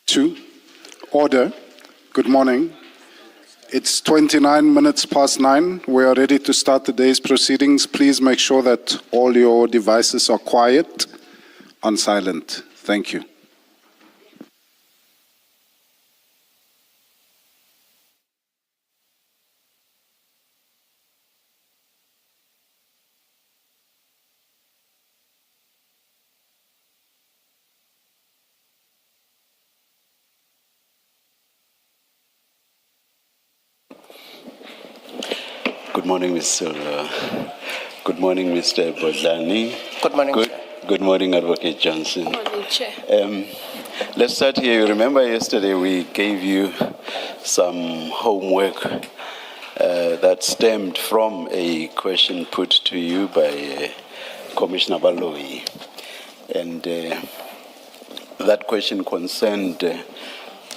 Two. Order. Good morning. It's 29 minutes past 9. We are ready to start the day's proceedings. Please make sure that all your devices are quiet, on silent. Thank you. Good morning, Mr. Bodlani. Good morning, Chair. Good morning, Advocate Johnson. Good morning, Chair. Let's start here. You remember yesterday we gave you some homework that stemmed from a question put to you by Commissioner Baloyi. And that question concerned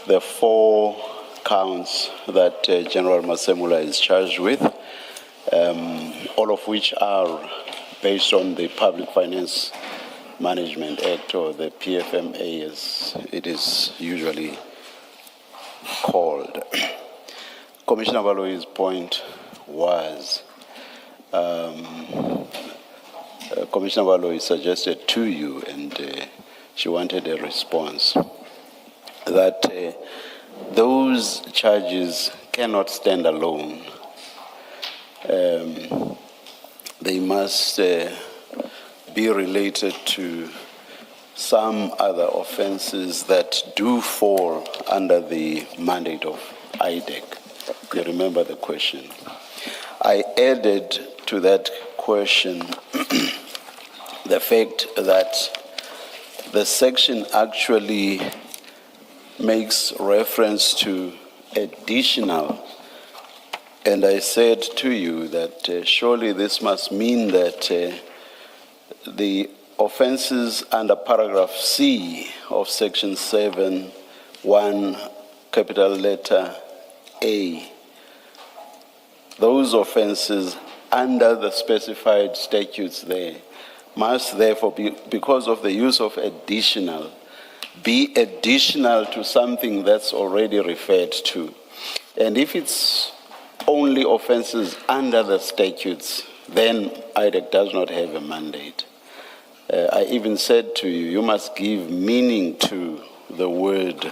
the 4 counts that General Masemula is charged with, all of which are based on the Public Finance Management Act, or the PFMA as it is usually called. Commissioner Baloyi's point was, Commissioner Baloyi suggested to you, and she wanted a response, that those charges cannot stand alone. They must be related to some other offenses that do fall under the mandate of IDEC. You remember the question. I added to that question the fact that the section actually makes reference to additional, and I said to you that surely this must mean that the offenses under paragraph C of section 7(1) capital letter A, those offenses under the specified statutes there must therefore be, because of the use of additional, be additional to something that's already referred to. And if it's only offenses under the statutes, then IDEC does not have a mandate. I even said to you, you must give meaning to the word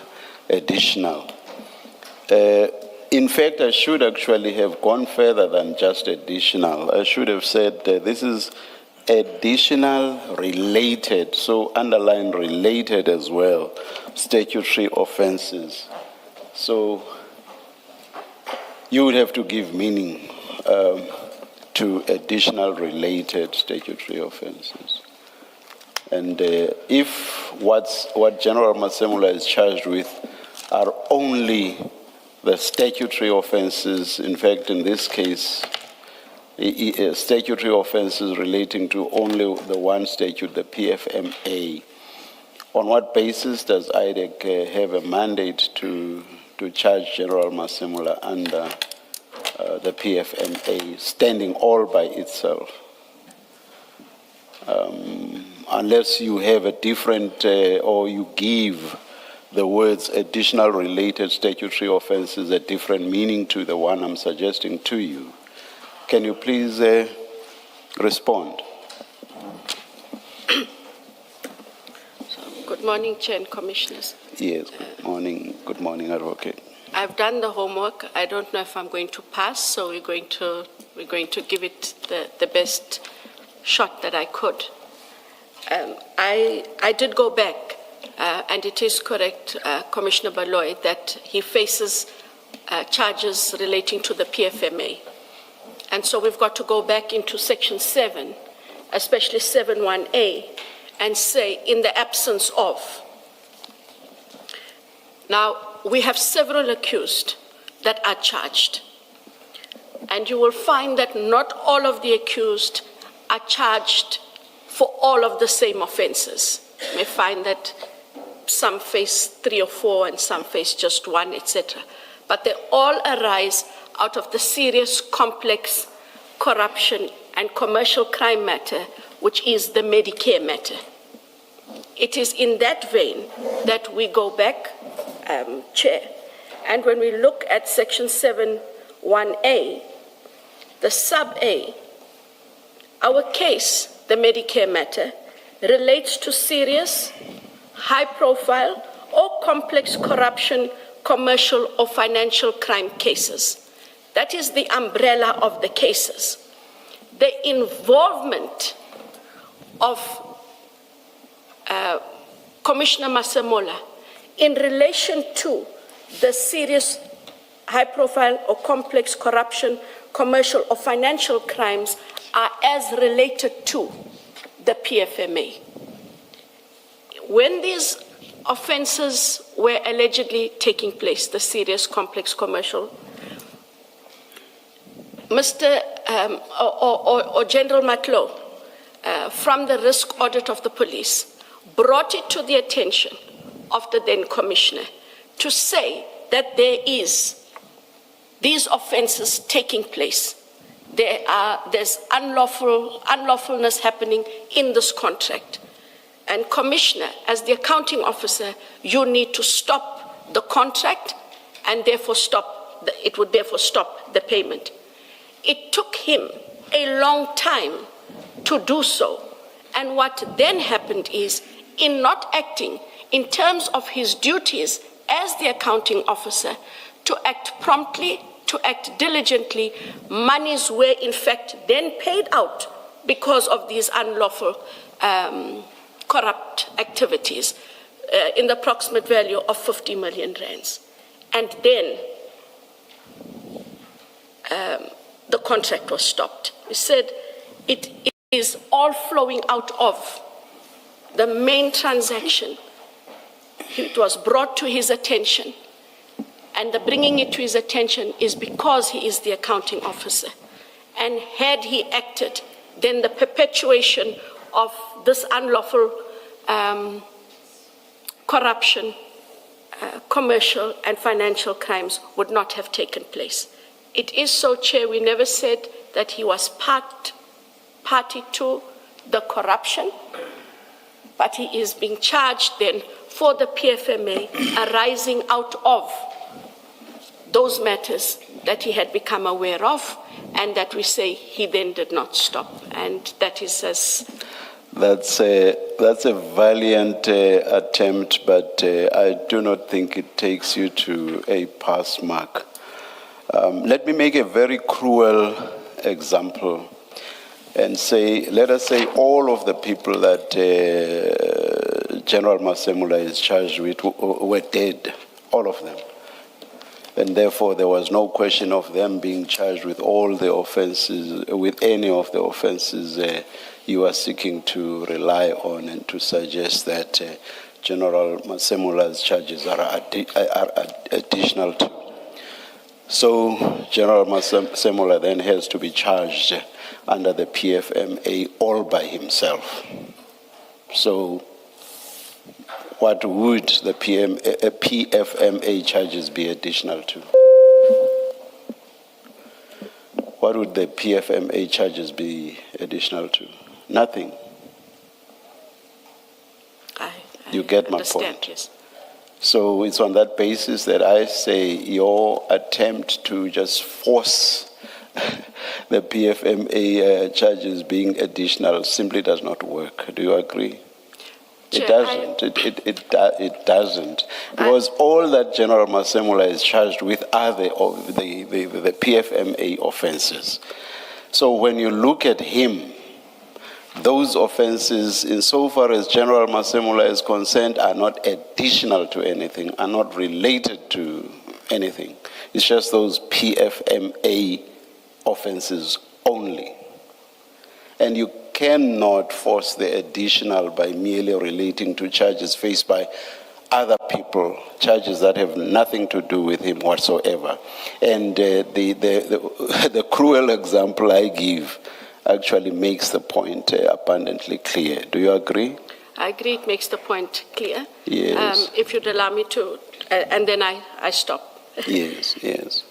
additional. In fact, I should actually have gone further than just additional. I should have said this is additional related, so underline related as well, statutory offenses. So you would have to give meaning to additional related statutory offenses. And if what General Masemula is charged with are only the statutory offenses, in fact, in this case, statutory offenses relating to only the one statute, the PFMA, on what basis does IDEC have a mandate to charge General Masemula under the PFMA, standing all by itself? Unless you have a different, or you give the words additional related statutory offenses a different meaning to the one I'm suggesting to you. Can you please respond? Good morning, Chair and Commissioners. Yes, good morning. Good morning, Advocate. I've done the homework. I don't know if I'm going to pass, so we're going to give it the best shot that I could. I did go back, and it is correct, Commissioner Baloyi, that he faces charges relating to the PFMA. And so we've got to go back into Section 7, especially 7(1)A, and say, in the absence of. Now, we have several accused that are charged. And you will find that not all of the accused are charged for all of the same offenses. You may find that some face 3 or 4 and some face just 1, etc. But they all arise out of the serious, complex corruption and commercial crime matter, which is the Medicare matter. It is in that vein that we go back Chair. And when we look at Section 7(1)(a), the sub-A, our case, the Medicare matter, relates to serious, high-profile, or complex corruption, commercial or financial crime cases. That is the umbrella of the cases. The involvement of Commissioner Masemola in relation to the serious, high-profile or complex corruption, commercial or financial crimes are as related to the PFMA. When these offenses were allegedly taking place, the serious, complex, commercial, Mr. or General Matlow, from the risk audit of the police, brought it to the attention of the then commissioner to say that there is these offenses taking place. There's unlawfulness happening in this contract. And Commissioner, as the accounting officer, you need to stop the contract and therefore it would therefore stop the payment. It took him a long time to do so. And what then happened is, in not acting in terms of his duties as the accounting officer, to act promptly, to act diligently, monies were in fact then paid out because of these unlawful corrupt activities in the approximate value of 50 million rands. And then the contract was stopped. He said it is all flowing out of the main transaction. It was brought to his attention, and the bringing it to his attention is because he is the accounting officer. And had he acted, then the perpetuation of this unlawful corruption, commercial and financial crimes would not have taken place. It is so, Chair, we never said that he was party to the corruption, but he is being charged then for the PFMA arising out of those matters that he had become aware of, and that we say he then did not stop. And that is as... That's a valiant attempt, but I do not think it takes you to a pass mark. Let me make a very cruel example and say, let us say all of the people that General Masemola is charged with were dead, all of them. And therefore there was no question of them being charged with all the offenses, with any of the offenses you are seeking to rely on, and to suggest that General Masemola's charges are additional to. So General Masemola then has to be charged under the PFMA all by himself. So what would the PFMA charges be additional to? What would the PFMA charges be additional to? Nothing. You get my point. Yes. So it's on that basis that I say your attempt to just force the PFMA charges being additional simply does not work. Do you agree? It doesn't. It doesn't. Because all that General Masemola is charged with are the PFMA offenses. So when you look at him, those offenses, insofar as General Masemola is concerned, are not additional to anything, are not related to anything. It's just those PFMA offenses only. And you cannot force the additional by merely relating to charges faced by other people, charges that have nothing to do with him whatsoever. And the cruel example I give actually makes the point abundantly clear. Do you agree? I agree, it makes the point clear. Yes. If you'd allow me to, and then I stop. Yes, yes.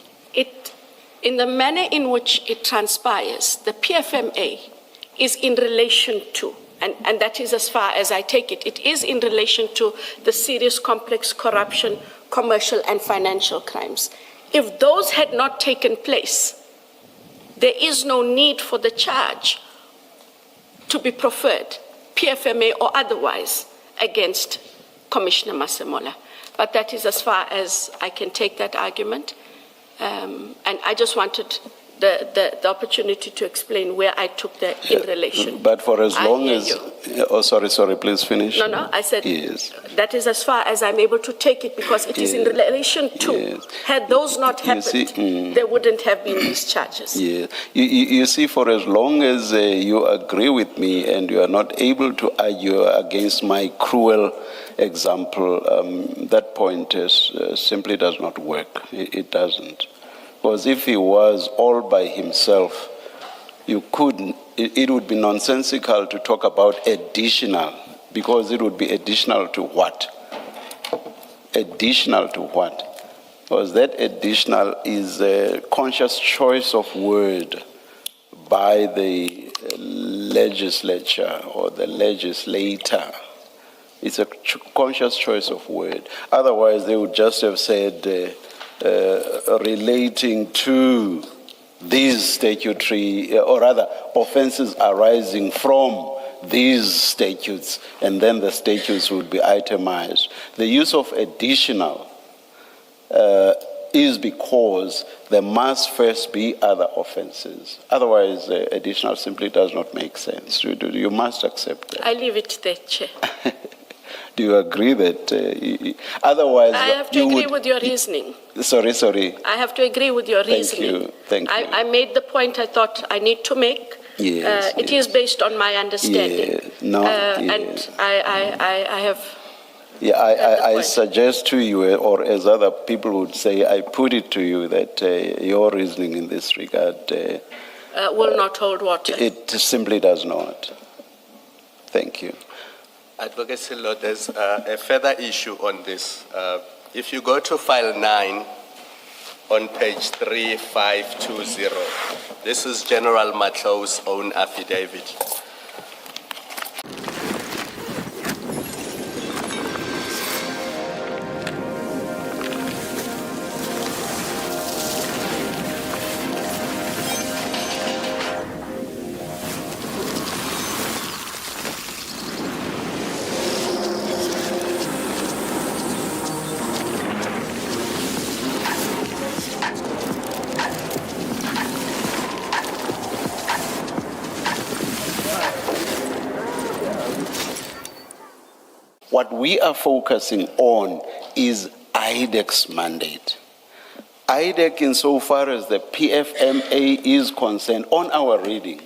In the manner in which it transpires, the PFMA is in relation to, and that is as far as I take it, it is in relation to the serious, complex corruption, commercial and financial crimes. If those had not taken place, there is no need for the charge to be preferred, PFMA or otherwise, against Commissioner Masemola. But that is as far as I can take that argument. And I just wanted the opportunity to explain where I took that in relation. But for as long as... you. Oh, sorry, please finish. No, I said yes. That is as far as I'm able to take it, because it is in relation to, yes. Had those not happened, there wouldn't have been these charges. Yeah. You see, for as long as you agree with me and you are not able to argue against my cruel example, that point simply does not work. It doesn't. Because if he was all by himself, you couldn't, it would be nonsensical to talk about additional, because it would be additional to what? Additional to what? Because that additional is a conscious choice of word by the legislature or the legislator. It's a conscious choice of word. Otherwise, they would just have said relating to these statutory, or rather, offenses arising from these statutes, and then the statutes would be itemized. The use of additional is because there must first be other offenses. Otherwise, additional simply does not make sense. You must accept that. I leave it there, Chair. Do you agree that otherwise... I have to agree with your reasoning. Sorry. I have to agree with your reasoning. Thank you. I made the point I thought I need to make. Yes, it is based on my understanding. And I have... Yeah, I suggest to you, or as other people would say, I put it to you that your reasoning in this regard... will not hold water. It simply does not. Thank you. Advocate Silo, there's a further issue on this. If you go to file 9 on page 3520, this is General Matlow's own affidavit. What we are focusing on is IDEC's mandate. IDEC, insofar as the PFMA is concerned, on our reading,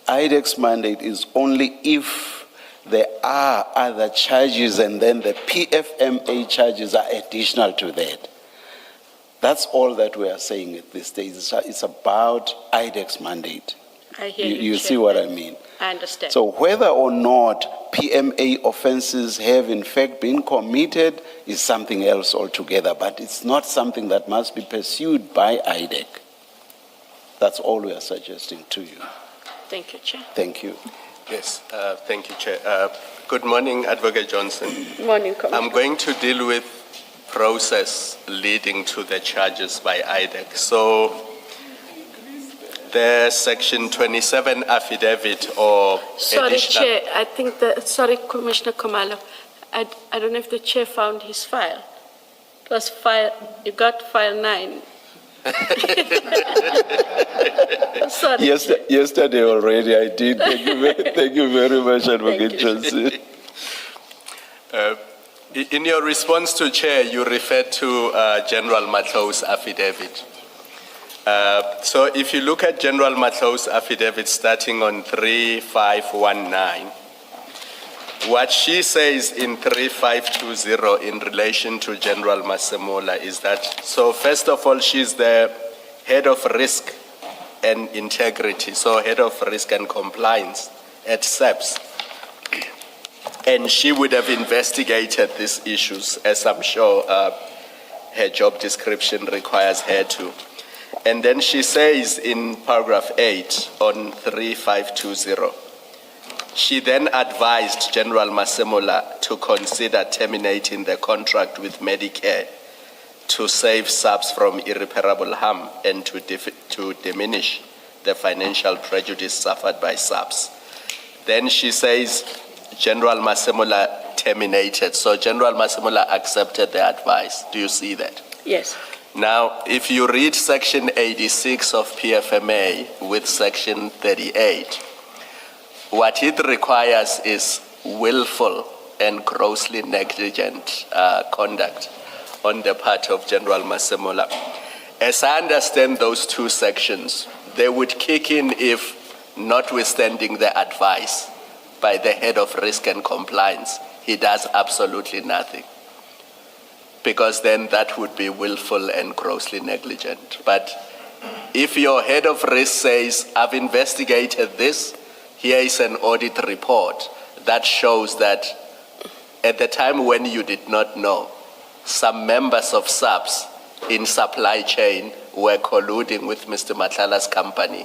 IDEC's mandate is only if there are other charges and then the PFMA charges are additional to that. That's all that we are saying at this stage. It's about IDEC's mandate. I hear you see what I mean? I understand. So whether or not PMA offenses have in fact been committed is something else altogether, but it's not something that must be pursued by IDEC. That's all we are suggesting to you. Thank you, Chair. Thank you. Yes, thank you, Chair. Good morning, Advocate Johnson. Good morning, Commissioner. I'm going to deal with process leading to the charges by IDEC. So the Section 27 affidavit or Sorry, additional... Chair, I think sorry, Commissioner Khumalo, I don't know if the Chair found his file. It was you got file 9. Sorry. Yesterday already I did. Thank you very much, Advocate Johnson. In your response to Chair, you referred to General Matlow's affidavit. So if you look at General Matlow's affidavit starting on 3519, what she says in 3520 in relation to General Masemola is that, so first of all, she's the head of risk and integrity, so head of risk and compliance at SAPS. And she would have investigated these issues, as I'm sure her job description requires her to. And then she says in paragraph 8 on 3520, She then advised General Masemola to consider terminating the contract with Medicare to save subs from irreparable harm and to diminish the financial prejudice suffered by subs. Then she says General Masemola terminated. So General Masemola accepted the advice. Do you see that? Yes. Now, if you read Section 86 of PFMA with Section 38, what it requires is willful and grossly negligent conduct on the part of General Masemola. As I understand those two sections, they would kick in if, notwithstanding the advice by the head of risk and compliance, he does absolutely nothing. Because then that would be willful and grossly negligent. But if your head of risk says, I've investigated this, here is an audit report that shows that at the time when you did not know, some members of SAPS in supply chain were colluding with Mr. Matlala's company.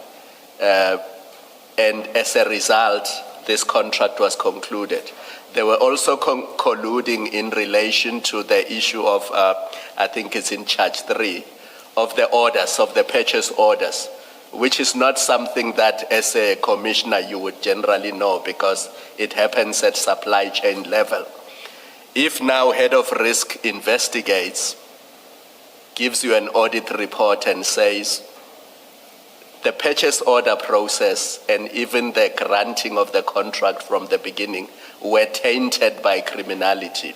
And as a result, this contract was concluded. They were also colluding in relation to the issue of, I think it's in charge 3, of the orders, of the purchase orders, which is not something that as a commissioner you would generally know because it happens at supply chain level. If now head of risk investigates, gives you an audit report and says the purchase order process and even the granting of the contract from the beginning were tainted by criminality.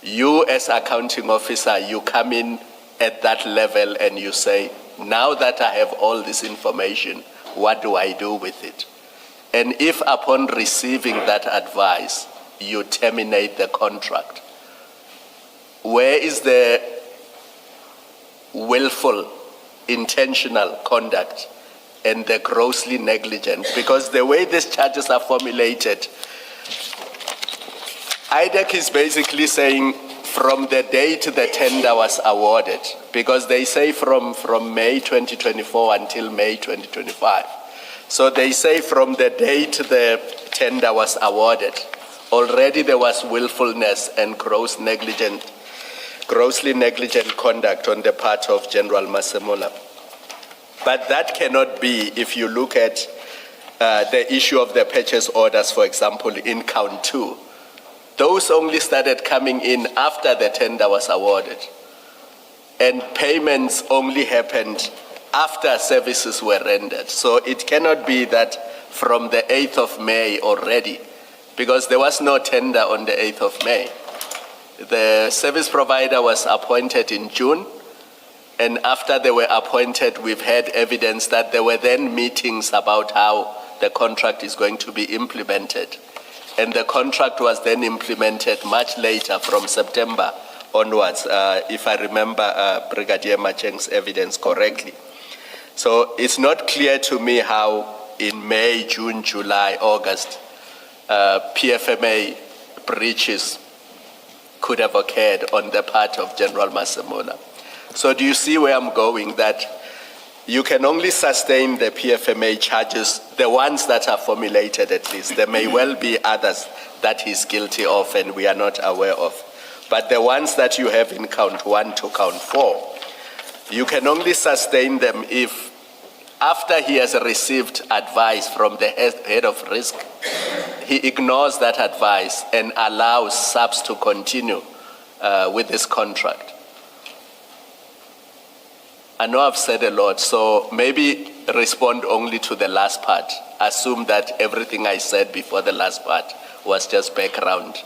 You as accounting officer, you come in at that level and you say, now that I have all this information, what do I do with it? And if upon receiving that advice, you terminate the contract, where is the willful, intentional conduct and the grossly negligent? Because the way these charges are formulated, IDEC is basically saying from the date the tender was awarded, because they say from May 2024 until May 2025. So they say from the date the tender was awarded, already there was willfulness and grossly negligent conduct on the part of General Masemola. But that cannot be if you look at the issue of the purchase orders, for example, in count 2. Those only started coming in after the tender was awarded. And payments only happened after services were rendered. So it cannot be that from the 8th of May already, because there was no tender on the 8th of May. The service provider was appointed in June, and after they were appointed, we've had evidence that there were then meetings about how the contract is going to be implemented. And the contract was then implemented much later, from September onwards, if I remember Brigadier Macheng's evidence correctly. So it's not clear to me how in May, June, July, August, PFMA breaches could have occurred on the part of General Masemola. So do you see where I'm going? That you can only sustain the PFMA charges, the ones that are formulated at least. There may well be others that he's guilty of and we are not aware of. But the ones that you have in count 1 to count 4, you can only sustain them if after he has received advice from the head of risk, he ignores that advice and allows subs to continue with this contract. I know I've said a lot, so maybe respond only to the last part. Assume that everything I said before the last part was just background.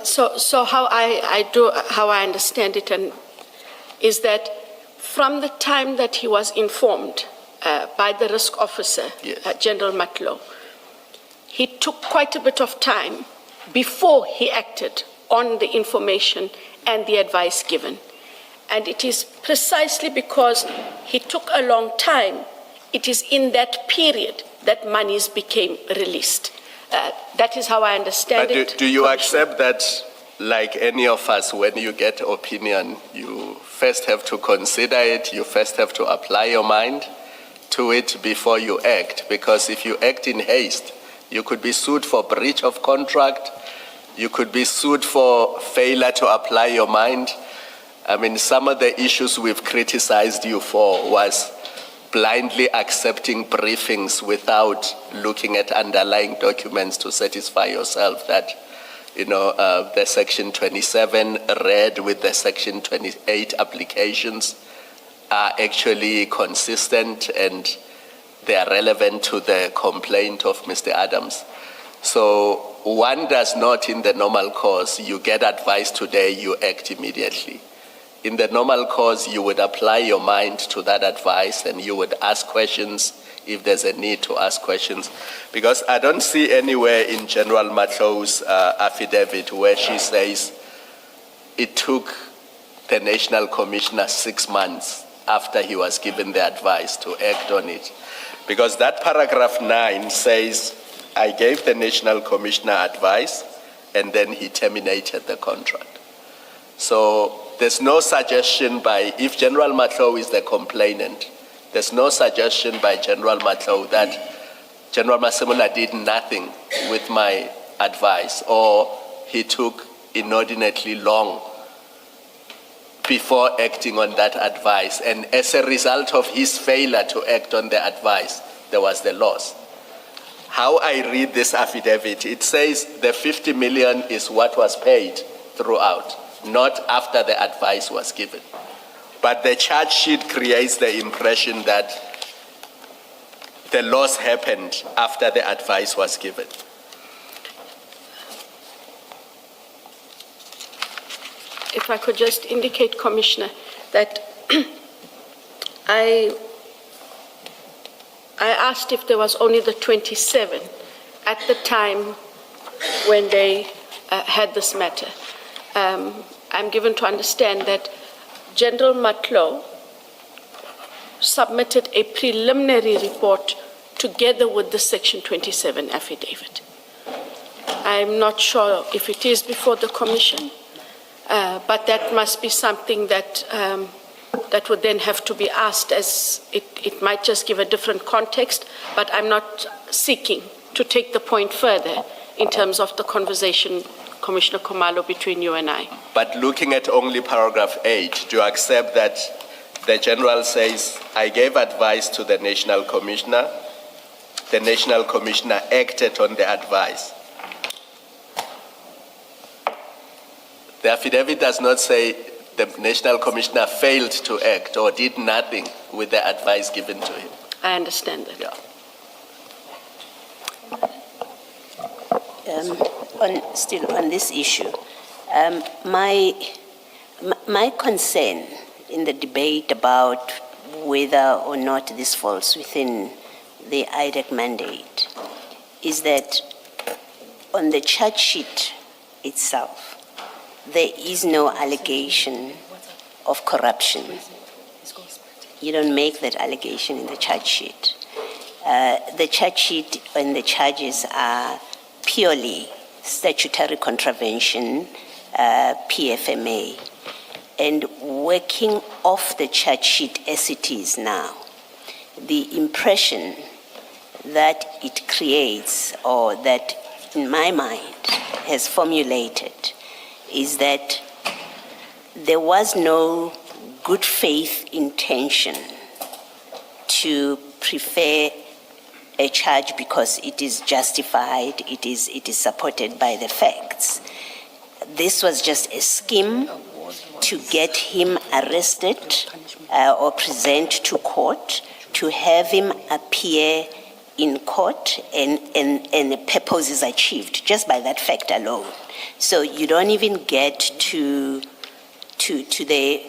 So how I understand it is that from the time that he was informed by the risk officer, Yes. General Matlow, he took quite a bit of time before he acted on the information and the advice given. And it is precisely because he took a long time, it is in that period that monies became released. That is how I understand But it. do you accept that, like any of us, when you get opinion, you first have to consider it, you first have to apply your mind to it before you act? Because if you act in haste, You could be sued for breach of contract. You could be sued for failure to apply your mind. I mean, some of the issues we've criticized you for was blindly accepting briefings without looking at underlying documents to satisfy yourself that, the Section 27 read with the Section 28 applications are actually consistent and they are relevant to the complaint of Mr. Adams. So one does not, in the normal course, you get advice today, you act immediately. In the normal course, you would apply your mind to that advice and you would ask questions if there's a need to ask questions. Because I don't see anywhere in General Matlow's affidavit where she says it took the National Commissioner 6 months after he was given the advice to act on it. Because that paragraph 9 says, I gave the National Commissioner advice and then he terminated the contract. So there's no suggestion if General Matlow is the complainant, there's no suggestion by General Matlow that General Masemola did nothing with my advice or he took inordinately long before acting on that advice. And as a result of his failure to act on the advice, there was the loss. How I read this affidavit, it says the 50 million is what was paid throughout, not after the advice was given. But the charge sheet creates the impression that the loss happened after the advice was given. If I could just indicate, Commissioner, that I asked if there was only the 27 at the time when they had this matter. I'm given to understand that General Matlow submitted a preliminary report together with the Section 27 affidavit. I'm not sure if it is before the Commission, but that must be something that that would then have to be asked, as it might just give a different context, but I'm not seeking to take the point further in terms of the conversation, Commissioner Khumalo, between you and I. But looking at only paragraph 8, do you accept that the General says, I gave advice to the National Commissioner acted on the advice? The affidavit does not say the National Commissioner failed to act or did nothing with the advice given to him. I understand that. Yeah. Still on this issue, my concern in the debate about whether or not this falls within the IDEC mandate is that on the charge sheet itself, there is no allegation of corruption. You don't make that allegation in the charge sheet. The charge sheet and the charges are purely statutory contravention, PFMA, and working off the charge sheet as it is now, the impression that it creates, or that in my mind has formulated, is that there was no good faith intention to prefer a charge because it is justified, it is supported by the facts. This was just a scheme to get him arrested or present to court, to have him appear in court, and the purpose is achieved just by that fact alone. So you don't even get to the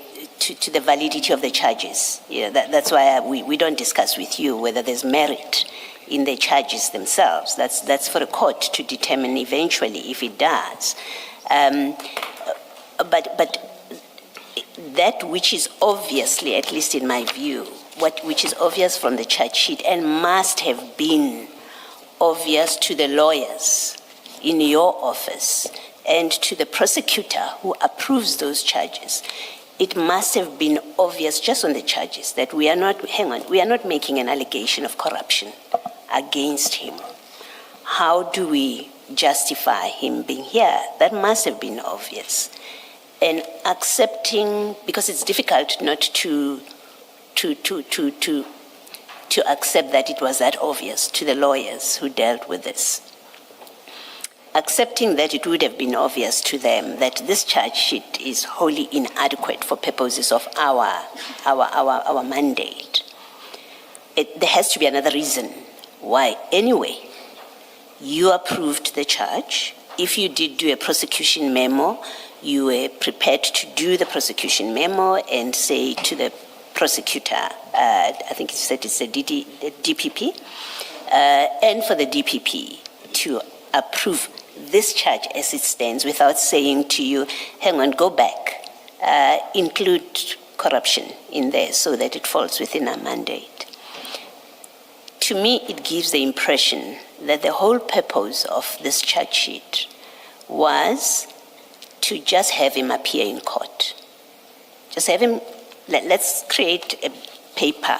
validity of the charges. That's why we don't discuss with you whether there's merit in the charges themselves. That's for the court to determine eventually if it does. But that which is obviously, at least in my view, which is obvious from the charge sheet and must have been obvious to the lawyers in your office and to the prosecutor who approves those charges, it must have been obvious just on the charges that we are not making an allegation of corruption against him. how do we justify him being here? That must have been obvious. And accepting, because it's difficult not to accept that it was that obvious to the lawyers who dealt with this. Accepting that it would have been obvious to them that this charge sheet is wholly inadequate for purposes of our mandate. There has to be another reason why, anyway, you approved the charge. If you did do a prosecution memo, you were prepared to do the prosecution memo and say to the prosecutor, I think it said it's a DPP, and for the DPP to approve this charge as it stands without saying to you, hang on, go back, include corruption in there so that it falls within our mandate. To me, it gives the impression that the whole purpose of this charge sheet was to just have him appear in court. Just have him, let's create a paper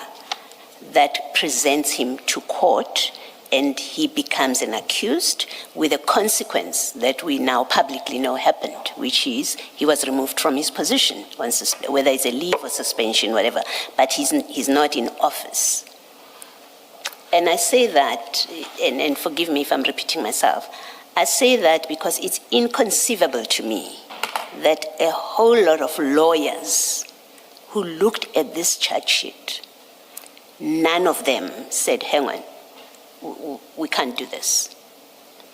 that presents him to court and he becomes an accused with a consequence that we now publicly know happened, which is he was removed from his position, whether it's a leave or suspension, whatever, but he's not in office. And I say that, and forgive me if I'm repeating myself, I say that because it's inconceivable to me that a whole lot of lawyers who looked at this charge sheet, none of them said, hang on, we can't do this.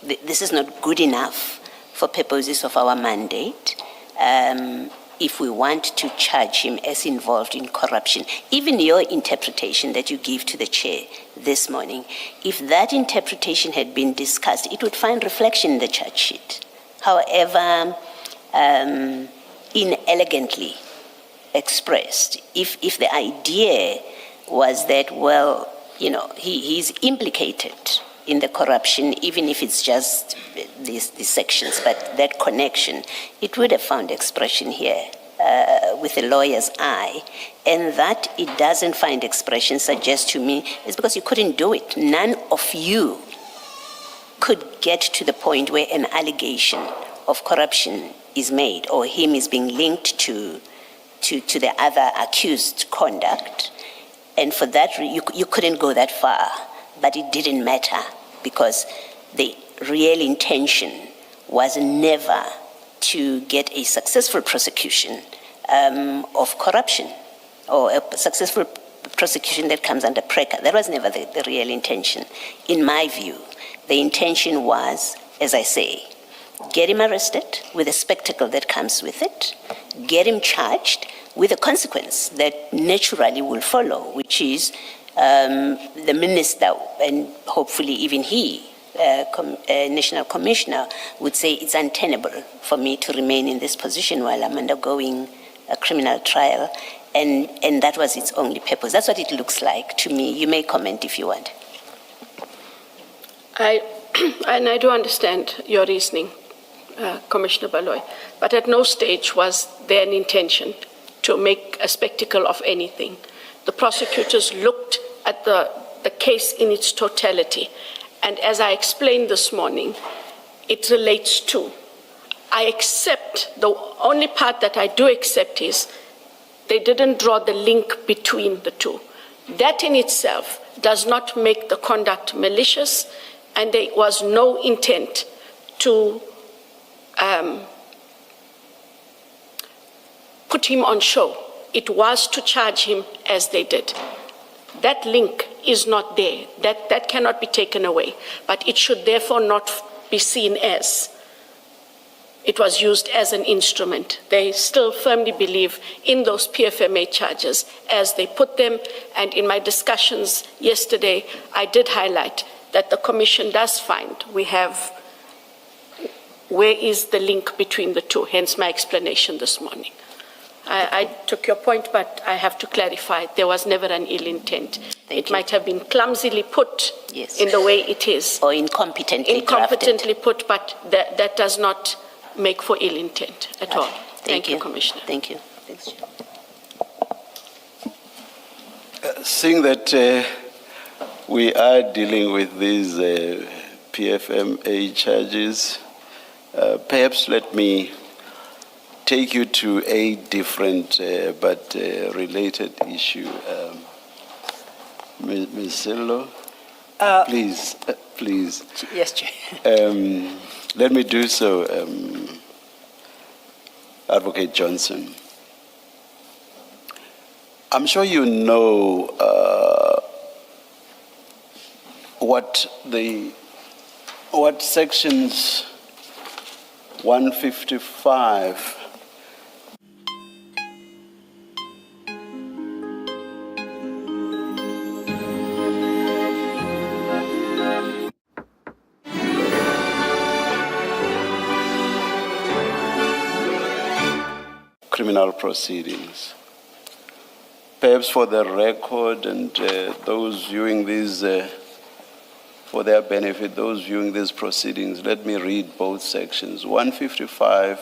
This is not good enough for purposes of our mandate. If we want to charge him as involved in corruption, even your interpretation that you give to the chair this morning, if that interpretation had been discussed, it would find reflection in the charge sheet. However, inelegantly expressed, if the idea was that, well, you know, he's implicated in the corruption, even if it's just these sections, but that connection, it would have found expression here with a lawyer's eye. And that it doesn't find expression suggests to me is because you couldn't do it. None of you could get to the point where an allegation of corruption is made or him is being linked to the other accused conduct. And for that, you couldn't go that far, but it didn't matter because the real intention was never to get a successful prosecution of corruption or a successful prosecution that comes under PRECA. That was never the real intention. In my view, the intention was, as I say, get him arrested with the spectacle that comes with it, get him charged with a consequence that naturally will follow, which is the minister and hopefully even he, National Commissioner, would say it's untenable for me to remain in this position while I'm undergoing a criminal trial. And that was its only purpose. That's what it looks like to me. You may comment if you want. And I do understand your reasoning, Commissioner Baloy, but at no stage was there an intention to make a spectacle of anything. The prosecutors looked at the case in its totality. And as I explained this morning, it relates to. I accept, the only part that I do accept is they didn't draw the link between the two. That in itself does not make the conduct malicious, and there was no intent to put him on show. It was to charge him as they did. That link is not there. That cannot be taken away. But it should therefore not be seen as it was used as an instrument. They still firmly believe in those PFMA charges as they put them. And in my discussions yesterday, I did highlight that the Commission does find we have, where is the link between the two? Hence my explanation this morning. I took your point, but I have to clarify, there was never an ill intent. It might have been clumsily put in the way it is. Or incompetently put, but that does not make for ill intent at all. Thank you, Commissioner. Thank you. Thanks, Chair. Seeing that we are dealing with these PFMA charges. Perhaps let me take you to a different but related issue. Ms. Sillo, please. Yes, Chair. Let me do so, Advocate Johnson. I'm sure you know what sections 155 criminal proceedings. Perhaps for the record and those viewing these, for their benefit, those viewing these proceedings, let me read both sections. 155.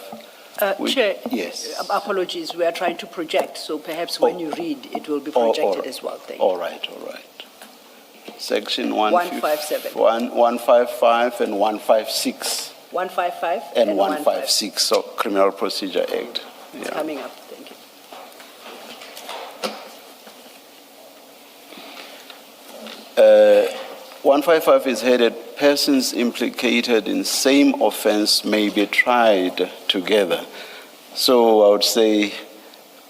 Chair, yes. Apologies, we are trying to project, so perhaps when you read, it will be projected as well. Thank you. All right. Section 157. 155 and 156. 155 and 156, so Criminal Procedure Act. It's coming up. Thank you. 155 is headed, persons implicated in same offense may be tried together. So I would say,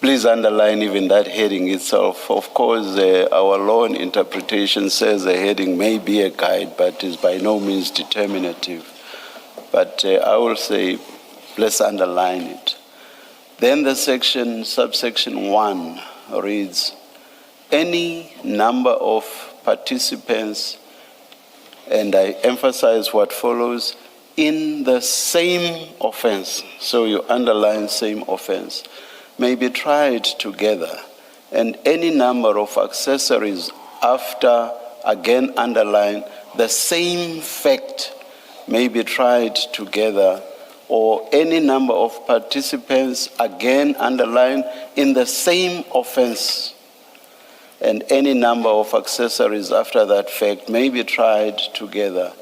please underline even that heading itself. Of course, our law and interpretation says the heading may be a guide, but is by no means determinative. But I will say, let's underline it. Then the subsection 1 reads, any number of participants, and I emphasize what follows, in the same offense, so you underline same offense, may be tried together, and any number of accessories after, again underline, the same fact may be tried together, or any number of participants, again underline, in the same offense, and any number of accessories after that fact may be tried together,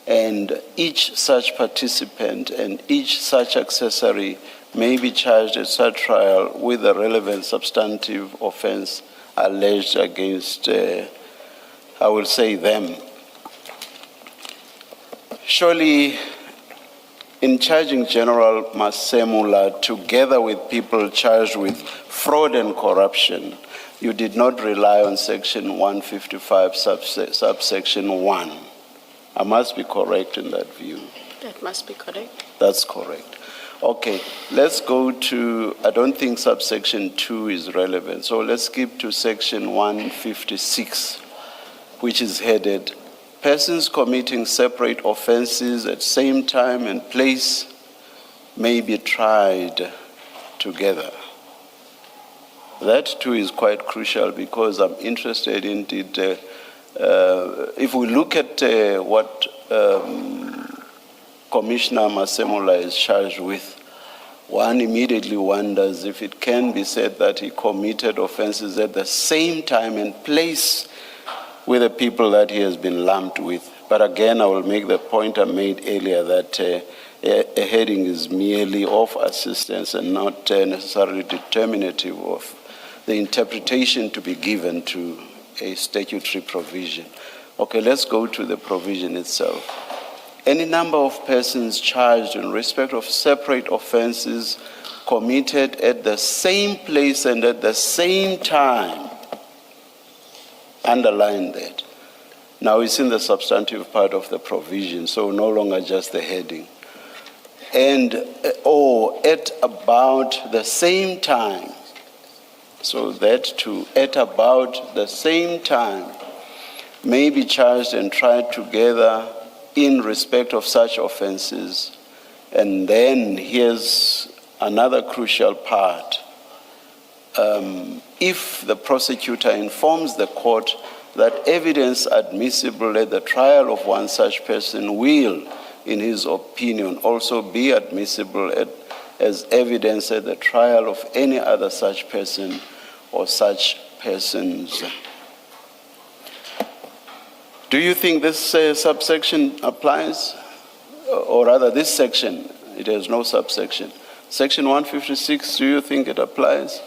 and each such participant and each such accessory may be charged at such trial with the relevant substantive offense alleged against, I will say, them. Surely, in charging General Masemula together with people charged with fraud and corruption, you did not rely on section 155 subsection 1. I must be correct in that view. That must be correct. That's correct. Okay, let's go to, I don't think subsection 2 is relevant, so let's skip to section 156, which is headed, persons committing separate offenses at same time and place may be tried together. That too is quite crucial because I'm interested in it. If we look at what Commissioner Masemula is charged with, one immediately wonders if it can be said that he committed offenses at the same time and place with the people that he has been lumped with. But again, I will make the point I made earlier that a heading is merely of assistance and not necessarily determinative of the interpretation to be given to a statutory provision. Okay, let's go to the provision itself. Any number of persons charged in respect of separate offenses committed at the same place and at the same time. Underline that. Now it's in the substantive part of the provision, so no longer just the heading. And or at about the same time. So that too, at about the same time, may be charged and tried together in respect of such offenses. And then here's another crucial part. If the prosecutor informs the court that evidence admissible at the trial of one such person will, in his opinion, also be admissible as evidence at the trial of any other such person or such persons. Do you think this subsection applies? Or rather, this section, it has no subsection. Section 156, do you think it applies?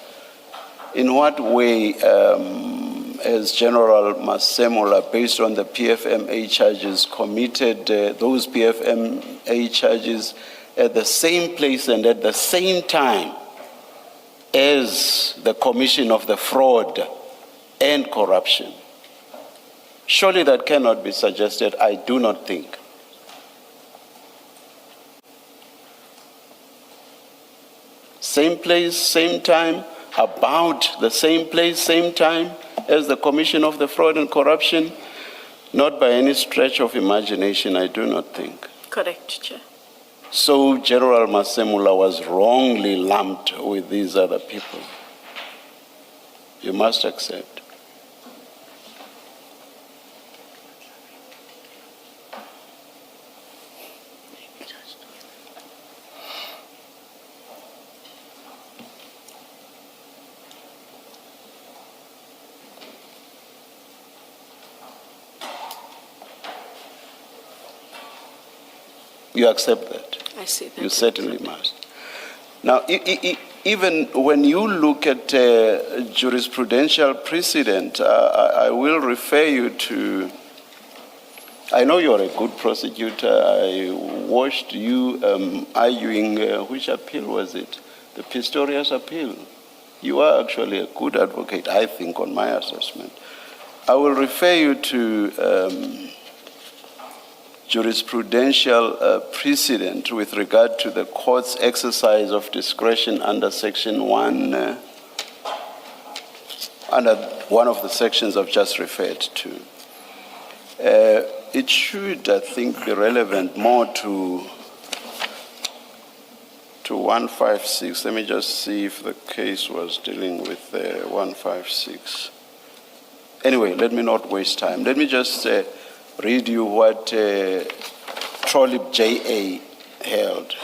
In what way has General Masemola, based on the PFMA charges, committed those PFMA charges at the same place and at the same time as the commission of the fraud and corruption? Surely that cannot be suggested, I do not think. Same place, same time, about the same place, same time as the commission of the fraud and corruption? Not by any stretch of imagination, I do not think. Correct, Chair. So General Masemola was wrongly lumped with these other people. You must accept. You accept that? I see that. You certainly must. Now, even when you look at jurisprudential precedent, I will refer you to, I know you're a good prosecutor. I watched you arguing, which appeal was it? The Pistorius appeal. You are actually a good advocate, I think, on my assessment. I will refer you to jurisprudential precedent with regard to the court's exercise of discretion under section 1, under one of the sections I've just referred to. It should, I think, be relevant more to 156. Let me just see if the case was dealing with 156. Anyway, let me not waste time. Let me just read you what Trolip J.A. held.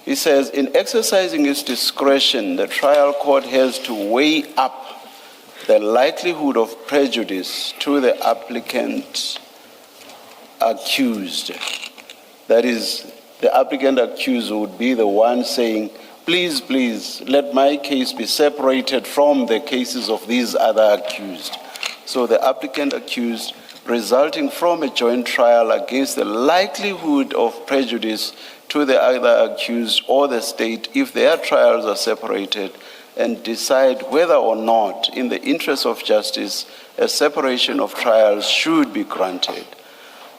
He says, in exercising its discretion, the trial court has to weigh up the likelihood of prejudice to the applicant accused. That is, the applicant accused would be the one saying, please, please, let my case be separated from the cases of these other accused. So the applicant accused, resulting from a joint trial against the likelihood of prejudice to the other accused or the state if their trials are separated, and decide whether or not, in the interest of justice, a separation of trials should be granted.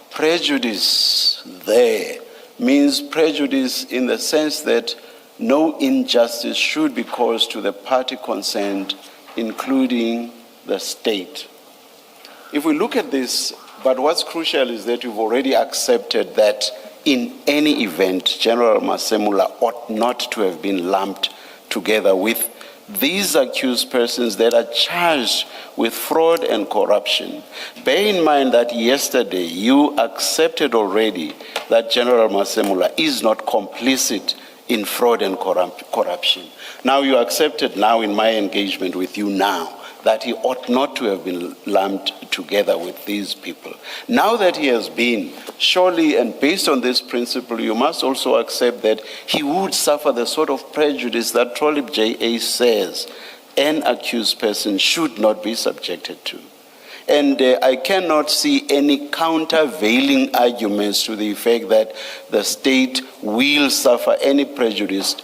Prejudice there means prejudice in the sense that no injustice should be caused to the party concerned, including the state. If we look at this, but what's crucial is that you've already accepted that in any event, General Masemola ought not to have been lumped together with these accused persons that are charged with fraud and corruption. Bear in mind that yesterday you accepted already that General Masemola is not complicit in fraud and corruption. Now you accepted now in my engagement with you now that he ought not to have been lumped together with these people. Now that he has been, surely, and based on this principle, you must also accept that he would suffer the sort of prejudice that Trolip J.A. says an accused person should not be subjected to. And I cannot see any countervailing arguments to the effect that the state will suffer any prejudice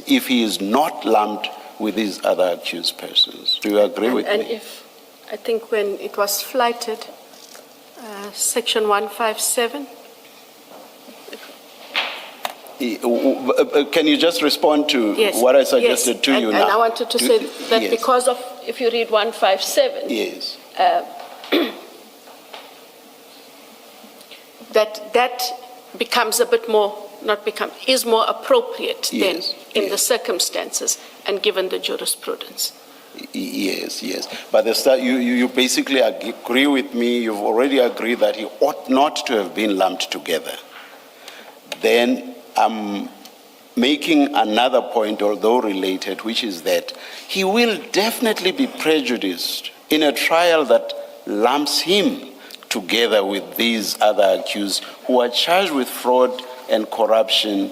if he is not lumped with these other accused persons. Do you agree with me? And if, I think when it was flighted, section 157. Can you just respond to what I suggested to you now? And I wanted to say that yes. because of, if you read 157, yes. that becomes a bit more, is more appropriate Yes, then in the circumstances and given the jurisprudence. Yes, yes. But you basically agree with me. You've already agreed that he ought not to have been lumped together. Then I'm making another point, although related, which is that he will definitely be prejudiced in a trial that lumps him together with these other accused who are charged with fraud and corruption,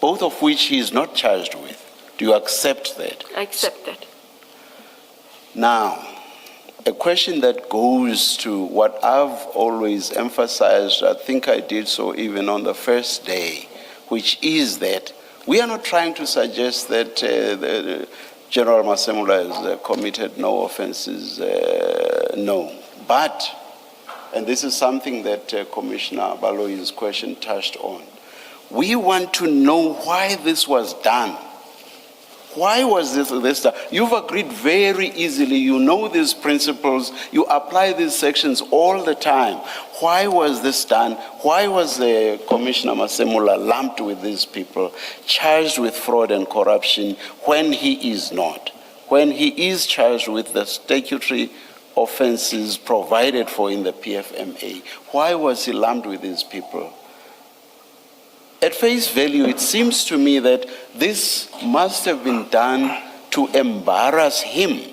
both of which he is not charged with. Do you accept that? I accept that. Now, a question that goes to what I've always emphasized, I think I did so even on the first day, which is that we are not trying to suggest that General Masemula has committed no offenses, no. But, and this is something that Commissioner Baloyi's question touched on, we want to know why this was done. Why was this done? You've agreed very easily. You know these principles. You apply these sections all the time. Why was this done? Why was Commissioner Masemula lumped with these people, charged with fraud and corruption when he is not? When he is charged with the statutory offenses provided for in the PFMA, why was he lumped with these people? At face value, it seems to me that this must have been done to embarrass him,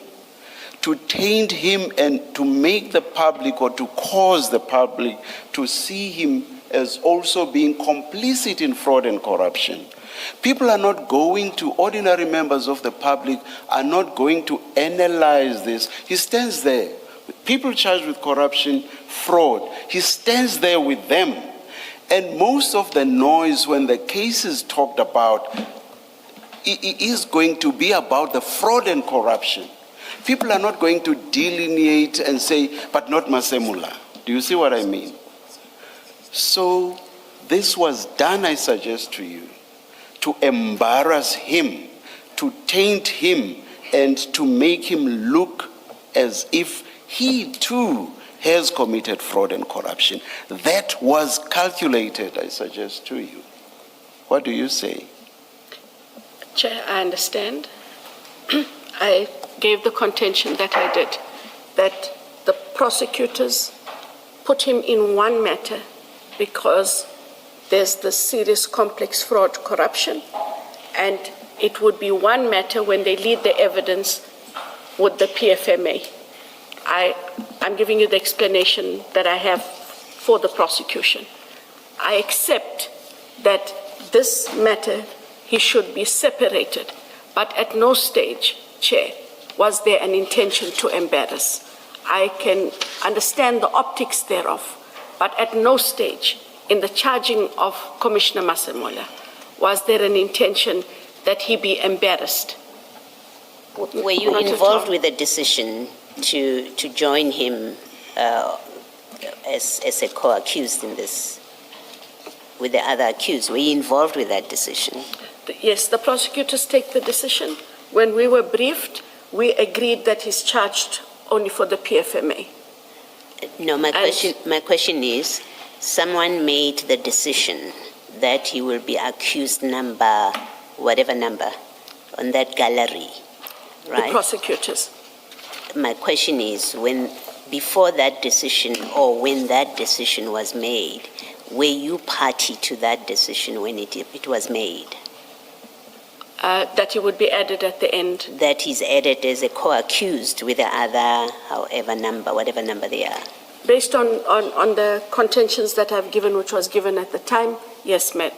to taint him, and to make the public, or to cause the public to see him as also being complicit in fraud and corruption. People are not going to, ordinary members of the public are not going to analyze this. He stands there. People charged with corruption, fraud, he stands there with them. And most of the noise when the case is talked about is going to be about the fraud and corruption. People are not going to delineate and say, but not Masemula. Do you see what I mean? So this was done, I suggest to you, to embarrass him, to taint him, and to make him look as if he too has committed fraud and corruption. That was calculated, I suggest to you. What do you say? Chair, I understand. I gave the contention that I did, that the prosecutors put him in one matter because there's the serious complex fraud corruption, and it would be one matter when they lead the evidence with the PFMA. I'm giving you the explanation that I have for the prosecution. I accept that this matter, he should be separated, but at no stage, Chair, was there an intention to embarrass. I can understand the optics thereof, but at no stage in the charging of Commissioner Masemula was there an intention that he be embarrassed. Were you involved with the decision to join him as a co-accused in this, with the other accused? Were you involved with that decision? Yes, the prosecutors take the decision. When we were briefed, we agreed that he's charged only for the PFMA. No, my question is, someone made the decision that he will be accused number, whatever number, on that gallery, right? The prosecutors. My question is, before that decision or when that decision was made, were you party to that decision when it was made? That he would be added at the end. That he's added as a co-accused with the other, however number, whatever number they are. Based on the contentions that I've given, which was given at the time, yes, ma'am.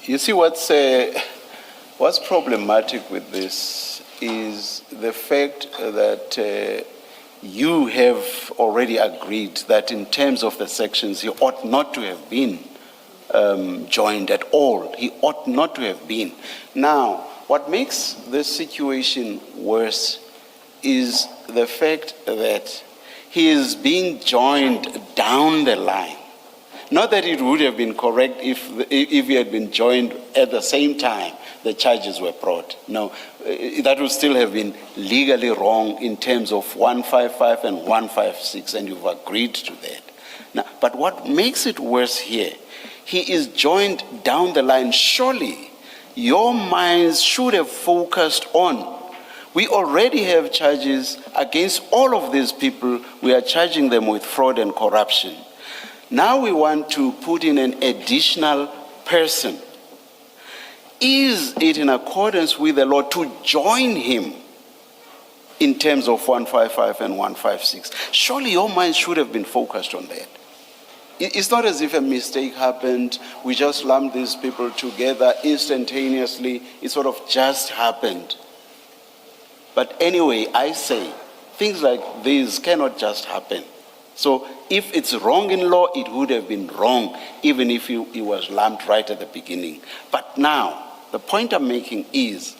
You see, what's problematic with this is the fact that you have already agreed that in terms of the sections, he ought not to have been joined at all. He ought not to have been. Now, what makes this situation worse is the fact that he is being joined down the line. Not that it would have been correct if he had been joined at the same time the charges were brought. No, that would still have been legally wrong in terms of 155 and 156, and you've agreed to that. Now, but what makes it worse here, he is joined down the line. Surely your minds should have focused on, we already have charges against all of these people. We are charging them with fraud and corruption. Now we want to put in an additional person. Is it in accordance with the law to join him in terms of 155 and 156. Surely your mind should have been focused on that. It's not as if a mistake happened, we just lumped these people together instantaneously, it sort of just happened. But anyway, I say, things like these cannot just happen. So if it's wrong in law, it would have been wrong, even if it was lumped right at the beginning. But now, the point I'm making is,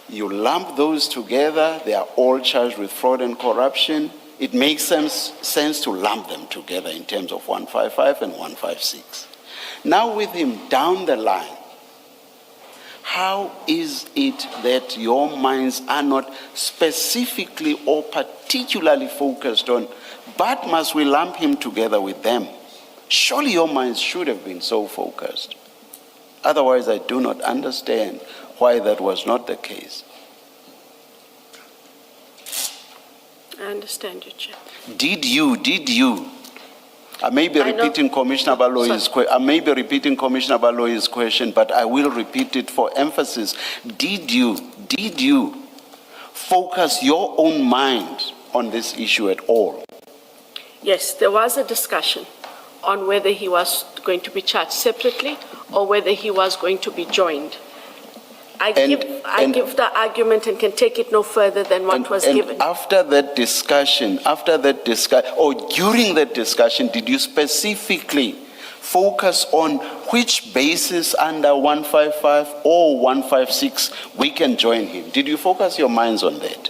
you lump those together, they are all charged with fraud and corruption. It makes sense to lump them together in terms of 155 and 156. Now with him down the line, how is it that your minds are not specifically or particularly focused on, but must we lump him together with them? Surely your minds should have been so focused. Otherwise, I do not understand why that was not the case. I understand you, Chair. Did you? I may be repeating Commissioner Baloyi's question, but I will repeat it for emphasis. Did you focus your own mind on this issue at all? Yes, there was a discussion on whether he was going to be charged separately or whether he was going to be joined. I give the argument and can take it no further than what was given. After that discussion, or during that discussion, did you specifically focus on which basis under 155 or 156 we can join him? Did you focus your minds on that?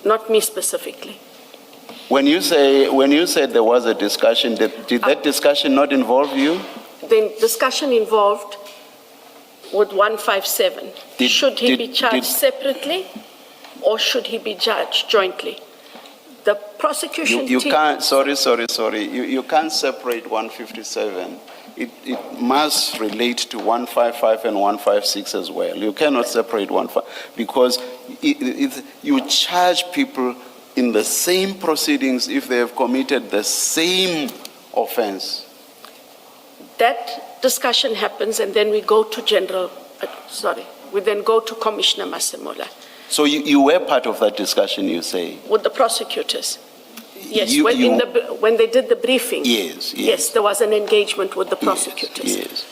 Not me specifically. When you said there was a discussion, did that discussion not involve you? The discussion involved with 157. Should he be charged separately or should he be charged jointly? The prosecution you team... can't, sorry. You can't separate 157. It must relate to 155 and 156 as well. You cannot separate 155 because you charge people in the same proceedings if they have committed the same offense. That discussion happens and then we go to we then go to Commissioner Masemola. So you were part of that discussion, you say? With the prosecutors. Yes, when they did the briefing. Yes, there was an engagement with the prosecutors. Yes.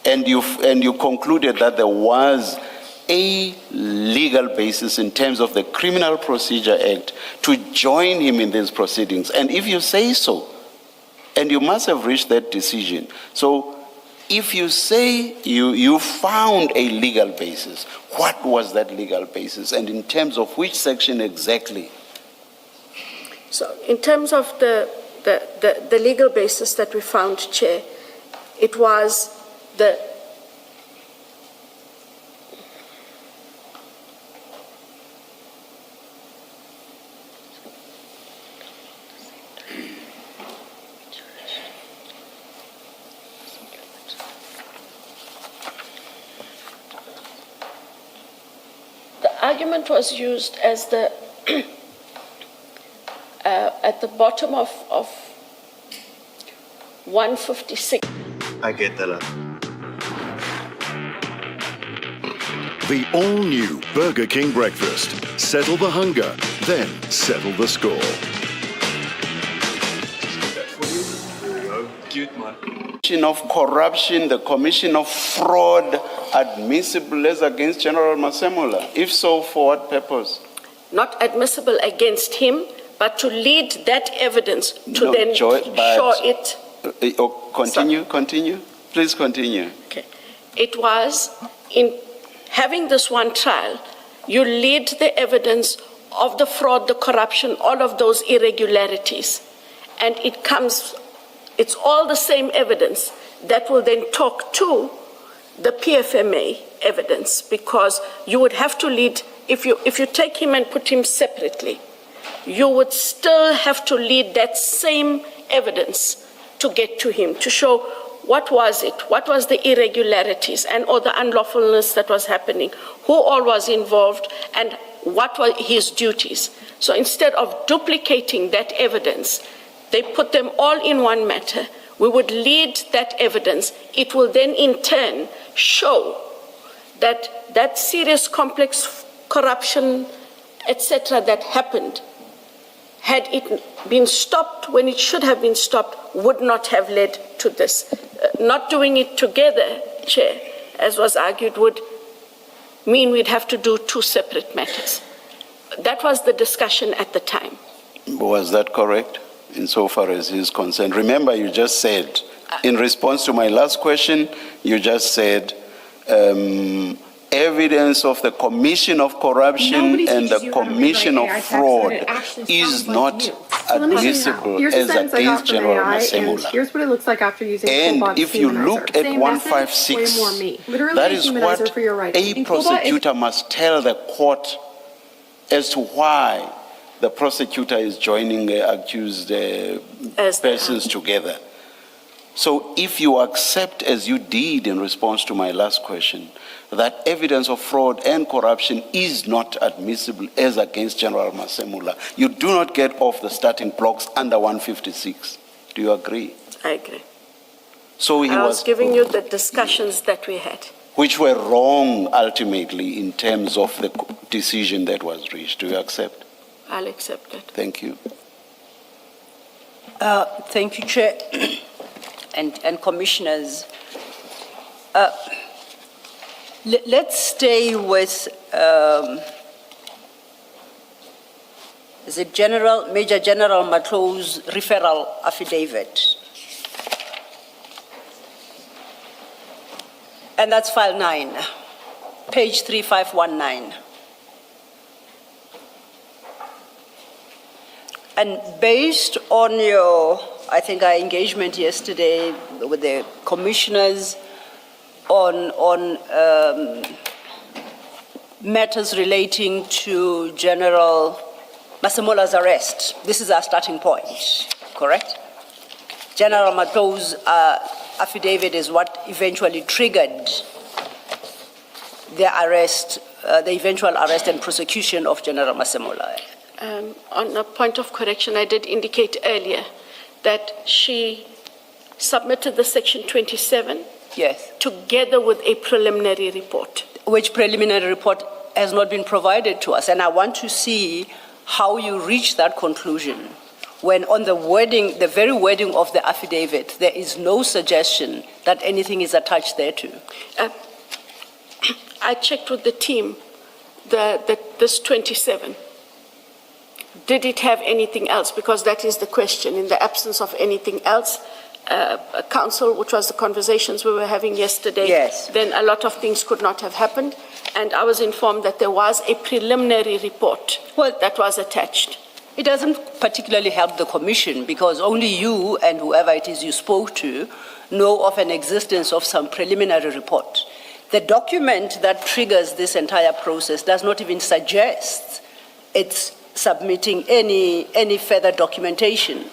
And you concluded that there was a legal basis in terms of the Criminal Procedure Act to join him in these proceedings. And if you say so, and you must have reached that decision. So if you say you found a legal basis, what was that legal basis? And in terms of which section exactly? So in terms of the legal basis that we found, Chair, it was the argument was used as the at the bottom of 156. I get that. The all-new Burger King breakfast. Settle the hunger, then settle the score. Good man. Commission of corruption, the commission of fraud, admissible as against General Masemola? If so, for what purpose? Not admissible against him, but to lead that evidence to show it. Continue. Please continue. Okay. It was in having this one trial, you lead the evidence of the fraud, the corruption, all of those irregularities. And it's all the same evidence that will then talk to the PFMA evidence, because you would have to lead, if you take him and put him separately, you would still have to lead that same evidence to get to him, to show what was the irregularities and or the unlawfulness that was happening, who all was involved, and what were his duties. So instead of duplicating that evidence, they put them all in one matter. We would lead that evidence. It will then in turn show that that serious complex corruption, etc., that happened, had it been stopped when it should have been stopped, would not have led to this. Not doing it together, Chair, as was argued, would mean we'd have to do two separate matters. That was the discussion at the time. Was that correct, insofar as he is concerned? Remember, you just said, in response to my last question, you just said evidence of the commission of corruption and the commission of fraud is not admissible as against General Masemula. Here's what it looks like after using And if you look at 156, that is what a prosecutor must tell the court as to why the prosecutor is joining the accused persons together. So if you accept, as you did in response to my last question, that evidence of fraud and corruption is not admissible as against General Masemula, you do not get off the starting blocks under 156. Do you agree? I agree. So he I was giving you the discussions that we had. Which were wrong ultimately in terms of the decision that was reached. Do you accept? I'll accept it. Thank you. Thank you, Chair and Commissioners. Let's stay with is it Major General Matlo's referral affidavit. And that's file 9, page 3519. And based on your, I think, our engagement yesterday with the commissioners on matters relating to General Masemula's arrest, this is our starting point, correct? General Matlo's affidavit is what eventually triggered the arrest, the eventual arrest and prosecution of General Masemula. On a point of correction, I did indicate earlier that she submitted the Section 27 Yes. together with a preliminary report. Which preliminary report has not been provided to us. And I want to see how you reach that conclusion when on the wording, the very wording of the affidavit, there is no suggestion that anything is attached thereto. I checked with the team, this 27. Did it have anything else? Because that is the question. In the absence of anything else, Council, which was the conversations we were having yesterday, yes, then a lot of things could not have happened. And I was informed that there was a preliminary report that was attached. It doesn't particularly help the Commission because only you and whoever it is you spoke to know of an existence of some preliminary report. The document that triggers this entire process does not even suggest it's submitting any further documentation,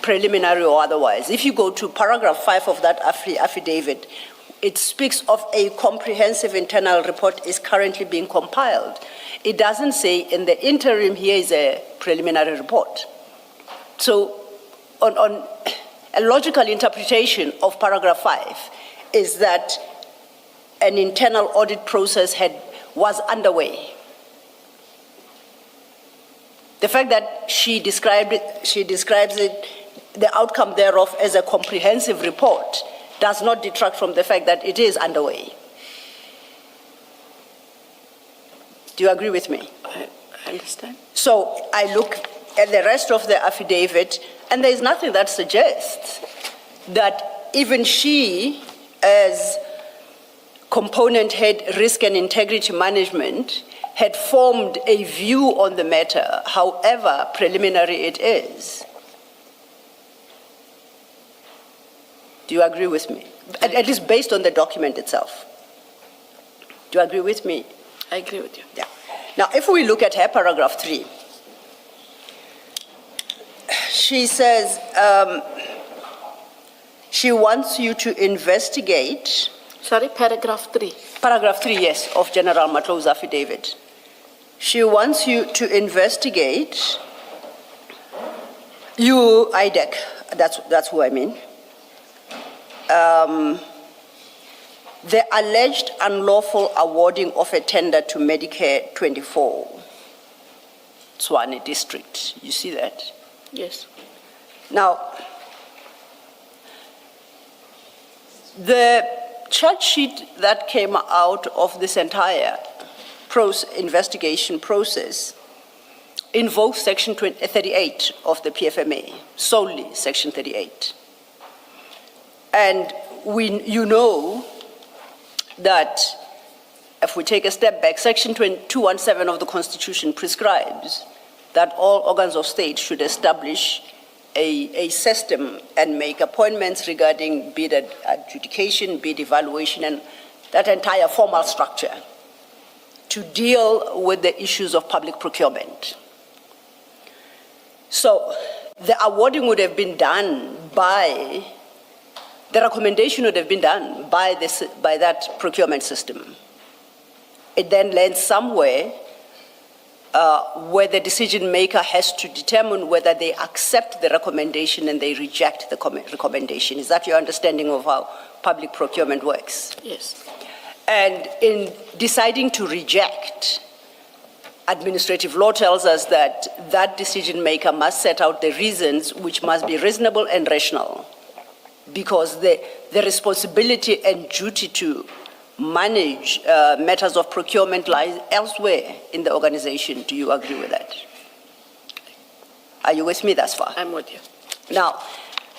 preliminary or otherwise. If you go to paragraph 5 of that affidavit, it speaks of a comprehensive internal report is currently being compiled. It doesn't say in the interim here is a preliminary report. So on a logical interpretation of paragraph 5 is that an internal audit process was underway. The fact that she describes it, the outcome thereof as a comprehensive report does not detract from the fact that it is underway. Do you agree with me? I understand. So I look at the rest of the affidavit, and there is nothing that suggests that even she, as component head risk and integrity management, had formed a view on the matter, however preliminary it is. Do you agree with me? At least based on the document itself. Do you agree with me? I agree with you. Yeah. Now, if we look at her paragraph 3, she says she wants you to investigate. Sorry, paragraph 3. Paragraph 3, yes, of General Matlo's affidavit. She wants you to investigate, you, IDEC, that's who I mean, the alleged unlawful awarding of a tender to Medicare 24, Tshwane district. You see that? Yes. Now, the charge sheet that came out of this entire investigation process invokes Section 38 of the PFMA, solely Section 38. And you know that if we take a step back, Section 217 of the Constitution prescribes that all organs of state should establish a system and make appointments regarding bid adjudication, bid evaluation, and that entire formal structure to deal with the issues of public procurement. So the awarding would have been done by, the recommendation would have been done by that procurement system. It then lands somewhere where the decision maker has to determine whether they accept the recommendation and they reject the recommendation. Is that your understanding of how public procurement works? Yes. And in deciding to reject, administrative law tells us that that decision maker must set out the reasons which must be reasonable and rational, because the responsibility and duty to manage matters of procurement lies elsewhere in the organization. Do you agree with that? Are you with me thus far? I'm with you. Now,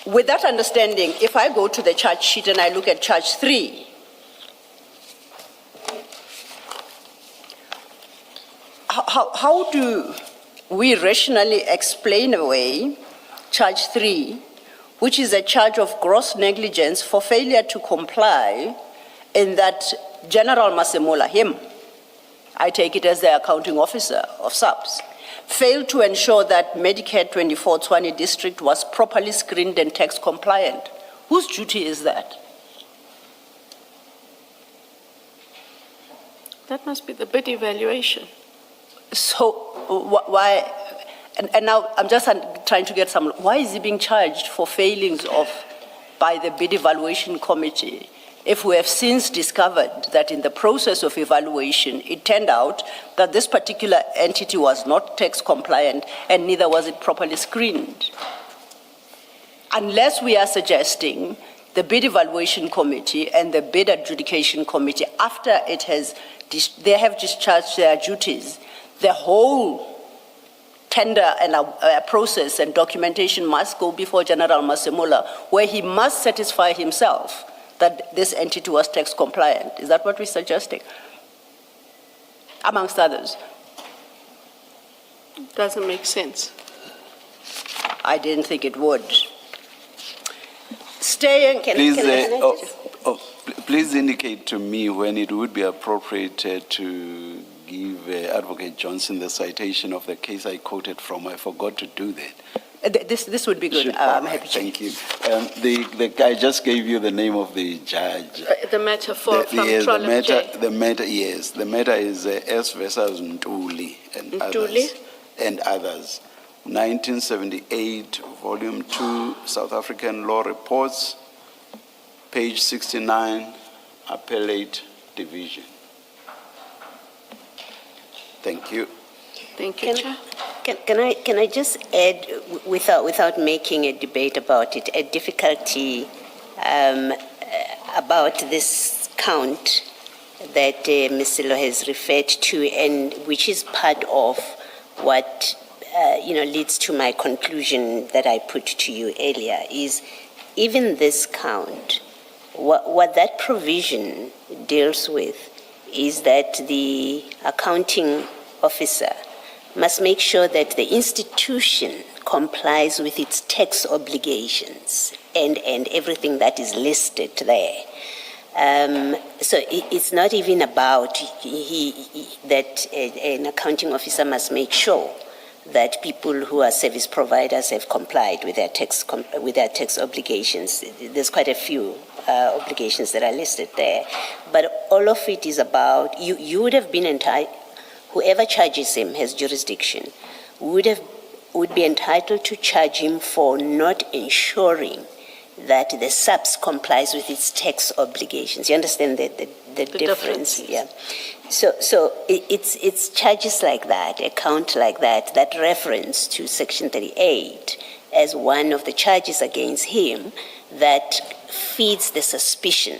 with that understanding, if I go to the charge sheet and I look at charge 3, how do we rationally explain away charge 3, which is a charge of gross negligence for failure to comply, in that General Masemola, him, I take it as the accounting officer of SAPS, failed to ensure that Medicare 24 Tshwane district was properly screened and tax compliant? Whose duty is that? That must be the bid evaluation. So why, and now I'm just trying to get some, why is he being charged for failings by the bid evaluation committee, if we have since discovered that in the process of evaluation, it turned out that this particular entity was not tax compliant and neither was it properly screened? Unless we are suggesting the bid evaluation committee and the bid adjudication committee, after they have discharged their duties, the whole tender and process and documentation must go before General Masemola, where he must satisfy himself that this entity was tax compliant. Is that what we're suggesting? Amongst others. Doesn't make sense. I didn't think it would. Staying. Please indicate to me when it would be appropriate to give Advocate Johnson the citation of the case I quoted from. I forgot to do that. This would be good. I'm happy. Thank you. I just gave you the name of the judge. The matter from Trollop J. The matter, yes. The matter is S versus Ntuli and others. 1978, Volume 2, South African Law Reports, page 69, Appellate Division. Thank you. Thank you, Chair. Can I just add, without making a debate about it, a difficulty about this count that Ms. Silo has referred to, and which is part of what leads to my conclusion that I put to you earlier, is even this count, what that provision deals with is that the accounting officer must make sure that the institution complies with its tax obligations and everything that is listed there. So it's not even about that an accounting officer must make sure that people who are service providers have complied with their tax obligations. There's quite a few obligations that are listed there, but all of it is about you would have been entitled. Whoever charges him has jurisdiction, would be entitled to charge him for not ensuring that the SAPS complies with its tax obligations. You understand the difference? difference, yes. Yeah. So it's charges like that, a count like that reference to Section 38 as one of the charges against him that feeds the suspicion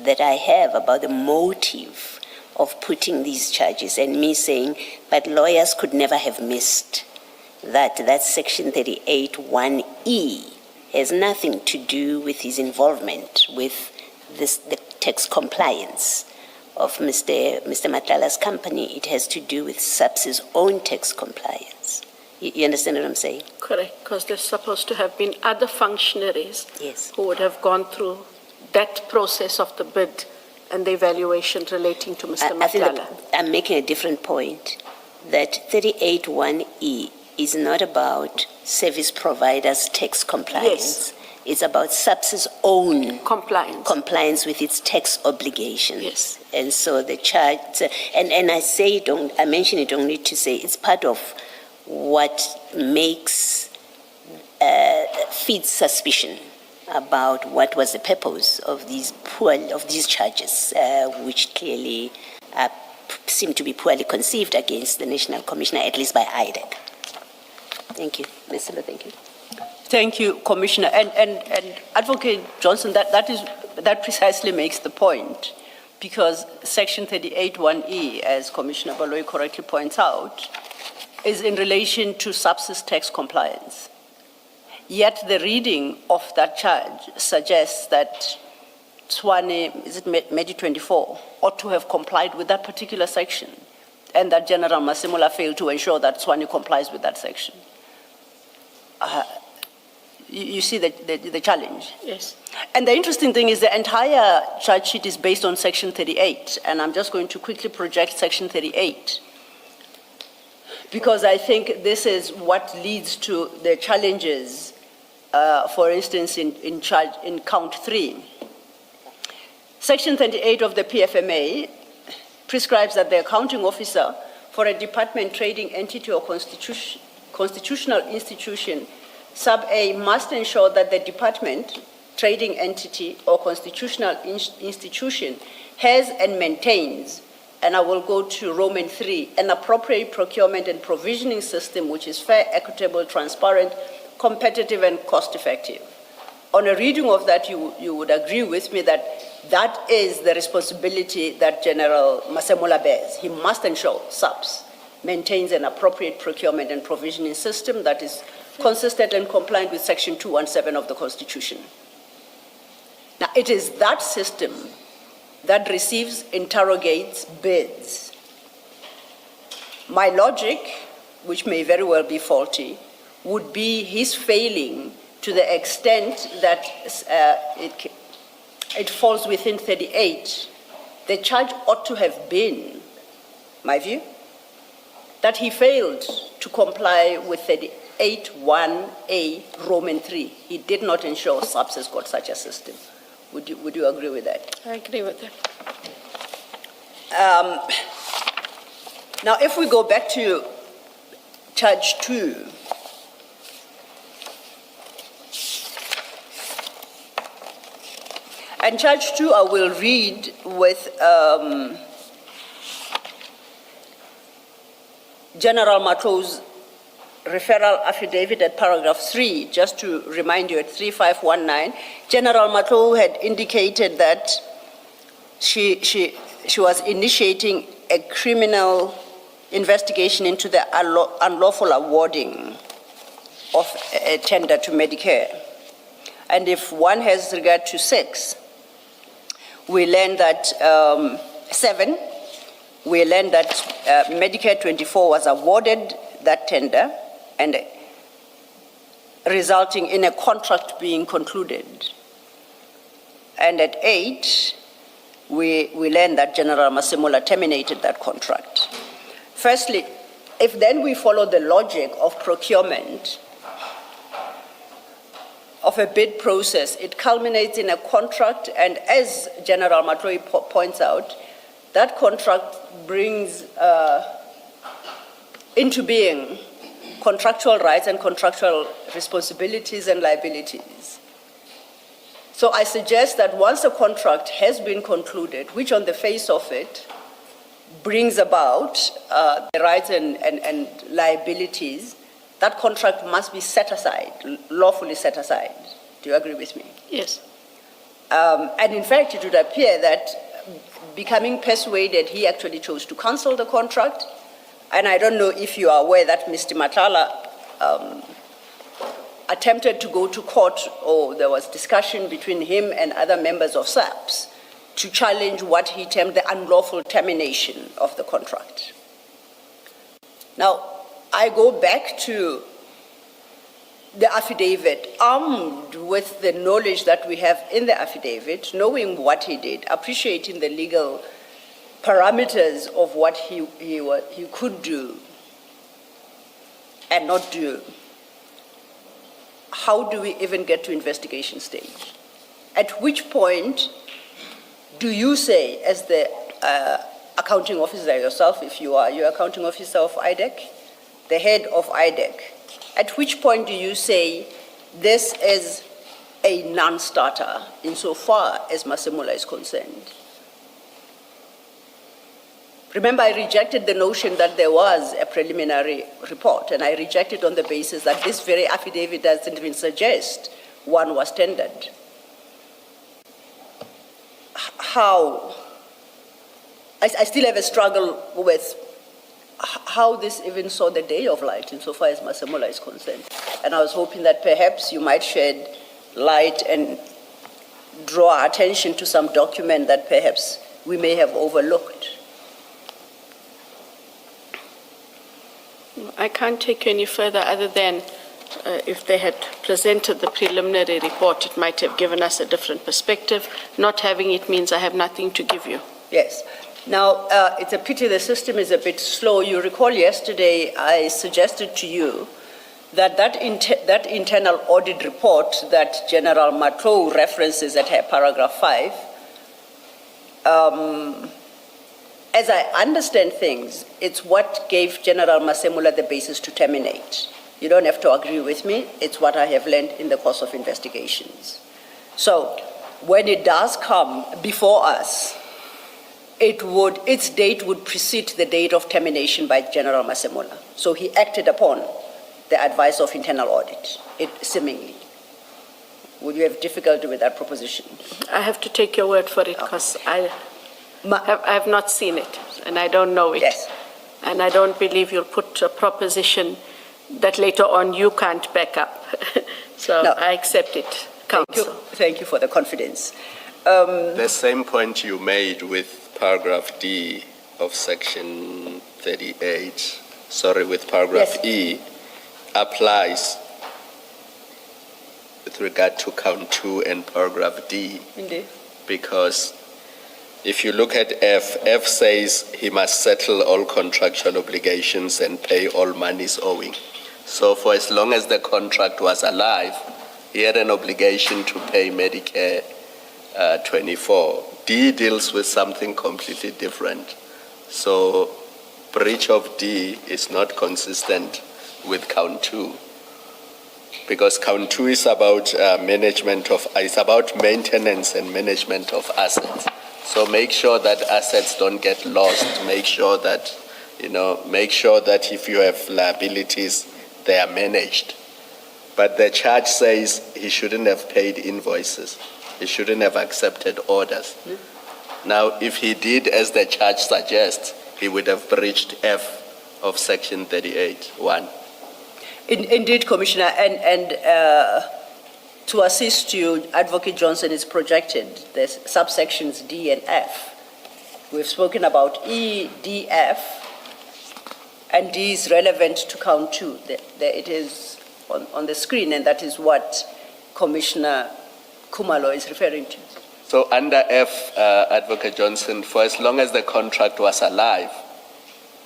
that I have about the motive of putting these charges, and me saying, but lawyers could never have missed that Section 38 1E has nothing to do with his involvement with the tax compliance of Mr. Matlala's company. It has to do with SAPS's own tax compliance. You understand what I'm saying? Correct, because there's supposed to have been other functionaries Yes. who would have gone through that process of the bid and the evaluation relating to Mr. I think Matlala. that I'm making a different point, that 38 1E is not about service providers' tax compliance. Yes. It's about SAPS's own Compliance. with its tax obligations. Yes. And so the charge, and I say it, I mention it only to say it's part of what makes, feeds suspicion about what was the purpose of these charges, which clearly seem to be poorly conceived against the National Commissioner, at least by IDEC. Thank you. Mr. Lo, thank you. Thank you, Commissioner. And Advocate Johnson, that precisely makes the point, because Section 38 1E, as Commissioner Baloyi correctly points out, is in relation to SAPS's tax compliance. Yet the reading of that charge suggests that Tshwane, is it Medi 24, ought to have complied with that particular section, and that General Masemola failed to ensure that Tshwane complies with that section. You see the challenge? Yes. And the interesting thing is the entire charge sheet is based on Section 38, and I'm just going to quickly project Section 38, because I think this is what leads to the challenges, for instance, in count 3. Section 38 of the PFMA prescribes that the accounting officer for a department, trading entity, or constitutional institution, sub A, must ensure that the department, trading entity, or constitutional institution has and maintains, and I will go to Roman 3, an appropriate procurement and provisioning system which is fair, equitable, transparent, competitive, and cost-effective. On a reading of that, you would agree with me that that is the responsibility that General Masemola bears. He must ensure SAPS maintains an appropriate procurement and provisioning system that is consistent and compliant with Section 217 of the Constitution. Now, it is that system that receives, interrogates, bids. My logic, which may very well be faulty, would be his failing to the extent that it falls within 38. The charge ought to have been, my view, that he failed to comply with 38 1A Roman 3. He did not ensure SAPS has got such a system. Would you agree with that? I agree with that. Now, if we go back to charge 2, and charge 2 I will read with General Mato's referral affidavit at paragraph 3, just to remind you, at 3519, General Mato had indicated that she was initiating a criminal investigation into the unlawful awarding of a tender to Medicare. And if one has regard to 6, we learned that 7, we learned that Medicare 24 was awarded that tender, and resulting in a contract being concluded. And at 8, we learned that General Masemola terminated that contract. Firstly, if then we follow the logic of procurement, of a bid process, it culminates in a contract, and as General Matoi points out, that contract brings into being contractual rights and contractual responsibilities and liabilities. So I suggest that once a contract has been concluded, which on the face of it brings about the rights and liabilities, that contract must be set aside, lawfully set aside. Do you agree with me? Yes. And in fact, it would appear that becoming persuaded, he actually chose to cancel the contract. And I don't know if you are aware that Mr. Matala attempted to go to court, or there was discussion between him and other members of SAPS to challenge what he termed the unlawful termination of the contract. Now, I go back to the affidavit, armed with the knowledge that we have in the affidavit, knowing what he did, appreciating the legal parameters of what he could do and not do. How do we even get to investigation stage? At which point do you say, as the accounting officer yourself, if you are, you're accounting officer of IDEC, the head of IDEC, at which point do you say this is a non-starter insofar as Masemola is concerned? Remember, I rejected the notion that there was a preliminary report, and I rejected on the basis that this very affidavit doesn't even suggest one was tendered. How? I still have a struggle with how this even saw the day of light insofar as Masemola is concerned. And I was hoping that perhaps you might shed light and draw our attention to some document that perhaps we may have overlooked. I can't take you any further other than if they had presented the preliminary report, it might have given us a different perspective. Not having it means I have nothing to give you. Yes. Now, it's a pity the system is a bit slow. You recall yesterday I suggested to you that that internal audit report that General Matlow references at her paragraph 5, as I understand things, it's what gave General Masemola the basis to terminate. You don't have to agree with me. It's what I have learned in the course of investigations. So when it does come before us, its date would precede the date of termination by General Masemola. So he acted upon the advice of internal audit, seemingly. Would you have difficulty with that proposition? I have to take your word for it because I have not seen it and I don't know it. Yes. And I don't believe you'll put a proposition that later on you can't back up. So No. I accept it, Council. Thank you for the confidence. The same point you made with paragraph D of section 38, with paragraph Yes. E, applies with regard to count 2 and paragraph D. Indeed. Because if you look at F says he must settle all contractual obligations and pay all monies owing. So for as long as the contract was alive, he had an obligation to pay Medicare 24. D deals with something completely different. So breach of D is not consistent with count 2. Because count 2 is about it's about maintenance and management of assets. So make sure that assets don't get lost. Make sure that if you have liabilities, they are managed. But the charge says he shouldn't have paid invoices. He shouldn't have accepted orders. Now, if he did as the charge suggests, he would have breached F of section 38(1). Indeed, Commissioner, and to assist you, Advocate Johnson is projected the subsections D and F. We've spoken about E, D, F, and D is relevant to count 2. It is on the screen, and that is what Commissioner Kumalo is referring to. So under F, Advocate Johnson, for as long as the contract was alive,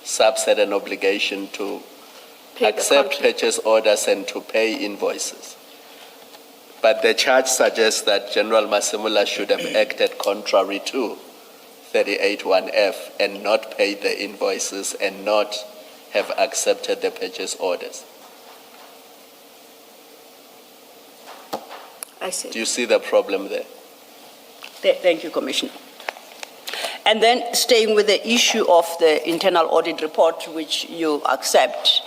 SAPS had an obligation to accept purchase orders and to pay invoices. But the charge suggests that General Masemola should have acted contrary to 38(1)F and not paid the invoices and not have accepted the purchase orders. I see. Do you see the problem there? Thank you, Commissioner. And then staying with the issue of the internal audit report, which you accept,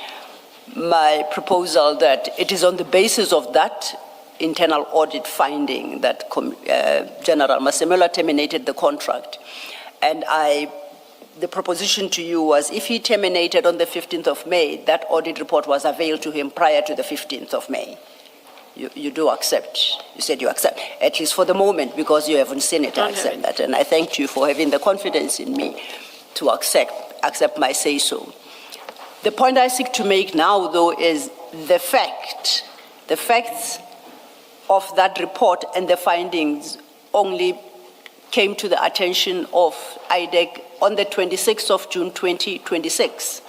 my proposal that it is on the basis of that internal audit finding that General Masemola terminated the contract. And the proposition to you was if he terminated on the 15th of May, that audit report was availed to him prior to the 15th of May. You do accept, you said you accept, at least for the moment, because you haven't seen it, I accept that. And I thank you for having the confidence in me to accept my say-so. The point I seek to make now, though, is the facts of that report and the findings only came to the attention of IDEC on the 26th of June 2026.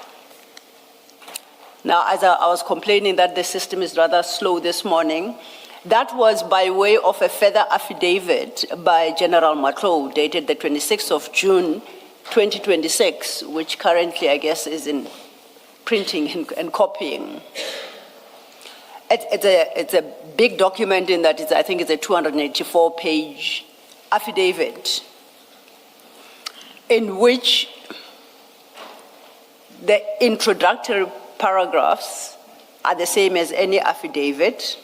Now, as I was complaining that the system is rather slow this morning, that was by way of a further affidavit by General Matlo, dated the 26th of June 2026, which currently, I guess, is in printing and copying. It's a big document in that I think it's a 284-page affidavit in which the introductory paragraphs are the same as any affidavit.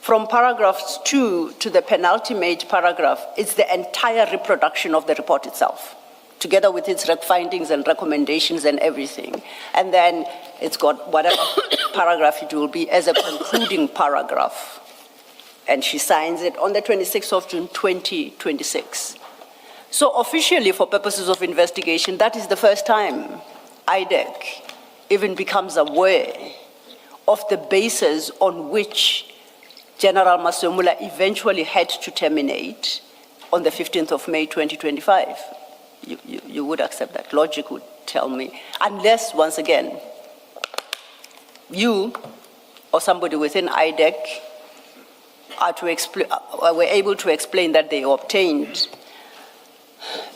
From paragraphs 2 to the penultimate paragraph, it's the entire reproduction of the report itself, together with its findings and recommendations and everything. And then it's got whatever paragraph it will be as a concluding paragraph. And she signs it on the 26th of June, 2026. So officially, for purposes of investigation, that is the first time IDEC even becomes aware of the basis on which General Masemola eventually had to terminate on the 15th of May, 2025. You would accept that. Logic would tell me. Unless, once again, you or somebody within IDEC were able to explain that they obtained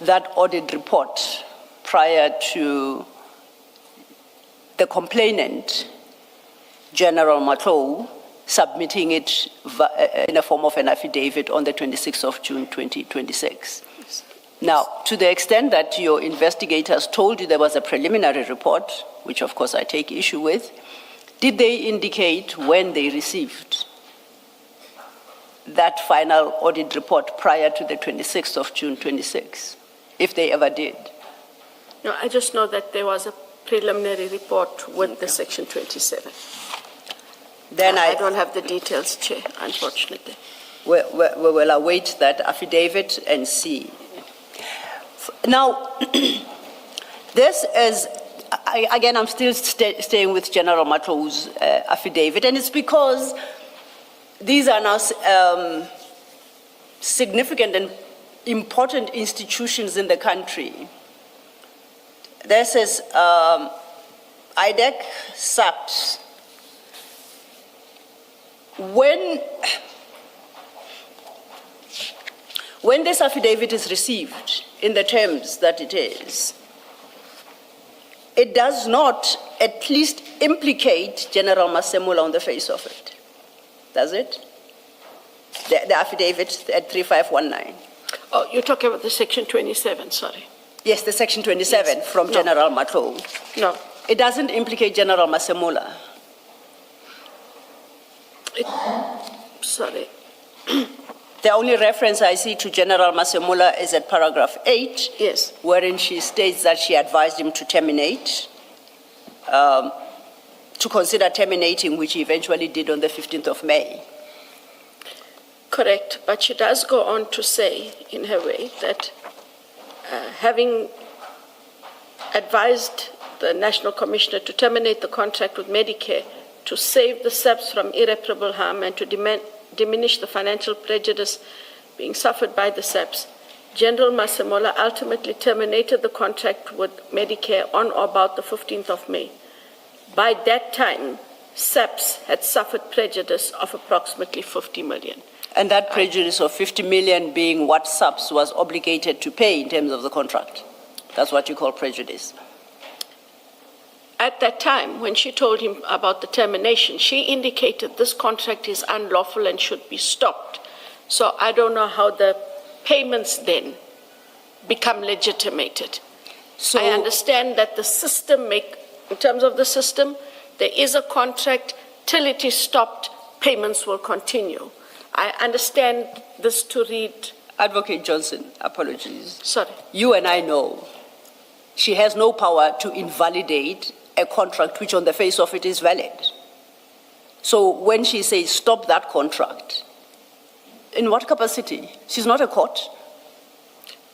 that audit report prior to the complainant, General Matlo, submitting it in a form of an affidavit on the 26th of June, 2026. Now, to the extent that your investigators told you there was a preliminary report, which of course I take issue with, did they indicate when they received that final audit report prior to the 26th of June, 26, if they ever did? No, I just know that there was a preliminary report with the Section 27. Then I don't have the details, Chair, unfortunately. We will await that affidavit and see. Now, this is, again, I'm still staying with General Matlo's affidavit, and it's because these are now significant and important institutions in the country. This is IDEC, SAPS. When this affidavit is received in the terms that it is, it does not at least implicate General Masemola on the face of it. Does it? The affidavit at 3519. Oh, you're talking about the Section 27, sorry. Yes, the Section 27 yes. From General Matlo. No. It doesn't implicate General Masemola. Sorry. The only reference I see to General Masemola is at paragraph 8, yes, wherein she states that she advised him to terminate, to consider terminating, which he eventually did on the 15th of May. Correct, but she does go on to say, in her way, that having advised the National Commissioner to terminate the contract with Medicare to save the SAPS from irreparable harm and to diminish the financial prejudice being suffered by the SAPS, General Masemola ultimately terminated the contract with Medicare on or about the 15th of May. By that time, SAPS had suffered prejudice of approximately 50 million. And that prejudice of 50 million being what SAPS was obligated to pay in terms of the contract. That's what you call prejudice. At that time, when she told him about the termination, she indicated this contract is unlawful and should be stopped So I don't know how the payments then become legitimated. So, I understand that the system in terms of the system, there is a contract. Till it is stopped, payments will continue. I understand this to read. Advocate Johnson, apologies. Sorry. You and I know she has no power to invalidate a contract which on the face of it is valid. So when she says stop that contract, in what capacity? She's not a court.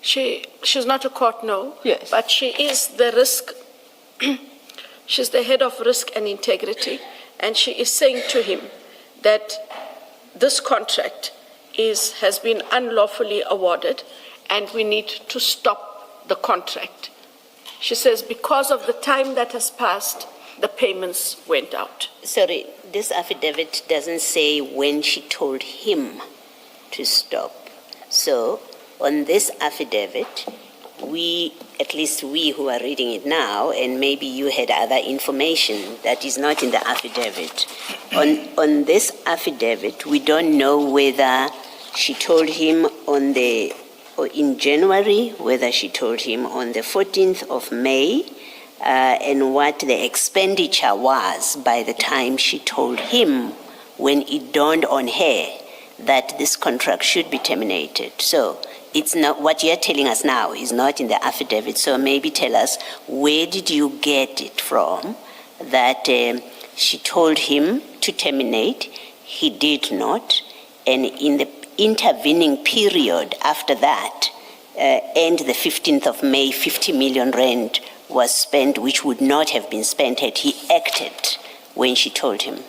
She's not a court, no. Yes. But she is the risk. She's the head of risk and integrity, and she is saying to him that this contract has been unlawfully awarded, and we need to stop the contract. She says because of the time that has passed, the payments went out. Sorry, this affidavit doesn't say when she told him to stop. So, on this affidavit, at least we who are reading it now, and maybe you had other information that is not in the affidavit. On this affidavit, we don't know whether she told him in January, whether she told him on the 14th of May, and what the expenditure was by the time she told him when it dawned on her that this contract should be terminated. So it's not what you're telling us now is not in the affidavit. So maybe tell us, where did you get it from that she told him to terminate, he did not, and in the intervening period after that, and the 15th of May, 50 million rand was spent, which would not have been spent had he acted when she told him.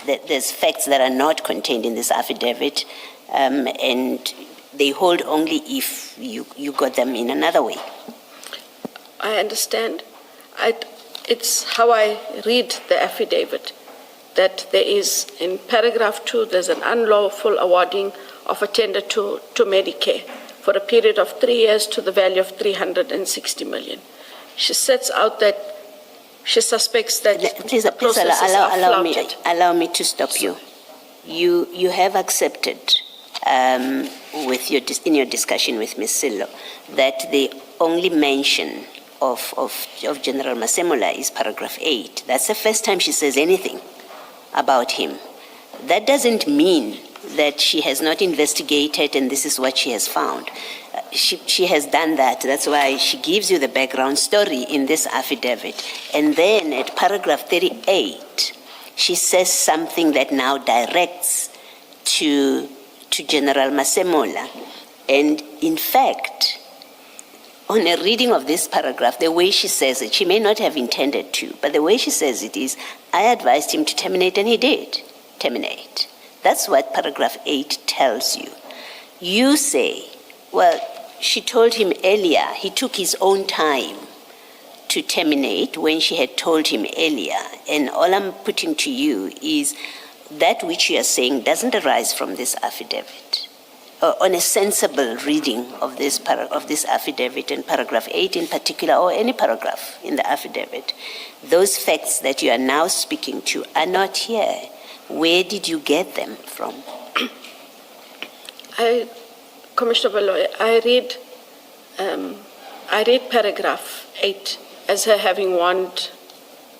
There's facts that are not contained in this affidavit, and they hold only if you got them in another way. I understand. It's how I read the affidavit, that there is, in paragraph 2, there's an unlawful awarding of a tender to Medicare for a period of 3 years to the value of 360 million. She sets out that she suspects that please the processes are flouted. Allow me to stop you. You have accepted in your discussion with Ms. Sillo that the only mention of General Masemola is paragraph 8. That's the first time she says anything about him. That doesn't mean that she has not investigated and this is what she has found. She has done that. That's why she gives you the background story in this affidavit. And then at paragraph 38, she says something that now directs to General Masemola. And in fact, on a reading of this paragraph, the way she says it, she may not have intended to, but the way she says it is, I advised him to terminate and he did terminate. That's what paragraph 8 tells you. You say, well, she told him earlier, he took his own time to terminate when she had told him earlier. And all I'm putting to you is that which you are saying doesn't arise from this affidavit. On a sensible reading of this affidavit, and paragraph 8 in particular, or any paragraph in the affidavit, those facts that you are now speaking to are not here. Where did you get them from? Commissioner Baloy, I read paragraph 8 as her having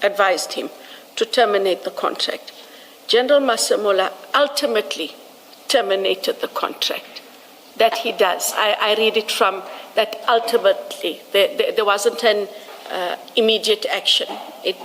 advised him to terminate the contract. General Masemola ultimately terminated the contract. That he does. I read it from that ultimately. There wasn't an immediate action. It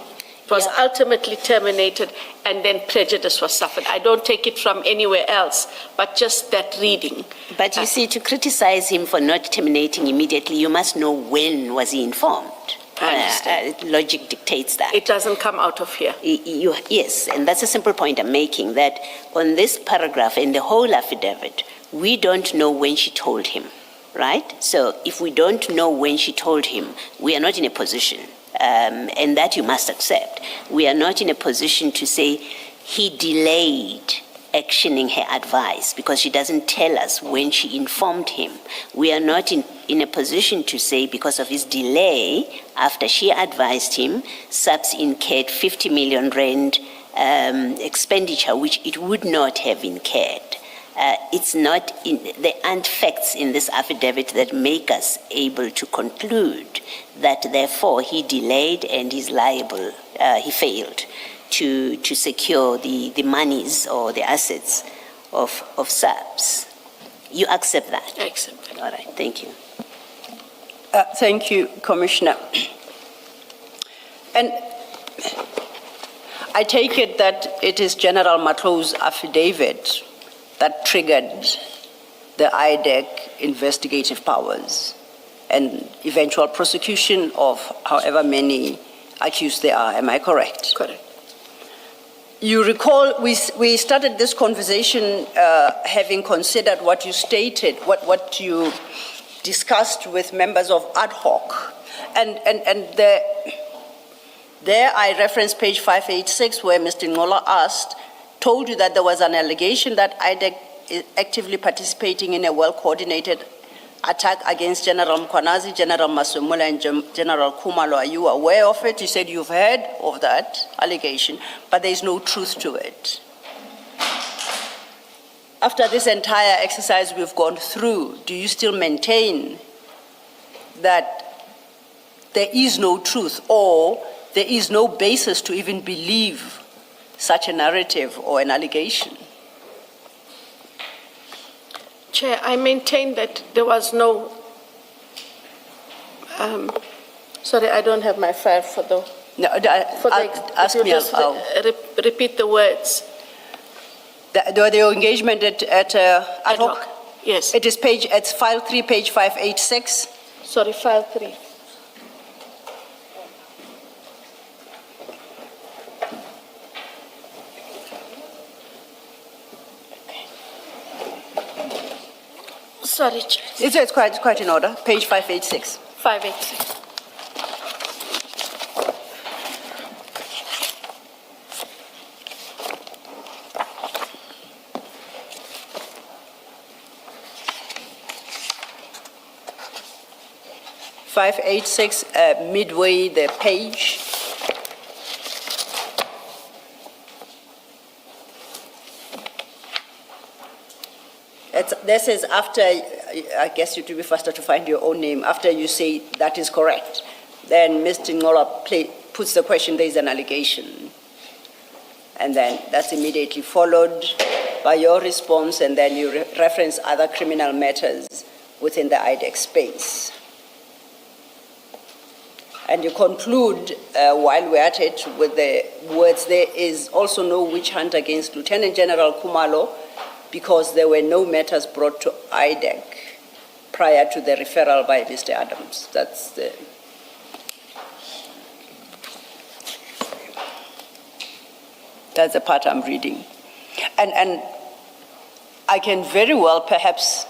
was ultimately terminated and then prejudice was suffered. I don't take it from anywhere else, but just that reading. But you see, to criticize him for not terminating immediately, you must know when was he informed. I understand. Logic dictates that. It doesn't come out of here. Yes, and that's a simple point I'm making, that on this paragraph in the whole affidavit, we don't know when she told him, right? So if we don't know when she told him, we are not in a position, and that you must accept, we are not in a position to say he delayed actioning her advice because she doesn't tell us when she informed him. We are not in a position to say because of his delay after she advised him, SAPS incurred 50 million rand expenditure, which it would not have incurred. it's not there aren't facts in this affidavit that make us able to conclude that therefore he delayed and he's liable, he failed to secure the monies or the assets of SAPS. You accept that? I accept that. All right, thank you. Thank you, Commissioner. And I take it that it is General Matlow's affidavit that triggered the IDEC investigative powers and eventual prosecution of however many accused there are. Am I correct? Correct. You recall we started this conversation having considered what you stated, what you discussed with members of ad hoc. And there I referenced page 586 where Mr. Ngola told you that there was an allegation that IDEC is actively participating in a well-coordinated attack against General Mkwanazi, General Masumula, and General Kumalo. Are you aware of it? You said you've heard of that allegation, but there is no truth to it. After this entire exercise we've gone through, do you still maintain that there is no truth or there is no basis to even believe such a narrative or an allegation? Chair, I maintain that there was no, sorry, I don't have my file for the, No, ask me. repeat the words. The engagement at ad hoc? Yes. It is it's file 3, page 586. Sorry, file 3. Sorry, Chair. It's quite in order. Page 586. 586. Midway the page. This is after, I guess you to be faster to find your own name, after you say that is correct. Then Mr. Ngola puts the question, there is an allegation. And then that's immediately followed by your response, and then you reference other criminal matters within the IDEC space. And you conclude, while we're at it, with the words, there is also no witch hunt against Lieutenant General Kumalo because there were no matters brought to IDEC prior to the referral by Mr. Adams. That's the part I'm reading. And I can very well perhaps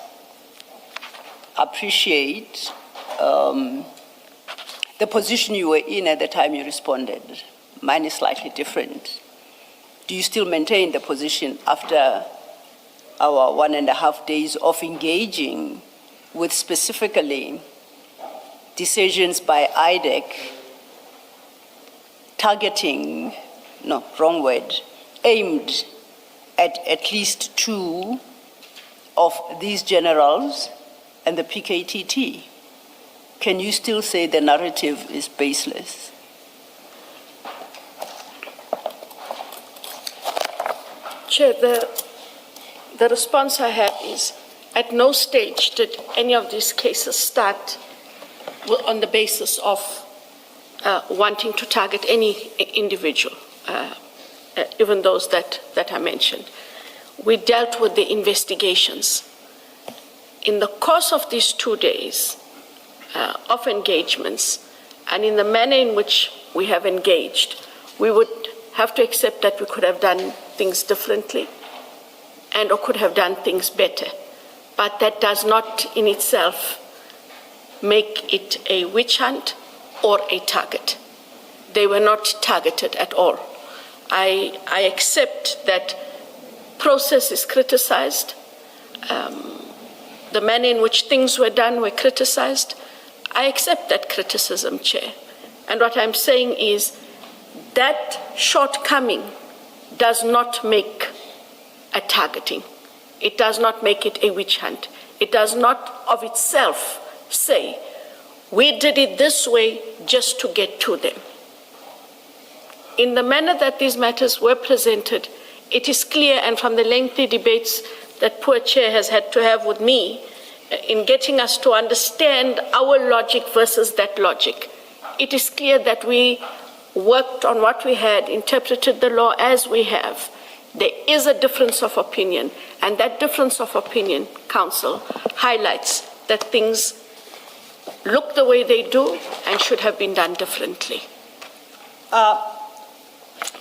appreciate the position you were in at the time you responded. Mine is slightly different. Do you still maintain the position after our 1.5 days of engaging with specifically decisions by IDEC targeting, no, wrong word, aimed at least 2 of these generals and the PKTT? Can you still say the narrative is baseless? Chair, the response I have is, at no stage did any of these cases start on the basis of wanting to target any individual, even those that I mentioned. We dealt with the investigations. In the course of these 2 days of engagements, and in the manner in which we have engaged, we would have to accept that we could have done things differently and or could have done things better. But that does not in itself make it a witch hunt or a target. They were not targeted at all. I accept that process is criticized. The manner in which things were done were criticized. I accept that criticism, Chair. And what I'm saying is that shortcoming does not make a targeting. It does not make it a witch hunt. It does not of itself say, we did it this way just to get to them. In the manner that these matters were presented, it is clear, and from the lengthy debates that poor chair has had to have with me in getting us to understand our logic versus that logic, it is clear that we worked on what we had, interpreted the law as we have. There is a difference of opinion, and that difference of opinion, Council, highlights that things look the way they do and should have been done differently.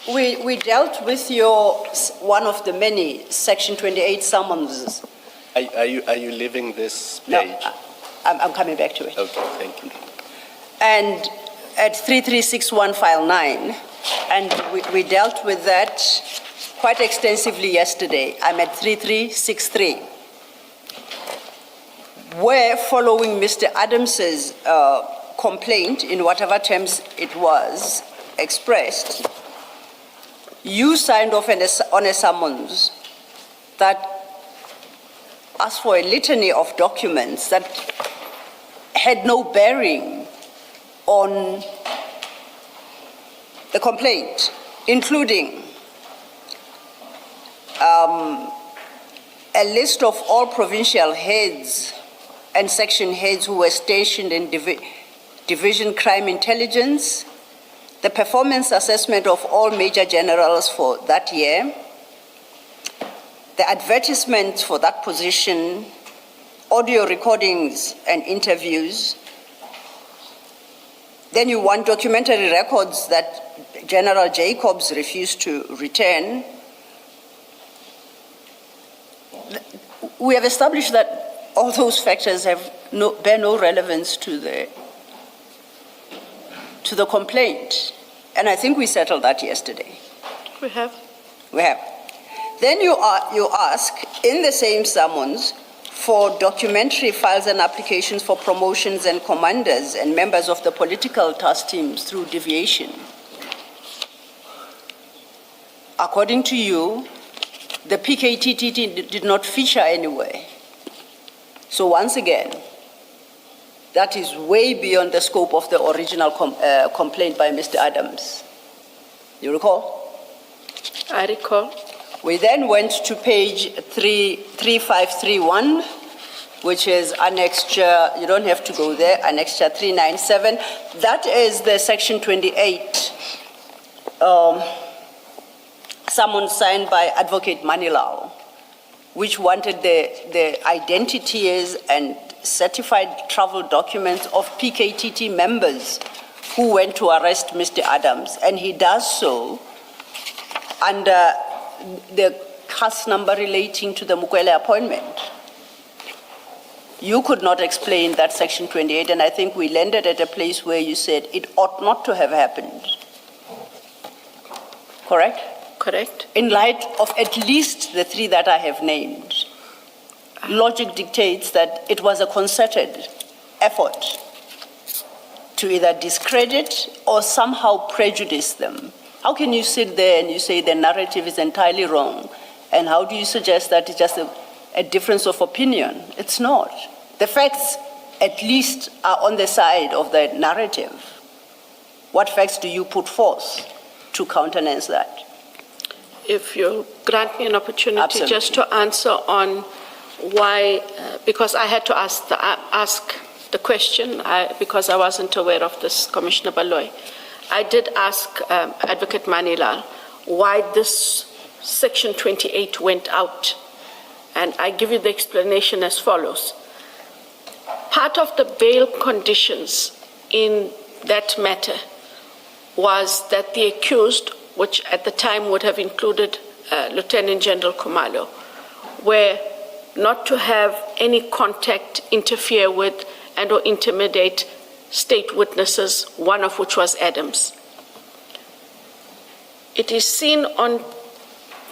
We dealt with your, one of the many Section 28 summonses. Are you leaving this No, page? I'm coming back to it. Okay, thank you. And at 3361 file 9, and we dealt with that quite extensively yesterday. I'm at 3363, where following Mr. Adams's complaint, in whatever terms it was expressed, you signed off on a summons that asked for a litany of documents that had no bearing on the complaint, including a list of all provincial heads and section heads who were stationed in Division Crime Intelligence, the performance assessment of all major generals for that year, the advertisements for that position, audio recordings and interviews. Then you want documentary records that General Jacobs refused to return. We have established that all those factors bear no relevance to the complaint. And I think we settled that yesterday. We have. We have. Then you ask, in the same summons, for documentary files and applications for promotions and commanders and members of the political task teams through deviation. According to you, the PKTT did not feature anywhere. So once again, that is way beyond the scope of the original complaint by Mr. Adams. You recall? I recall. We then went to page 3531, which is annexure, you don't have to go there, annexure 397. That is the Section 28 summons signed by Advocate Manilao, which wanted the identities and certified travel documents of PKTT members who went to arrest Mr. Adams. And he does so under the cast number relating to the Mukwele appointment. You could not explain that Section 28, and I think we landed at a place where you said it ought not to have happened. Correct? Correct. In light of at least the three that I have named, logic dictates that it was a concerted effort to either discredit or somehow prejudice them. How can you sit there and you say the narrative is entirely wrong? And how do you suggest that it's just a difference of opinion? It's not. The facts, at least, are on the side of the narrative. What facts do you put forth to countenance that? If you grant me an opportunity Absolutely. just to answer on why, because I had to ask the question, because I wasn't aware of this, Commissioner Baloy. I did ask Advocate Manilal why this Section 28 went out, and I give you the explanation as follows. Part of the bail conditions in that matter was that the accused, which at the time would have included Lieutenant General Khumalo, were not to have any contact, interfere with, and or intimidate state witnesses, one of which was Adams. It is seen on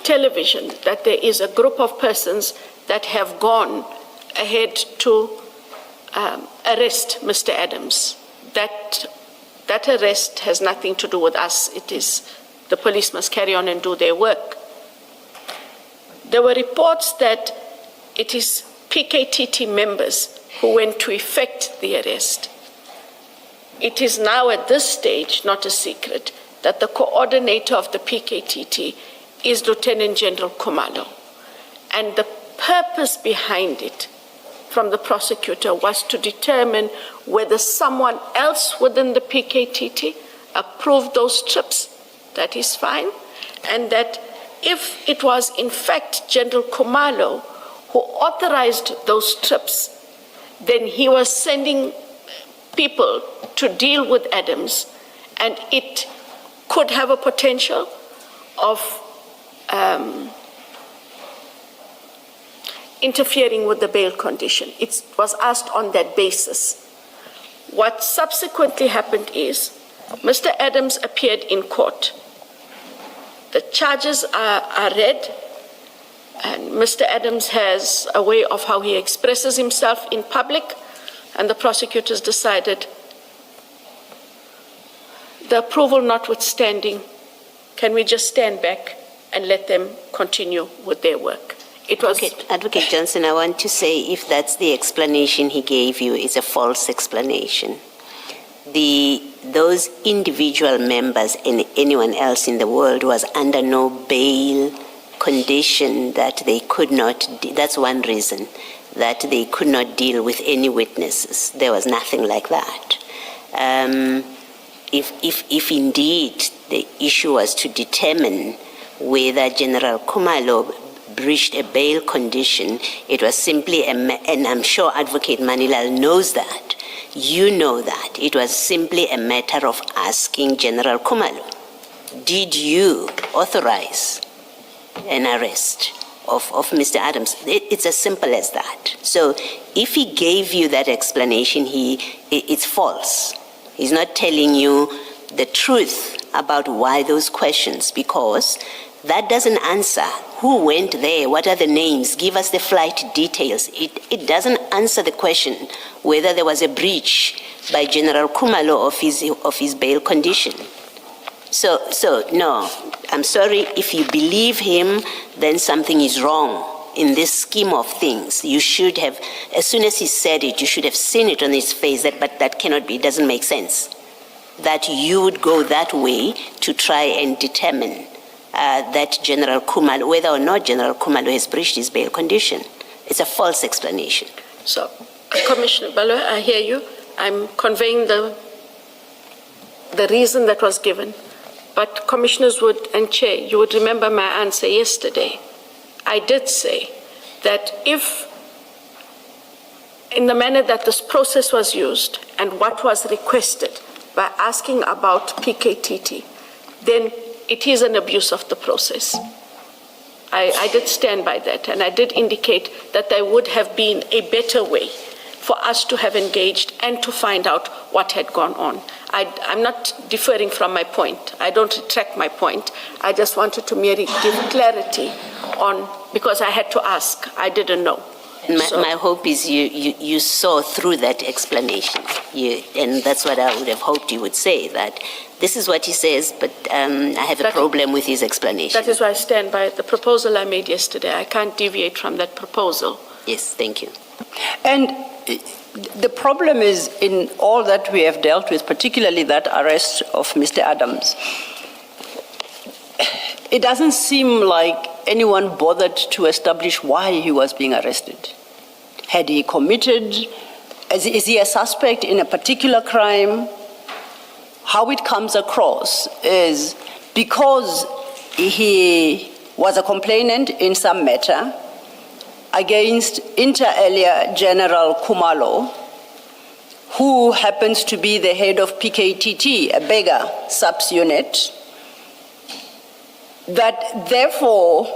television that there is a group of persons that have gone ahead to arrest Mr. Adams. That arrest has nothing to do with us. It is the police must carry on and do their work. There were reports that it is PKTT members who went to effect the arrest. It is now at this stage not a secret that the coordinator of the PKTT is Lieutenant General Khumalo. And the purpose behind it from the prosecutor was to determine whether someone else within the PKTT approved those trips. That is fine. And that if it was in fact General Khumalo who authorized those trips, then he was sending people to deal with Adams, and it could have a potential of interfering with the bail condition. It was asked on that basis. What subsequently happened is Mr. Adams appeared in court. The charges are read, and Mr. Adams has a way of how he expresses himself in public, and the prosecutors decided, the approval notwithstanding, can we just stand back and let them continue with their work? It was Advocate Johnson, I want to say if that's the explanation he gave you, it's a false explanation. Those individual members and anyone else in the world was under no bail condition that they could not, that's one reason, that they could not deal with any witnesses. There was nothing like that. If indeed the issue was to determine whether General Khumalo breached a bail condition, it was simply, and I'm sure Advocate Manilal knows that, you know that, it was simply a matter of asking General Khumalo, did you authorize an arrest of Mr. Adams? It's as simple as that. So if he gave you that explanation, it's false. He's not telling you the truth about why those questions, because that doesn't answer who went there, what are the names, give us the flight details. It doesn't answer the question whether there was a breach by General Khumalo of his bail condition. So no, I'm sorry, if you believe him, then something is wrong in this scheme of things. You should have, as soon as he said it, you should have seen it on his face, but that cannot be, it doesn't make sense. That you would go that way to try and determine that General Khumalo, whether or not General Khumalo has breached his bail condition. It's a false explanation. So, Commissioner Baloyi, I hear you. I'm conveying the reason that was given. But Commissioners Wood and Chair, you would remember my answer yesterday. I did say that if, in the manner that this process was used and what was requested by asking about PKTT, then it is an abuse of the process. I did stand by that, and I did indicate that there would have been a better way for us to have engaged and to find out what had gone on. I'm not deferring from my point. I don't retract my point. I just wanted to merely give clarity on, because I had to ask. I didn't know. My hope is you saw through that explanation, and that's what I would have hoped you would say, that this is what he says, but I have a problem with his explanation. That is why I stand by the proposal I made yesterday. I can't deviate from that proposal. Yes, thank you. And the problem is in all that we have dealt with, particularly that arrest of Mr. Adams, it doesn't seem like anyone bothered to establish why he was being arrested. Had he committed, is he a suspect in a particular crime? How it comes across is because he was a complainant in some matter against inter alia General Khumalo, who happens to be the head of PKTT, a beggar subunit, that therefore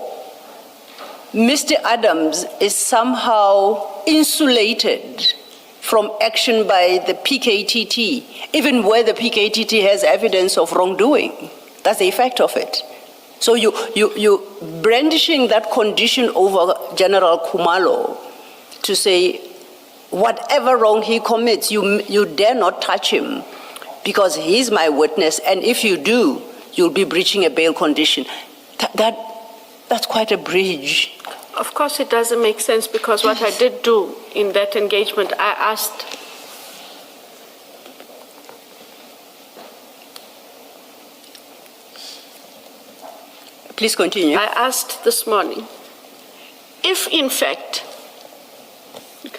Mr. Adams is somehow insulated from action by the PKTT, even where the PKTT has evidence of wrongdoing. That's the effect of it. So you brandishing that condition over General Khumalo to say, whatever wrong he commits, you dare not touch him because he's my witness, and if you do, you'll be breaching a bail condition. That's quite a bridge. Of course, it doesn't make sense because what I did do in that engagement, I asked Please continue. I asked this morning if in fact,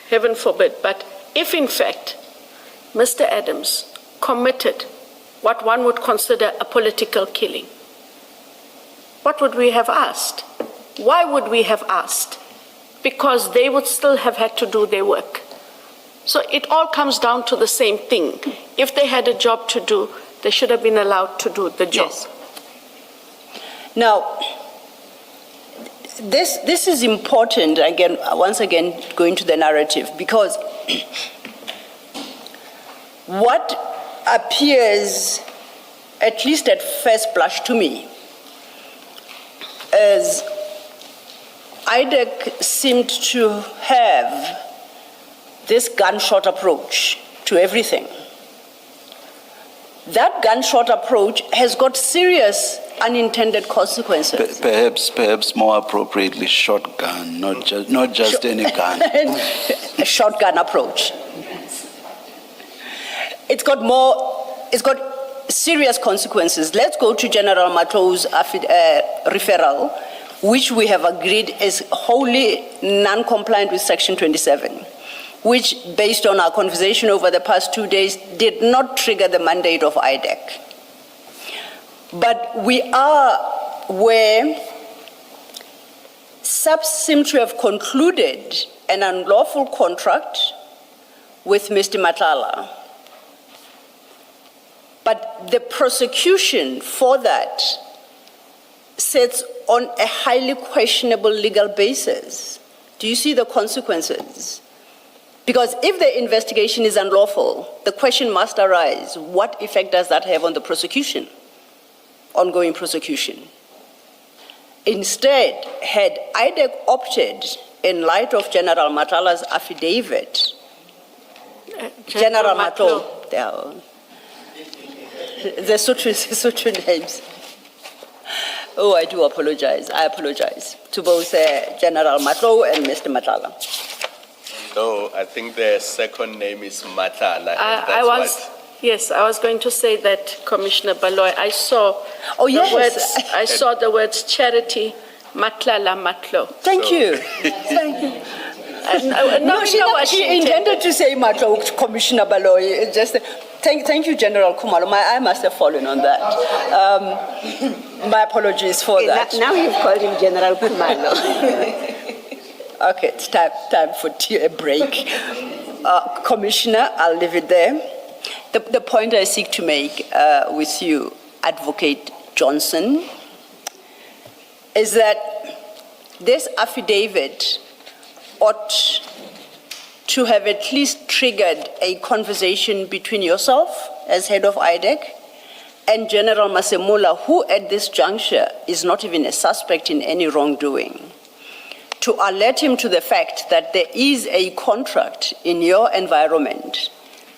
heaven forbid, but if in fact Mr. Adams committed what one would consider a political killing, what would we have asked? Why would we have asked? Because they would still have had to do their work. So it all comes down to the same thing. If they had a job to do, they should have been allowed to do the job. Yes. Now, this is important, again, once again, going to the narrative, because what appears, at least at first blush to me, is IDEC seemed to have this gunshot approach to everything. That gunshot approach has got serious unintended consequences. Perhaps more appropriately, shotgun, not just any gun. A shotgun approach. It's got serious consequences. Let's go to General Matlow's referral, which we have agreed is wholly non-compliant with Section 27, which, based on our conversation over the past 2 days, did not trigger the mandate of IDEC. But we are where subs seem to have concluded an unlawful contract with Mr. Madlanga. But the prosecution for that sits on a highly questionable legal basis. Do you see the consequences? Because if the investigation is unlawful, the question must arise, what effect does that have on the prosecution, ongoing prosecution? Instead, had IDEC opted, in light of General Matala's affidavit, General Matlo, the Sotho names. Oh, I do apologize. I apologize to both General Matlo and Mr. Madlanga. So I think the second name is Madlanga. Yes, I was going to say that, Commissioner Baloy. I saw I saw the words charity, Madlanga Matlo. Thank you. Thank you. She intended to say Matlo, Commissioner Baloy. Just thank you, General Kumalo. My eye must have fallen on that. My apologies for that. Now you've called him General Kumalo. Okay, it's time for a break. Commissioner, I'll leave it there. The point I seek to make with you, Advocate Johnson, is that this affidavit ought to have at least triggered a conversation between yourself as head of IDEC and General Masemola, who at this juncture is not even a suspect in any wrongdoing, to alert him to the fact that there is a contract in your environment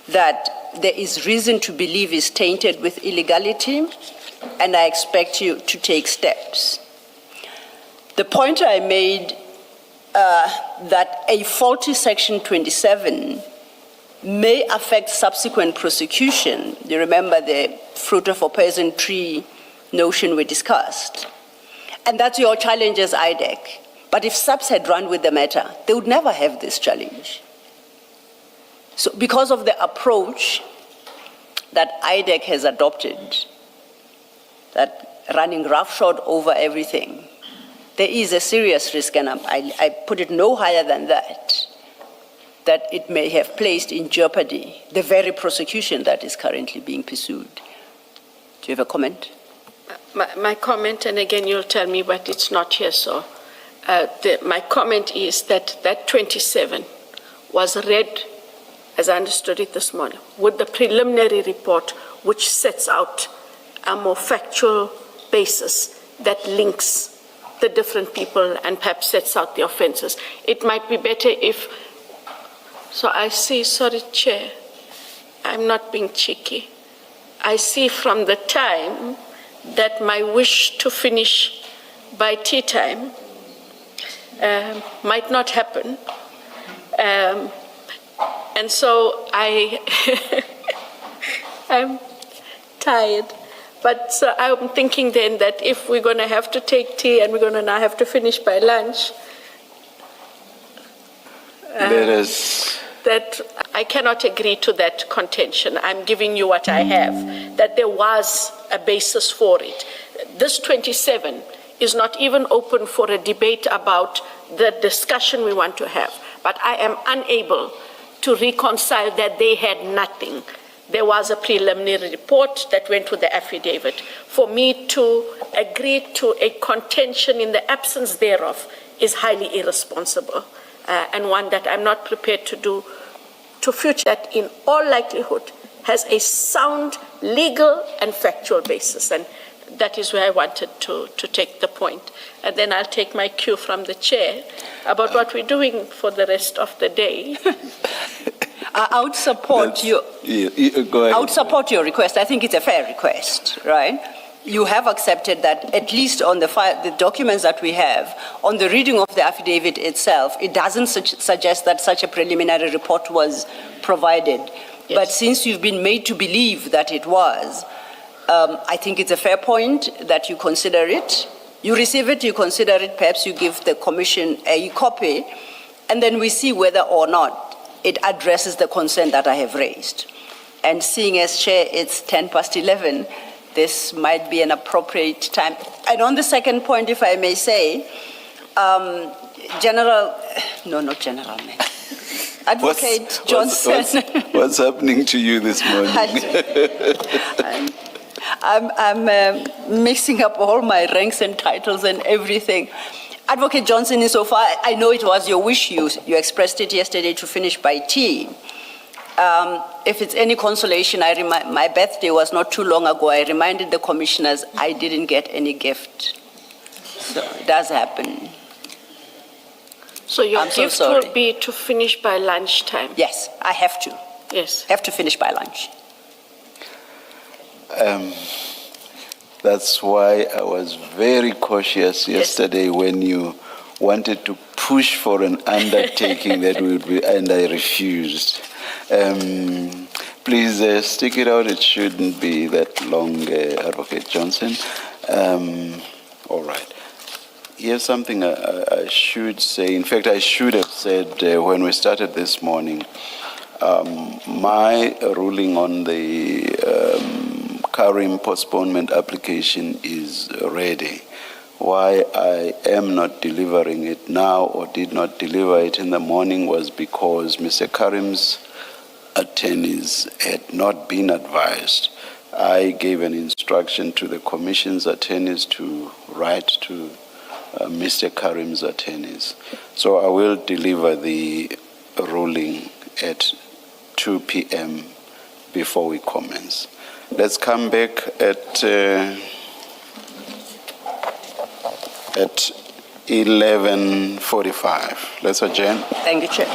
that there is reason to believe is tainted with illegality, and I expect you to take steps. The point I made that a faulty Section 27 may affect subsequent prosecution. You remember the fruit of a poison tree notion we discussed. And that's your challenge as IDEC. But if subs had run with the matter, they would never have this challenge. So because of the approach that IDEC has adopted, that running roughshod over everything, there is a serious risk, and I put it no higher than that it may have placed in jeopardy the very prosecution that is currently being pursued. Do you have a comment? My comment, and again, you'll tell me, but it's not here, so my comment is that 27 was read, as I understood it this morning, with the preliminary report, which sets out a more factual basis that links the different people and perhaps sets out the offenses. It might be better if, so I see, sorry, Chair, I'm not being cheeky. I see from the time that my wish to finish by tea time might not happen. And so I'm tired. But so I'm thinking then that if we're going to have to take tea and we're going to now have to finish by lunch, Let us. that I cannot agree to that contention. I'm giving you what I have, that there was a basis for it. This 27 is not even open for a debate about the discussion we want to have. But I am unable to reconcile that they had nothing. There was a preliminary report that went with the affidavit. For me to agree to a contention in the absence thereof is highly irresponsible, and one that I'm not prepared to do to future that in all likelihood has a sound legal and factual basis. And that is where I wanted to take the point. And then I'll take my cue from the chair about what we're doing for the rest of the day. I would support your. Go ahead. I would support your request. I think it's a fair request, right? You have accepted that at least on the documents that we have, on the reading of the affidavit itself, it doesn't suggest that such a preliminary report was provided. Yes. But since you've been made to believe that it was, I think it's a fair point that you consider it. You receive it, you consider it, perhaps you give the commission a copy, and then we see whether or not it addresses the concern that I have raised. And seeing as chair, it's 11:10, this might be an appropriate time. And on the second point, if I may say, Advocate Johnson. What's happening to you this morning? I'm mixing up all my ranks and titles and everything. Advocate Johnson, insofar, I know it was your wish, you expressed it yesterday to finish by tea. If it's any consolation, my birthday was not too long ago. I reminded the commissioners I didn't get any gift. So it does happen. So your I'm so gift sorry. will be to finish by lunchtime? Yes, I have to. Yes. Have to finish by lunch. That's why I was very cautious yesterday when you wanted to push for an undertaking that would be, and I refused. Please stick it out. It shouldn't be that long, Advocate Johnson. All right. Here's something I should say. In fact, I should have said when we started this morning, my ruling on the Karim postponement application is ready. Why I am not delivering it now or did not deliver it in the morning was because Mr. Karim's attorneys had not been advised. I gave an instruction to the Commission's attorneys to write to Mr. Karim's attorneys. So I will deliver the ruling at 2 p.m. before we commence. Let's come back at 11:45. Let's adjourn. Thank you, Chair.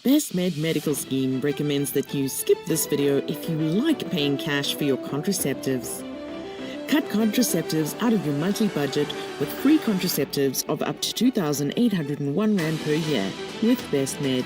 Best Med Medical Scheme recommends that you skip this video if you like paying cash for your contraceptives. Cut contraceptives out of your monthly budget with free contraceptives of up to 2,801 Rand per year with Best Med.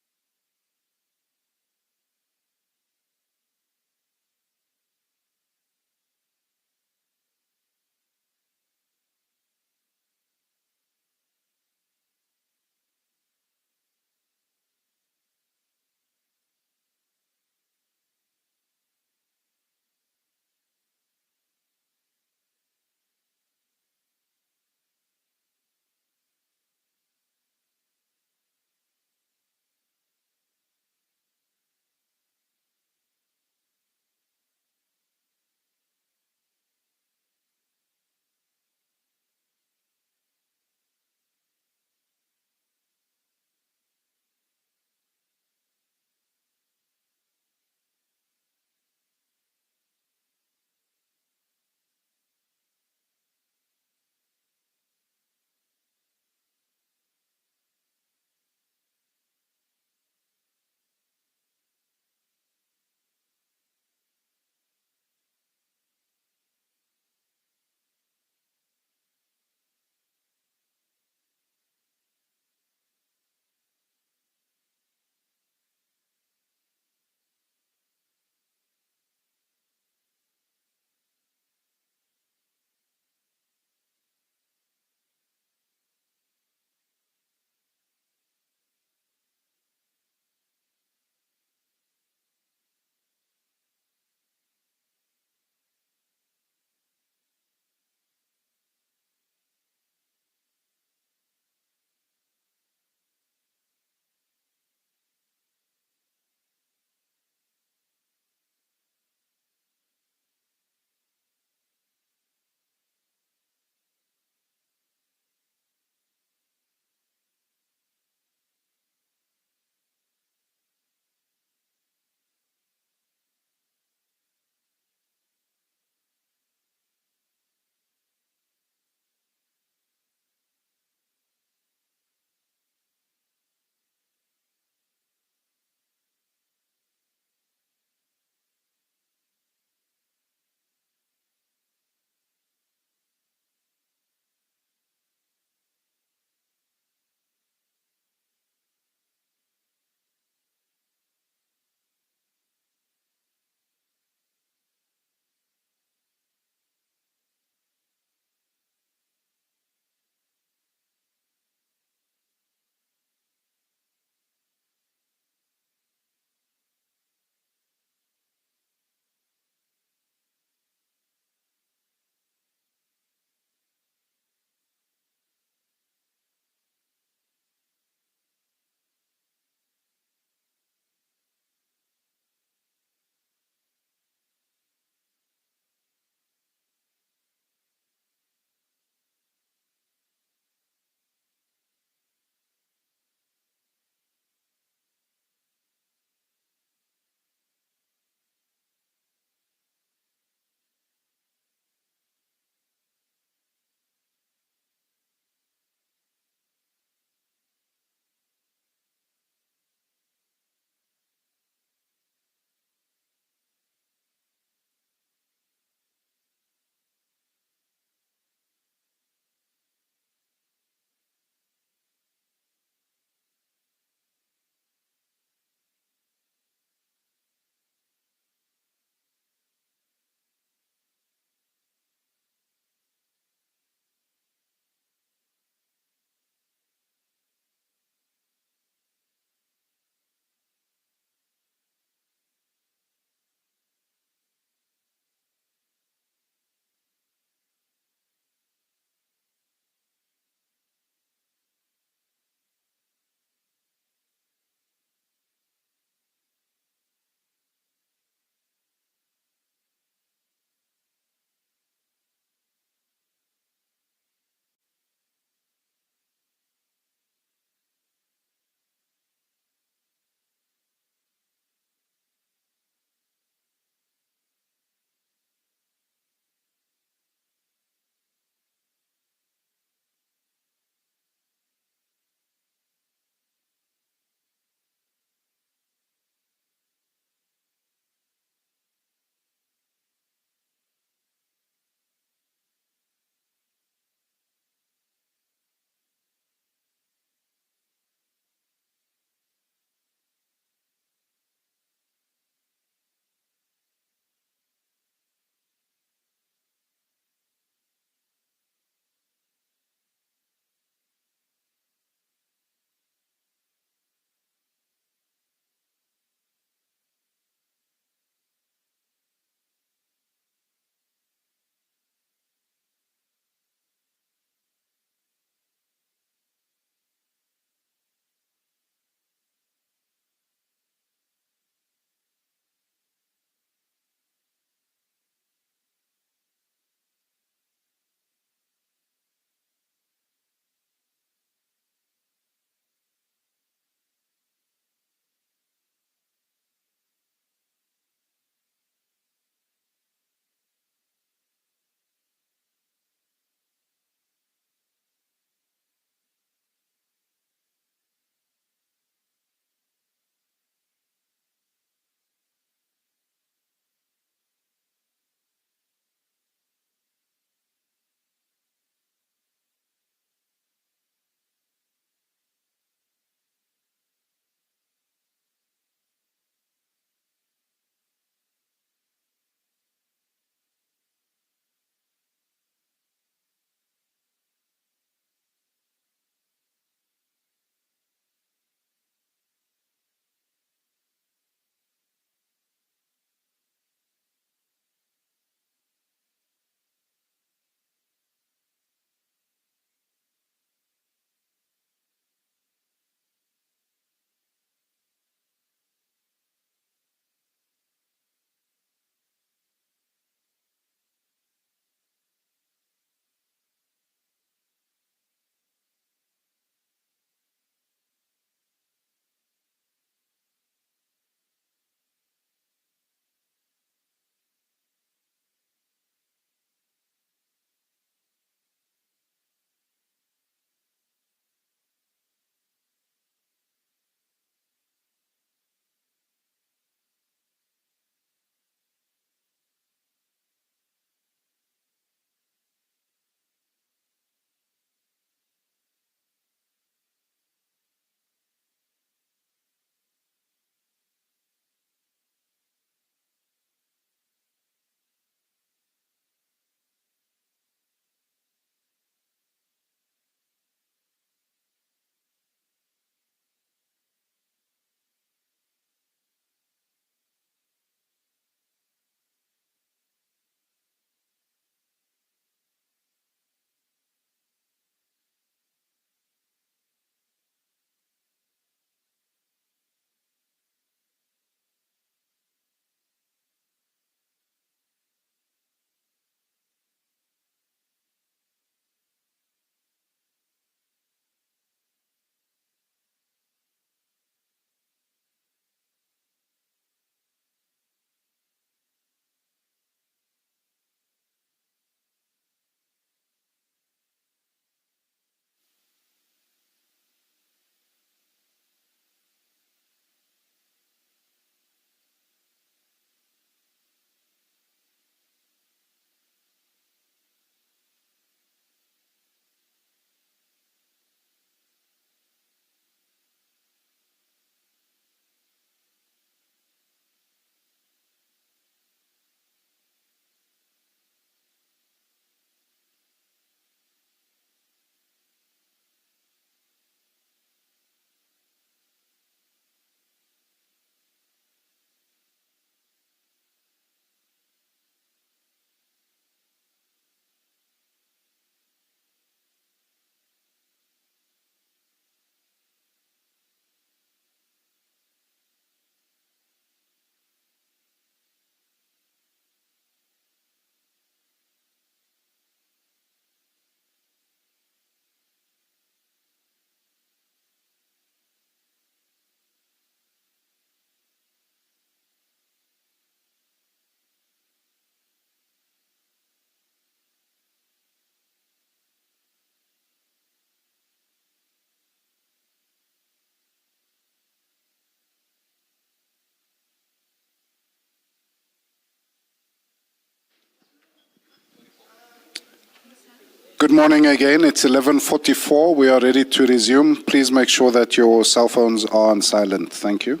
Good morning again. It's 11:44. We are ready to resume. Please make sure that your cell phones are on silent. Thank you.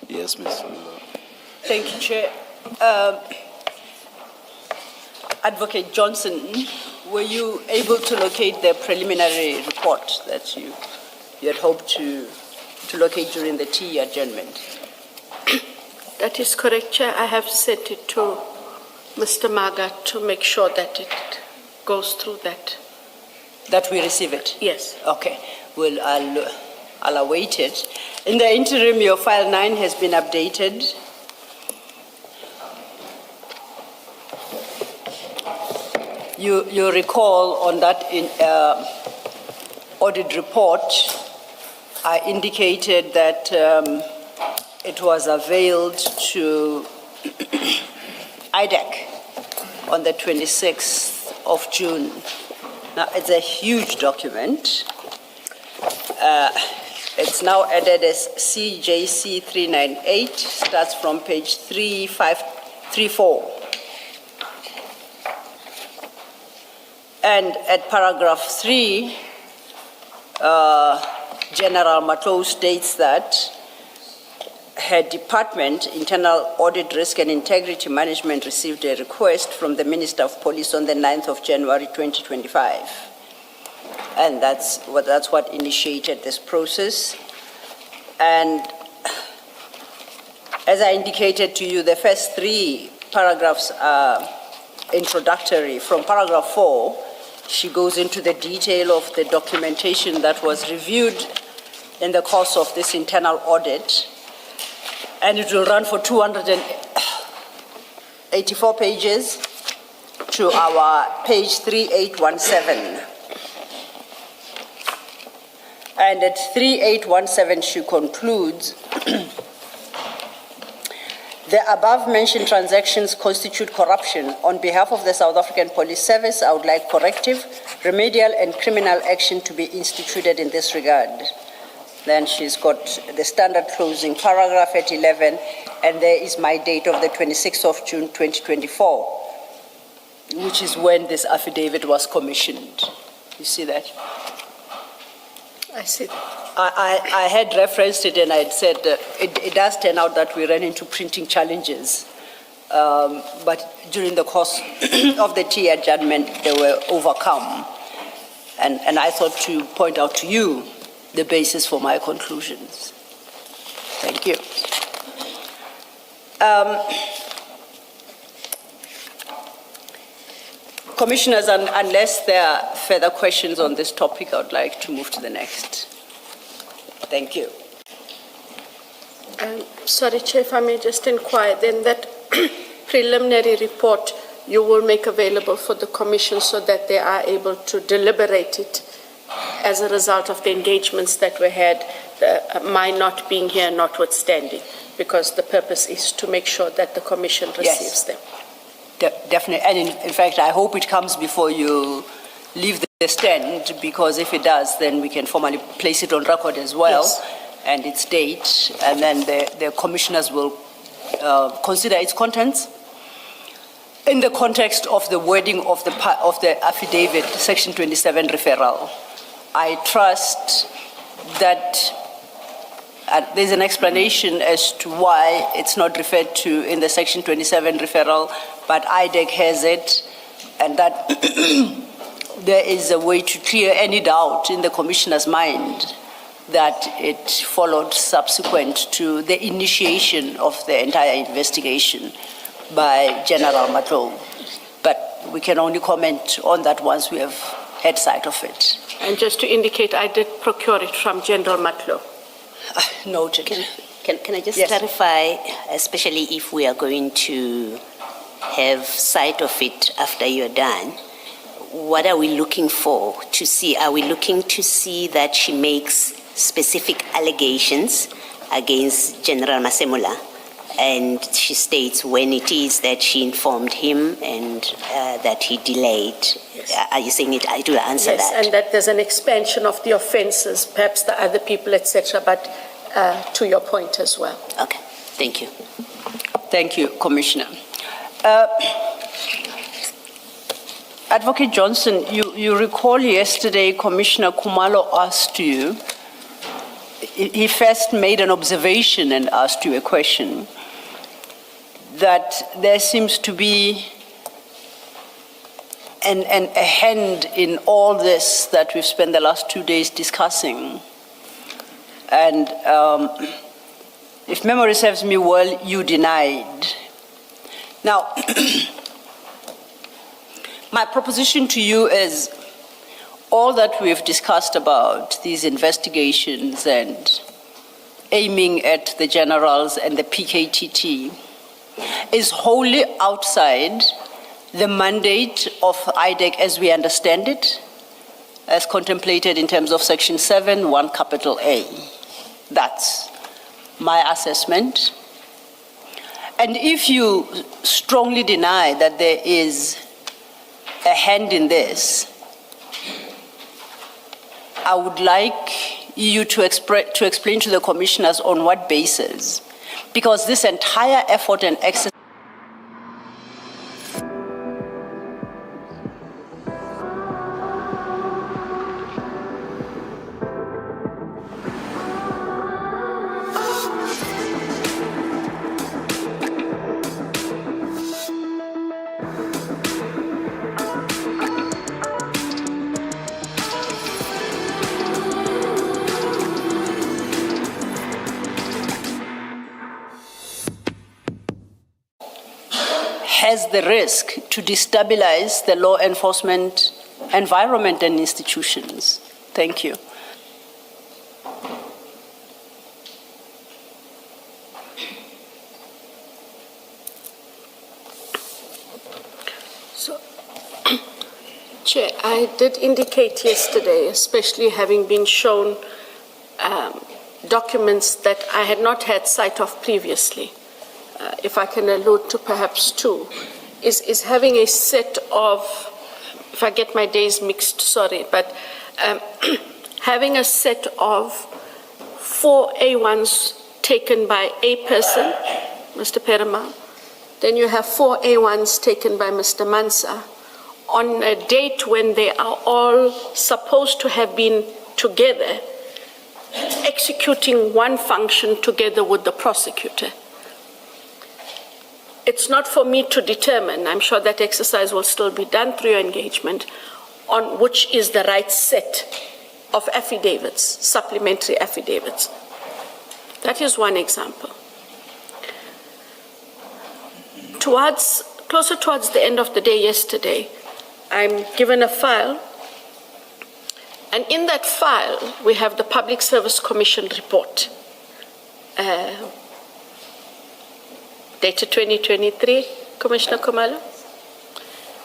Yes, Mr. Thank you, Chair. Advocate Johnson, were you able to locate the preliminary report that you had hoped to locate during the tea adjournment? That is correct, Chair. I have sent it to Mr. Maga to make sure that it goes through that. That we receive it? Yes. Okay. Well, I'll await it. In the interim, your file 9 has been updated. You recall on that audit report, I indicated that it was availed to IDEC on the 26th of June. Now, it's a huge document. It's now added as CJC 398, starts from page 3534. And at paragraph 3, General Matlow states that her department, Internal Audit Risk and Integrity Management, received a request from the Minister of Police on the 9th of January 2025. And that's what initiated this process. And as I indicated to you, the first 3 paragraphs are introductory. From paragraph 4, she goes into the detail of the documentation that was reviewed in the course of this internal audit. And it will run for 284 pages to our page 3817. And at 3817, she concludes, the above-mentioned transactions constitute corruption. On behalf of the South African Police Service, I would like corrective, remedial, and criminal action to be instituted in this regard. Then she's got the standard closing paragraph at 11, and there is my date of the 26th of June, 2024, which is when this affidavit was commissioned. You see that? I see. I had referenced it and I had said it does turn out that we ran into printing challenges, but during the course of the tea adjournment, they were overcome. And I thought to point out to you the basis for my conclusions. Thank you. Commissioners, unless there are further questions on this topic, I would like to move to the next. Thank you. Sorry, Chair, if I may just inquire, then that preliminary report you will make available for the Commission so that they are able to deliberate it as a result of the engagements that we had, my not being here notwithstanding, because the purpose is to make sure that the Commission receives them. Definitely, and in fact, I hope it comes before you leave the stand, because if it does, then we can formally place it on record as well, yes, and its date, and then the commissioners will consider its contents. In the context of the wording of the affidavit, Section 27 referral, I trust that there's an explanation as to why it's not referred to in the Section 27 referral, but IDEC has it, and that there is a way to clear any doubt in the Commissioner's mind that it followed subsequent to the initiation of the entire investigation by General Matlow. But we can only comment on that once we have had sight of it. And just to indicate, I did procure it from General Matlow. Noted. Can I just Yes. clarify, especially if we are going to have sight of it after you're done, what are we looking for to see? Are we looking to see that she makes specific allegations against General Masemula, And she states when it is that she informed him and that he delayed. Yes. Are you saying it? I do answer Yes, that. and that there's an expansion of the offences, perhaps the other people, etc., but to your point as well. Okay, thank you. Thank you, Commissioner. Advocate Johnson, you recall yesterday Commissioner Khumalo asked you, he first made an observation and asked you a question, that there seems to be a hand in all this that we've spent the last 2 days discussing. And if memory serves me well, you denied. Now, my proposition to you is all that we've discussed about these investigations and aiming at the generals and the PKTT is wholly outside the mandate of IDEC as we understand it, as contemplated in terms of Section 7, 1 capital A. That's my assessment. And if you strongly deny that there is a hand in this, I would like you to explain to the commissioners on what basis, because this entire effort and exercise has the risk to destabilize the law enforcement environment and institutions. Thank you. So, Chair, I did indicate yesterday, especially having been shown documents that I had not had sight of previously, if I can allude to perhaps two, is having a set of, if I get my days mixed, sorry, but having a set of 4 A1s taken by a person, Mr. Perama, then you have 4 A1s taken by Mr. Mansa on a date when they are all supposed to have been together, executing one function together with the prosecutor. It's not for me to determine, I'm sure that exercise will still be done through your engagement, on which is the right set of affidavits, supplementary affidavits. That is one example. Closer towards the end of the day yesterday, I'm given a file, and in that file, we have the Public Service Commission report, dated 2023, Commissioner Khumalo,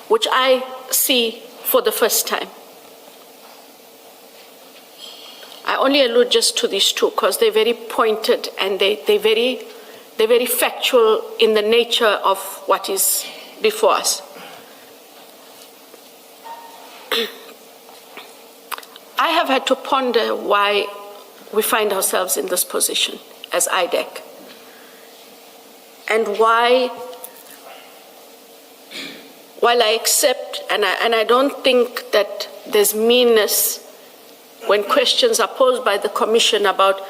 which I see for the first time. I only allude just to these two because they're very pointed and they're very factual in the nature of what is before us. I have had to ponder why we find ourselves in this position as IDEC, and why, while I accept, and I don't think that there's meanness when questions are posed by the Commission about,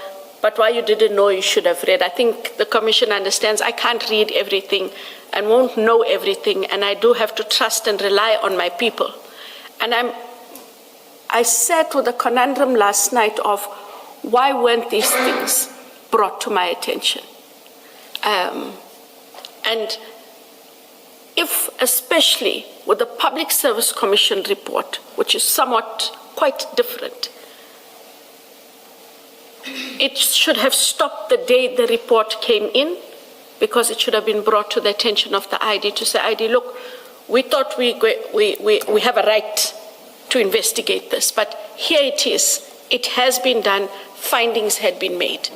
but why you didn't know, you should have read. I think the Commission understands I can't read everything and won't know everything, and I do have to trust and rely on my people. And I sat with a conundrum last night of why weren't these things brought to my attention? And if, especially with the Public Service Commission report, which is somewhat quite different, it should have stopped the day the report came in, because it should have been brought to the attention of the ID to say, ID, look, we thought we have a right to investigate this, but here it is. It has been done. Findings had been made.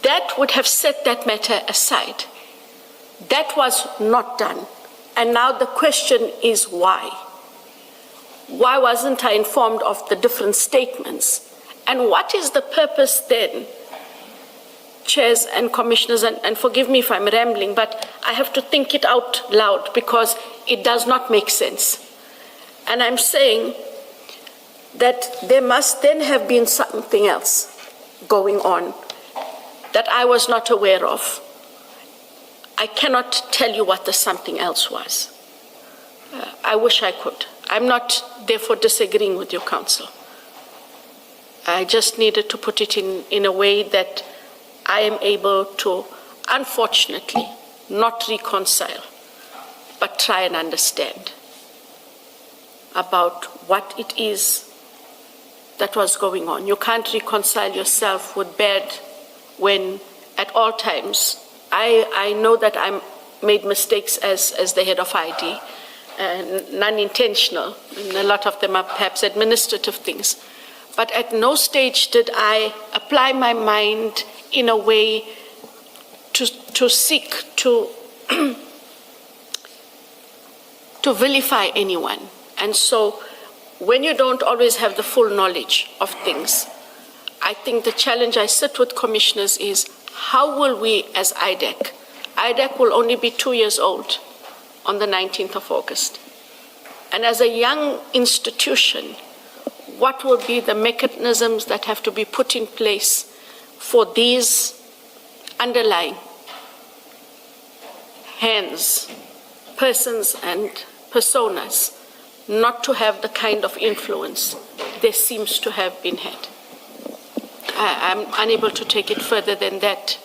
that would have set that matter aside. That was not done. And now the question is why? Why wasn't I informed of the different statements? And what is the purpose then, chairs and commissioners, and forgive me if I'm rambling, but I have to think it out loud because it does not make sense. And I'm saying that there must then have been something else going on that I was not aware of. I cannot tell you what the something else was. I wish I could. I'm not therefore disagreeing with your counsel. I just needed to put it in a way that I am able to, unfortunately, not reconcile, but try and understand about what it is that was going on. You can't reconcile yourself with bad when at all times, I know that I made mistakes as the head of ID, non-intentional, and a lot of them are perhaps administrative things. But at no stage did I apply my mind in a way to seek to to vilify anyone. And so when you don't always have the full knowledge of things, I think the challenge I sit with commissioners is how will we as IDEC will only be 2 years old on the 19th of August. And as a young institution, what will be the mechanisms that have to be put in place for these underlying hands, persons and personas not to have the kind of influence there seems to have been had? I'm unable to take it further than that.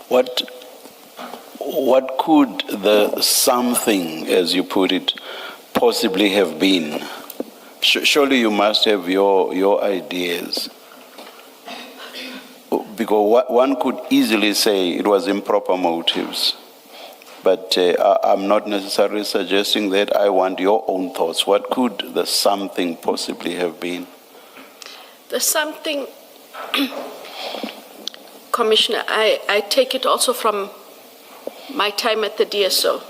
What could the something, as you put it, possibly have been? Surely you must have your ideas. Because one could easily say it was improper motives. But I'm not necessarily suggesting that. I want your own thoughts. What could the something possibly have been? The something, Commissioner, I take it also from my time at the DSO,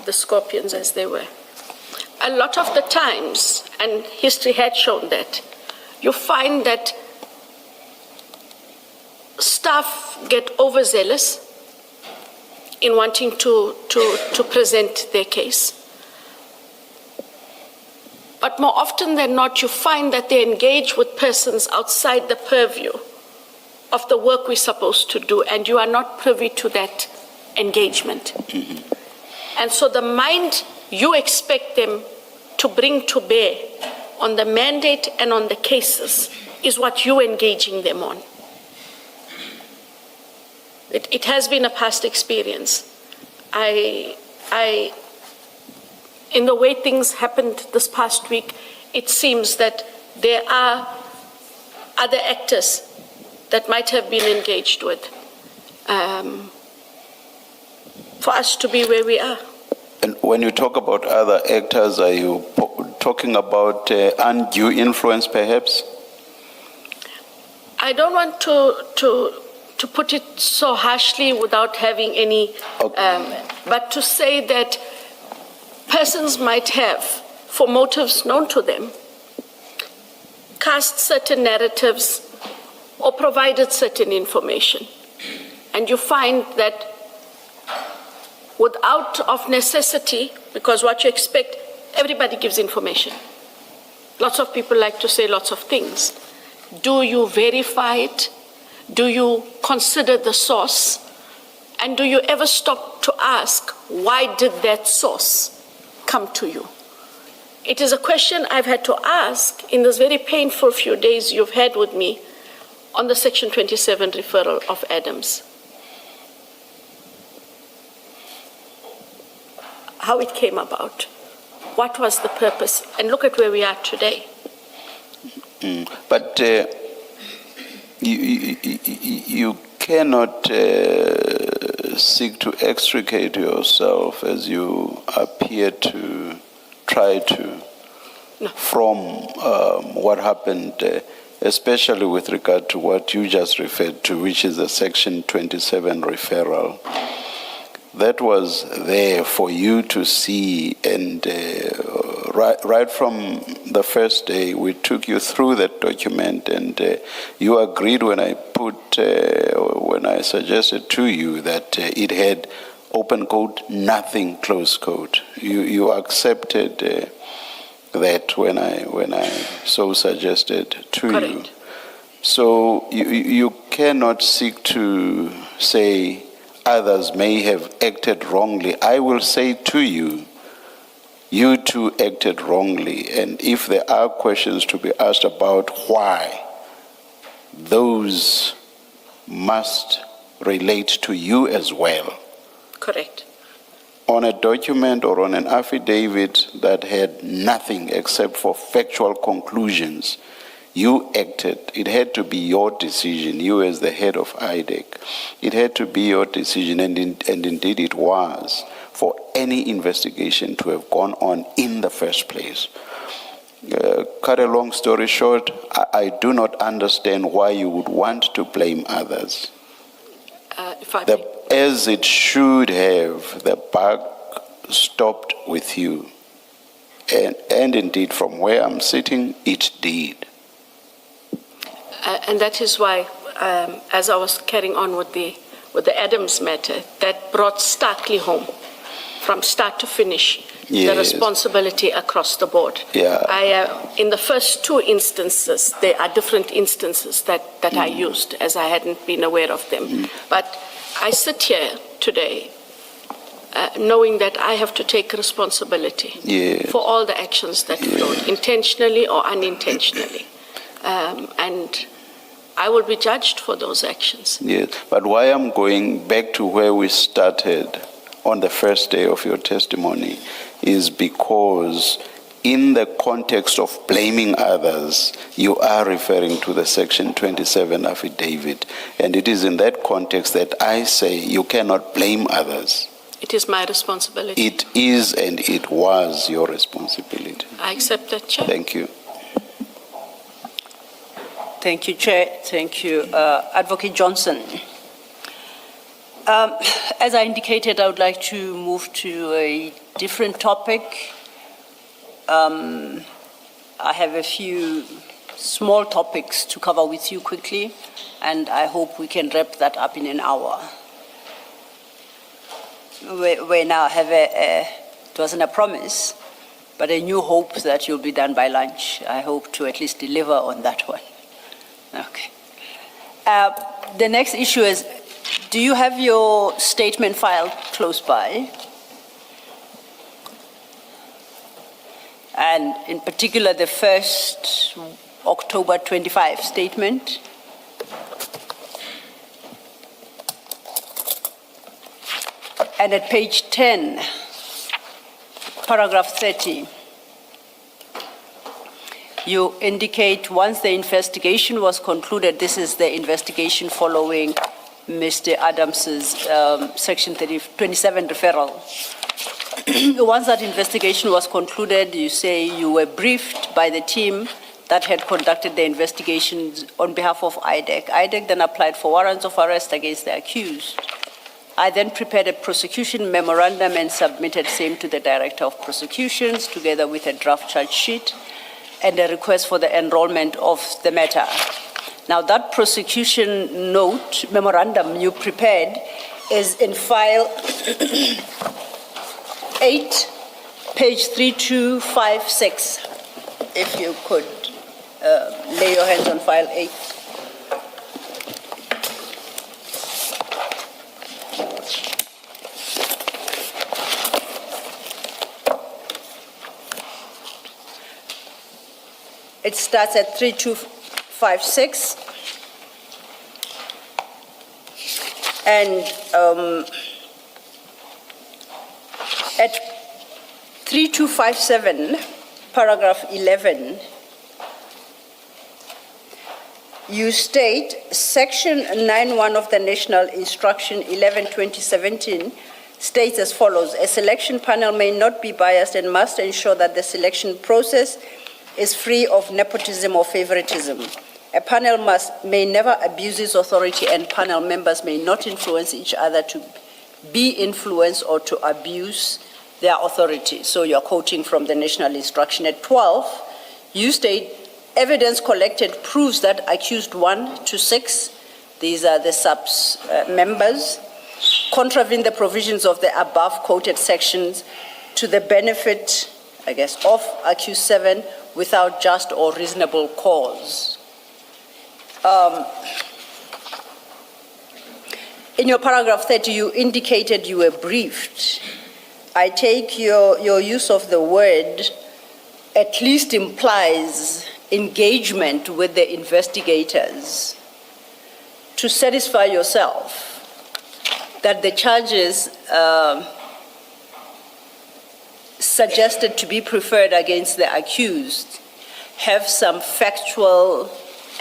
the Scorpions as they were. A lot of the times, and history had shown that, you find that staff get overzealous in wanting to present their case. But more often than not, you find that they engage with persons outside the purview of the work we're supposed to do, and you are not privy to that engagement. Mm-hmm. And so the mind you expect them to bring to bear on the mandate and on the cases is what you're engaging them on. It has been a past experience. In the way things happened this past week, it seems that there are other actors that might have been engaged with for us to be where we are. And when you talk about other actors, are you talking about undue influence, perhaps? I don't want to put it so harshly without having any, Okay. but to say that persons might have, for motives known to them, cast certain narratives or provided certain information. And you find that without of necessity, because what you expect, everybody gives information. Lots of people like to say lots of things. Do you verify it? Do you consider the source? And do you ever stop to ask, why did that source come to you? It is a question I've had to ask in this very painful few days you've had with me on the Section 27 referral of Adams. How it came about, what was the purpose, and look at where we are today. But you cannot seek to extricate yourself, as you appear to try to, No. from what happened especially with regard to what you just referred to, which is the Section 27 referral. That was there for you to see, and right from the first day, we took you through that document, and you agreed when I suggested to you that it had open quote, nothing, close quote. You accepted that when I so suggested to Correct. you. So you cannot seek to say others may have acted wrongly. I will say to you, you too acted wrongly. And if there are questions to be asked about why, those must relate to you as well. Correct. On a document or on an affidavit that had nothing except for factual conclusions, you acted. It had to be your decision, you as the head of IDEC. It had to be your decision, and indeed it was, for any investigation to have gone on in the first place. Cut a long story short, I do not understand why you would want to blame others. If I may. As it should have, the buck stopped with you. And indeed, from where I'm sitting, it did. And that is why, as I was carrying on with the Adams matter, that brought starkly home, from start to finish, the Yes. responsibility across the board. Yeah. In the first two instances, there are different instances that I used, as I hadn't been aware of them. But I sit here today knowing that I have to take responsibility Yes. for all the actions that flowed, intentionally or unintentionally. And I will be judged for those actions. Yes, but why I'm going back to where we started on the first day of your testimony is because in the context of blaming others, you are referring to the Section 27 affidavit. And it is in that context that I say you cannot blame others. It is my responsibility. It is and it was your responsibility. I accept that, Chair. Thank you. Thank you, Chair. Thank you. Advocate Johnson. As I indicated, I would like to move to a different topic. I have a few small topics to cover with you quickly, and I hope we can wrap that up in an hour. We now have it wasn't a promise, but a new hope that you'll be done by lunch. I hope to at least deliver on that one. Okay. The next issue is, do you have your statement filed close by? And in particular, the first October 25 statement. And at page 10, paragraph 30, you indicate once the investigation was concluded, this is the investigation following Mr. Adams's Section 27 referral. Once that investigation was concluded, you say you were briefed by the team that had conducted the investigations on behalf of IDEC. IDEC then applied for warrants of arrest against the accused. I then prepared a prosecution memorandum and submitted same to the Director of Prosecutions together with a draft charge sheet and a request for the enrollment of the matter. Now that prosecution note, memorandum you prepared is in file 8, page 3256. If you could lay your hands on file 8. It starts at 3256. And at 3257, paragraph 11, you state Section 9.1 of the National Instruction 11/2017 states as follows: a selection panel may not be biased and must ensure that the selection process is free of nepotism or favoritism. A panel may never abuse its authority, and panel members may not influence each other to be influenced or to abuse their authority. So you're quoting from the National Instruction. At 12, you state, evidence collected proves that accused 1 to 6, these are the members, contravene the provisions of the above quoted sections to the benefit, I guess, of accused 7 without just or reasonable cause. In your paragraph 30, you indicated you were briefed. I take your use of the word at least implies engagement with the investigators to satisfy yourself that the charges suggested to be preferred against the accused have some factual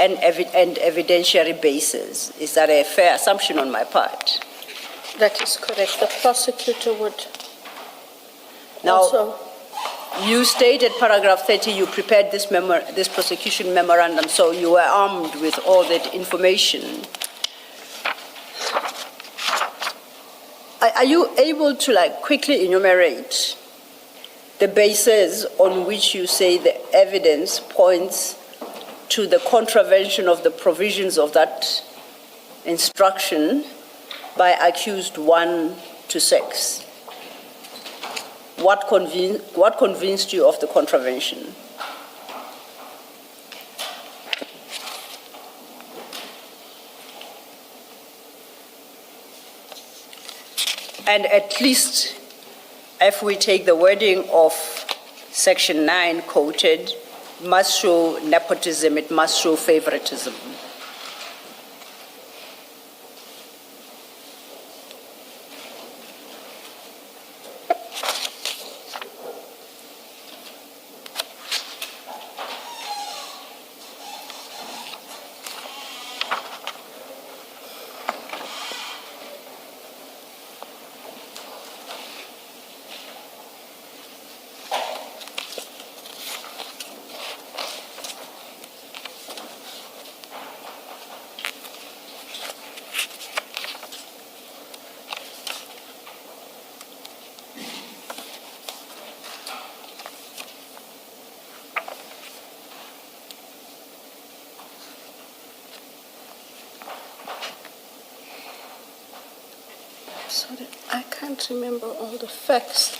and evidentiary basis. Is that a fair assumption on my part? That is correct. The prosecutor would Now, also. you stated paragraph 30, you prepared this prosecution memorandum, so you were armed with all that information. Are you able to quickly enumerate the basis on which you say the evidence points to the contravention of the provisions of that instruction by accused 1 to 6? What convinced you of the contravention? And at least, if we take the wording of Section 9 quoted, must show nepotism, it must show favoritism. Sorry, I can't remember all the facts,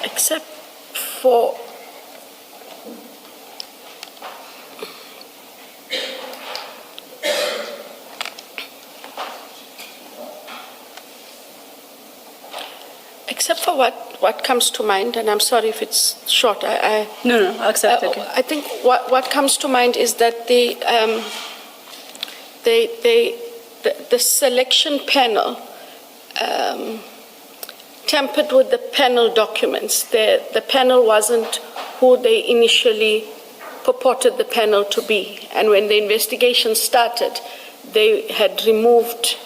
except for what comes to mind, and I'm sorry if it's short. No, accept it. I think what comes to mind is that the selection panel tampered with the panel documents. The panel wasn't who they initially purported the panel to be. And when the investigation started, they had removed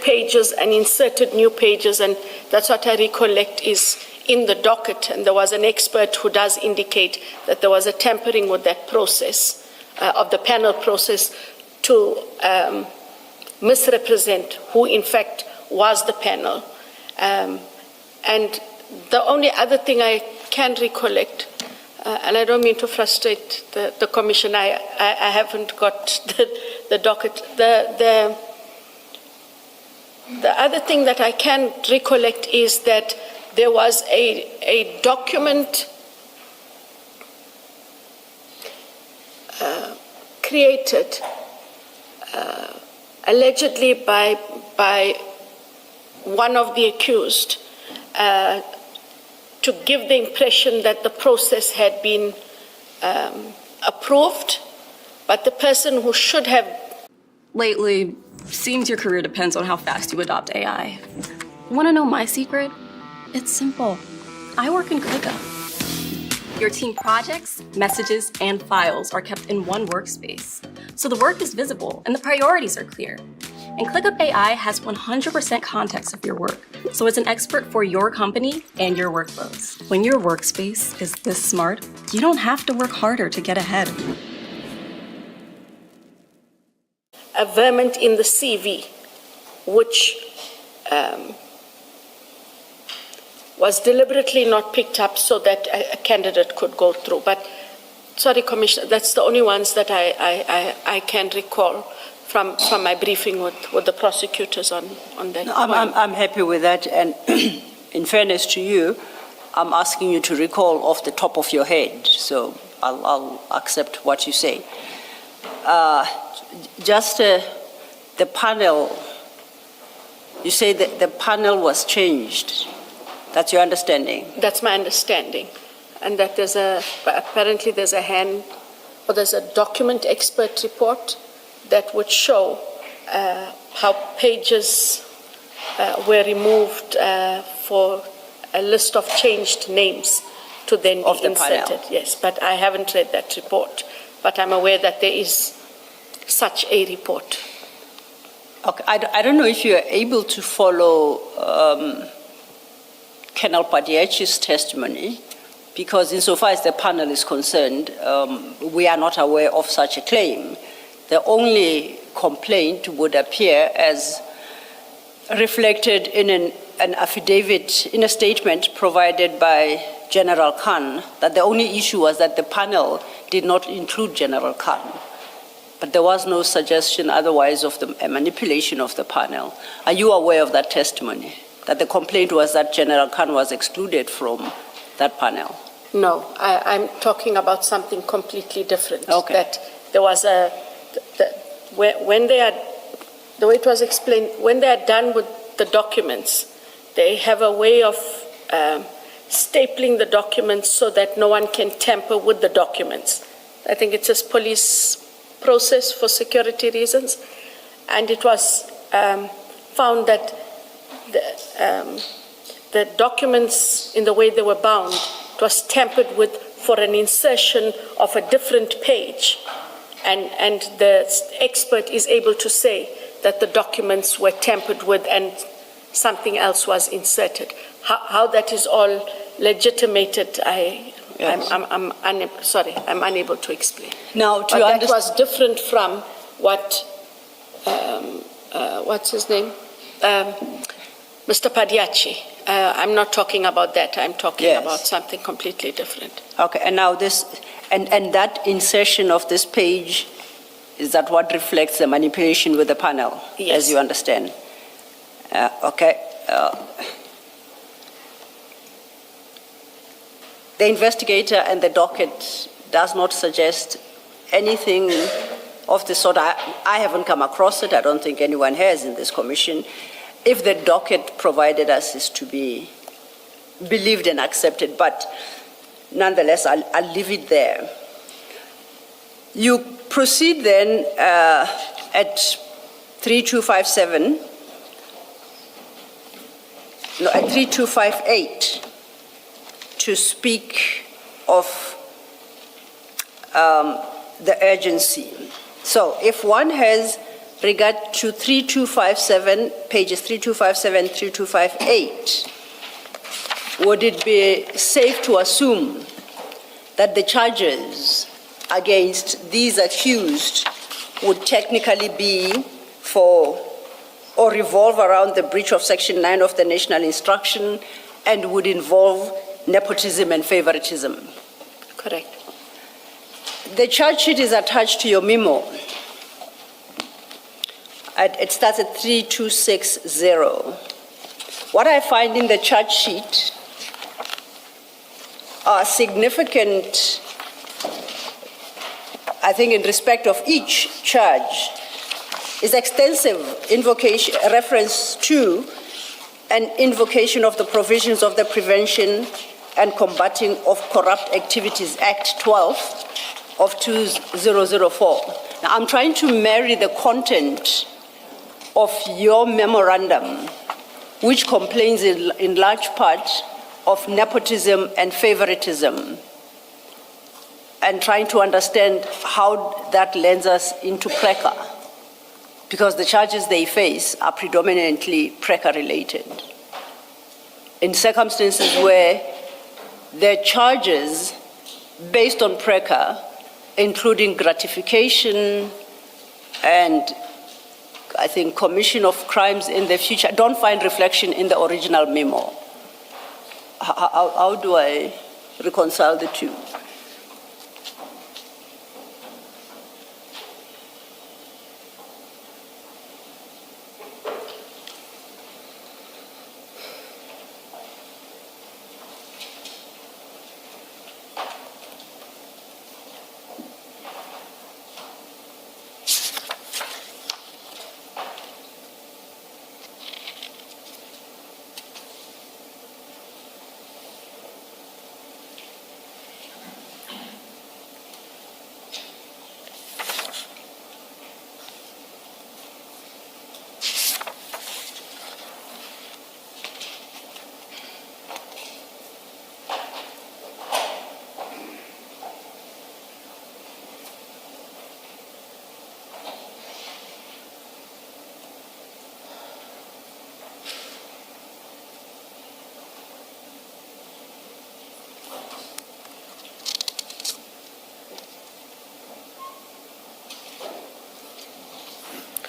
pages and inserted new pages, and that's what I recollect is in the docket. And there was an expert who does indicate that there was a tampering with that process, of the panel process, to misrepresent who in fact was the panel. And the only other thing I can recollect, and I don't mean to frustrate the commission, I haven't got the docket. The other thing that I can recollect is that there was a document created allegedly by one of the accused to give the impression that the process had been approved, but the person who should have... Lately, seems your career depends on how fast you adopt AI. Want to know my secret? It's simple. I work in ClickUp. Your team projects, messages, and files are kept in one workspace, so the work is visible and the priorities are clear. And ClickUp AI has 100% context of your work, so it's an expert for your company and your workflows. When your workspace is this smart, you don't have to work harder to get ahead. A vermin in the CV, which was deliberately not picked up so that a candidate could go through. But, sorry, Commissioner, that's the only ones that I can recall from my briefing with the prosecutors on that. No, I'm happy with that, and in fairness to you, I'm asking you to recall off the top of your head, so I'll accept what you say. The panel, you say that the panel was changed. That's your understanding? That's my understanding. And that apparently there's a document expert report that would show how pages were removed for a list of changed names to then be inserted. Yes, but I haven't read that report. But I'm aware that there is such a report. Okay, I don't know if you're able to follow Colonel Padiachi's testimony, because insofar as the panel is concerned, we are not aware of such a claim. The only complaint would appear as reflected in an affidavit, in a statement provided by General Khan, that the only issue was that the panel did not include General Khan. But there was no suggestion otherwise of a manipulation of the panel. Are you aware of that testimony, that the complaint was that General Khan was excluded from that panel? No, I'm talking about something completely different. Okay. That there was the way it was explained, when they are done with the documents, they have a way of stapling the documents so that no one can tamper with the documents. I think it's a police process for security reasons, and it was found that the documents, in the way they were bound, it was tampered with for an insertion of a different page, and the expert is able to say that the documents were tampered with and something else was inserted. How that is all legitimated, I'm unable to explain. Now, that was different from what, what's his name? Mr. Padiachi. I'm not talking about that. I'm talking about something completely different. Okay, and now this, and that insertion of this page, is that what reflects the manipulation with the panel, as you understand? Okay. The investigator and the docket does not suggest anything of the sort. I haven't come across it. I don't think anyone has in this commission. If the docket provided us is to be believed and accepted, but nonetheless, I'll leave it there. You proceed then at 3257, no, at 3258 to speak of the urgency. So if one has regard to 3257, pages 3257, 3258, would it be safe to assume that the charges against these accused would technically be for or revolve around the breach of Section 9 of the National Instruction and would involve nepotism and favoritism? Correct. The charge sheet is attached to your memo. It starts at 3260. What I find in the charge sheet are significant, I think in respect of each charge, is extensive invocation, reference to an invocation of the provisions of the Prevention and Combating of Corrupt Activities Act 12 of 2004. Now, I'm trying to marry the content of your memorandum, which complains in large part of nepotism and favoritism, and trying to understand how that lends us into cracker. because the charges they face are predominantly PRECA-related. In circumstances where their charges based on PRECA, including gratification and I think commission of crimes in the future, don't find reflection in the original memo. How do I reconcile the two?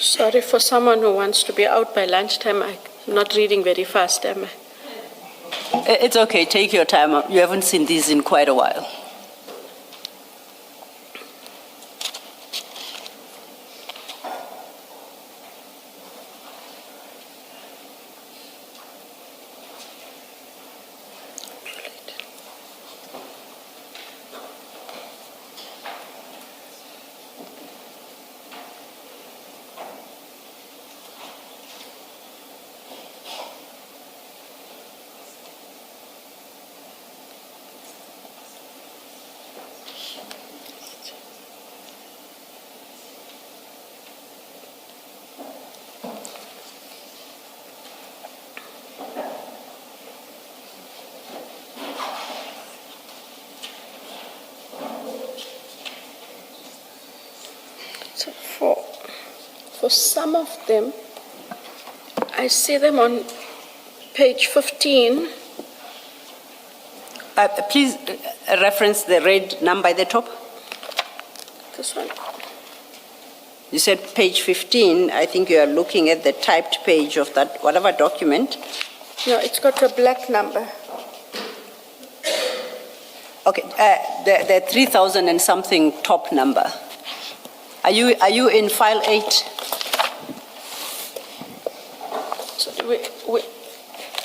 Sorry, for someone who wants to be out by lunchtime, I'm not reading very fast, am I? It's okay, take your time. You haven't seen these in quite a while. So for some of them, I see them on page 15. Please reference the red number at the top. This one. You said page 15. I think you are looking at the typed page of that, whatever document. No, it's got a black number. Okay, the 3,000 and something top number. Are you in file 8? So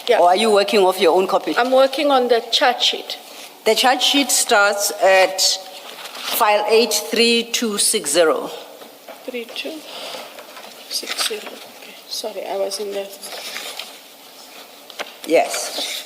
yeah. Or are you working off your own copy? I'm working on the chart sheet. The chart sheet starts at file 83260. 3260. Okay. Sorry, I was in the. Yes.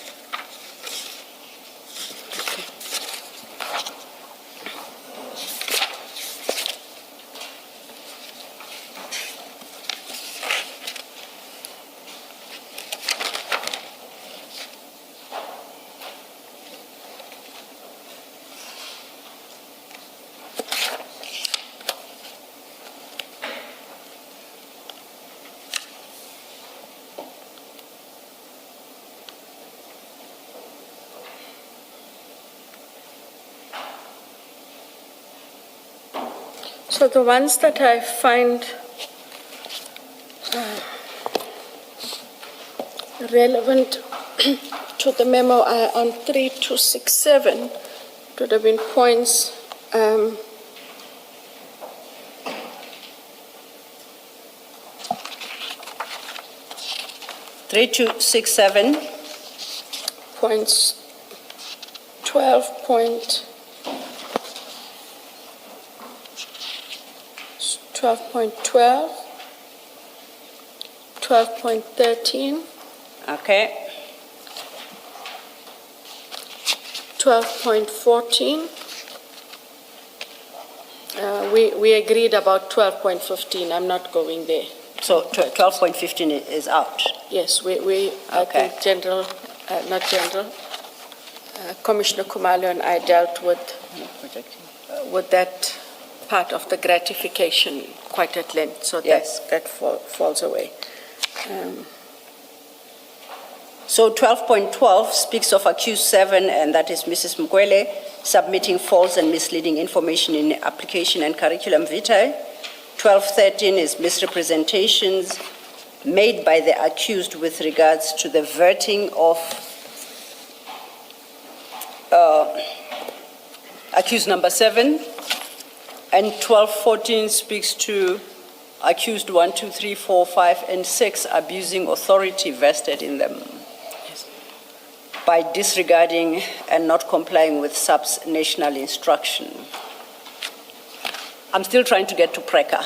So the ones that I find relevant to the memo are on 3267. It would have been points 3267. points 12 12.12, 12.13, Okay. 12.14. We agreed about 12.15. I'm not going there. So 12.15 is out. Yes, I Okay. think Commissioner Khumalo and I dealt with that part of the gratification quite at length, so Yes. that falls away. So 12.12 speaks of accused 7, and that is Mrs. Mkwele, submitting false and misleading information in application and curriculum vitae. 12.13 is misrepresentations made by the accused with regards to the verting of accused number 7. And 12.14 speaks to accused 1, 2, 3, 4, 5, and 6 abusing authority vested in them by disregarding and not complying with SAP's national instruction. I'm still trying to get to PRECA.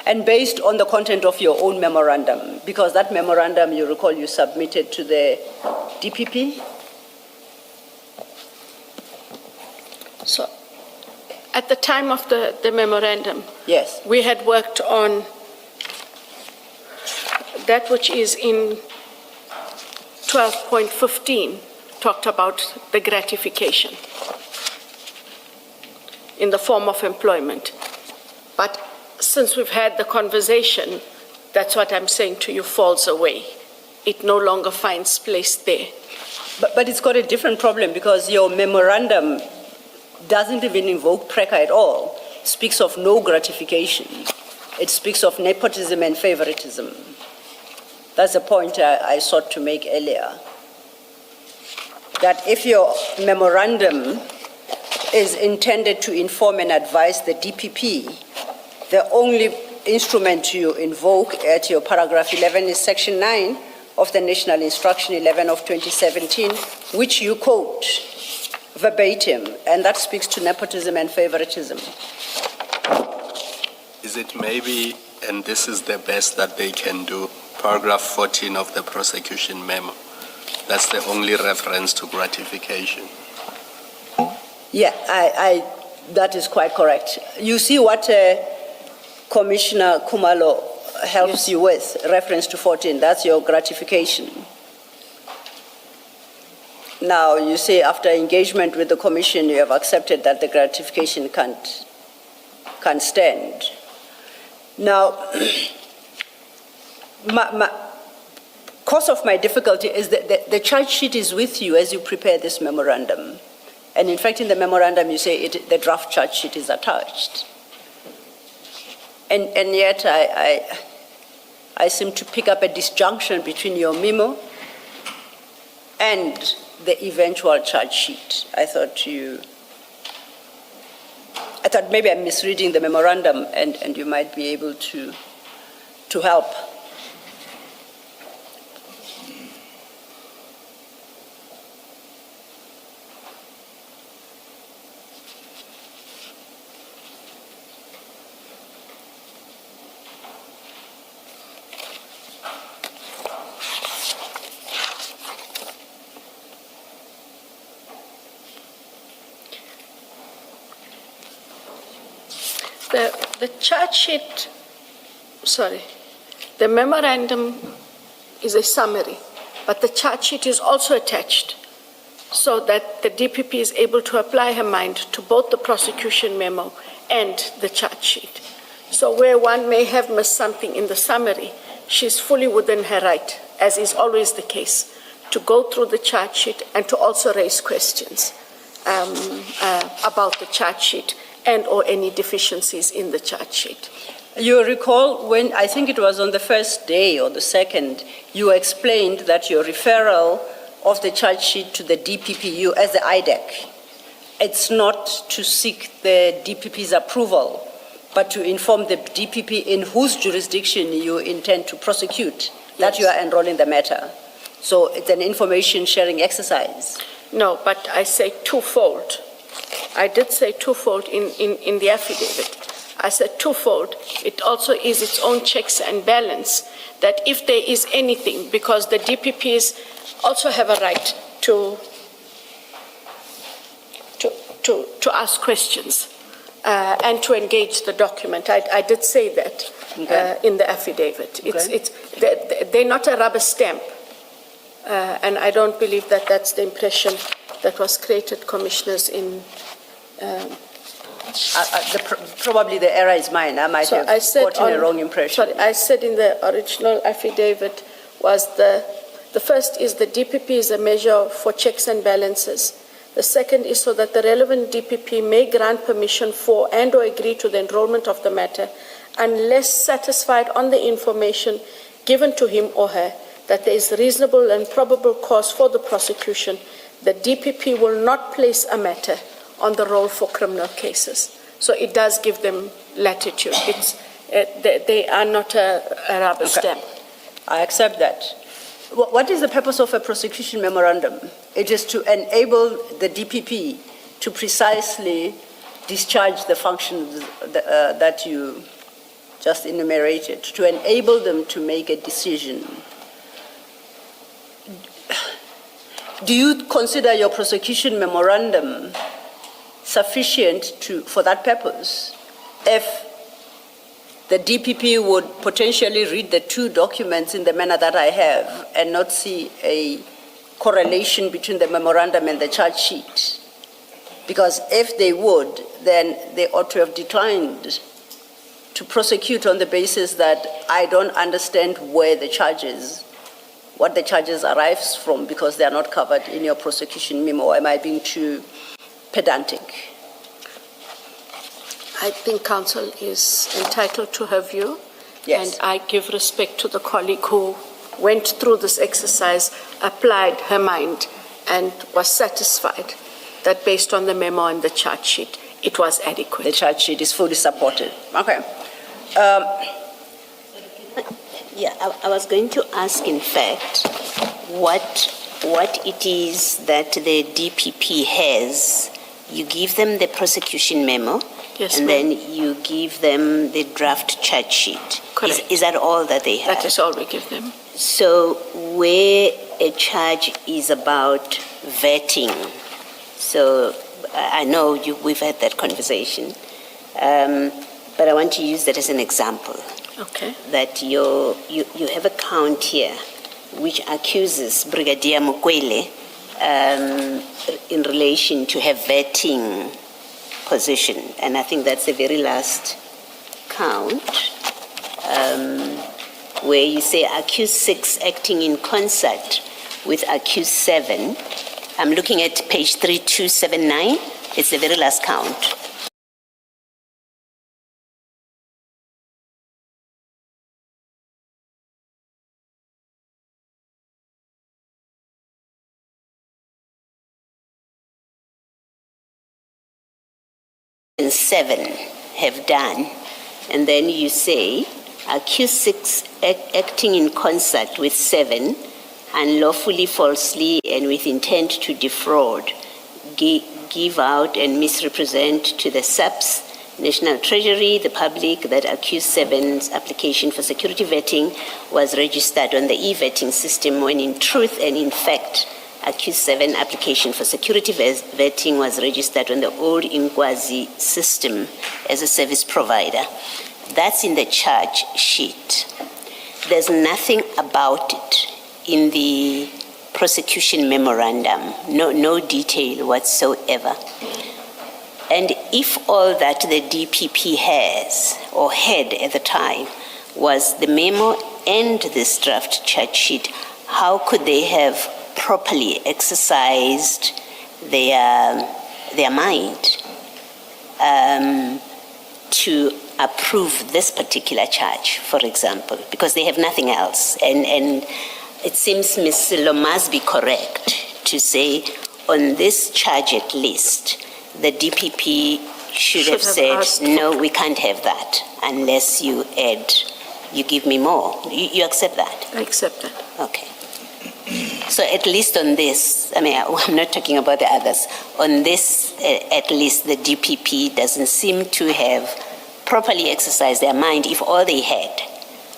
And based on the content of your own memorandum, because that memorandum, you recall, you submitted to the DPP? So at the time of the memorandum, Yes. we had worked on that which is in 12.15, talked about the gratification in the form of employment. But since we've had the conversation, that's what I'm saying to you, falls away. It no longer finds place there. But it's got a different problem because your memorandum doesn't even invoke PRECA at all. It speaks of no gratification. It speaks of nepotism and favoritism. That's the point I sought to make earlier. That if your memorandum is intended to inform and advise the DPP, the only instrument you invoke at your paragraph 11 is section 9 of the National Instruction 11 of 2017, which you quote verbatim, and that speaks to nepotism and favoritism. Is it maybe, and this is the best that they can do, paragraph 14 of the prosecution memo? That's the only reference to gratification. Yeah, that is quite correct. You see what Commissioner Kumalo helps you with, reference to 14, that's your gratification. Now, you say after engagement with the Commission, you have accepted that the gratification can't stand. Now, cause of my difficulty is that the charge sheet is with you as you prepare this memorandum. And in fact, in the memorandum, you say the draft charge sheet is attached. And yet, I seem to pick up a disjunction between your memo and the eventual charge sheet. I thought maybe I'm misreading the memorandum, and you might be able to help. The charge sheet, the memorandum is a summary, but the charge sheet is also attached so that the DPP is able to apply her mind to both the prosecution memo and the charge sheet. So where one may have missed something in the summary, she's fully within her right, as is always the case, to go through the charge sheet and to also raise questions about the charge sheet and or any deficiencies in the charge sheet. You recall when, I think it was on the first day or the second, you explained that your referral of the charge sheet to the DPPU as the IDEC, it's not to seek the DPP's approval, but to inform the DPP in whose jurisdiction you intend to prosecute, that you are enrolling the matter. So it's an information sharing exercise. No, but I say twofold. I did say twofold in the affidavit. I said twofold. It also is its own checks and balance that if there is anything, because the DPPs also have a right to ask questions and to engage the document. I did say that in the affidavit. They're not a rubber stamp, and I don't believe that that's the impression that was created, commissioners, in... Probably the error is mine. I might have gotten a wrong impression. Sorry, I said in the original affidavit was the first is the DPP is a measure for checks and balances. The second is so that the relevant DPP may grant permission for and or agree to the enrollment of the matter unless satisfied on the information given to him or her that there is reasonable and probable cause for the prosecution. The DPP will not place a matter on the roll for criminal cases. So it does give them latitude. They are not a rubber stamp. I accept that. What is the purpose of a prosecution memorandum? It is to enable the DPP to precisely discharge the functions that you just enumerated, to enable them to make a decision. Do you consider your prosecution memorandum sufficient for that purpose? If the DPP would potentially read the two documents in the manner that I have and not see a correlation between the memorandum and the charge sheet. Because if they would, then they ought to have declined to prosecute on the basis that I don't understand what the charges arise from, because they are not covered in your prosecution memo. Am I being too pedantic? I think counsel is entitled to her view. Yes. And I give respect to the colleague who went through this exercise, applied her mind, and was satisfied that based on the memo and the charge sheet, it was adequate. The charge sheet is fully supported. Okay. Yeah, I was going to ask, in fact, what it is that the DPP has. You give them the prosecution memo, yes, and ma'am. then you give them the draft charge sheet. Correct. Is that all that they have? That is all we give them. So where a charge is about vetting, so I know we've had that conversation, but I want to use that as an example. Okay. That you have a count here which accuses Brigadier Mukwele in relation to her vetting position. And I think that's the very last count, where you say accused 6 acting in concert with accused 7. I'm looking at page 3279. It's the very last count. And 7 have done, and then you say accused 6 acting in concert with 7 unlawfully, falsely, and with intent to defraud, give out and misrepresent to the SAPS, National Treasury, the public, that accused 7's application for security vetting was registered on the e-vetting system when in truth and in fact accused 7 application for security vetting was registered on the old Inkwazi system as a service provider. That's in the charge sheet. There's nothing about it in the prosecution memorandum, no detail whatsoever. And if all that the DPP has or had at the time was the memo and this draft charge sheet, how could they have properly exercised their mind to approve this particular charge, for example, because they have nothing else? And it seems Ms. Silo must be correct to say on this charge at least, the DPP should have said, no, we can't have that unless you give me more. You accept that? I accept that. Okay. So at least on this, I mean, I'm not talking about the others, on this, at least the DPP doesn't seem to have properly exercised their mind if all they had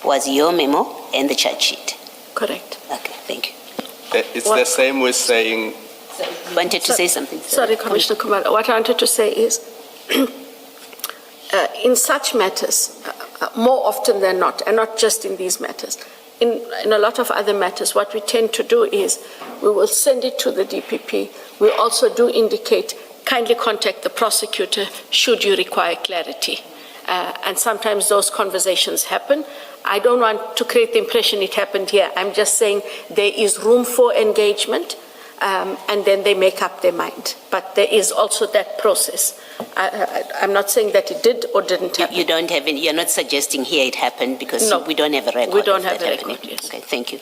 was your memo and the charge sheet. Correct. Okay, thank you. It's the same with saying... Wanted to say something? Sorry, Commissioner Kumar. What I wanted to say is, in such matters, more often than not, and not just in these matters, in a lot of other matters, what we tend to do is we will send it to the DPP we also do indicate, kindly contact the prosecutor should you require clarity. And sometimes those conversations happen. I don't want to create the impression it happened here. I'm just saying there is room for engagement, and then they make up their mind. But there is also that process. I'm not saying that it did or didn't happen. You don't have any, you're not suggesting here it happened because No. we don't have a record. We don't of have that a record, happening. yes. Okay, thank you.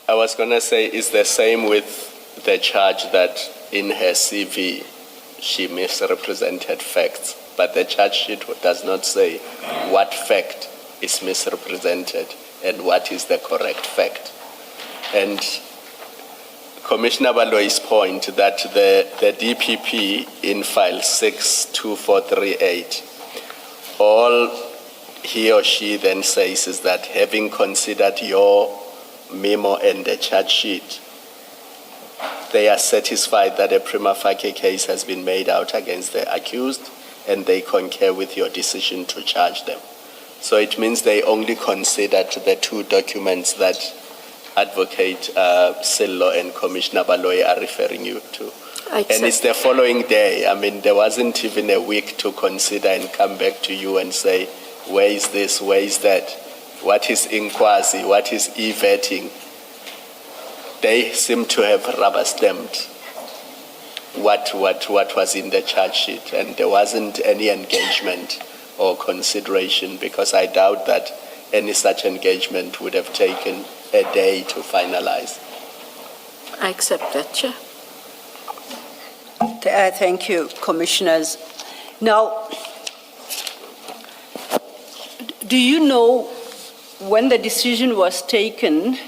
I was going to say it's the same with the charge that in her CV she misrepresented facts, but the charge sheet does not say what fact is misrepresented and what is the correct fact. And Commissioner Baloy's point that the DPP in file 62438, all he or she then says is that having considered your memo and the charge sheet, they are satisfied that a prima facie case has been made out against the accused and they concur with your decision to charge them. So it means they only considered the two documents that Advocate Sillo and Commissioner Baloy are referring you to. And it's the following day. I mean, there wasn't even a week to consider and come back to you and say, where is this, where is that? What is inquiry, what is e-vetting? They seem to have rubber-stamped what was in the charge sheet, and there wasn't any engagement or consideration, because I doubt that any such engagement would have taken a day to finalize. I accept that, Chair. Thank you, Commissioners. Now, do you know when the decision was taken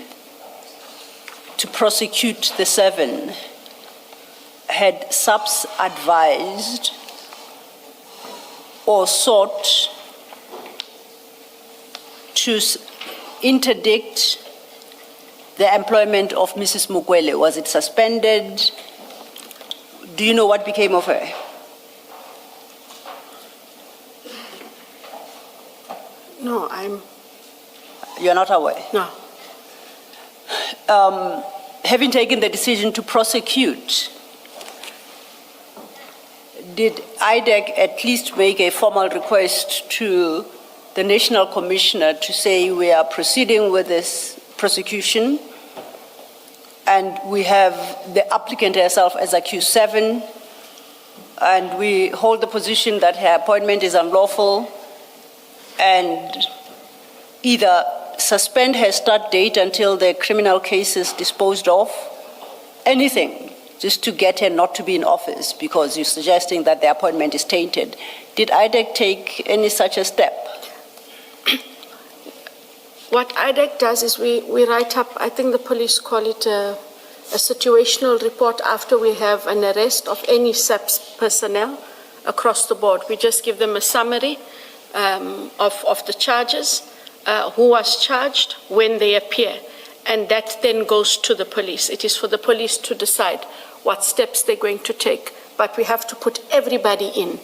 to prosecute the 7, had SAPS advised or sought to interdict the employment of Mrs. Mukwele? Was it suspended? Do you know what became of her? No, You're not aware? no. Having taken the decision to prosecute, did IDEC at least make a formal request to the National Commissioner to say we are proceeding with this prosecution and we have the applicant herself as accused 7 and we hold the position that her appointment is unlawful and either suspend her start date until the criminal case is disposed of, anything, just to get her not to be in office because you're suggesting that the appointment is tainted. Did IDEC take any such a step? What IDEC does is we write up, I think the police call it a situational report after we have an arrest of any SAPS personnel across the board. We just give them a summary of the charges, who was charged, when they appear, and that then goes to the police. It is for the police to decide what steps they're going to take, but we have to put everybody in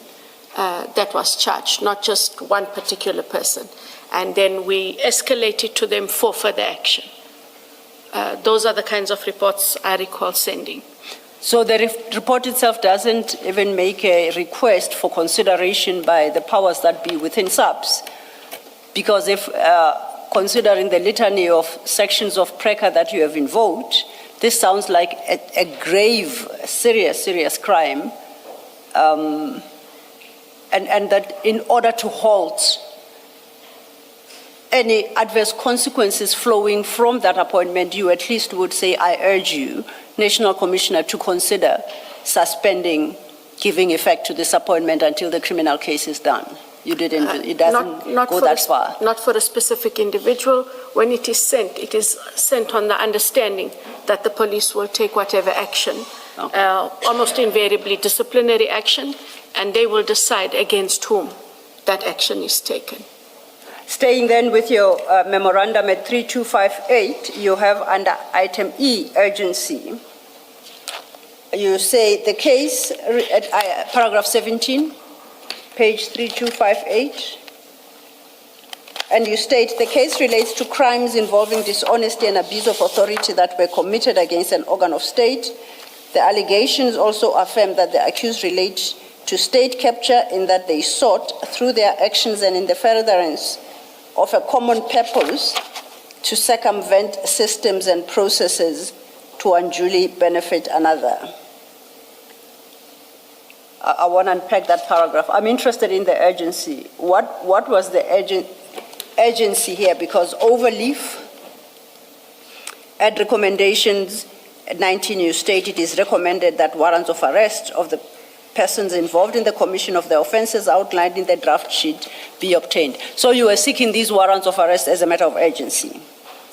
that was charged, not just one particular person. And then we escalate it to them for further action. Those are the kinds of reports I recall sending. So the report itself doesn't even make a request for consideration by the powers that be within SAPS, because if considering the litany of sections of PRECA that you have invoked, this sounds like a grave, serious crime, and that in order to halt any adverse consequences flowing from that appointment, you at least would say, I urge you, National Commissioner, to consider suspending, giving effect to this appointment until the criminal case is done. You didn't, it doesn't go that far. Not for a specific individual. When it is sent on the understanding that the police will take whatever action, almost invariably disciplinary action, and they will decide against whom that action is taken. Staying then with your memorandum at 3258, you have under item E, urgency. You say the case, at paragraph 17, page 3258, and you state the case relates to crimes involving dishonesty and abuse of authority that were committed against an organ of state The allegations also affirm that the accused relate to state capture in that they sought, through their actions and in the furtherance of a common purpose, to circumvent systems and processes to unduly benefit another. I want to unpack that paragraph. I'm interested in the urgency. What was the urgency here? Because Overleaf, at recommendations 19, you state it is recommended that warrants of arrest of the persons involved in the commission of the offences outlined in the draft sheet be obtained. So you were seeking these warrants of arrest as a matter of urgency.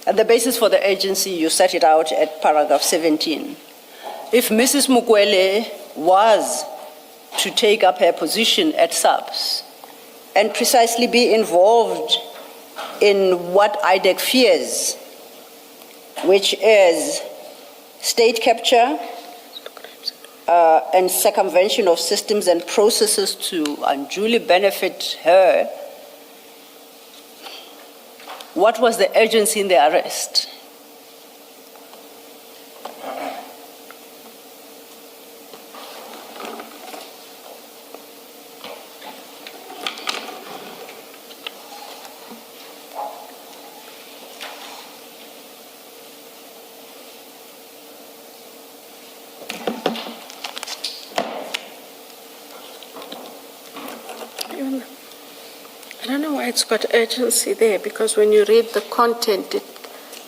And the basis for the urgency, you set it out at paragraph 17. If Mrs. Mukwele was to take up her position at SAPS and precisely be involved in what IDEC fears, which is state capture and circumvention of systems and processes to unduly benefit her, what was the urgency in the arrest? I don't know why it's got urgency there, because when you read the content,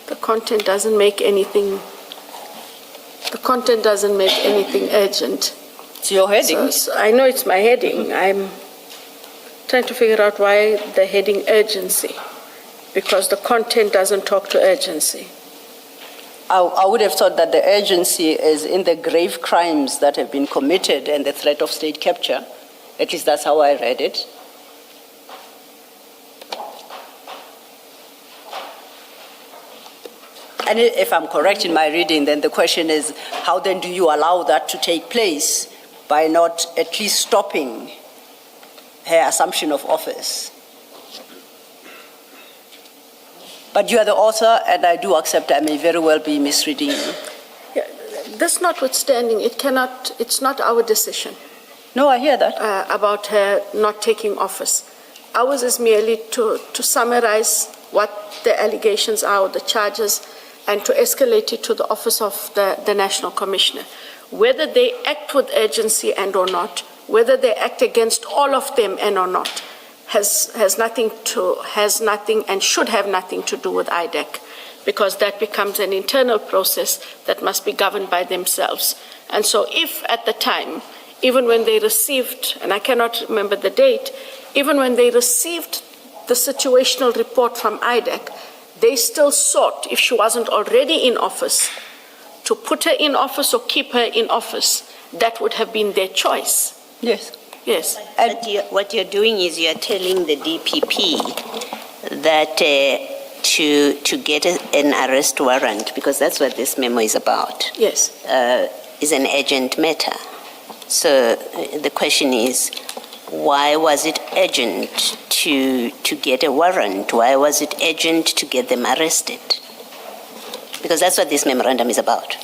the content doesn't make anything urgent. It's your heading. So I know it's my heading. I'm trying to figure out why the heading urgency, because the content doesn't talk to urgency. I would have thought that the urgency is in the grave crimes that have been committed and the threat of state capture. At least that's how I read it. And if I'm correct in my reading, then the question is, how then do you allow that to take place by not at least stopping her assumption of office? But you are the author, and I do accept I may very well be misreading you. Yeah, this notwithstanding, it's not our decision. No, I hear that. About her not taking office. Ours is merely to summarize what the allegations are, or the charges, and to escalate it to the office of the National Commissioner. Whether they act with urgency and or not, whether they act against all of them and or not, has nothing and should have nothing to do with IDEC, because that becomes an internal process that must be governed by themselves. And so if at the time, even when they received, and I cannot remember the date, even when they received the situational report from IDEC, they still sought, if she wasn't already in office, to put her in office or keep her in office. That would have been their choice. Yes. Yes. And what you're doing is you're telling the DPP that to get an arrest warrant, because that's what this memo is about, Yes. Is an urgent matter. So the question is, why was it urgent to get a warrant? Why was it urgent to get them arrested? Because that's what this memorandum is about.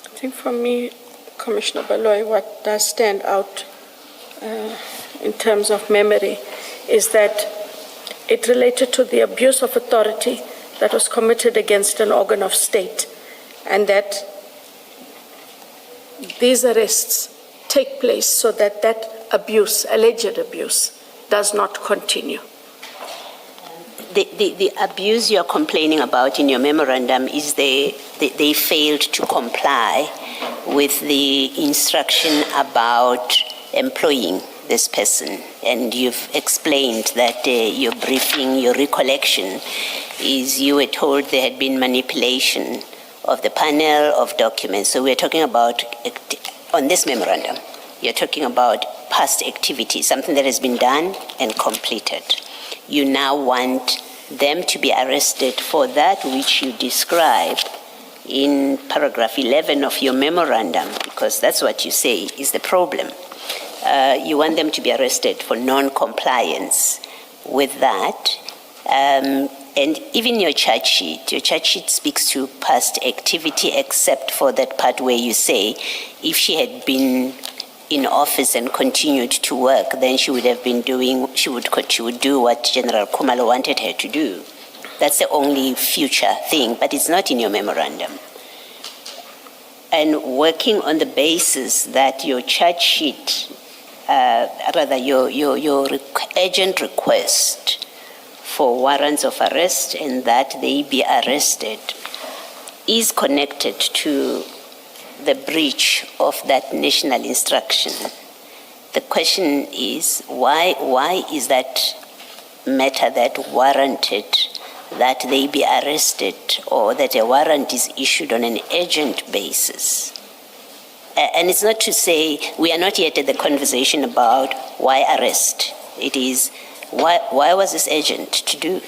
I think for me, Commissioner Baloy, what does stand out in terms of memory is that it related to the abuse of authority that was committed against an organ of state, and that these arrests take place so that that abuse, alleged abuse, does not continue. The abuse you're complaining about in your memorandum is they failed to comply with the instruction about employing this person. And you've explained that your briefing, your recollection, is you were told there had been manipulation of the panel of documents. So we're talking about, on this memorandum, you're talking about past activity, something that has been done and completed. you now want them to be arrested for that which you describe in paragraph 11 of your memorandum, because that's what you say is the problem. You want them to be arrested for non-compliance with that. And even your charge sheet speaks to past activity, except for that part where you say if she had been in office and continued to work, then she would have been doing, she would do what General Khumalo wanted her to do. That's the only future thing, but it's not in your memorandum. And working on the basis that your charge sheet, your urgent request for warrants of arrest and that they be arrested is connected to the breach of that national instruction. The question is, why is that matter that warranted that they be arrested or that a warrant is issued on an urgent basis? And it's not to say, we are not yet at the conversation about why arrest. It is, why was this urgent to do?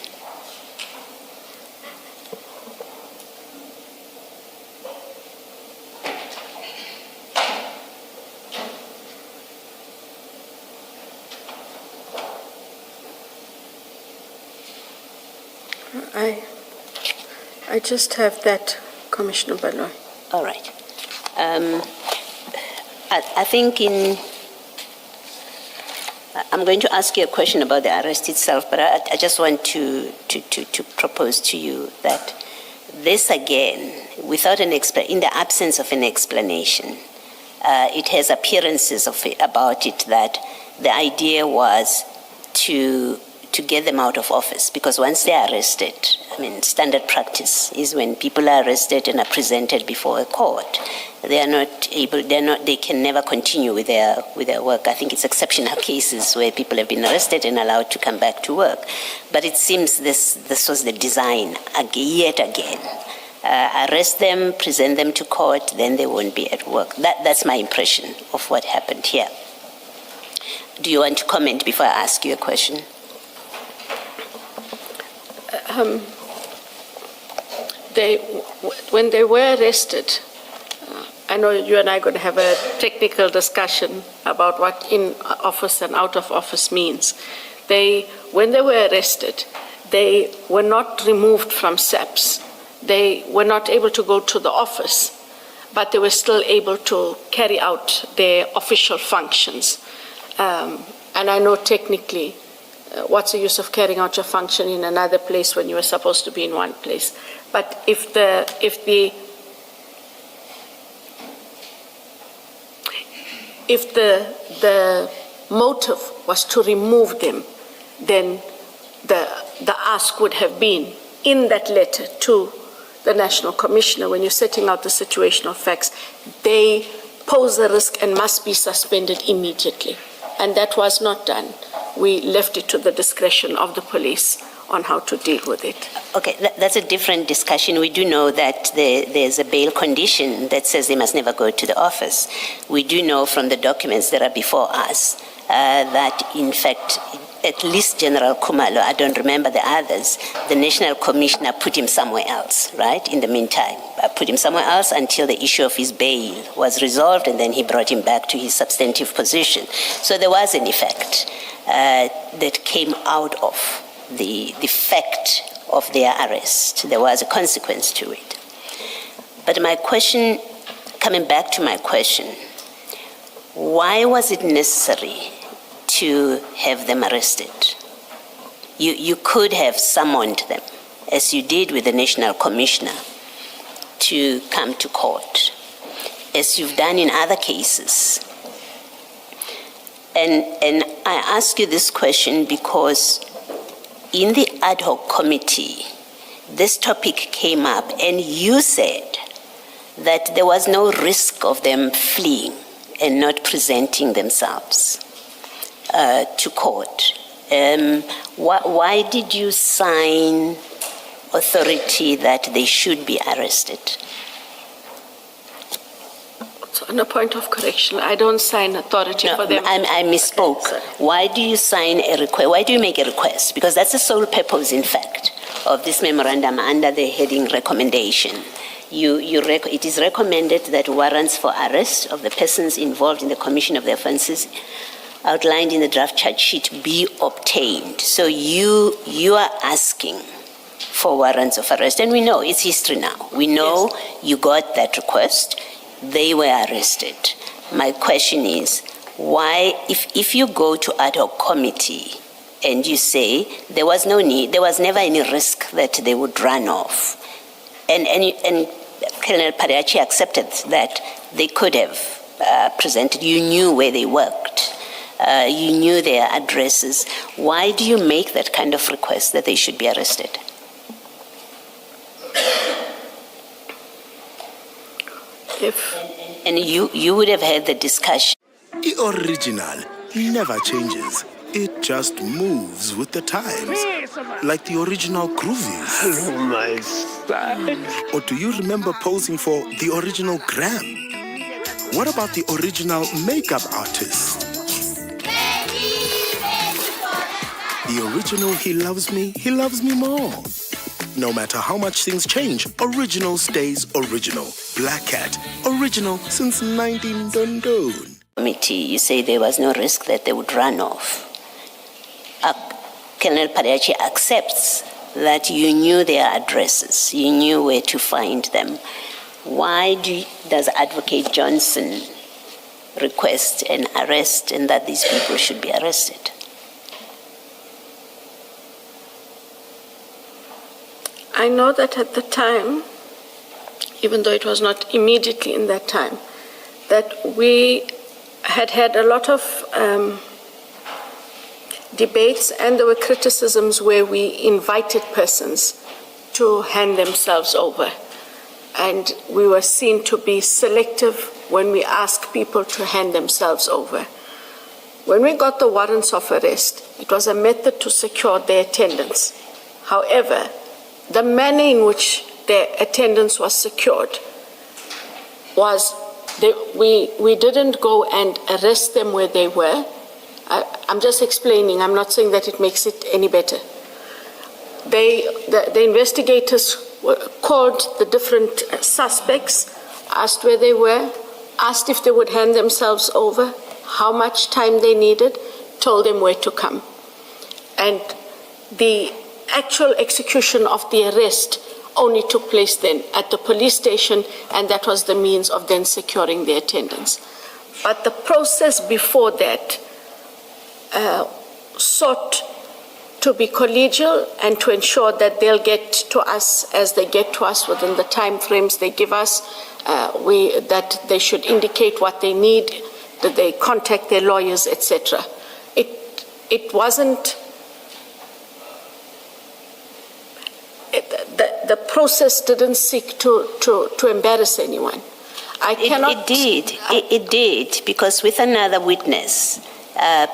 I just have that, Commissioner Baloy. All right. I think I'm going to ask you a question about the arrest itself, but I just want to propose to you that this again, without in the absence of an explanation, it has appearances about it that the idea was to get them out of office, because once they are arrested, I mean, standard practice is when people are arrested and are presented before a court, they can never continue with their work. I think it's exceptional cases where people have been arrested and allowed to come back to work. But it seems this was the design, yet again. Arrest them, present them to court, then they won't be at work. That's my impression of what happened here. Do you want to comment before I ask you a question? When they were arrested, I know you and I are going to have a technical discussion about what in office and out of office means. When they were arrested, they were not removed from SAPS. They were not able to go to the office, but they were still able to carry out their official functions. And I know technically, what's the use of carrying out your function in another place when you were supposed to be in one place? But if the motive was to remove them, then the ask would have been in that letter to the National Commissioner, when you're setting out the situational facts, they pose a risk and must be suspended immediately. And that was not done. We left it to the discretion of the police on how to deal with it. Okay, that's a different discussion. We do know that there's a bail condition that says they must never go to the office. We do know from the documents that are before us that, in fact, at least General Khumalo, I don't remember the others, the National Commissioner put him somewhere else, right, in the meantime. Put him somewhere else until the issue of his bail was resolved, and then he brought him back to his substantive position. So there was an effect that came out of the fact of their arrest. There was a consequence to it. But my question, coming back to my question, why was it necessary to have them arrested? You could have summoned them, as you did with the National Commissioner, to come to court, as you've done in other cases. And I ask you this question because in the ad hoc committee, this topic came up, and you said that there was no risk of them fleeing and not presenting themselves to court. Why did you sign authority that they should be arrested? So on a point of correction, I don't sign authority No, for them. I misspoke. Okay, sorry. Why do you sign a request? Why do you make a request? Because that's the sole purpose, in fact, of this memorandum under the heading recommendation. It is recommended that warrants for arrest of the persons involved in the commission of the offences outlined in the draft charge sheet be obtained. So you are asking for warrants of arrest, and we know it's history now. We know you got that request. They were arrested. My question is, why, if you go to ad hoc committee and you say there was no need, there was never any risk that they would run off, and Colonel Pariachi accepted that they could have presented, you knew where they worked, you knew their addresses, why do you make that kind of request that they should be arrested? And you would have had the discussion. The original never changes. It just moves with the times. Like the original groovies. Oh, my style. Or do you remember posing for the original gram? What about the original makeup artist? The original He Loves Me More. No matter how much things change, original stays original. Black Cat, original since 1999. Committee, you say there was no risk that they would run off. Colonel Pariachi accepts that you knew their addresses, you knew where to find them. Why does Advocate Johnson request an arrest and that these people should be arrested? I know that at the time, even though it was not immediately in that time, that we had a lot of debates, and there were criticisms where we invited persons to hand themselves over. And we were seen to be selective when we asked people to hand themselves over. When we got the warrants of arrest, it was a method to secure their attendance. However, the manner in which their attendance was secured was we didn't go and arrest them where they were. I'm just explaining. I'm not saying that it makes it any better. The investigators called the different suspects, asked where they were, asked if they would hand themselves over, how much time they needed, told them where to come. And the actual execution of the arrest only took place then at the police station, and that was the means of then securing their attendance. But the process before that sought to be collegial and to ensure that they'll get to us as they get to us within the time frames they give us, that they should indicate what they need, that they contact their lawyers, etc. It wasn't. The process didn't seek to embarrass anyone. It did, because with another witness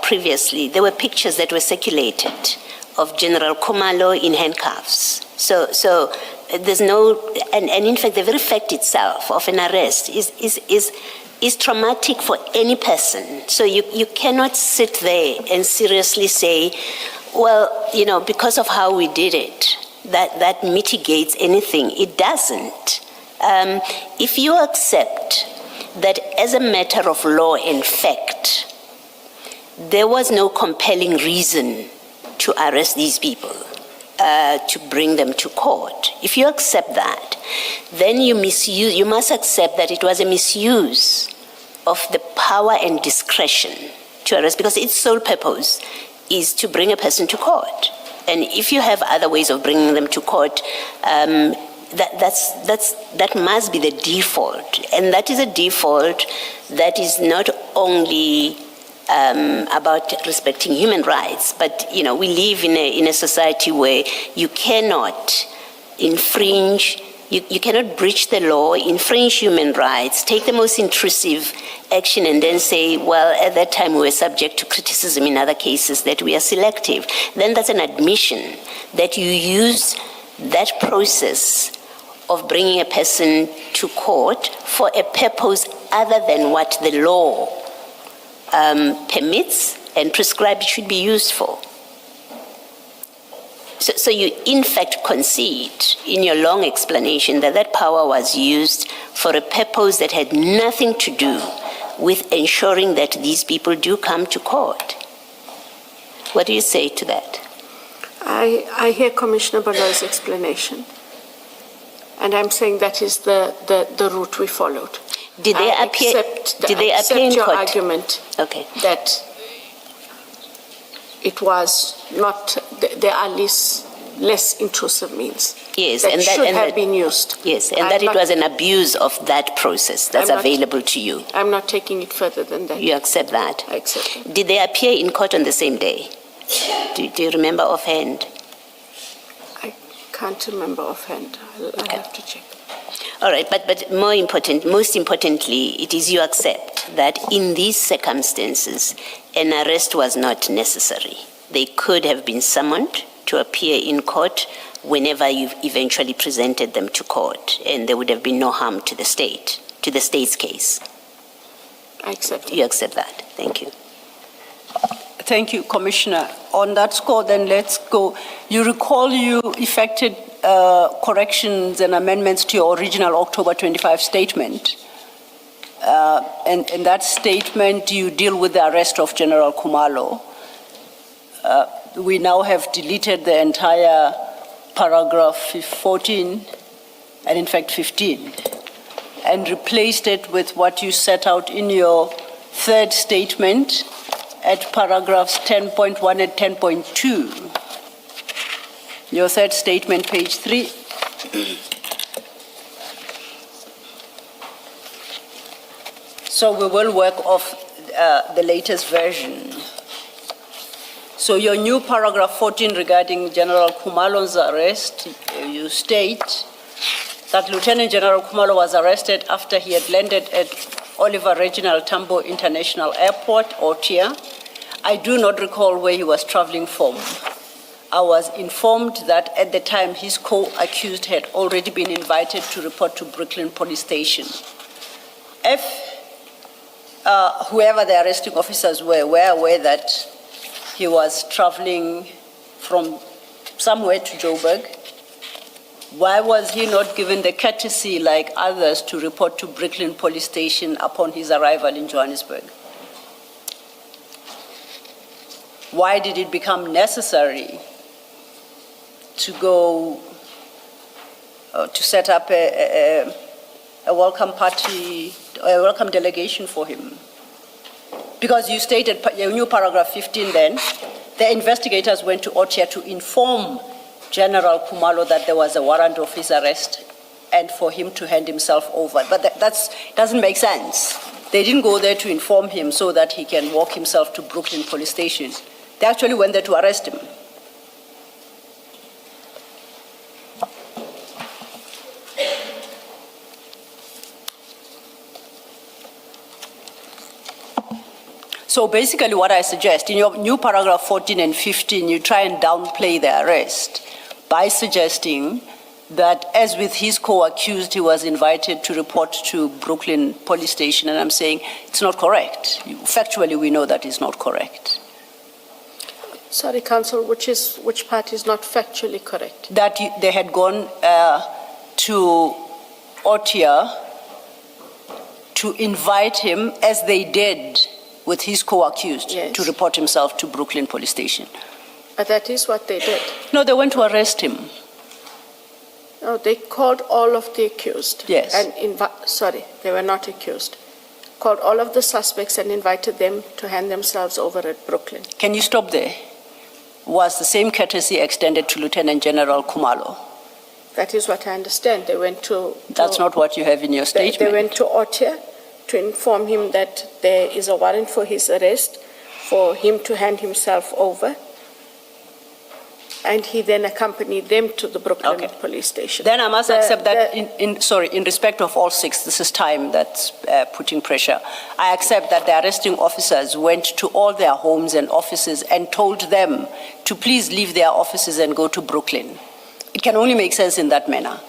previously, there were pictures that were circulated of General Khumalo in handcuffs. So there's no, and in fact, the very fact itself of an arrest is traumatic for any person. So you cannot sit there and seriously say, well, because of how we did it, that mitigates anything. It doesn't. If you accept that as a matter of law and fact, there was no compelling reason to arrest these people, to bring them to court. If you accept that, then you must accept that it was a misuse of the power and discretion to arrest, because its sole purpose is to bring a person to court. And if you have other ways of bringing them to court, that must be the default. And that is a default that is not only about respecting human rights, but we live in a society where you cannot infringe, you cannot breach the law, infringe human rights, take the most intrusive action and then say, well, at that time we were subject to criticism in other cases that we are selective. Then that's an admission that you use that process of bringing a person to court for a purpose other than what the law permits and prescribed should be used for. So you in fact concede in your long explanation that that power was used for a purpose that had nothing to do with ensuring that these people do come to court. What do you say to that? I hear Commissioner Baloy's explanation, and I'm saying that is the route we followed. Did they appear? Did they appear in your court? Argument Okay. that it was not, there are less intrusive means. Yes, that and that should and have that, been used. Yes, and I'm that it not- was an abuse of that process that's I'm not- available to you. I'm not taking it further than that. You accept that? I accept it. Did they appear in court on the same day? Do you remember offhand? I can't remember offhand. I'll have to check. All right, but most importantly, it is you accept that in these circumstances, an arrest was not necessary. They could have been summoned to appear in court whenever you've eventually presented them to court, and there would have been no harm to the state's case. I accept it. You accept that? Thank you. Thank you, Commissioner. On that score, then let's go. You recall you effected corrections and amendments to your original October 25 statement. And in that statement, you deal with the arrest of General Khumalo. We now have deleted the entire paragraph 14, and in fact 15, and replaced it with what you set out in your third statement at paragraphs 10.1 and 10.2. Your third statement, page 3. So we will work off the latest version. So your new paragraph 14 regarding General Khumalo's arrest, you state that Lieutenant General Khumalo was arrested after he had landed at Oliver Reginald Tambo International Airport, OTIA. I do not recall where he was traveling from. I was informed that at the time his co-accused had already been invited to report to Brooklyn Police Station. If whoever the arresting officers were aware that he was traveling from somewhere to Joburg, why was he not given the courtesy like others to report to Brooklyn Police Station upon his arrival in Johannesburg? Why did it become necessary to go to set up a welcome party, a welcome delegation for him? Because you stated your new paragraph 15 then, the investigators went to OTIA to inform General Khumalo that there was a warrant of his arrest and for him to hand himself over. But that doesn't make sense. They didn't go there to inform him so that he can walk himself to Brooklyn Police Station. They actually went there to arrest him. So basically what I suggest, in your new paragraph 14 and 15, you try and downplay the arrest by suggesting that as with his co-accused, he was invited to report to Brooklyn Police Station, and I'm saying it's not correct. Factually, we know that is not correct. Sorry, Counsel, which part is not factually correct? That they had gone to OTIA to invite him, as they did with his co-accused, Yes. to report himself to Brooklyn Police Station. But that is what they did. No, they went to arrest him. No, they called all of the accused. Yes. And sorry, they were not accused. Called all of the suspects and invited them to hand themselves over at Brooklyn. Can you stop there? Was the same courtesy extended to Lieutenant General Khumalo? That is what I understand. They went to... That's not what you have in your statement. They went to OTIA to inform him that there is a warrant for his arrest, for him to hand himself over. And he then accompanied them to the Brooklyn Police Station. Then I must accept that, in respect of all six, this is time that's putting pressure. I accept that the arresting officers went to all their homes and offices and told them to please leave their offices and go to Brooklyn. It can only make sense in that manner.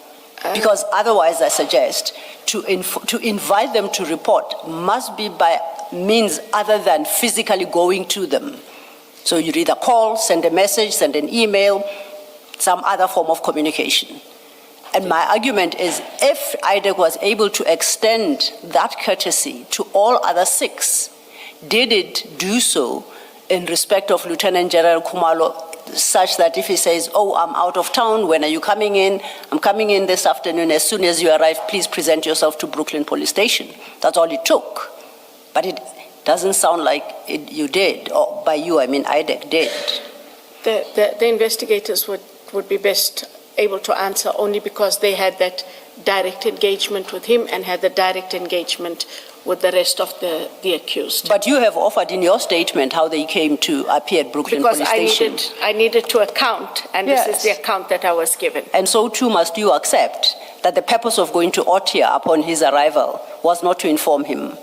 Because otherwise, I suggest, to invite them to report must be by means other than physically going to them. So you either call, send a message, send an email, some other form of communication. And my argument is, if IDEC was able to extend that courtesy to all other 6, did it do so in respect of Lieutenant General Kumalo, such that if he says, oh, I'm out of town, when are you coming in? I'm coming in this afternoon. As soon as you arrive, please present yourself to Brooklyn Police Station. That's all it took. But it doesn't sound like you did, or by you, I mean IDEC did. The investigators would be best able to answer only because they had that direct engagement with him and had the direct engagement with the rest of the accused. But you have offered in your statement how they came to appear at Brooklyn Police Station. Because I needed to account, and Yes. this is the account that I was given. And so too must you accept that the purpose of going to Otia upon his arrival was not to inform him.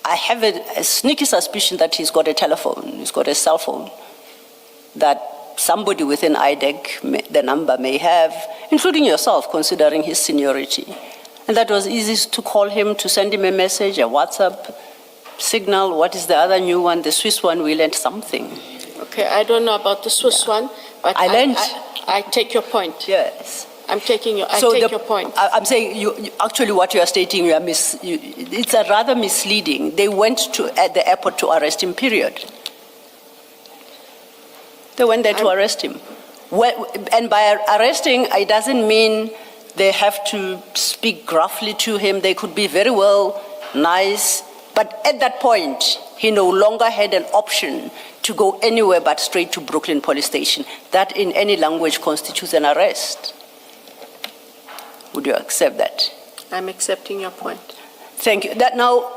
I have a sneaky suspicion that he's got a telephone, he's got a cell phone, that somebody within IDEC, the number may have, including yourself, considering his seniority. And that was easy to call him, to send him a message, a WhatsApp, Signal, what is the other new one? The Swiss one, we learned something. Okay, I don't know about the Swiss one, but I take your point. Yes. I take your point. I'm saying, actually what you are stating, it's a rather misleading. They went at the airport to arrest him, period. They went there to arrest him. And by arresting, it doesn't mean they have to speak gruffly to him. They could be very well nice. But at that point, he no longer had an option to go anywhere but straight to Brooklyn Police Station. That in any language constitutes an arrest. Would you accept that? I'm accepting your point. Thank you. That now,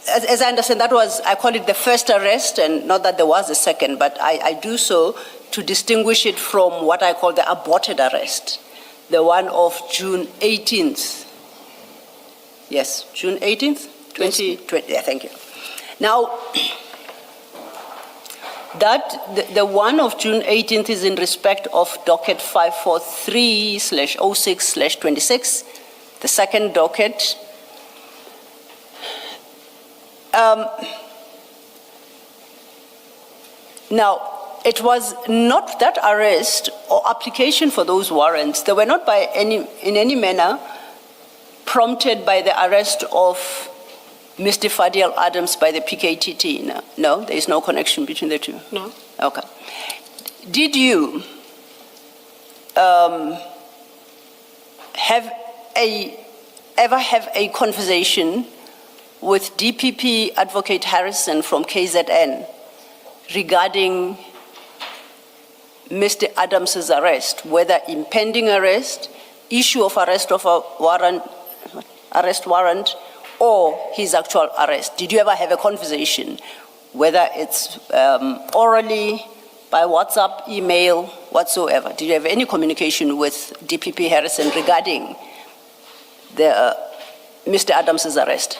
as I understand, that was, I call it the first arrest, and not that there was a second, but I do so to distinguish it from what I call the aborted arrest, the one of June 18th. Yes, June 18th, 2020. Yeah, thank you. Now, the one of June 18th is in respect of docket 543/06/26, the second docket. Now, it was not that arrest or application for those warrants. They were not in any manner prompted by the arrest of Mr. Fadiel Adams by the PKTT. No, there is no connection between the two. No. Okay. Did you ever have a conversation with DPP Advocate Harrison from KZN regarding Mr. Adams's arrest, whether impending arrest, issue of arrest warrant, or his actual arrest? Did you ever have a conversation, whether it's orally, by WhatsApp, email, whatsoever? Did you have any communication with DPP Harrison regarding Mr. Adams's arrest?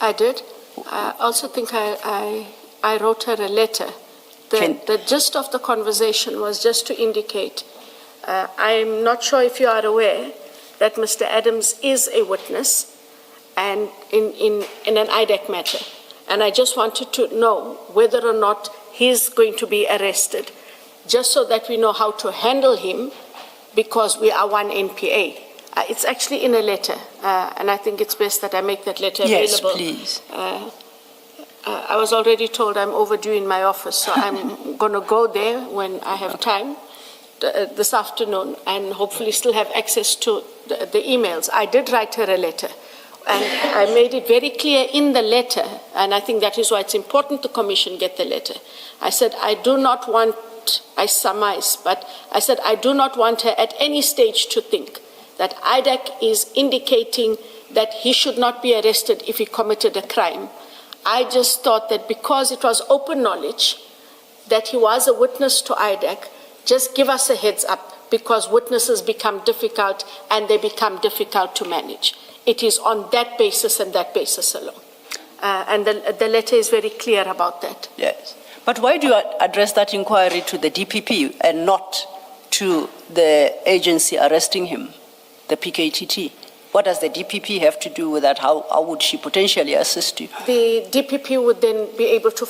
I did. I also think I wrote her a letter. The gist of the conversation was just to indicate, I'm not sure if you are aware that Mr. Adams is a witness and in an IDEC matter. And I just wanted to know whether or not he's going to be arrested, just so that we know how to handle him, because we are one NPA. It's actually in a letter, and I think it's best that I make that letter available. Yes, please. I was already told I'm overdue in my office, so I'm going to go there when I have time this afternoon and hopefully still have access to the emails. I did write her a letter, and I made it very clear in the letter, and I think that is why it's important the Commission get the letter. I said, I surmise, but I said, I do not want her at any stage to think that IDEC is indicating that he should not be arrested if he committed a crime. I just thought that because it was open knowledge that he was a witness to IDEC, just give us a heads up, because witnesses become difficult and they become difficult to manage. It is on that basis and that basis alone. And the letter is very clear about that. Yes. But why do you address that inquiry to the DPP and not to the agency arresting him? the PKTT? What does the DPP have to do with that? How would she potentially assist you? The DPP would then be able to,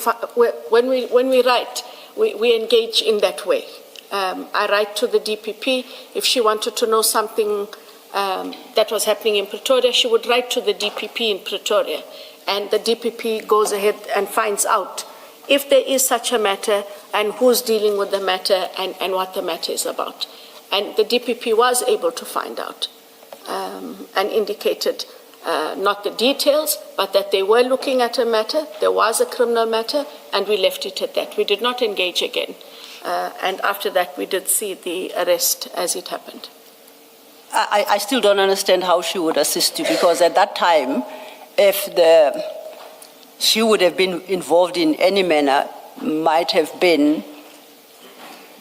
when we write, we engage in that way. I write to the DPP. If she wanted to know something that was happening in Pretoria, she would write to the DPP in Pretoria. And the DPP goes ahead and finds out if there is such a matter and who's dealing with the matter and what the matter is about. And the DPP was able to find out and indicated not the details, but that they were looking at a matter, there was a criminal matter, and we left it at that. We did not engage again. And after that, we did see the arrest as it happened. I still don't understand how she would assist you, because at that time, if she would have been involved in any manner, might have been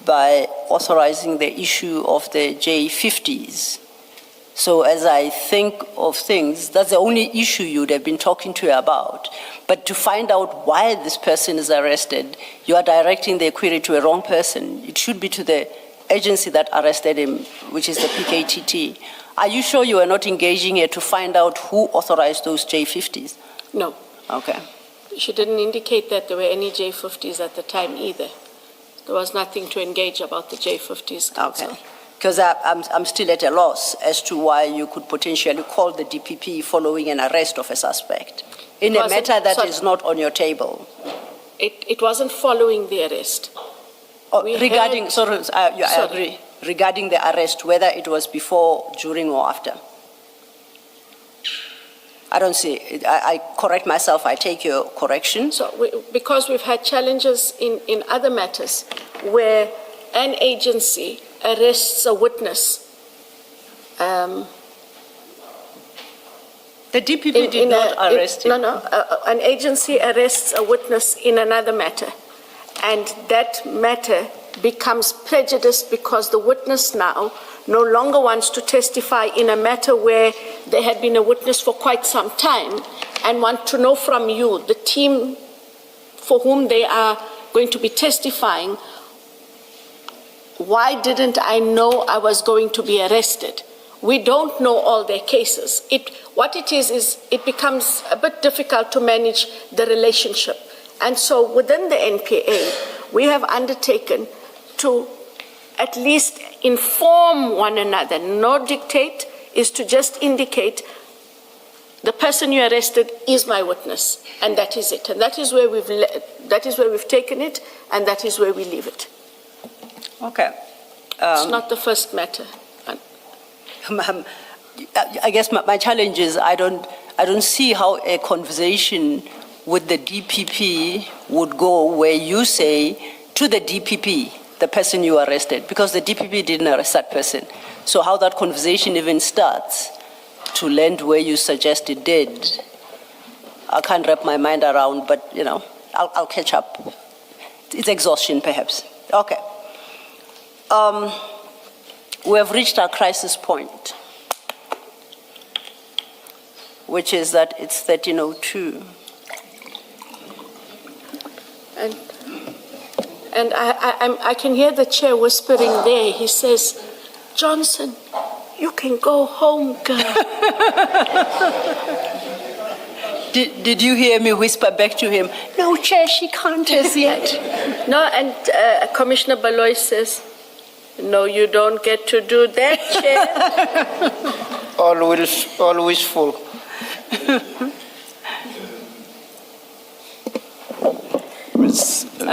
by authorizing the issue of the J50s. So as I think of things, that's the only issue you would have been talking to her about. But to find out why this person is arrested, you are directing the query to a wrong person. It should be to the agency that arrested him, which is the PKTT. Are you sure you are not engaging her to find out who authorized those J50s? No. Okay. She didn't indicate that there were any J50s at the time either. There was nothing to engage about the J50s. Council. Okay. Because I'm still at a loss as to why you could potentially call the DPP following an arrest of a suspect in a matter that is not on your table. It wasn't following the arrest. Regarding, I agree. Regarding the arrest, whether it was before, during, or after. I don't see it. I correct myself. I take your correction. So because we've had challenges in other matters where an agency arrests a witness. The DPP did not arrest him. An agency arrests a witness in another matter, and that matter becomes prejudiced because the witness now no longer wants to testify in a matter where they had been a witness for quite some time and want to know from you, the team for whom they are going to be testifying, why didn't I know I was going to be arrested? We don't know all their cases. What it is it becomes a bit difficult to manage the relationship. And so within the NPA, we have undertaken to at least inform one another. No dictate, is to just indicate the person you arrested is my witness, and that is it. And that is where we've taken it, and that is where we leave it. Okay. It's not the first matter. I guess my challenge is I don't see how a conversation with the DPP would go where you say to the DPP, the person you arrested, because the DPP didn't arrest that person. So how that conversation even starts to land where you suggest it did, I can't wrap my mind around, but I'll catch up. It's exhaustion perhaps. Okay. We have reached our crisis point, which is that it's 13:02. And I can hear the chair whispering there. He says, Johnson, you can go home, girl. Did you hear me whisper back to him, no, Chair, she can't as yet? No, and Commissioner Baloy says, no, you don't get to do that, Chair. All wishful.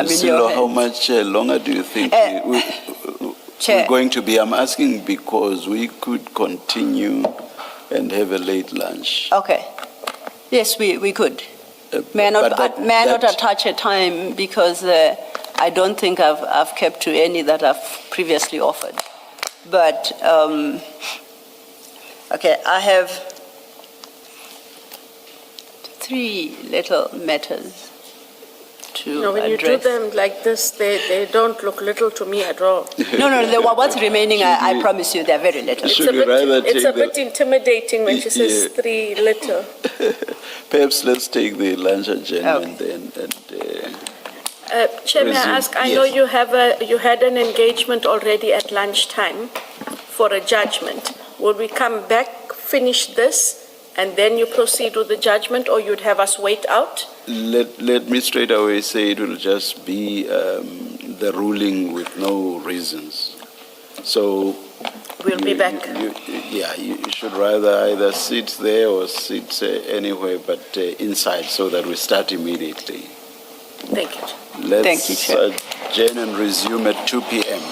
Silo, how much longer do you think we're going to be? I'm asking because we could continue and have a late lunch. Okay. Yes, we could. May I not attach a time because I don't think I've kept to any that I've previously offered. But, okay, I have 3 little matters to when you do them like this, they don't look little to me at all. No, what's remaining, I promise you, they're very little. It's a bit intimidating when she says 3 little. Perhaps let's take the lunch agenda and then... Chair, may I ask, I know you had an engagement already at lunchtime for a judgment. Will we come back, finish this, and then you proceed with the judgment, or you'd have us wait out? Let me straight away say it will just be the ruling with no reasons. So We'll be back. You should rather either sit there or sit anywhere but inside so that we start immediately. Thank you. Let's Thank you, Chair. adjourn and resume at 2 p.m.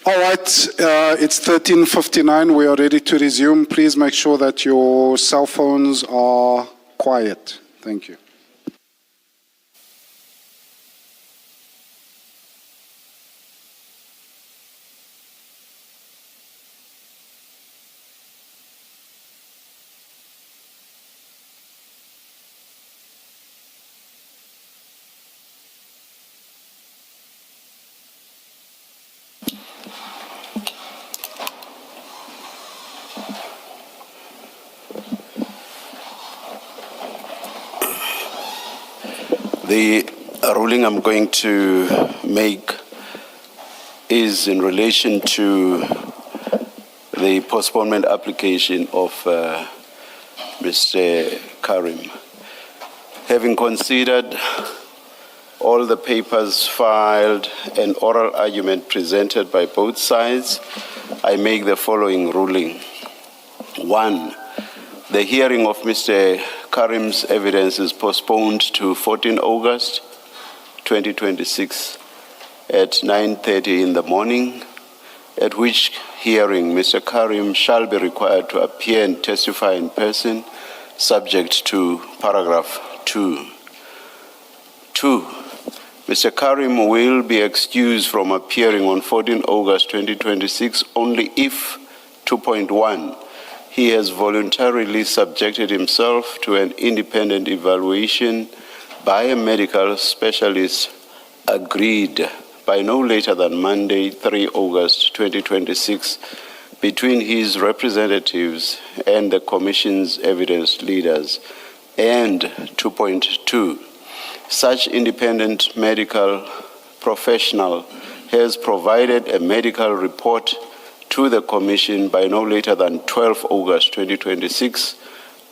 All right, it's 13:59. We are ready to resume. Please make sure that your cell phones are quiet. Thank you. The ruling I'm going to make is in relation to the postponement application of Mr. Karim. Having considered all the papers filed and oral argument presented by both sides, I make the following ruling. 1. The hearing of Mr. Karim's evidence is postponed to 14 August 2026 at 9:30 in the morning, at which hearing Mr. Karim shall be required to appear and testify in person, subject to paragraph 2. 2. Mr. Karim will be excused from appearing on 14 August 2026 only if 2.1. He has voluntarily subjected himself to an independent evaluation by a medical specialist agreed by no later than Monday, 3 August 2026, between his representatives and the Commission's evidence leaders. And 2.2, such independent medical professional has provided a medical report to the Commission by no later than 12 August 2026,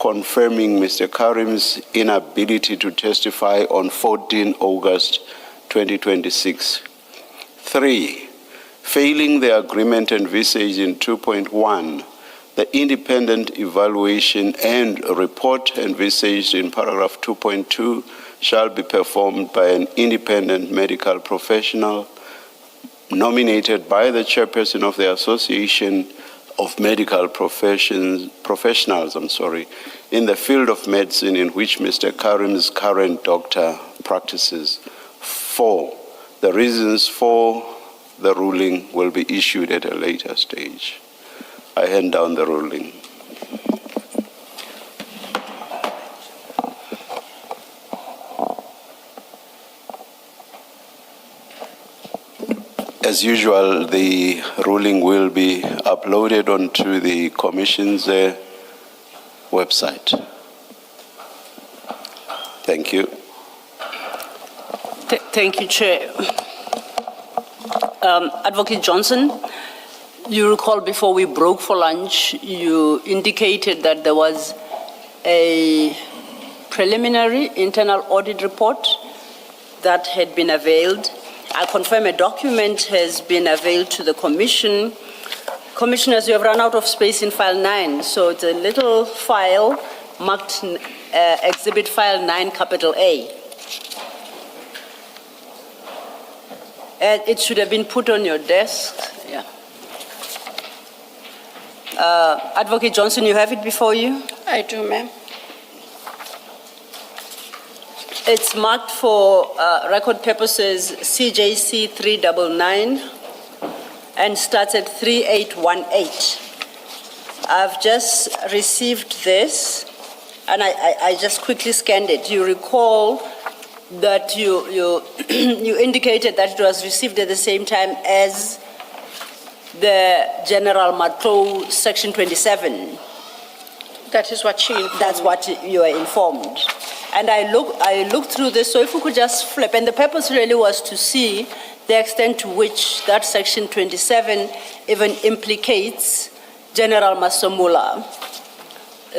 confirming Mr. Karim's inability to testify on 14 August 2026. 3. Failing the agreement envisaged in 2.1, the independent evaluation and report envisaged in paragraph 2.2 shall be performed by an independent medical professional nominated by the chairperson of the Association of Medical Professionals in the field of medicine in which Mr. Karim's current doctor practices. 4. The reasons for the ruling will be issued at a later stage. I hand down the ruling. As usual, the ruling will be uploaded onto the Commission's website. Thank you. Thank you, Chair. Advocate Johnson, you recall before we broke for lunch, you indicated that there was a preliminary internal audit report that had been availed. I confirm a document has been availed to the Commission. Commissioners, you have run out of space in file 9, so it's a little file marked Exhibit File 9, capital A. And it should have been put on your desk. Yeah. Advocate Johnson, you have it before you? I do, ma'am. It's marked for record purposes CJC 399 and starts at 3818. I've just received this and I just quickly scanned it. You recall that you you indicated that it was received at the same time as the General Matlow Section 27. That is what she informed. That's what you are informed. And I looked through this, so if we could just flip, and the purpose really was to see the extent to which that Section 27 even implicates General Masomula.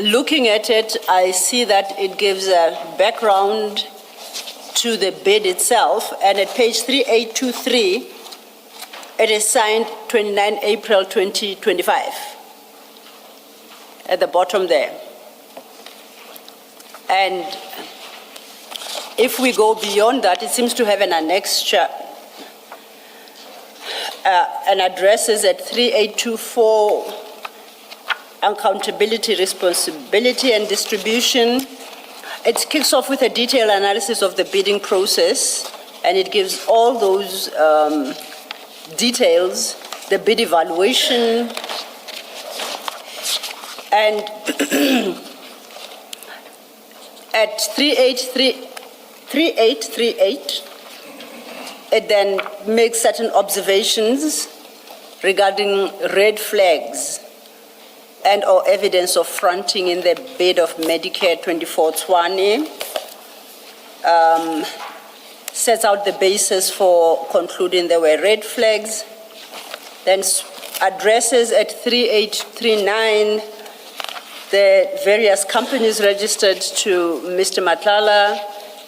Looking at it, I see that it gives a background to the bid itself, and at page 3823, it is signed 29 April 2025, at the bottom there. And If we go beyond that, it seems to have an annexure and addresses at 3824 accountability, responsibility and distribution. It kicks off with a detailed analysis of the bidding process, and it gives all those details, the bid evaluation, and at 3838, it then makes certain observations regarding red flags and or evidence of fronting in the bid of Medicare 2420. Sets out the basis for concluding there were red flags. Then addresses at 3839 the various companies registered to Mr. Matlala,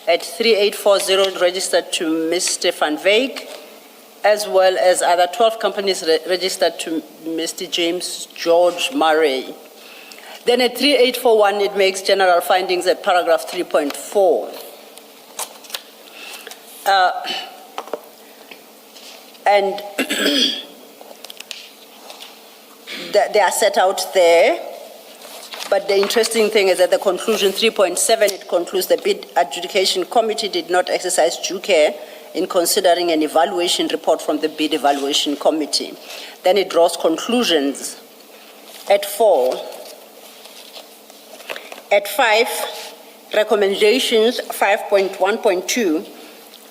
at 3840 registered to Mr. Van Veek, as well as other 12 companies registered to Mr. James George Murray. Then at 3841, it makes general findings at paragraph 3.4. And they are set out there. But the interesting thing is that the conclusion 3.7, it concludes the bid adjudication committee did not exercise due care in considering an evaluation report from the bid evaluation committee. Then it draws conclusions at 4. At 5, recommendations 5.1.2,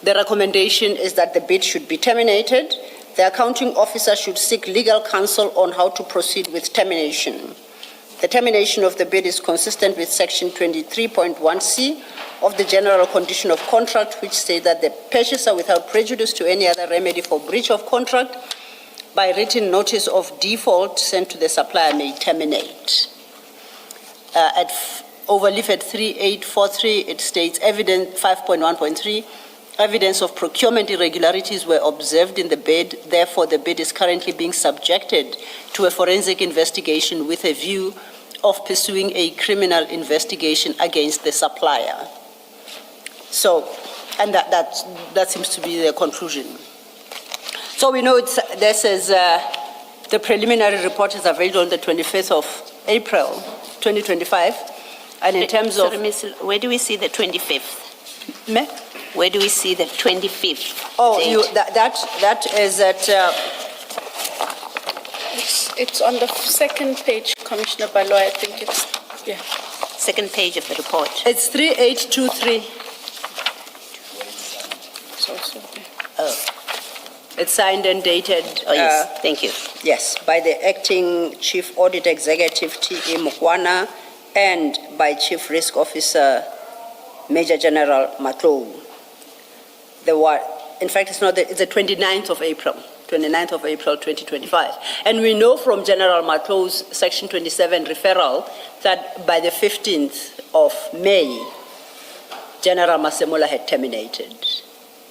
the recommendation is that the bid should be terminated. The accounting officer should seek legal counsel on how to proceed with termination. The termination of the bid is consistent with section 23.1c of the general condition of contract, which states that the purchaser, without prejudice to any other remedy for breach of contract, by written notice of default sent to the supplier, may terminate. At overleaf at 3843, it states evidence 5.1.3, evidence of procurement irregularities were observed in the bid. Therefore, the bid is currently being subjected to a forensic investigation with a view of pursuing a criminal investigation against the supplier. So, and that seems to be the conclusion. So we know this is the preliminary report is available on the 25th of April, 2025. And in terms of... Sorry, Ms. Where do we see the 25th? Me? Where do we see the 25th? Oh, that is at... It's on the second page, Commissioner Baloy, I think it's, yeah. Second page of the report. It's 3823. It's also there. Oh, It's signed and dated. oh yes, thank you. Yes, by the Acting Chief Audit Executive T.E. Mukwana and by Chief Risk Officer Major General Matlou. In fact, it's the 29th of April. 29th of April 2025. And we know from General Matlou's Section 27 referral that by the 15th of May, General Masemola had terminated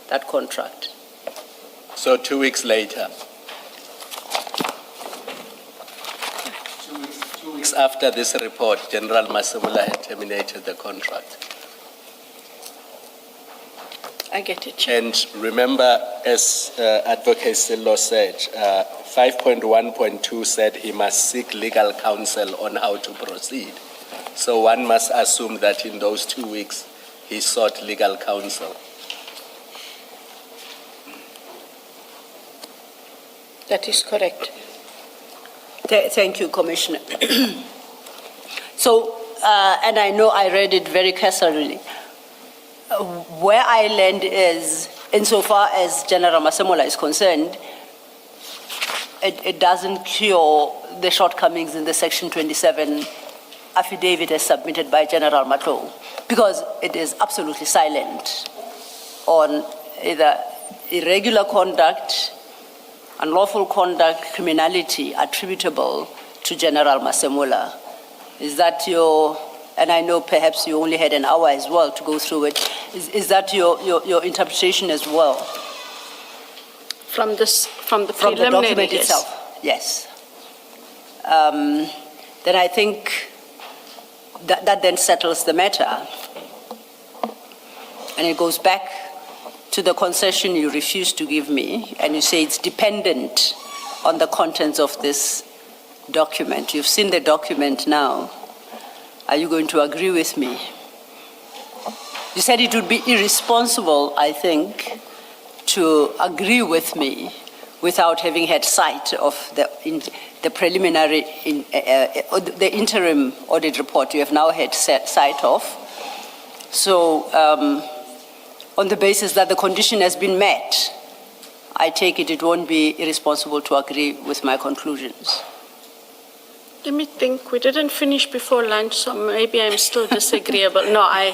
that contract. So 2 weeks later. 2 weeks after this report, General Masemola had terminated the contract. I get it, Chair. And remember, as Advocate Sillo said, 5.1.2 said he must seek legal counsel on how to proceed. So one must assume that in those 2 weeks, he sought legal counsel. That is correct. Thank you, Commissioner. So, and I know I read it very carefully. Where I land is, insofar as General Masemola is concerned, it doesn't cure the shortcomings in the Section 27 affidavit as submitted by General Matlou, because it is absolutely silent on either irregular conduct, unlawful conduct, criminality attributable to General Masemola. Is that your... And I know perhaps you only had an hour as well to go through it. Is that your interpretation as well? From the From the preliminary, document yes. itself? Yes. Then I think that then settles the matter. and it goes back to the concession you refused to give me, and you say it's dependent on the contents of this document. You've seen the document now. Are you going to agree with me? You said it would be irresponsible, I think, to agree with me without having had sight of the preliminary, the interim audit report you have now had sight of. So on the basis that the condition has been met, I take it won't be irresponsible to agree with my conclusions. Let me think. We didn't finish before lunch, so maybe I'm still disagreeable. No, I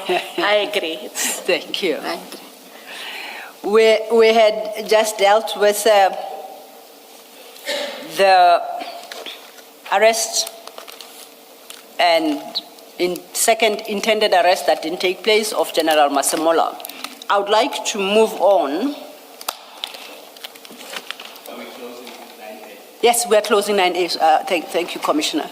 agree. Thank you. I agree. We had just dealt with the arrest and second intended arrest that didn't take place of General Masemola. I would like to move on. Are we closing 9A? Yes, we are closing 9A. Thank you, Commissioner.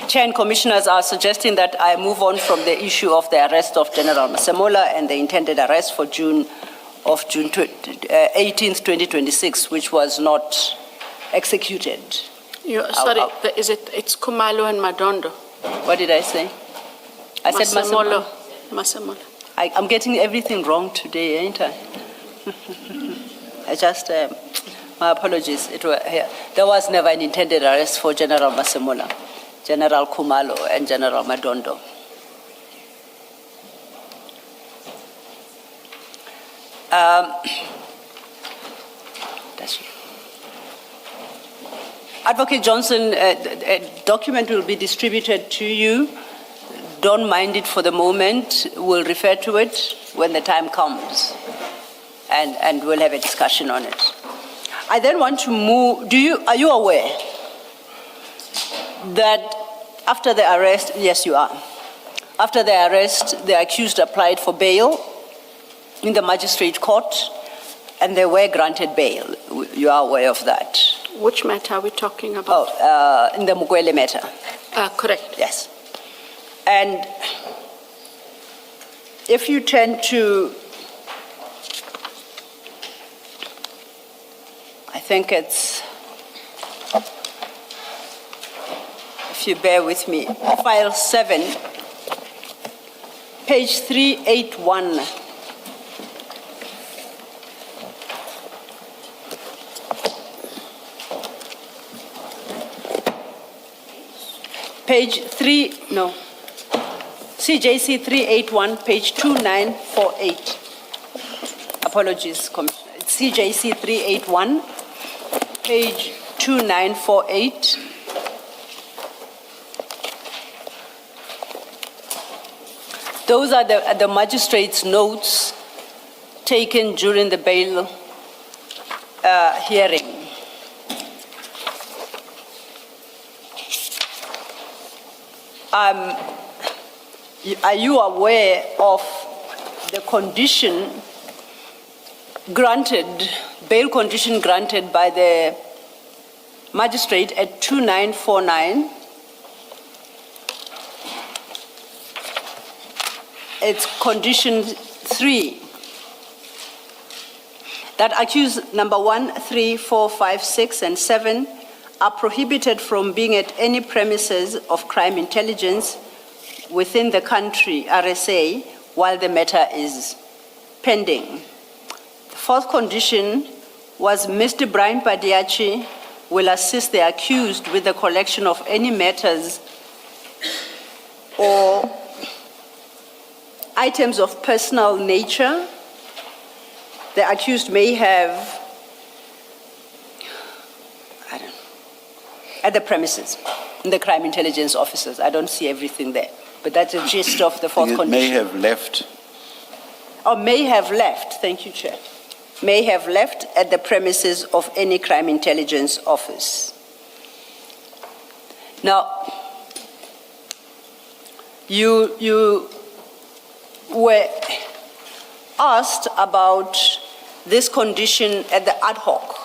Chair and Commissioners are suggesting that I move on from the issue of the arrest of General Masemola and the intended arrest for June 18th, 2026, which was not executed. Sorry, it's Kumalo and Madondo. What did I say? I said Masemola. Masemola. I'm getting everything wrong today, ain't I? My apologies. There was never an intended arrest for General Masemola, General Kumalo, and General Madondo. Advocate Johnson, a document will be distributed to you. Don't mind it for the moment. We'll refer to it when the time comes, and we'll have a discussion on it. I then want to move. Are you aware that after the arrest, yes, you are. After the arrest, the accused applied for bail in the magistrate court, and they were granted bail. You are aware of that. Which matter are we talking about? In the Mugwele matter. Correct. Yes. And if you turn to, I think it's, if you bear with me, file 7, page 381. CJC 381, page 2948. Apologies, Commissioner. It's CJC 381, page 2948. Those are the magistrate's notes taken during the bail hearing. Are you aware of the condition granted, bail condition granted by the magistrate at 2949? It's condition 3. That accused number 1, 3, 4, 5, 6, and 7 are prohibited from being at any premises of crime intelligence within the country, RSA, while the matter is pending. The fourth condition was Mr. Brian Padiachi will assist the accused with the collection of any matters or items of personal nature the accused may have at the premises, in the crime intelligence officers. I don't see everything there, but that's the gist of the fourth condition. May have left. Or may have left, thank you, Chair. May have left at the premises of any crime intelligence office. Now, you were asked about this condition at the ad hoc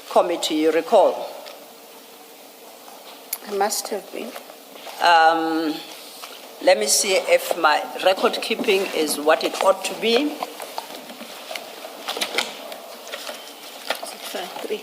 committee, you recall. There must have been. Let me see if my record keeping is what it ought to be. 3.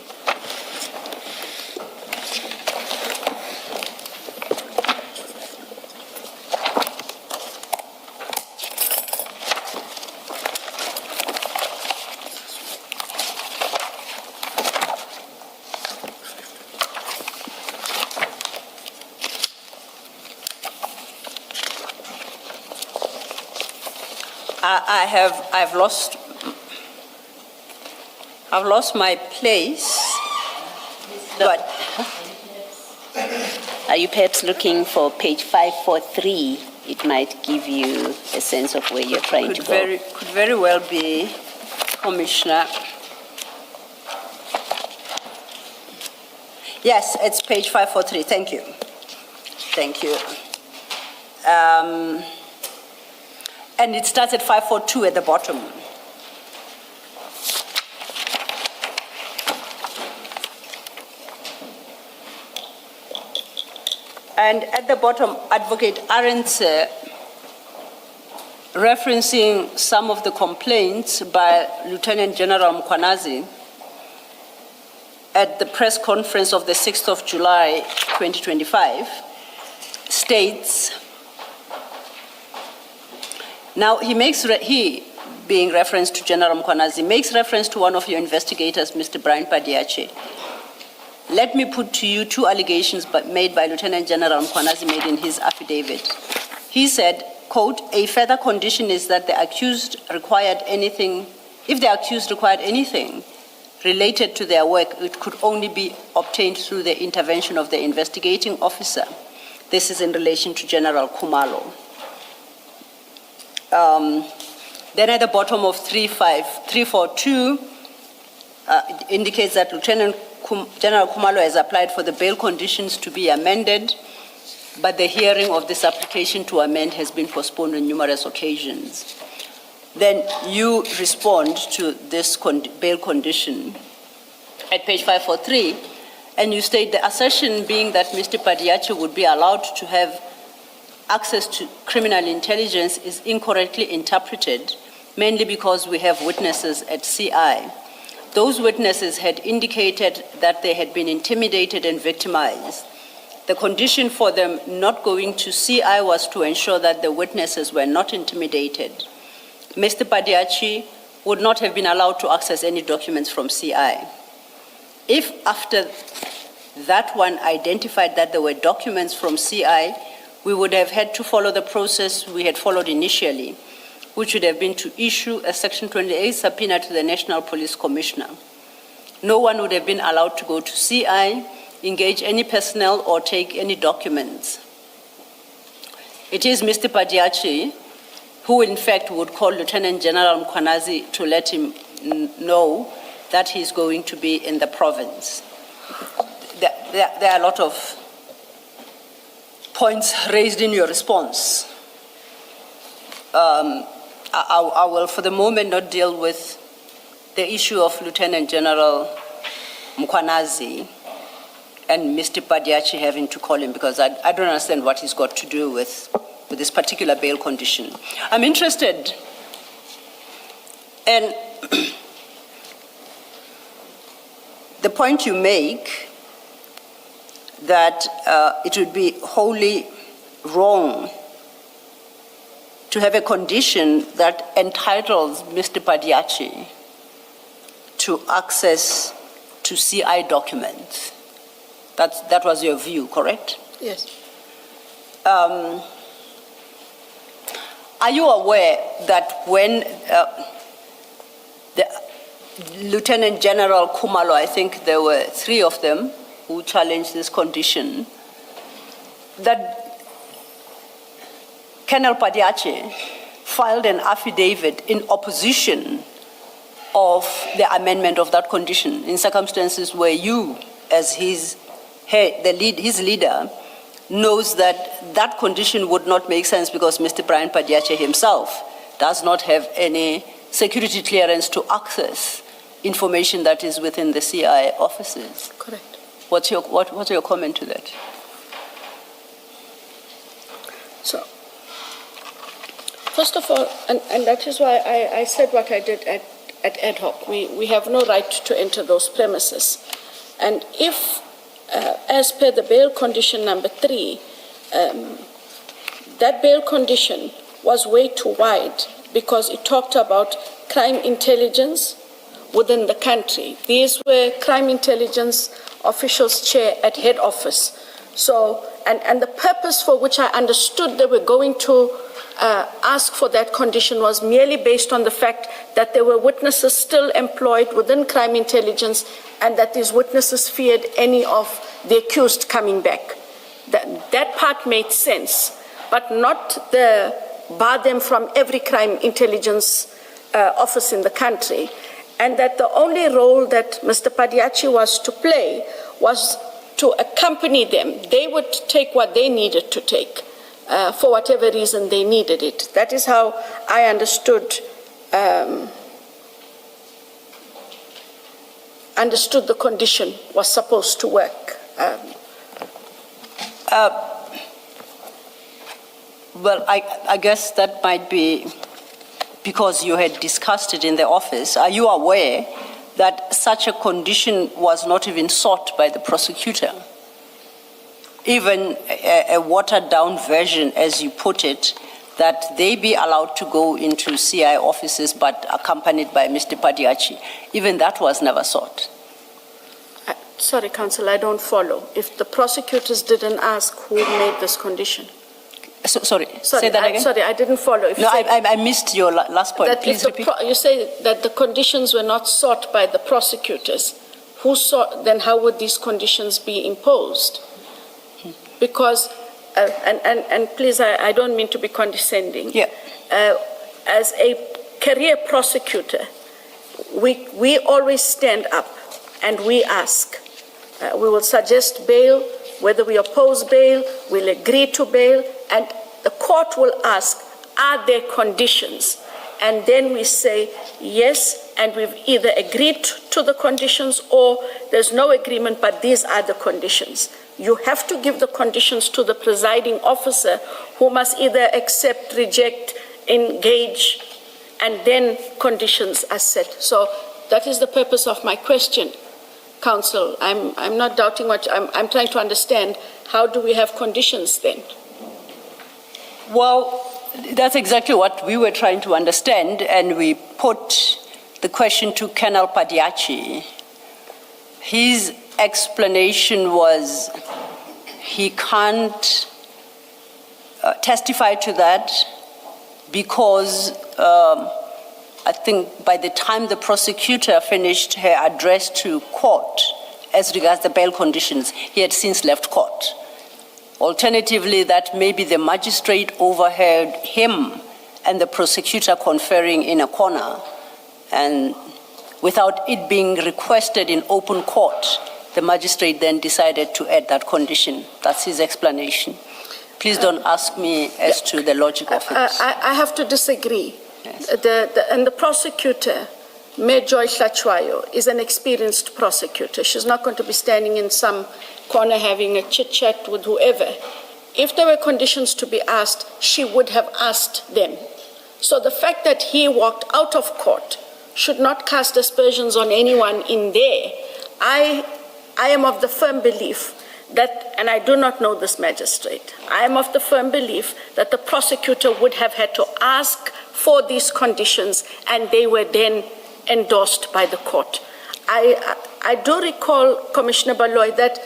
I've lost my place, but Are you perhaps looking for page 543? It might give you a sense of where you're trying to go. could very well be, Commissioner. Yes, it's page 543. Thank you. Thank you. And it starts at 542 at the bottom. And at the bottom, Advocate Arendse, referencing some of the complaints by Lieutenant General Mkhwanazi at the press conference of the 6th of July, 2025, states, now he being reference to General Mkhwanazi, makes reference to one of your investigators, Mr. Brian Padiache. Let me put to you two allegations made by Lieutenant General Mkhwanazi made in his affidavit. He said, quote, a further condition is that the accused required anything, if the accused required anything related to their work, it could only be obtained through the intervention of the investigating officer. This is in relation to General Khumalo. Then at the bottom of 342, it indicates that General Khumalo has applied for the bail conditions to be amended, but the hearing of this application to amend has been postponed on numerous occasions. Then you respond to this bail condition at page 543, and you state the assertion being that Mr. Padiache would be allowed to have access to criminal intelligence is incorrectly interpreted, mainly because we have witnesses at CI. Those witnesses had indicated that they had been intimidated and victimized. The condition for them not going to CI was to ensure that the witnesses were not intimidated. Mr. Padiache would not have been allowed to access any documents from CI. If after that one identified that there were documents from CI, we would have had to follow the process we had followed initially, which would have been to issue a Section 28 subpoena to the National Police Commissioner. No one would have been allowed to go to CI, engage any personnel, or take any documents. It is Mr. Padiache who, in fact, would call Lieutenant General Mkhwanazi to let him know that he's going to be in the province. There are a lot of points raised in your response. I will, for the moment, not deal with the issue of Lieutenant General Mkhwanazi and Mr. Padiache having to call him, because I don't understand what he's got to do with this particular bail condition. I'm interested in the point you make that it would be wholly wrong to have a condition that entitles Mr. Padiache to access to CI documents. That was your view, correct? Yes. Are you aware that when the Lieutenant General Khumalo, I think there were 3 of them who challenged this condition, that Colonel Padiache filed an affidavit in opposition of the amendment of that condition in circumstances where you, as his leader, knows that that condition would not make sense because Mr. Brian Padiache himself does not have any security clearance to access information that is within the CI offices. Correct. What's your comment to that? So, first of all, and that is why I said what I did at ad hoc. We have no right to enter those premises. And if, as per the bail condition number 3, that bail condition was way too wide because it talked about crime intelligence within the country. These were crime intelligence officials chair at head office. So, and the purpose for which I understood they were going to ask for that condition was merely based on the fact that there were witnesses still employed within crime intelligence and that these witnesses feared any of the accused coming back. That part made sense, but not bar them from every crime intelligence office in the country. And that the only role that Mr. Padiachi was to play was to accompany them. They would take what they needed to take for whatever reason they needed it. That is how I understood the condition was supposed to work. Well, I guess that might be because you had discussed it in the office. Are you aware that such a condition was not even sought by the prosecutor? Even a watered-down version, as you put it, that they be allowed to go into CI offices but accompanied by Mr. Padiachi. Even that was never sought. Sorry, Counsel, I don't follow. If the prosecutors didn't ask, who made this condition? Sorry, say that again? Sorry, I didn't follow. If no, I missed your last point. Please repeat. You say that the conditions were not sought by the prosecutors. Who sought, then how would these conditions be imposed? Because, and please, I don't mean to be condescending. Yeah. As a career prosecutor, we always stand up and we ask. We will suggest bail, whether we oppose bail, we'll agree to bail, and the court will ask, are there conditions? And then we say, yes, and we've either agreed to the conditions or there's no agreement, but these are the conditions. You have to give the conditions to the presiding officer, who must either accept, reject, engage, and then conditions are set. So that is the purpose of my question, Counsel. I'm not doubting what I'm trying to understand. How do we have conditions then? Well, that's exactly what we were trying to understand, and we put the question to Colonel Padiachi. His explanation was he can't testify to that because I think by the time the prosecutor finished her address to court as regards the bail conditions, he had since left court. Alternatively, that maybe the magistrate overheard him and the prosecutor conferring in a corner, and without it being requested in open court, the magistrate then decided to add that condition. That's his explanation. Please don't ask me as to the logic of it. I have to disagree. Yes. And the prosecutor, Mayor Joy Hlachwayo, is an experienced prosecutor. She's not going to be standing in some corner having a chit-chat with whoever. If there were conditions to be asked, she would have asked them. So the fact that he walked out of court should not cast aspersions on anyone in there. I am of the firm belief that, and I do not know this magistrate, I am of the firm belief that the prosecutor would have had to ask for these conditions, and they were then endorsed by the court. I do recall, Commissioner Baloy, that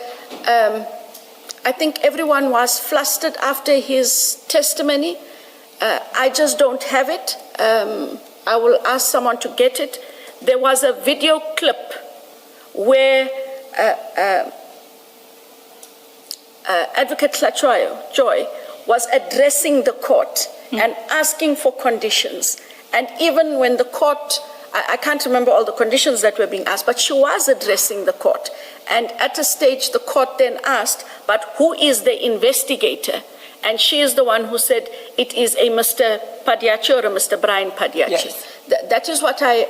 I think everyone was flustered after his testimony. I just don't have it. I will ask someone to get it. There was a video clip where Advocate Hlachwayo, Joy, was addressing the court and asking for conditions. And even when the court, I can't remember all the conditions that were being asked, but she was addressing the court. And at a stage, the court then asked, but who is the investigator? And she is the one who said, it is a Mr. Padiachi or a Mr. Brian Padiachi. Yes. That is what I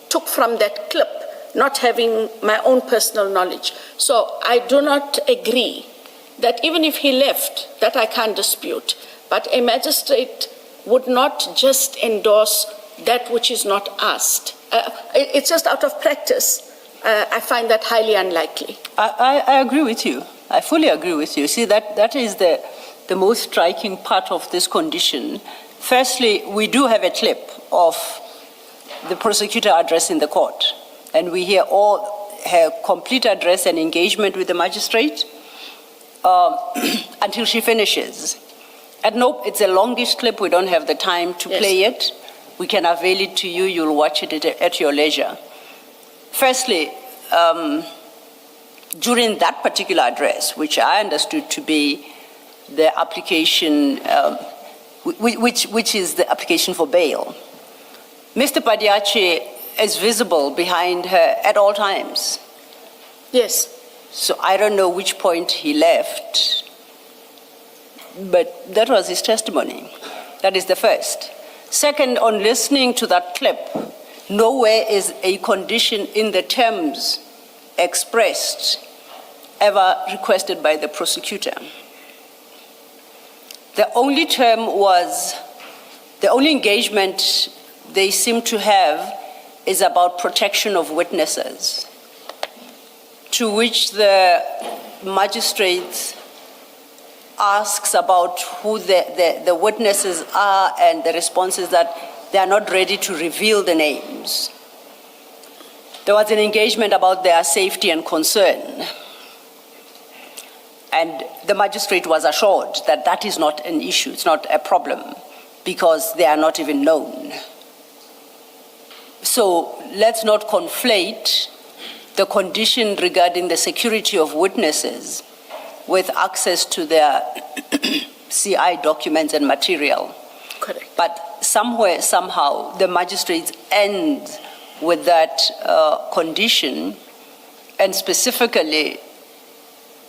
took from that clip, not having my own personal knowledge. So I do not agree that even if he left, that I can't dispute. But a magistrate would not just endorse that which is not asked. It's just out of practice. I find that highly unlikely. I agree with you. I fully agree with you. See, that is the most striking part of this condition. Firstly, we do have a clip of the prosecutor addressing the court, and we hear all her complete address and engagement with the magistrate until she finishes. And nope, it's a longish clip. We don't have the time to play it. We can avail it to you. You'll watch it at your leisure. Firstly, during that particular address, which I understood to be the application, which is the application for bail, Mr. Padiachi is visible behind her at all times. Yes. So I don't know which point he left, but that was his testimony. That is the first. Second, on listening to that clip, nowhere is a condition in the terms expressed ever requested by the prosecutor. The only term was, the only engagement they seem to have is about protection of witnesses, to which the magistrate asks about who the witnesses are, and the response is that they are not ready to reveal the names. There was an engagement about their safety and concern, and the magistrate was assured that that is not an issue, it's not a problem, because they are not even known. So let's not conflate the condition regarding the security of witnesses with access to their CI documents and material. Correct. But somewhere, somehow, the magistrates end with that condition, and specifically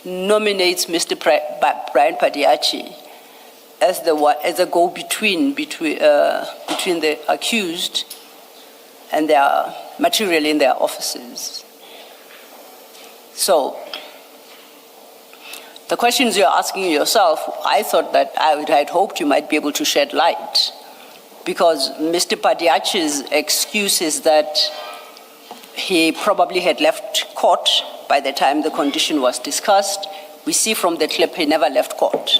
nominates Mr. Brian Padiachi as a go-between between the accused and their material in their offices. So the questions you're asking yourself, I thought that I had hoped you might be able to shed light, because Mr. Padiachi's excuse is that he probably had left court by the time the condition was discussed. We see from the clip he never left court.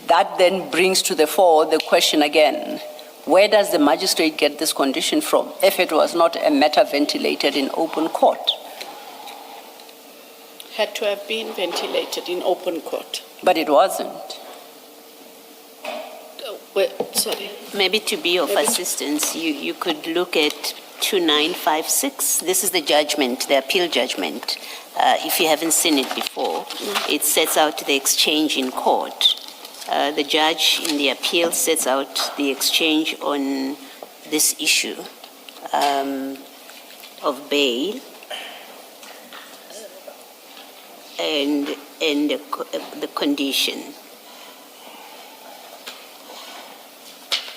That then brings to the fore the question again, where does the magistrate get this condition from if it was not a matter ventilated in open court? Had to have been ventilated in open court. But it wasn't. Sorry. Maybe to be of assistance, you could look at 2956. This is the judgment, the appeal judgment. If you haven't seen it before, it sets out the exchange in court. The judge in the appeal sets out the exchange on this issue of bail and the condition.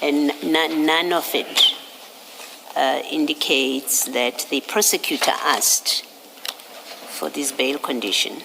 And none of it indicates that the prosecutor asked for this bail condition.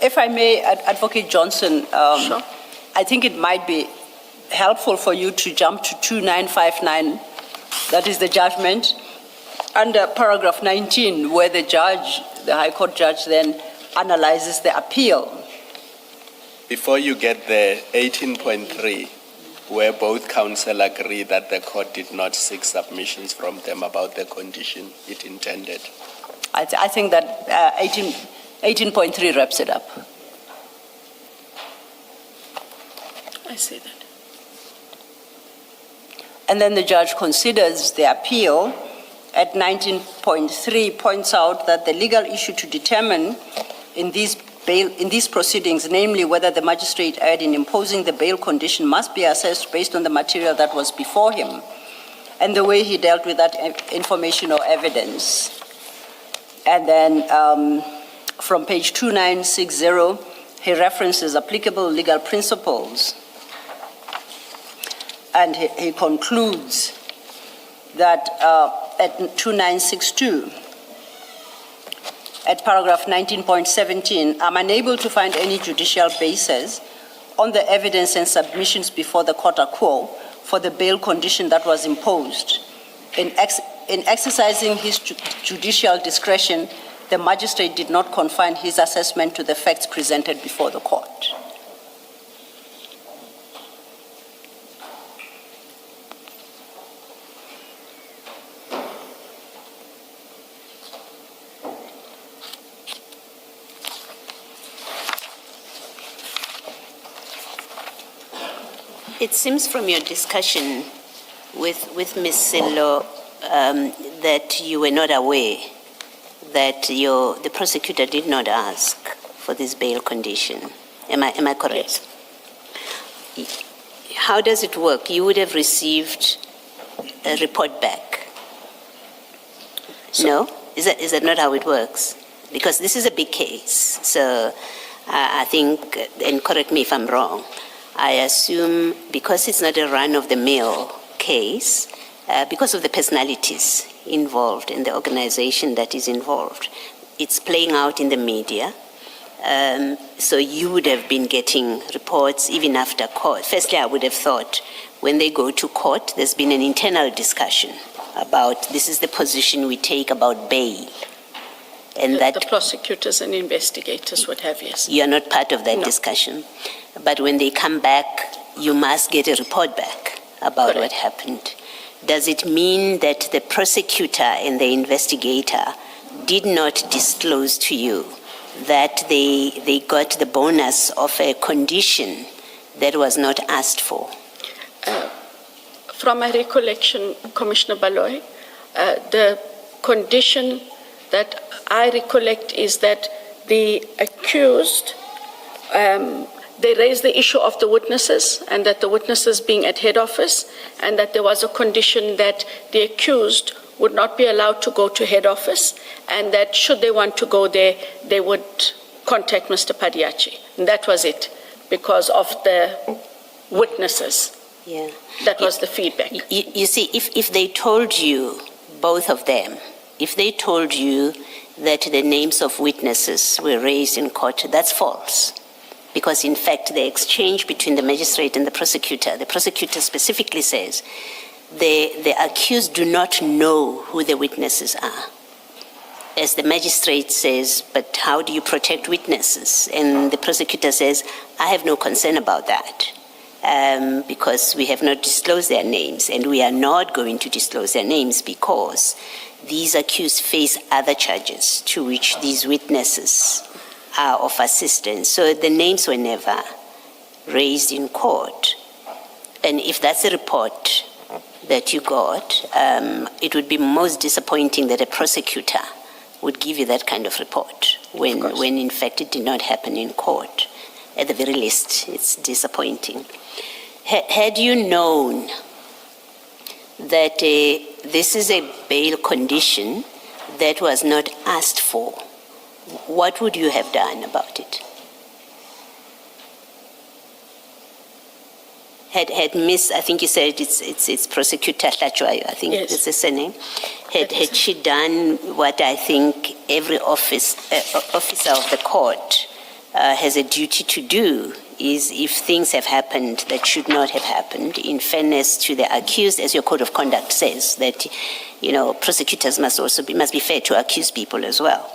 If I may, Advocate Johnson, Sure. I think it might be helpful for you to jump to 2959, that is the judgment, under paragraph 19, where the judge, the High Court judge, then analyzes the appeal. Before you get there, 18.3, where both counsel agree that the court did not seek submissions from them about the condition it intended. I think that 18.3 wraps it up. I see that. And then the judge considers the appeal at 19.3, points out that the legal issue to determine in these bail in these proceedings, namely whether the magistrate erred in imposing the bail condition, must be assessed based on the material that was before him and the way he dealt with that information or evidence. And then from page 2960, he references applicable legal principles. And he concludes that at 2962, at paragraph 19.17, I'm unable to find any judicial basis on the evidence and submissions before the court a quo for the bail condition that was imposed. In exercising his judicial discretion, the magistrate did not confine his assessment to the facts presented before the court. It seems from your discussion with Ms. Sello that you were not aware that the prosecutor did not ask for this bail condition. Am I correct? Yes. How does it work? You would have received a report back. No? Is that not how it works? Because this is a big case. So I think, and correct me if I'm wrong, I assume because it's not a run-of-the-mill case, because of the personalities involved in the organization that is involved, it's playing out in the media. So you would have been getting reports even after court. Firstly, I would have thought when they go to court, there's been an internal discussion about this is the position we take about bail. And that the prosecutors and investigators would have, yes. You are not part of that discussion. But when they come back, you must get a report back about what happened. Does it mean that the prosecutor and the investigator did not disclose to you that they got the bonus of a condition that was not asked for? From my recollection, Commissioner Baloy, the condition that I recollect is that the accused, they raised the issue of the witnesses and that the witnesses being at head office, and that there was a condition that the accused would not be allowed to go to head office, and that should they want to go there, they would contact Mr. Padiachi. And that was it, because of the witnesses. Yeah. That was the feedback. You see, if they told you, both of them, if they told you that the names of witnesses were raised in court, that's false. Because in fact, the exchange between the magistrate and the prosecutor specifically says the accused do not know who the witnesses are. As the magistrate says, but how do you protect witnesses? And the prosecutor says, I have no concern about that. Because we have not disclosed their names, and we are not going to disclose their names because these accused face other charges to which these witnesses are of assistance. So the names were never raised in court. And if that's the report that you got, it would be most disappointing that a prosecutor would give you that kind of report when in fact it did not happen in court. At the very least, it's disappointing. Had you known that this is a bail condition that was not asked for, what would you have done about it? Had Miss, I think you said it's Prosecutor Hlachwayo, I think that's the surname. Had she done what I think every officer of the court has a duty to do, is if things have happened that should not have happened, in fairness to the accused, as your code of conduct says, that prosecutors must be fair to accused people as well.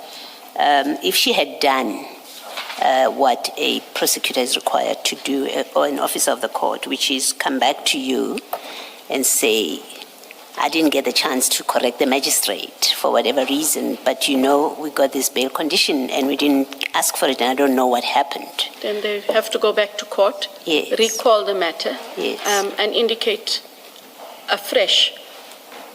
If she had done what a prosecutor is required to do, or an officer of the court, which is come back to you and say, I didn't get the chance to correct the magistrate for whatever reason, but we got this bail condition and we didn't ask for it and I don't know what happened. Then they have to go back to court, recall the matter, and indicate afresh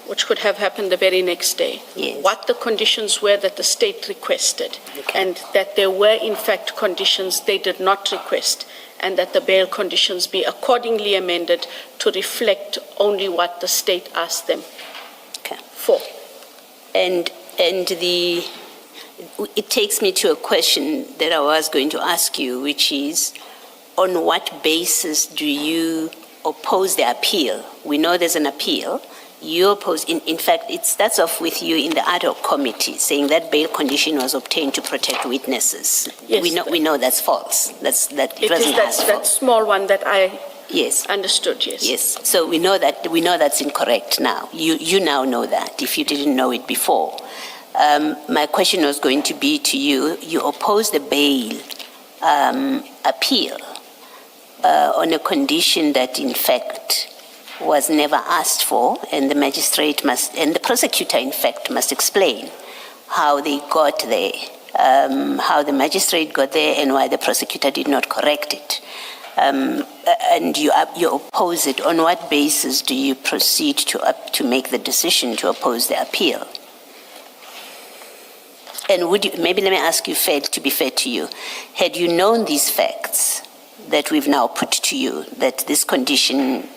which could have happened the very next day. Yes. What the conditions were that the state requested, Okay. and that there were in fact conditions they did not request, and that the bail conditions be accordingly amended to reflect only what the state asked them Okay. for. And it takes me to a question that I was going to ask you, which is, on what basis do you oppose the appeal? We know there's an appeal. You oppose, in fact, it starts off with you in the ad hoc committee saying that bail condition was obtained to protect witnesses. Yes, we know that's false. It It is wasn't asked for. that small one that I Yes. understood, yes. Yes, so we know that's incorrect now. You now know that, if you didn't know it before. My question was going to be to you, you oppose the bail appeal on a condition that in fact was never asked for, and the magistrate and the prosecutor in fact must explain how they got there, how the magistrate got there and why the prosecutor did not correct it. And you oppose it. On what basis do you proceed to make the decision to oppose the appeal? And maybe let me ask you, to be fair to you, had you known these facts that we've now put to you, that this condition,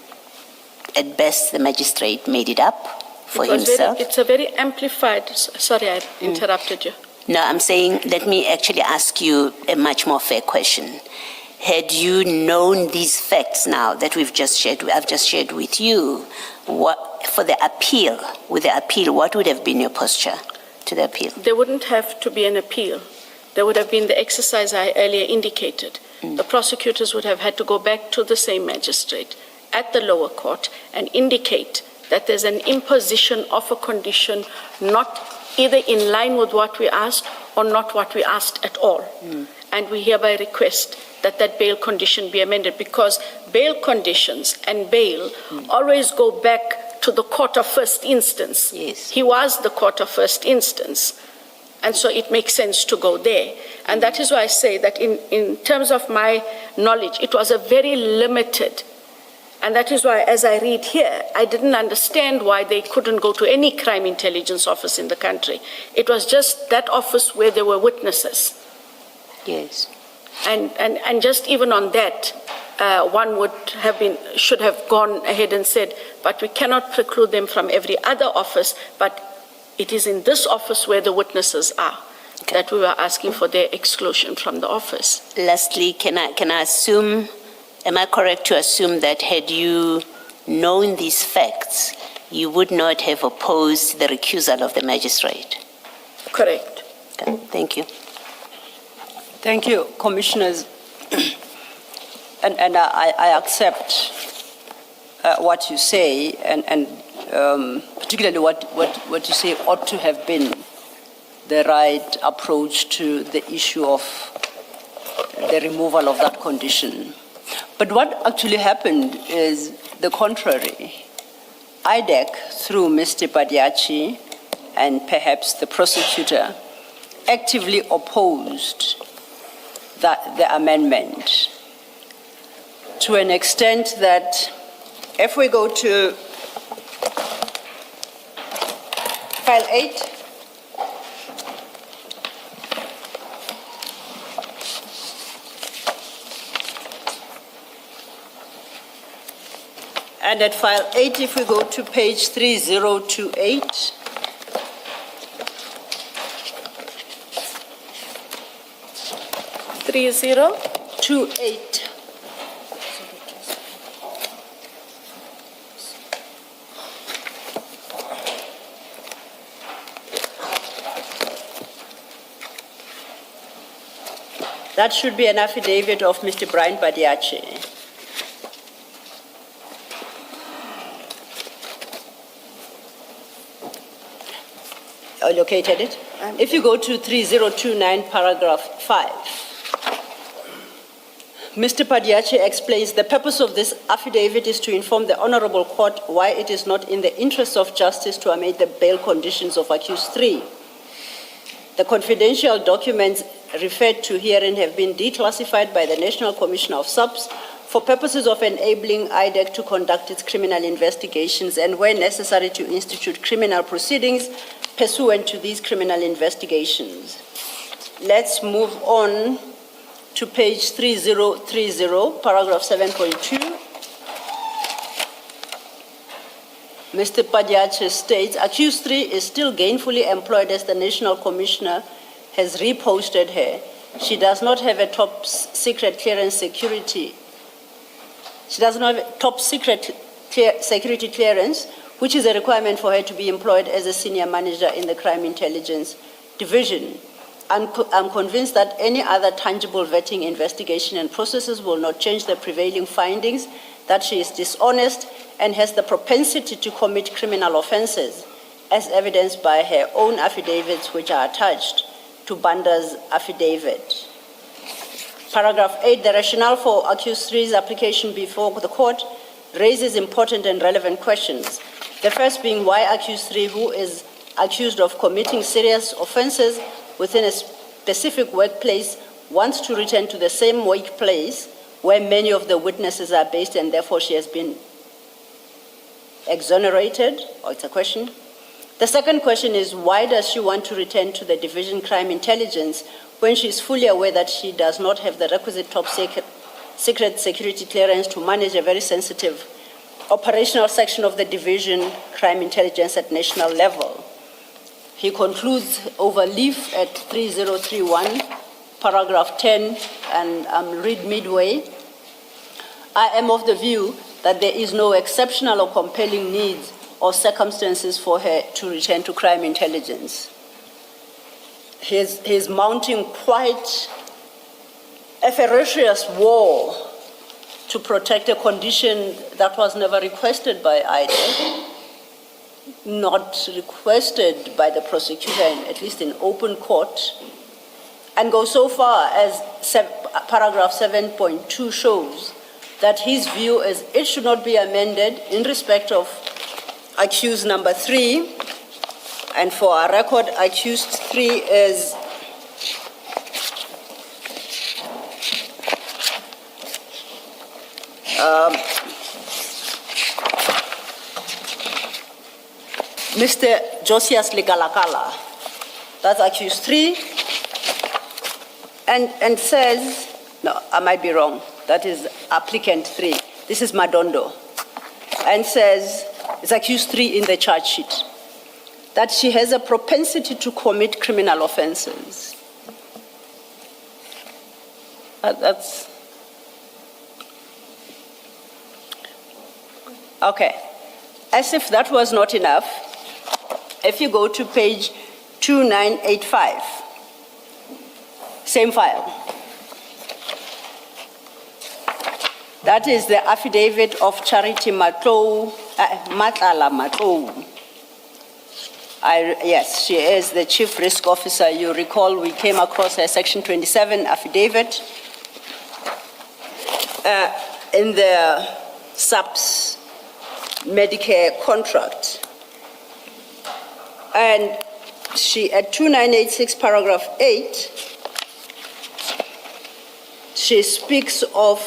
at best, the magistrate made it up for himself? It's a very amplified, sorry, I interrupted you. No, I'm saying, let me actually ask you a much more fair question. Had you known these facts now that I've just shared with you, for the appeal, what would have been your posture to the appeal? There wouldn't have to be an appeal. There would have been the exercise I earlier indicated. The prosecutors would have had to go back to the same magistrate at the lower court and indicate that there's an imposition of a condition not either in line with what we asked or not what we asked at all. And we hereby request that bail condition be amended, because bail conditions and bail always go back to the court of first instance. Yes. He was the court of first instance, and so it makes sense to go there. And that is why I say that in terms of my knowledge, it was a very limited, and that is why, as I read here, I didn't understand why they couldn't go to any crime intelligence office in the country. It was just that office where there were witnesses. Yes. And just even on that, one should have gone ahead and said, but we cannot preclude them from every other office, but it is in this office where the witnesses are, that we were asking for their exclusion from the office. Lastly, can I assume, am I correct to assume that had you known these facts, you would not have opposed the recusal of the magistrate? Correct. Okay, thank you. Thank you, commissioners. And I accept what you say, and particularly what you say ought to have been the right approach to the issue of the removal of that condition. But what actually happened is the contrary. IDEC, through Mr. Badiachi and perhaps the prosecutor, actively opposed the amendment to an extent that if we go to file 8, and at file 8, if we go to page 3028, that should be an affidavit of Mr. Brian Badiachi. I located it. If you go to 3029, paragraph 5, Mr. Badiachi explains the purpose of this affidavit is to inform the Honorable Court why it is not in the interest of justice to amend the bail conditions of accused 3. The confidential documents referred to herein have been declassified by the National Commissioner of Subs for purposes of enabling IDEC to conduct its criminal investigations and where necessary to institute criminal proceedings pursuant to these criminal investigations. Let's move on to page 3030, paragraph 7.2. Mr. Padyache states, accused 3 is still gainfully employed as the National Commissioner has reposted her. She does not have a top secret clearance security. She does not have a top secret security clearance, which is a requirement for her to be employed as a senior manager in the Crime Intelligence Division. I'm convinced that any other tangible vetting, investigation, and processes will not change the prevailing findings that she is dishonest and has the propensity to commit criminal offenses, as evidenced by her own affidavits, which are attached to Banda's affidavit. Paragraph 8, the rationale for accused 3's application before the court raises important and relevant questions. The first being why accused 3, who is accused of committing serious offenses within a specific workplace, wants to return to the same workplace where many of the witnesses are based, and therefore she has been exonerated, or it's a question. The second question is, why does she want to return to the Division Crime Intelligence when she is fully aware that she does not have the requisite top secret security clearance to manage a very sensitive operational section of the Division Crime Intelligence at national level? He concludes over leaf at 3031, paragraph 10, and read midway. I am of the view that there is no exceptional or compelling needs or circumstances for her to return to crime intelligence. He's mounting quite a ferocious war to protect a condition that was never requested by IDEC, not requested by the prosecutor, at least in open court, and goes so far as paragraph 7.2 shows that his view is it should not be amended in respect of accused number 3, and for our record, accused 3 is Mr. Josias Ligalakala. That's accused 3, and says, no, I might be wrong. That is applicant 3. This is Madondo. And says, it's accused 3 in the charge sheet, that she has a propensity to commit criminal offenses. That's okay. As if that was not enough, if you go to page 2985, same file. That is the affidavit of Charity Matlala Matlou. Yes, she is the Chief Risk Officer. You recall we came across her Section 27 affidavit in the SAPS Medicare contract. And she, at 2986 paragraph 8, she speaks of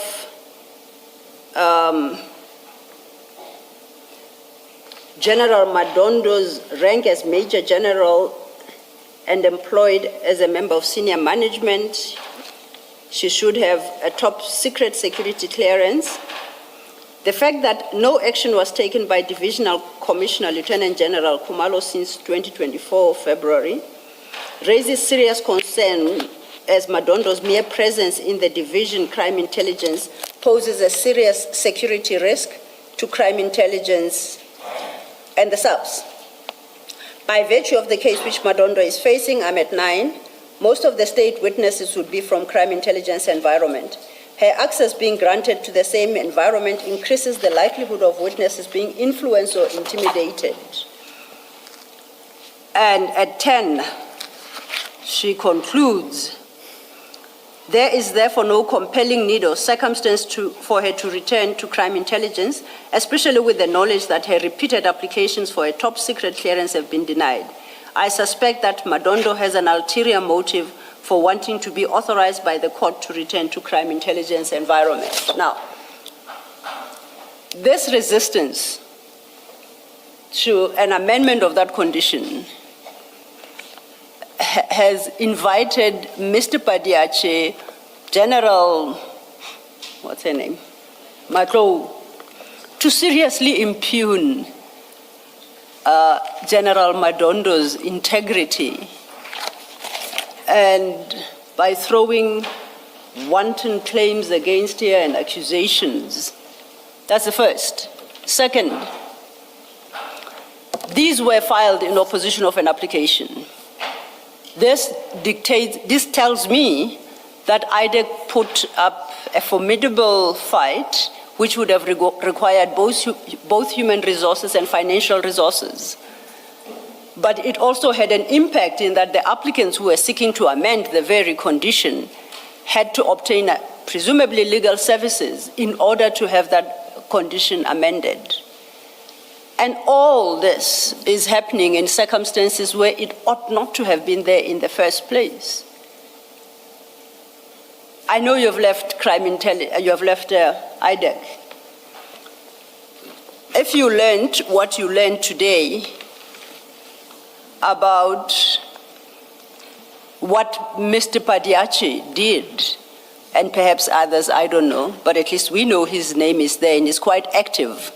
General Madondo's rank as Major General and employed as a member of senior management. She should have a top secret security clearance. The fact that no action was taken by Divisional Commissioner Lieutenant General Kumalo since 2024 February raises serious concern, as Madondo's mere presence in the Division Crime Intelligence poses a serious security risk to crime intelligence and the subs. By virtue of the case which Madondo is facing, I'm at 9, most of the state witnesses would be from crime intelligence environment. Her access being granted to the same environment increases the likelihood of witnesses being influenced or intimidated. And at 10, she concludes, there is therefore no compelling need or circumstance for her to return to crime intelligence, especially with the knowledge that her repeated applications for a top secret clearance have been denied. I suspect that Madondo has an ulterior motive for wanting to be authorized by the court to return to crime intelligence environment. Now, This resistance to an amendment of that condition has invited Mr. Padiache, General, what's her name, Matlo, to seriously impugn General Madondo's integrity, and by throwing wanton claims against her and accusations. That's the first. Second, these were filed in opposition of an application. This tells me that IDEC put up a formidable fight which would have required both human resources and financial resources. But it also had an impact in that the applicants who were seeking to amend the very condition had to obtain presumably legal services in order to have that condition amended. And all this is happening in circumstances where it ought not to have been there in the first place. I know you've left IDEC. If you learned what you learned today about what Mr. Padiache did, and perhaps others, I don't know, but at least we know his name is there and is quite active.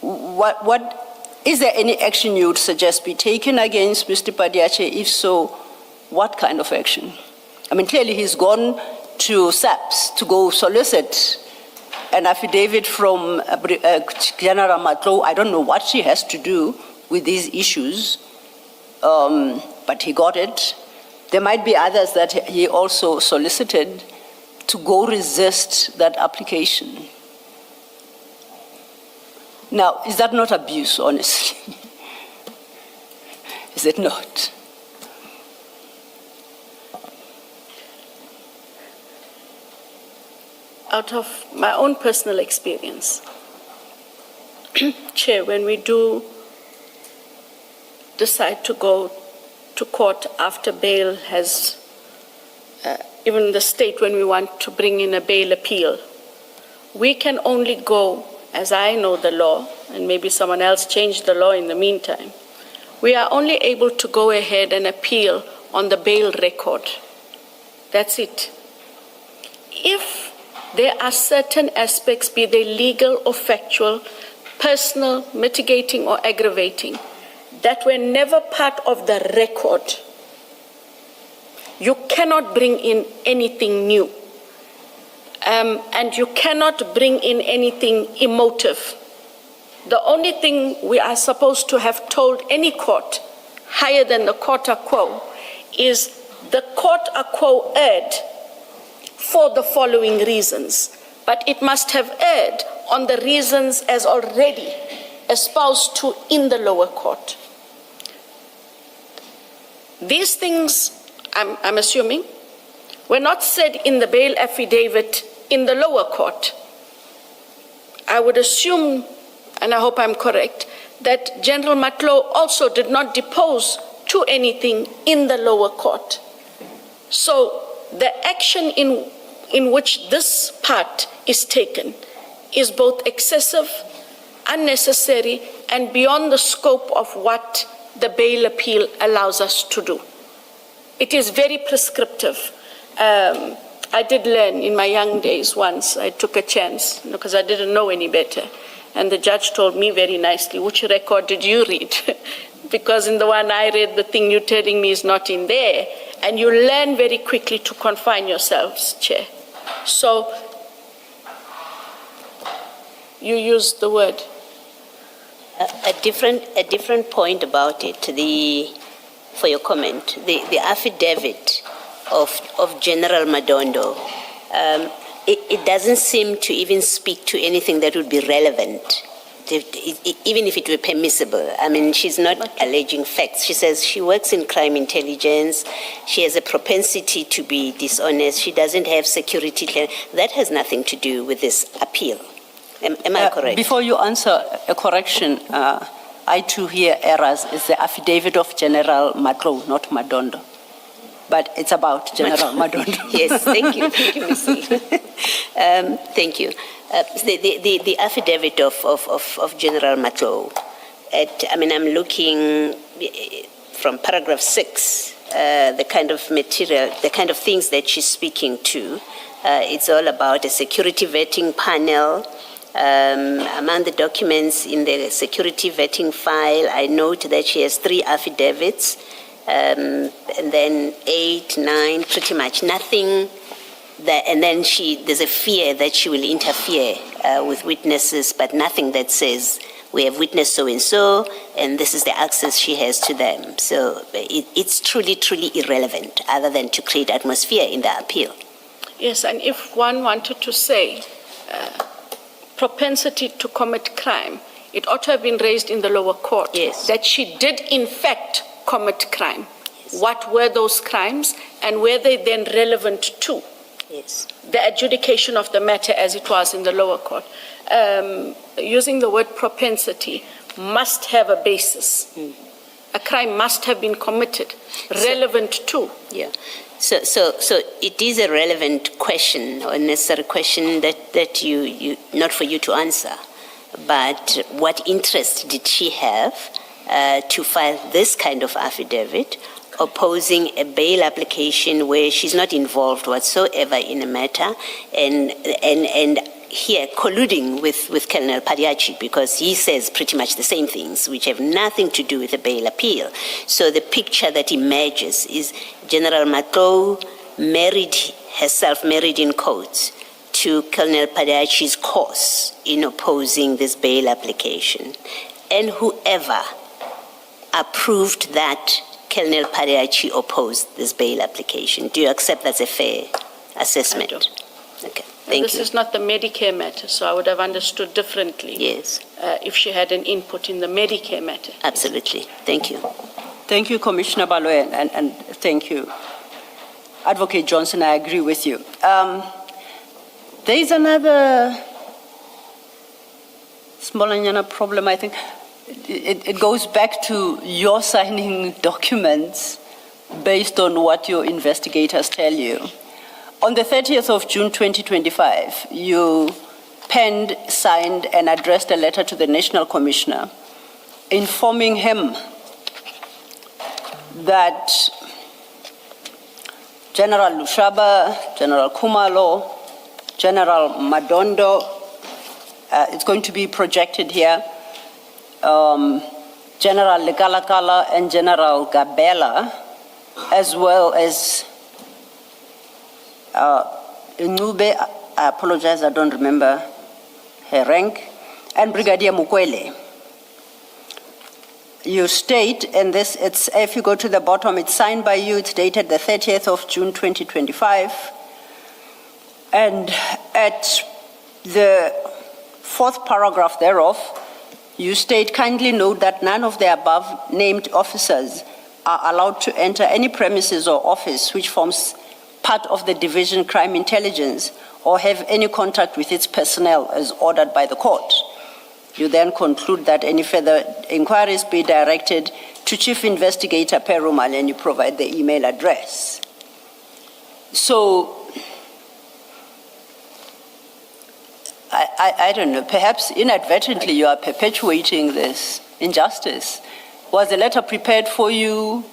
Is there any action you would suggest be taken against Mr. Padiache? If so, what kind of action? I mean, clearly he's gone to SAPS to go solicit an affidavit from General Matlo. I don't know what she has to do with these issues, but he got it. There might be others that he also solicited to go resist that application. Now, is that not abuse, honestly? Is it not? Out of my own personal experience, Chair, when we do decide to go to court after bail has, even in the state when we want to bring in a bail appeal, we can only go, as I know the law, and maybe someone else changed the law in the meantime, we are only able to go ahead and appeal on the bail record. That's it. If there are certain aspects, be they legal or factual, personal, mitigating or aggravating, that were never part of the record, you cannot bring in anything new. And you cannot bring in anything emotive. The only thing we are supposed to have told any court, higher than the quota quo, is the quota quo erred for the following reasons. But it must have erred on the reasons as already espoused to in the lower court. These things, I'm assuming, were not said in the bail affidavit in the lower court. I would assume, and I hope I'm correct, that General Matlo also did not depose to anything in the lower court. So the action in which this part is taken is both excessive, unnecessary, and beyond the scope of what the bail appeal allows us to do. It is very prescriptive. I did learn in my young days once. I took a chance because I didn't know any better. And the judge told me very nicely, which record did you read? Because in the one I read, the thing you're telling me is not in there. And you learn very quickly to confine yourselves, Chair. So you used the word. A different point about it, for your comment, the affidavit of General Madondo, it doesn't seem to even speak to anything that would be relevant, even if it were permissible. I mean, she's not alleging facts. She says she works in crime intelligence. She has a propensity to be dishonest. She doesn't have security clearance. That has nothing to do with this appeal. Am I correct? Before you answer a correction, I too hear errors. It's the affidavit of General Matlo, not Madondo. But it's about General Madondo. Yes, thank you. Thank you, Ms. Thank you. The affidavit of General Matlo, I'm looking from paragraph 6, the kind of material, the kind of things that she's speaking to. It's all about a security vetting panel. Among the documents in the security vetting file, I note that she has 3 affidavits, and then 8, 9, pretty much nothing. And then there's a fear that she will interfere with witnesses, but nothing that says we have witnessed so-and-so, and this is the access she has to them. So it's truly, truly irrelevant, other than to create atmosphere in the appeal. Yes, and if one wanted to say propensity to commit crime, it ought to have been raised in the lower court. Yes. That she did, in fact, commit crime. Yes. What were those crimes, and were they then relevant to? Yes. The adjudication of the matter as it was in the lower court. Using the word propensity must have a basis. A crime must have been committed, relevant to. Yeah. So it is a relevant question, or a necessary question that you not for you to answer. But what interest did she have to file this kind of affidavit, opposing a bail application where she's not involved whatsoever in a matter, and here colluding with Colonel Padiachi, because he says pretty much the same things which have nothing to do with the bail appeal. So the picture that emerges is General Matlo married in quotes, to Colonel Padiachi's cause in opposing this bail application. And whoever approved that Colonel Padiachi opposed this bail application. Do you accept that's a fair assessment? I do. Okay, thank this you. is not the Medicare matter, so I would have understood differently. Yes. If she had an input in the Medicare matter. Absolutely. Thank you. Thank you, Commissioner Baloy, and thank you. Advocate Johnson, I agree with you. There is another small problem, I think. It goes back to your signing documents based on what your investigators tell you. On the 30th of June 2025, you penned, signed, and addressed a letter to the National Commissioner informing him that General Lushaba, General Kumalo, General Madondo, it's going to be projected here, General Legalakala and General Gabela, as well as Nube, I apologize, I don't remember her rank, and Brigadier Mukwele. You state, and this, it's, if you go to the bottom, it's signed by you, it's dated the 30th of June 2025, and at the 4th paragraph thereof, you state, kindly note that none of the above named officers are allowed to enter any premises or office which forms part of the Division Crime Intelligence or have any contact with its personnel as ordered by the court. You then conclude that any further inquiries be directed to Chief Investigator Perumal, and you provide the email address. So, I don't know, perhaps inadvertently you are perpetuating this injustice. Was the letter prepared for you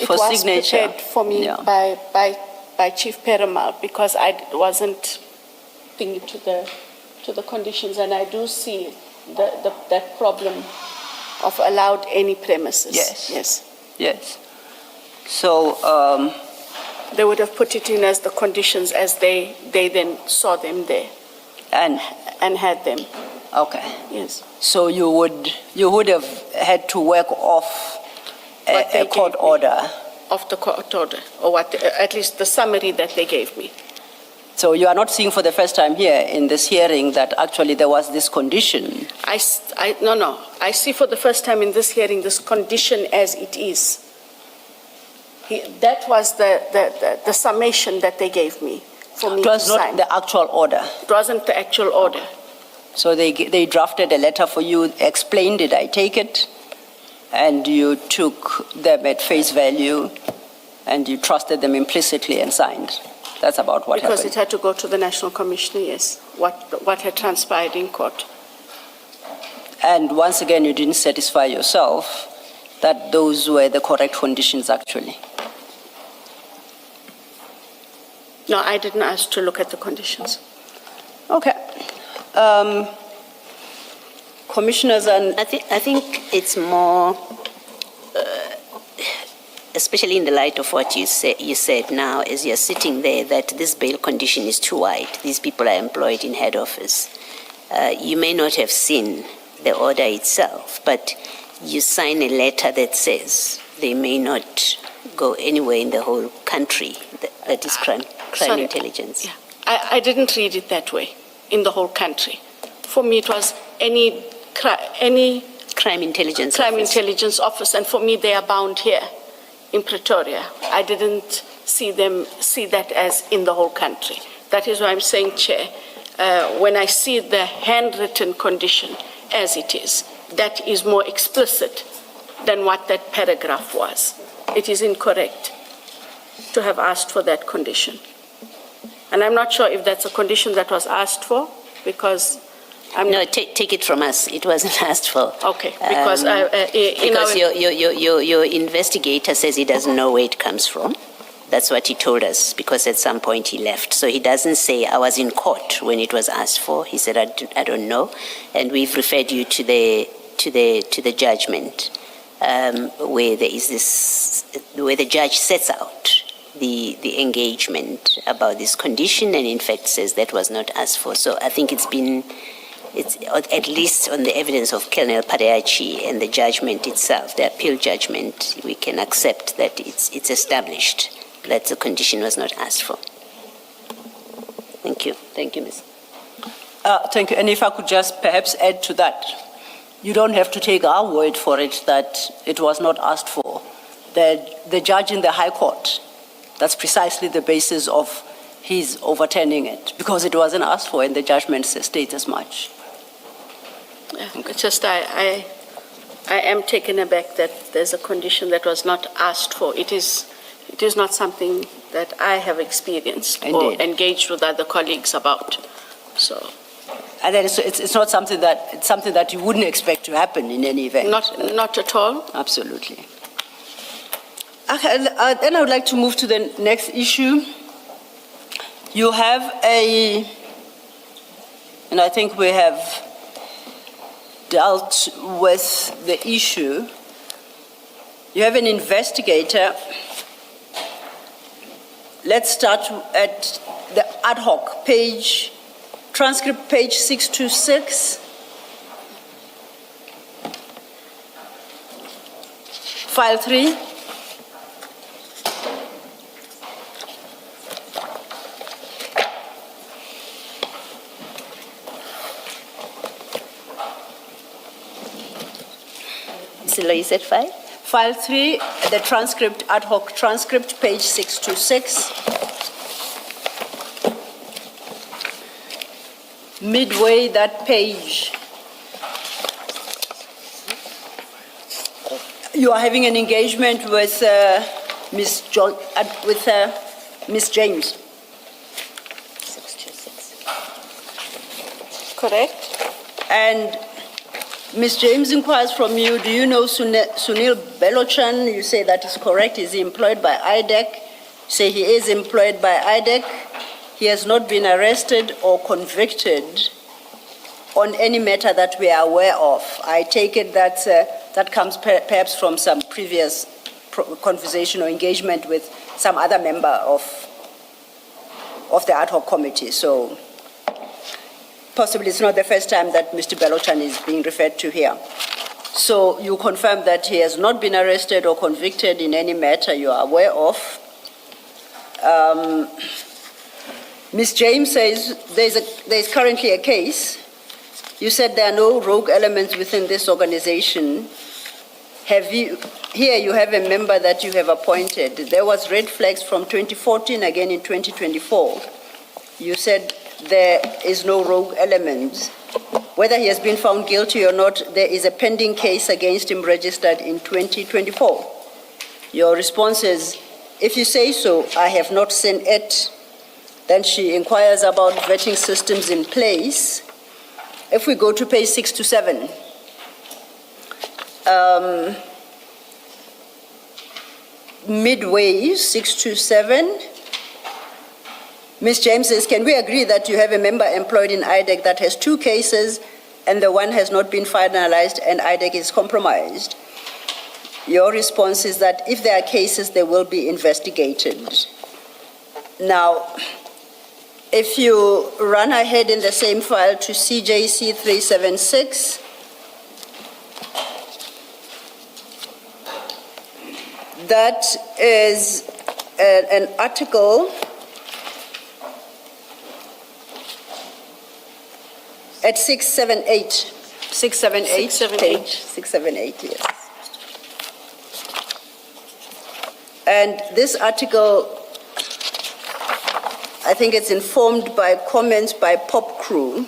for was signature? Prepared for me by Chief Perumal, because I wasn't thinking to the conditions, and I do see that problem of allowed any premises. Yes. So they would have put it in as the conditions as they then saw them there and had them. Okay. Yes. So you would have had to work off a court order. Of the court order, or at least the summary that they gave me. So you are not seeing for the first time here in this hearing that actually there was this condition. No. I see for the first time in this hearing this condition as it is. That was the summation that they gave me for me to sign. It was not the actual order. It wasn't the actual order. So they drafted a letter for you, explained it, I take it, and you took them at face value and you trusted them implicitly and signed. That's about what Because happened. it had to go to the National Commissioner, yes, what had transpired in court. And once again, you didn't satisfy yourself that those were the correct conditions, actually. No, I didn't ask to look at the conditions. Okay. Commissioners and I think it's more, especially in the light of what you said now, as you're sitting there, that this bail condition is too wide. These people are employed in head office. You may not have seen the order itself, but you sign a letter that says they may not go anywhere in the whole country. That is crime Sorry. intelligence. Yeah, I didn't read it that way, in the whole country. For me, it was any Crime intelligence crime office. intelligence office, and for me, they are bound here in Pretoria. I didn't see that as in the whole country. That is why I'm saying, Chair, when I see the handwritten condition as it is, that is more explicit than what that paragraph was. It is incorrect to have asked for that condition. And I'm not sure if that's a condition that was asked for, because No, take it from us. It wasn't asked for. Okay, because because your investigator says he doesn't know where it comes from. That's what he told us, because at some point he left. So he doesn't say, I was in court when it was asked for. He said, I don't know. And we've referred you to the judgment where there is this, where the judge sets out the engagement about this condition, and in fact says that was not asked for. So I think it's at least on the evidence of Colonel Padeachi and the judgment itself, the appeal judgment, we can accept that it's established that the condition was not asked for. Thank you. Thank you, Ms. Thank you. And if I could just perhaps add to that, you don't have to take our word for it that it was not asked for. The judge in the High Court, that's precisely the basis of his overturning it, because it wasn't asked for, and the judgment states as much. Yeah, it's just I am taken aback that there's a condition that was not asked for. It is not something that I have experienced or engaged with other colleagues about. So. And then it's not something that you wouldn't expect to happen in any event. Not at all. Absolutely. Okay, then I would like to move to the next issue. You have and I think we have dealt with the issue. You have an investigator. Let's start at the ad hoc page, transcript page 626. File 3. You said file? File 3, the transcript, ad hoc transcript, page 626. Midway that page, you are having an engagement with Ms. James. 626. Correct. And Ms. James inquires from you, do you know Sunil Belochan? You say that is correct. Is he employed by IDEC? You say he is employed by IDEC. He has not been arrested or convicted on any matter that we are aware of. I take it that that comes perhaps from some previous conversation or engagement with some other member of the ad hoc committee. So possibly it's not the first time that Mr. Belochan is being referred to here. So you confirm that he has not been arrested or convicted in any matter you are aware of. Ms. James says there is currently a case. You said there are no rogue elements within this organization. Here you have a member that you have appointed. There was red flags from 2014, again in 2024. You said there is no rogue element. Whether he has been found guilty or not, there is a pending case against him registered in 2024. Your response is, if you say so, I have not seen it. Then she inquires about vetting systems in place. If we go to page 6 to 7, midway, 6 to 7, Ms. James says, can we agree that you have a member employed in IDEC that has 2 cases and the one has not been finalized and IDEC is compromised? Your response is that if there are cases, they will be investigated. Now, if you run ahead in the same file to CJC 376, that is an article at 678. 678, 678. page 678, yes. And this article, I think it's informed by comments by Pop Crew.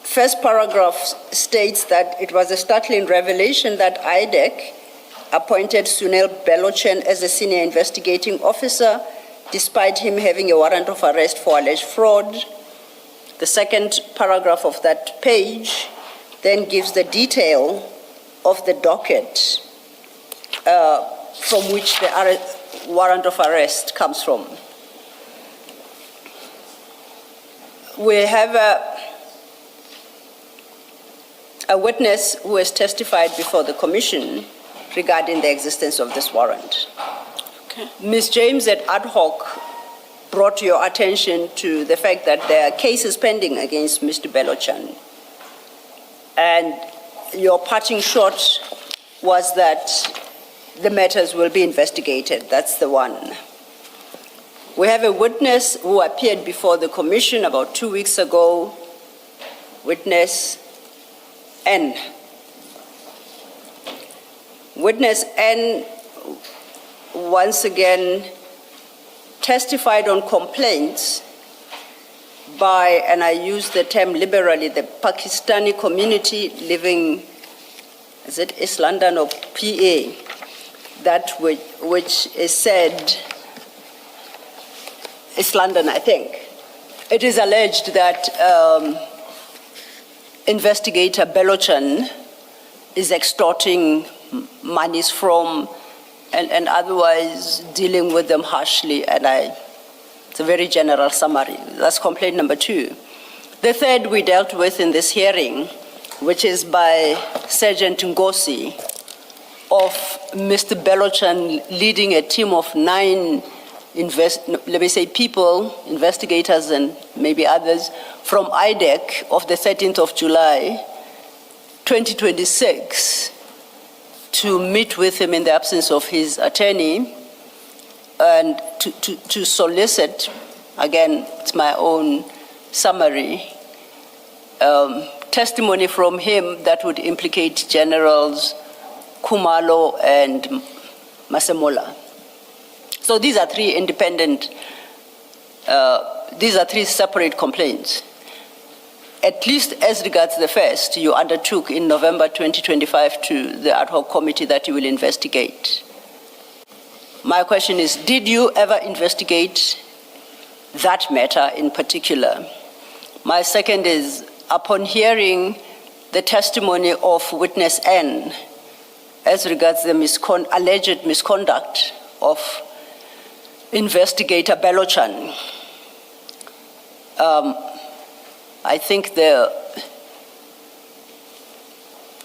First paragraph states that it was a startling revelation that IDEC appointed Sunil Belochan as a senior investigating officer, despite him having a warrant of arrest for alleged fraud. The second paragraph of that page then gives the detail of the docket from which the warrant of arrest comes from. We have a witness who has testified before the commission regarding the existence of this warrant. Okay. Ms. James at ad hoc brought your attention to the fact that there are cases pending against Mr. Belochan. And your parting shot was that the matters will be investigated. That's the one. We have a witness who appeared before the commission about 2 weeks ago, witness N. Witness N once again testified on complaints by, and I use the term liberally, the Pakistani community living, is it East London or PA, that which is said, East London, I think. It is alleged that investigator Belochan is extorting monies from and otherwise dealing with them harshly, and it's a very general summary. That's complaint number 2. The third we dealt with in this hearing, which is by Sergeant Ngosi, of Mr. Belochan leading a team of 9 people, investigators and maybe others, from IDEC of the 13th of July, 2026, to meet with him in the absence of his attorney and to solicit, again, it's my own summary, testimony from him that would implicate Generals Kumalo and Masemola. So these are 3 independent, these are 3 separate complaints. At least as regards the first, you undertook in November 2025 to the ad hoc committee that you will investigate. My question is, did you ever investigate that matter in particular? My second is, upon hearing the testimony of witness N as regards the alleged misconduct of investigator Belochan, I think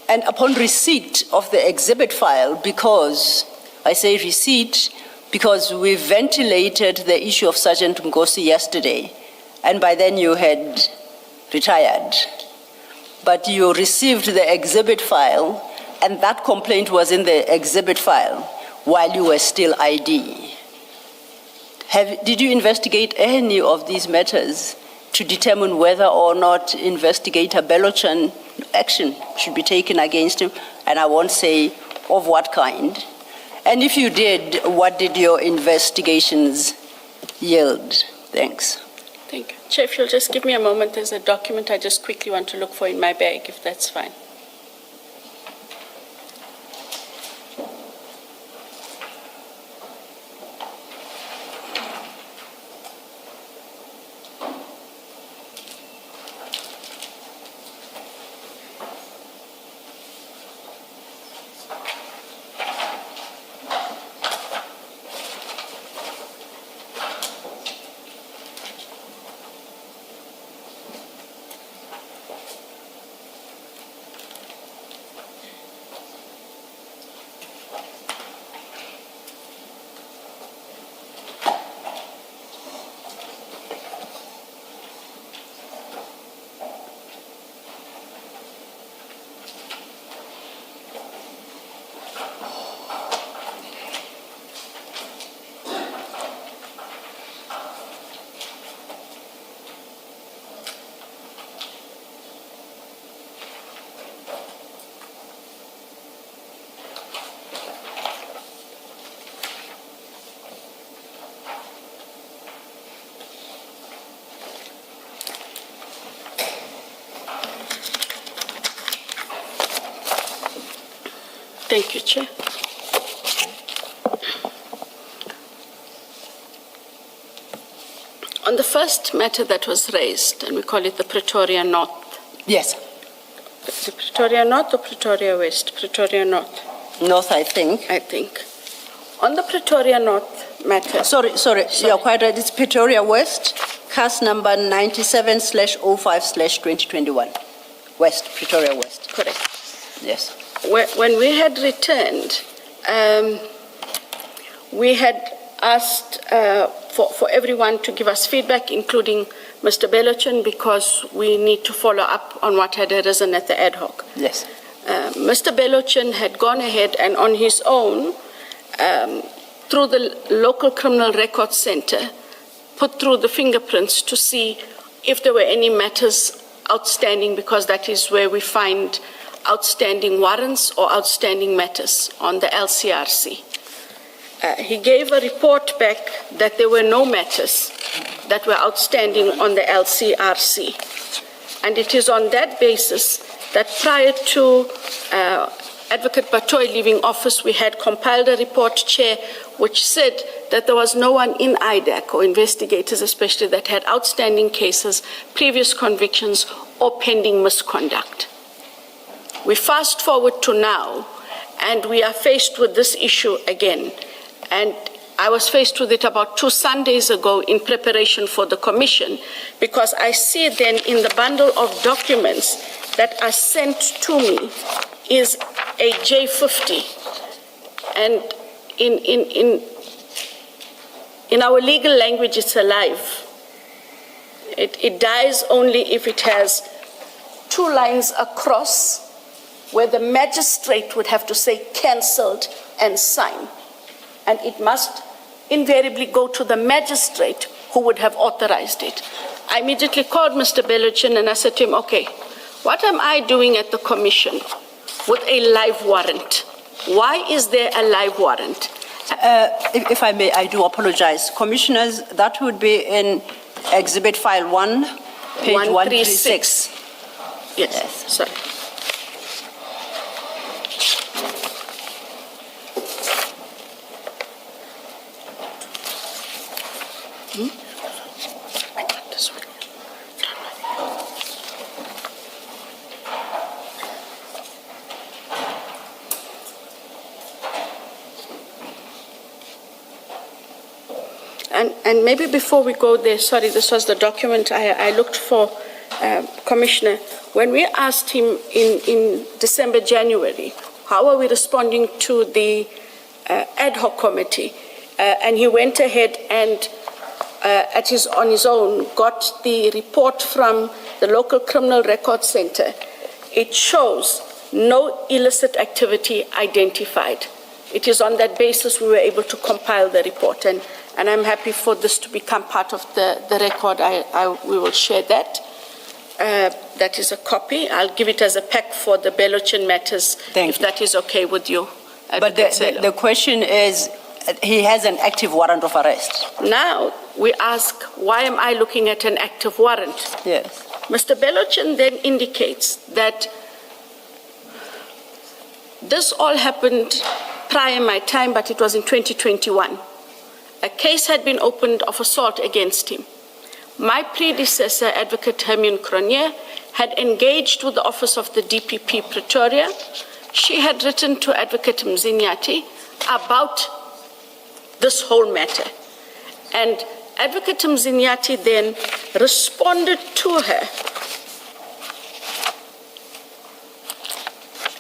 and upon receipt of the exhibit file, because I say receipt because we ventilated the issue of Sergeant Ngosi yesterday, and by then you had retired. But you received the exhibit file, and that complaint was in the exhibit file while you were still ID. Did you investigate any of these matters to determine whether or not investigator Belochan action should be taken against him? And I won't say of what kind. And if you did, what did your investigations yield? Thanks. Thank you. Chair, if you'll just give me a moment, there's a document I just quickly want to look for in my bag, if that's fine. Thank you, Chair. On the first matter that was raised, and we call it the Pretoria North. Yes. The Pretoria North or Pretoria West? Pretoria North. North, I think. I think. On the Pretoria North matter. Sorry, you're quite right. It's Pretoria West, cast number 97/05/2021. West, Pretoria West. Correct. Yes. When we had returned, we had asked for everyone to give us feedback, including Mr. Belochin, because we need to follow up on what had arisen at the ad hoc. Yes. Mr. Belochin had gone ahead and on his own, through the local criminal records center, put through the fingerprints to see if there were any matters outstanding, because that is where we find outstanding warrants or outstanding matters on the LCRC. He gave a report back that there were no matters that were outstanding on the LCRC. And it is on that basis that prior to Advocate Batoy leaving office, we had compiled a report, Chair, which said that there was no one in IDAC, or investigators especially, that had outstanding cases, previous convictions, or pending misconduct. We fast forward to now, and we are faced with this issue again. And I was faced with it about 2 Sundays ago in preparation for the commission, because I see then in the bundle of documents that are sent to me is a J50. And in our legal language, it's alive. It dies only if it has 2 lines across, where the magistrate would have to say cancelled and sign. And it must invariably go to the magistrate who would have authorized it. I immediately called Mr. Belochin and I said to him, okay, what am I doing at the commission with a live warrant? Why is there a live warrant? If I may, I do apologize. Commissioners, that would be in Exhibit File 1, page 136. Yes, sorry. I got this one. And maybe before we go there, sorry, this was the document I looked for, Commissioner. When we asked him in December, January, how are we responding to the ad hoc committee? And he went ahead and on his own, got the report from the local criminal records center. It shows no illicit activity identified. It is on that basis we were able to compile the report, and I'm happy for this to become part of the record. We will share that. That is a copy. I'll give it as a pack for the Belochin matters, if that is okay with you. But the question is, he has an active warrant of arrest. Now, we ask, why am I looking at an active warrant? Yes. Mr. Belochin then indicates that this all happened prior my time, but it was in 2021. A case had been opened of assault against him. My predecessor, Advocate Hermione Cronje, had engaged with the Office of the DPP Pretoria. She had written to Advocate Mzinyati about this whole matter. And Advocate Mzinyati then responded to her.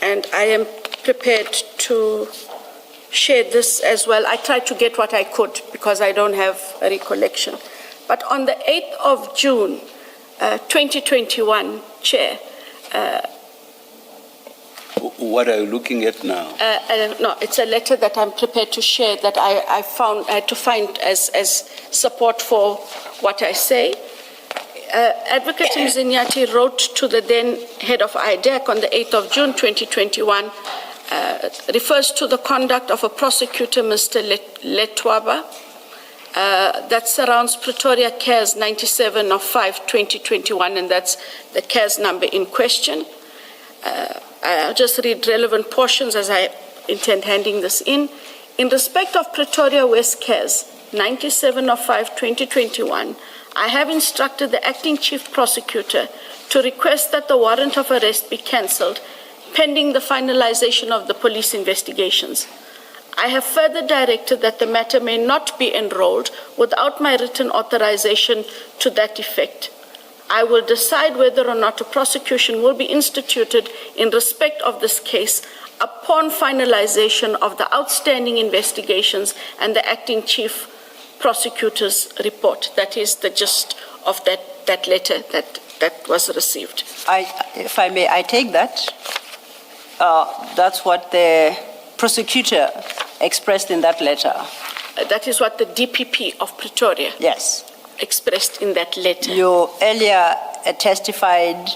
And I am prepared to share this as well. I tried to get what I could because I don't have a recollection. But on the 8th of June, 2021, Chair. What are you looking at now? No, it's a letter that I'm prepared to share that I had to find as support for what I say. Advocate Mzinyati wrote to the then head of IDAC on the 8th of June 2021, refers to the conduct of a prosecutor, Mr. Letwaba, that surrounds Pretoria CARES 97 of 5/2021, and that's the CARES number in question. I'll just read relevant portions as I intend handing this in. In respect of Pretoria West Cares, 97/5/2021, I have instructed the acting chief prosecutor to request that the warrant of arrest be cancelled pending the finalization of the police investigations. I have further directed that the matter may not be enrolled without my written authorization to that effect. I will decide whether or not a prosecution will be instituted in respect of this case upon finalization of the outstanding investigations and the acting chief prosecutor's report. That is the gist of that letter that was received. If I may, I take that. That's what the prosecutor expressed in that letter. That is what the DPP of Pretoria expressed in that letter. You earlier testified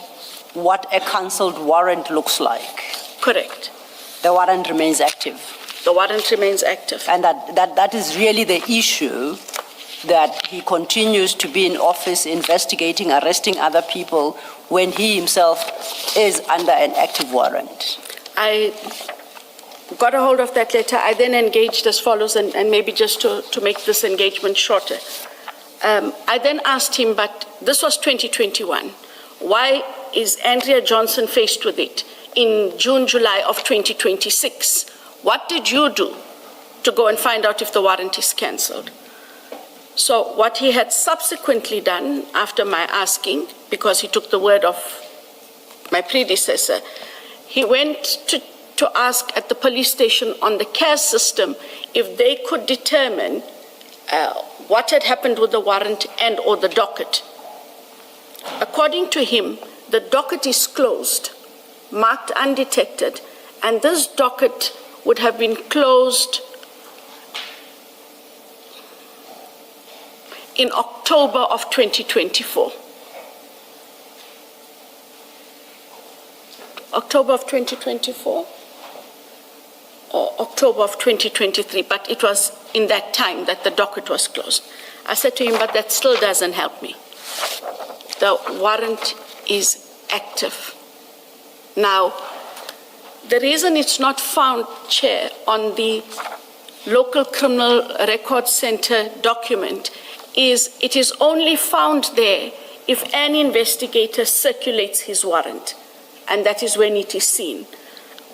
what a cancelled warrant looks like. Correct. The warrant remains active. The warrant remains active. And that is really the issue, that he continues to be in office investigating, arresting other people when he himself is under an active warrant. I got a hold of that letter. I then engaged as follows, and maybe just to make this engagement shorter. I then asked him, but this was 2021. Why is Andrea Johnson faced with it in June, July of 2026? What did you do to go and find out if the warrant is cancelled? So what he had subsequently done after my asking, because he took the word of my predecessor, he went to ask at the police station on the CARE system if they could determine what had happened with the warrant and or the docket. According to him, the docket is closed, marked undetected, and this docket would have been closed in October of 2024. October of 2024 or October of 2023, but it was in that time that the docket was closed. I said to him, but that still doesn't help me. The warrant is active. Now, the reason it's not found, Chair, on the local criminal record center document is it is only found there if an investigator circulates his warrant, and that is when it is seen.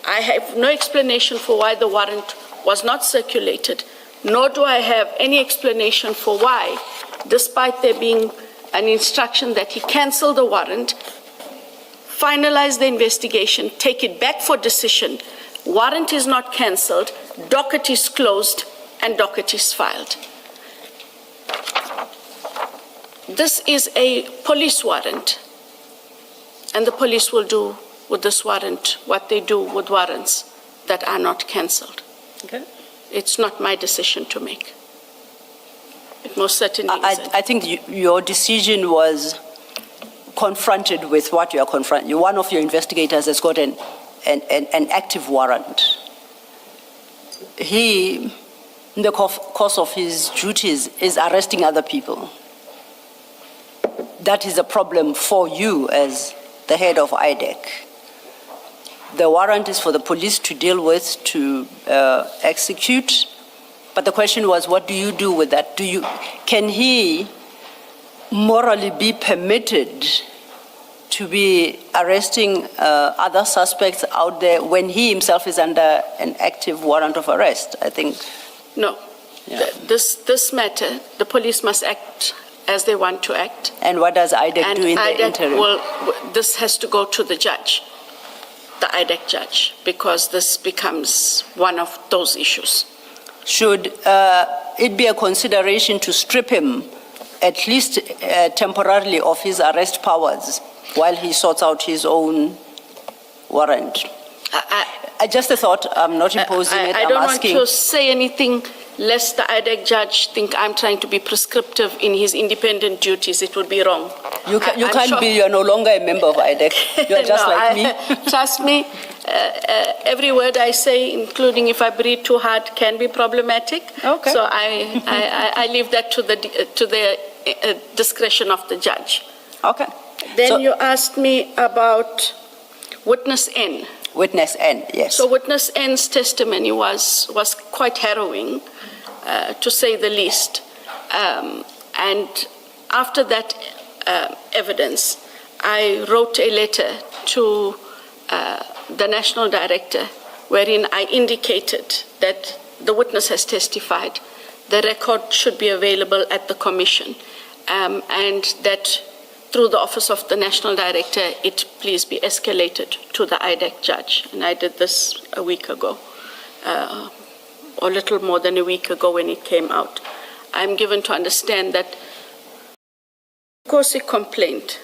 I have no explanation for why the warrant was not circulated, nor do I have any explanation for why, despite there being an instruction that he cancel the warrant, finalize the investigation, take it back for decision, warrant is not cancelled, docket is closed, and docket is filed. This is a police warrant, and the police will do with this warrant what they do with warrants that are not cancelled. Okay. It's not my decision to make. It most certainly isn't. I think your decision was confronted with what you are confronting. One of your investigators has got an active warrant. He, in the course of his duties, is arresting other people. That is a problem for you as the head of IDEC. The warrant is for the police to deal with, to execute. But the question was, what do you do with that? Can he morally be permitted to be arresting other suspects out there when he himself is under an active warrant of arrest? I think. No. Yeah. This matter, the police must act as they want to act. And what does IDEC do in the interim? Well, this has to go to the judge, the IDEC judge, because this becomes one of those issues. Should it be a consideration to strip him, at least temporarily, of his arrest powers while he sorts out his own warrant? Just a thought, I'm not imposing it, I I'm don't asking. want to say anything lest the IDEC judge think I'm trying to be prescriptive in his independent duties. It would be wrong. You can't be, you're no longer a member of IDEC. You're just like me. Trust me, every word I say, including if I breathe too hard, can be problematic. Okay. So I leave that to the discretion of the judge. Okay. Then you asked me about witness N. Witness N, yes. So witness N's testimony was quite harrowing, to say the least. And after that evidence, I wrote a letter to the National Director wherein I indicated that the witness has testified, the record should be available at the Commission, and that through the Office of the National Director, it please be escalated to the IDEC judge. And I did this a week ago, or a little more than a week ago when it came out. I'm given to understand that Nkosi complaint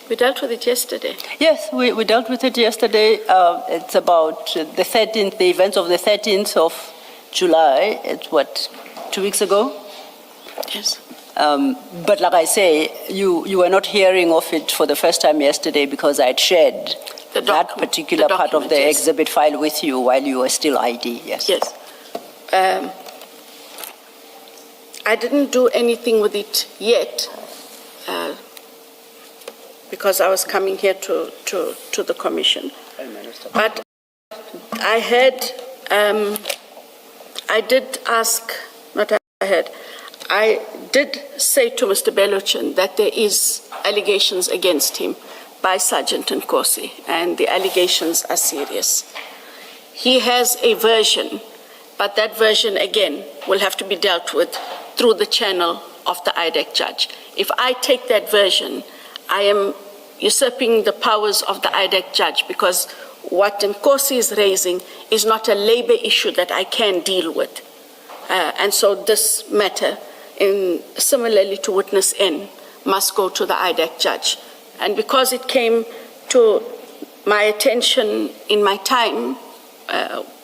we dealt with it yesterday. Yes, we dealt with it yesterday. It's about the 13th, the events of the 13th of July. It's what, 2 weeks ago? Yes. But like I say, you were not hearing of it for the first time yesterday because I had shared that particular part of the exhibit file with you while you were still ID, yes. Yes. I didn't do anything with it yet because I was coming here to the Commission. But I had, I did ask, not I had, I did say to Mr. Belochin that there is allegations against him by Sergeant Nkosi, and the allegations are serious. He has a version, but that version, again, will have to be dealt with through the channel of the IDEC judge. If I take that version, I am usurping the powers of the IDEC judge, because what Nkosi is raising is not a labor issue that I can deal with. And so this matter, similarly to witness N, must go to the IDEC judge. And because it came to my attention in my time,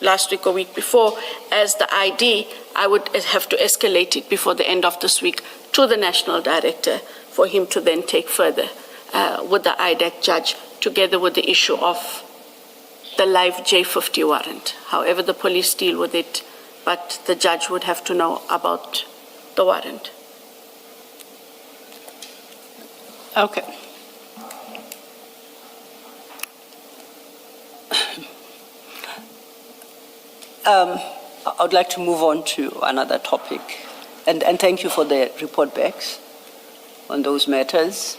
last week or week before, as the ID, I would have to escalate it before the end of this week to the National Director for him to then take further with the IDEC judge, together with the issue of the live J50 warrant. However the police deal with it, but the judge would have to know about the warrant. Okay. I would like to move on to another topic, and thank you for the report backs on those matters.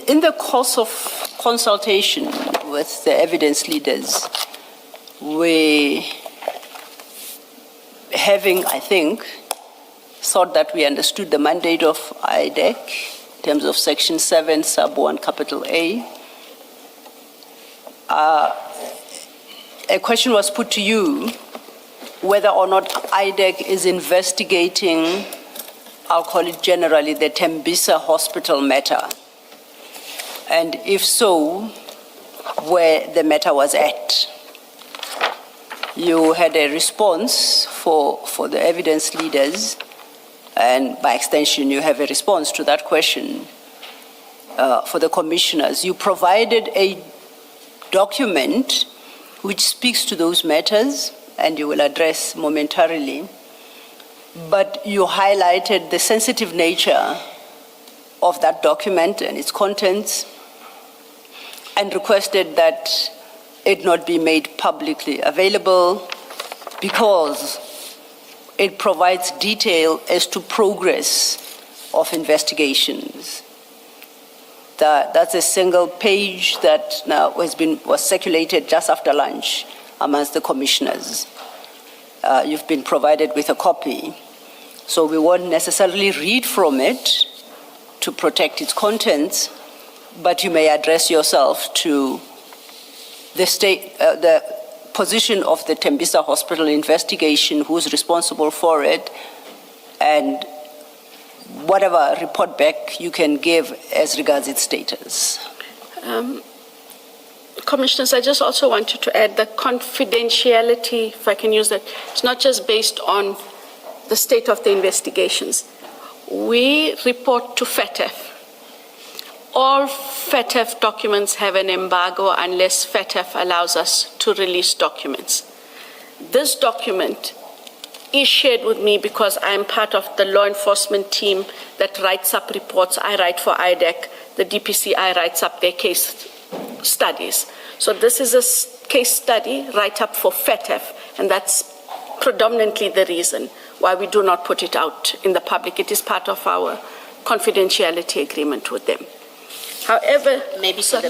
In the course of consultation with the evidence leaders, we having, I think, thought that we understood the mandate of IDEC in terms of Section 7, Sub 1, capital A. A question was put to you whether or not IDEC is investigating, I'll call it generally, the Tembisa Hospital matter. And if so, where the matter was at. You had a response for the evidence leaders, and by extension, you have a response to that question for the commissioners. You provided a document which speaks to those matters, and you will address momentarily. But you highlighted the sensitive nature of that document and its contents, and requested that it not be made publicly available because it provides detail as to progress of investigations. That's a single page that now was circulated just after lunch amongst the commissioners. You've been provided with a copy, so we won't necessarily read from it to protect its contents, but you may address yourself to the position of the Tembisa Hospital investigation, who's responsible for it, and whatever report back you can give as regards its status. Commissioners, I just also wanted to add that confidentiality, if I can use that, it's not just based on the state of the investigations. We report to FATF all FATF documents have an embargo unless FATF allows us to release documents. This document is shared with me because I am part of the law enforcement team that writes up reports. I write for IDEC, the DPCI writes up their case studies. So this is a case study write-up for FATF, and that's predominantly the reason why we do not put it out in the public. It is part of our confidentiality agreement with them. However, maybe for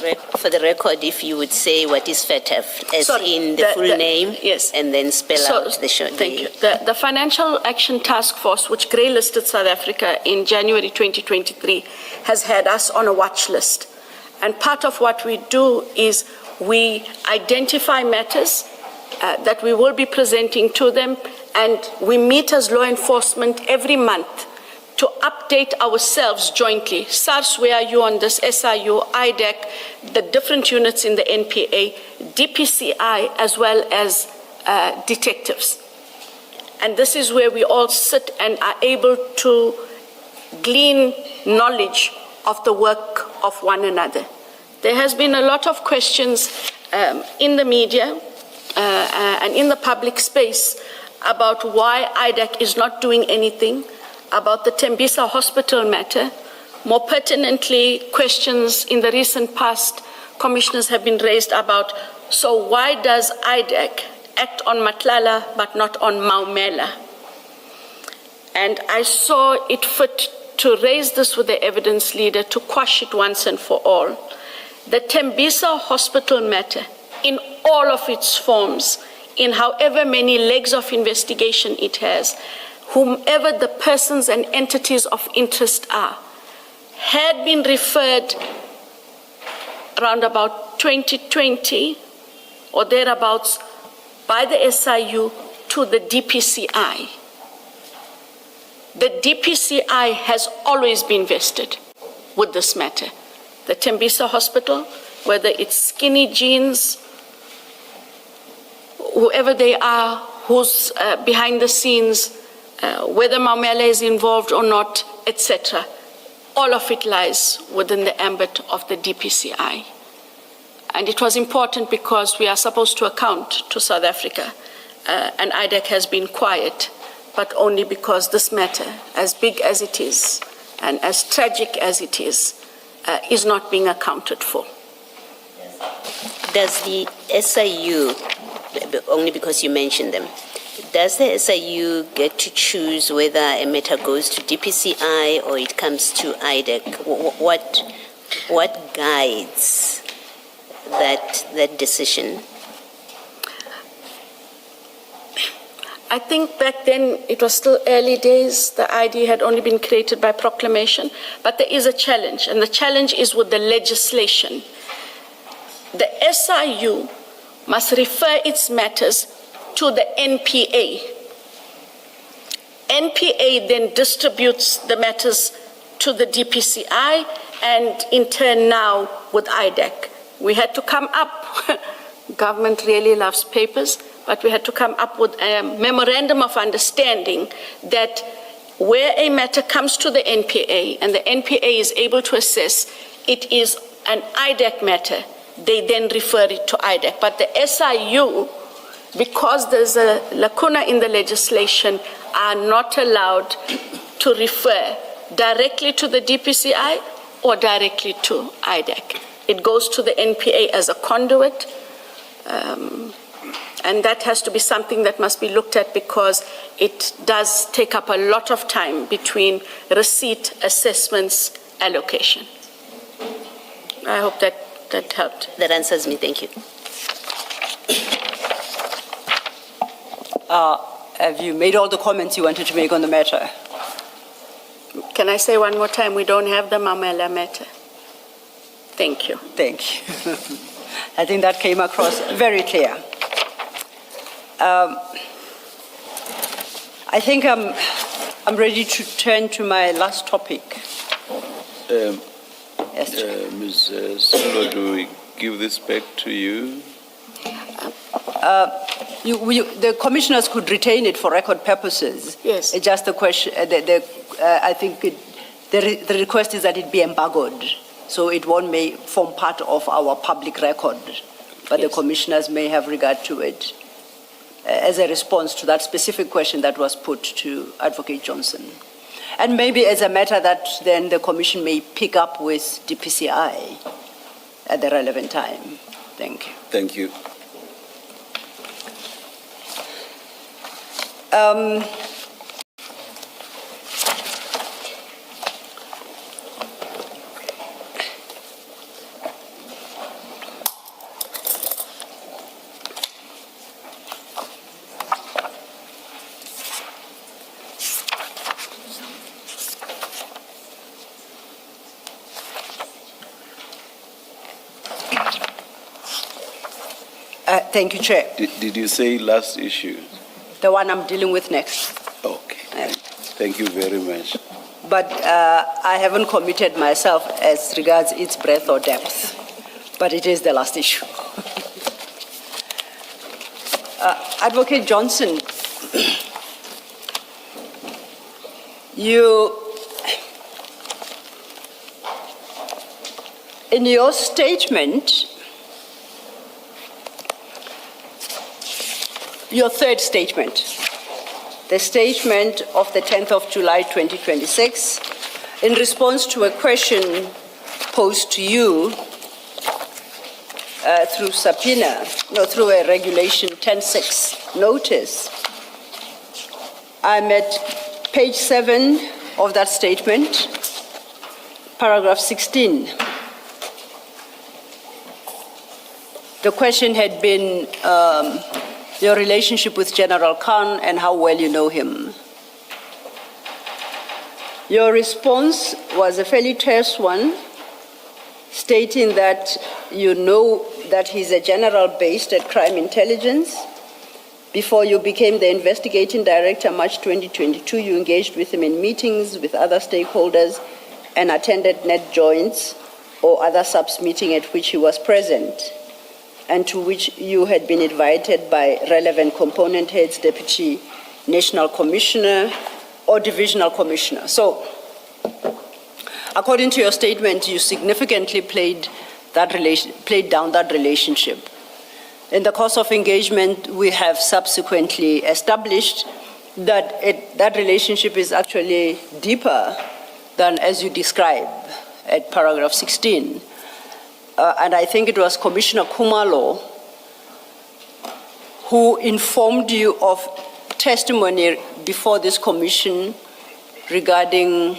the record, if you would say what is FATF, as in the full name, yes, and then spell out the short. Thank you. The Financial Action Task Force, which grey-listed South Africa in January 2023, has had us on a watch list. And part of what we do is we identify matters that we will be presenting to them, and we meet as law enforcement every month to update ourselves jointly. SARS, where are you on this? SIU, IDEC, the different units in the NPA, DPCI, as well as detectives. And this is where we all sit and are able to glean knowledge of the work of one another. There has been a lot of questions in the media and in the public space about why IDEC is not doing anything about the Tembisa Hospital matter. More pertinently, questions in the recent past, commissioners have been raised about, so why does IDEC act on Matlala but not on Maumela? And I saw it fit to raise this with the evidence leader to quash it once and for all. The Tembisa Hospital matter, in all of its forms, in however many legs of investigation it has, whomever the persons and entities of interest are, had been referred around about 2020 or thereabouts by the SIU to the DPCI. The DPCI has always been vested with this matter. The Tembisa Hospital, whether it's Skinny Jeans, whoever they are, who's behind the scenes, whether Maumela is involved or not, etc. All of it lies within the ambit of the DPCI. And it was important because we are supposed to account to South Africa, and IDEC has been quiet, but only because this matter, as big as it is and as tragic as it is not being accounted for. Does the SIU, only because you mentioned them, does the SIU get to choose whether a matter goes to DPCI or it comes to IDEC? What guides that decision? I think back then it was still early days. The ID had only been created by proclamation, but there is a challenge, and the challenge is with the legislation. The SIU must refer its matters to the NPA. NPA then distributes the matters to the DPCI and in turn now with IDEC. We had to come up, government really loves papers, but we had to come up with a memorandum of understanding that where a matter comes to the NPA and the NPA is able to assess it is an IDEC matter, they then refer it to IDEC. But the SIU, because there's a lacuna in the legislation, are not allowed to refer directly to the DPCI or directly to IDEC. It goes to the NPA as a conduit, and that has to be something that must be looked at because it does take up a lot of time between receipt, assessments, allocation. I hope that helped. That answers me, thank you. Have you made all the comments you wanted to make on the matter? Can I say one more time, we don't have the Maumela matter. Thank you. Thank you. I think that came across very clear. I think I'm ready to turn to my last topic. Yes, Ms. Silo, do we give this back to you? The commissioners could retain it for record purposes. Yes. It's just the question. I think the request is that it be embargoed. so it won't may form part of our public record, but the commissioners may have regard to it as a response to that specific question that was put to Advocate Johnson. And maybe as a matter that then the commission may pick up with DPCI at the relevant time. Thank you. Thank you. Thank you, Chair. Did you say last issue? The one I'm dealing with next. Okay. Thank you very much. But I haven't committed myself as regards its breadth or depth, but it is the last issue. Advocate Johnson, in your statement, your third statement, the statement of the 10th of July 2026, in response to a question posed to you through subpoena, no, through a regulation 10.6 notice, I'm at page 7 of that statement, paragraph 16. The question had been your relationship with General Khan and how well you know him. Your response was a fairly terse one, stating that you know that he's a general based at Crime Intelligence. Before you became the investigating director, March 2022, you engaged with him in meetings with other stakeholders and attended net joints or other subs meeting at which he was present, and to which you had been invited by relevant component heads, Deputy National Commissioner or Divisional Commissioner. So, according to your statement, you significantly played down that relationship. In the course of engagement, we have subsequently established that that relationship is actually deeper than as you describe at paragraph 16. And I think it was Commissioner Kumalo who informed you of testimony before this commission regarding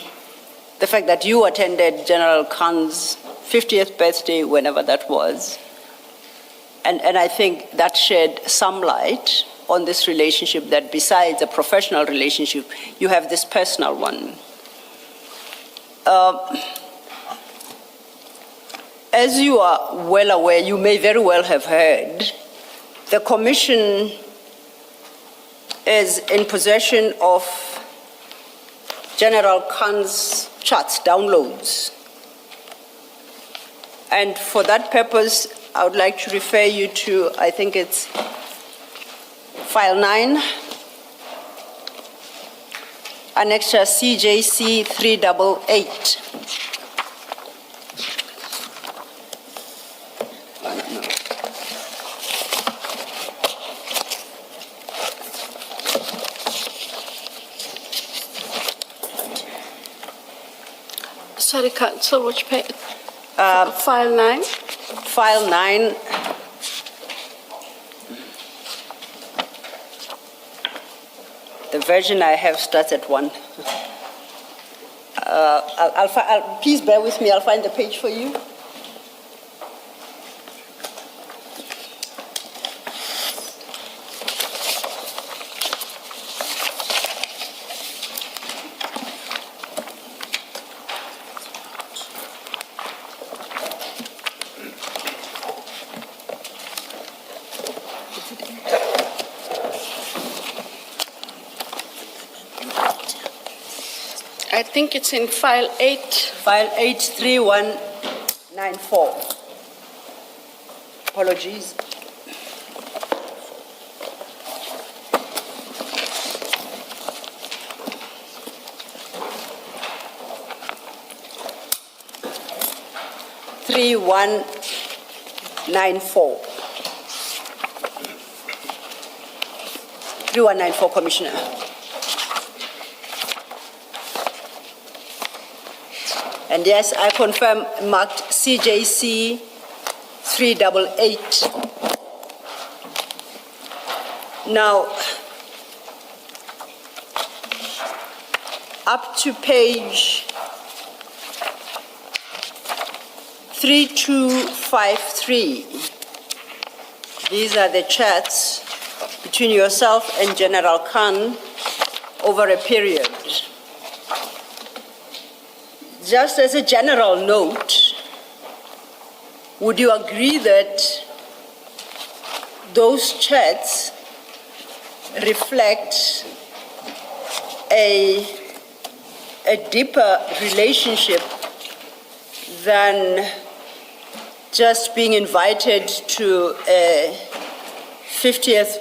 the fact that you attended General Khan's 50th birthday, whenever that was. And I think that shed some light on this relationship, that besides a professional relationship, you have this personal one. As you are well aware, you may very well have heard, the Commission is in possession of General Khan's charts, downloads. And for that purpose, I would like to refer you to, I think it's File 9, Annexure CJC 388. Sorry, Council, which page? File 9? File 9. The version I have starts at 1. Please bear with me, I'll find the page for you. I think it's in File 8. File 83194. Apologies. 3194. 3194, Commissioner. And yes, I confirm marked CJC 388. Now, up to page 3253, these are the chats between yourself and General Khan over a period. Just as a general note, would you agree that those chats reflect a deeper relationship than just being invited to a 50th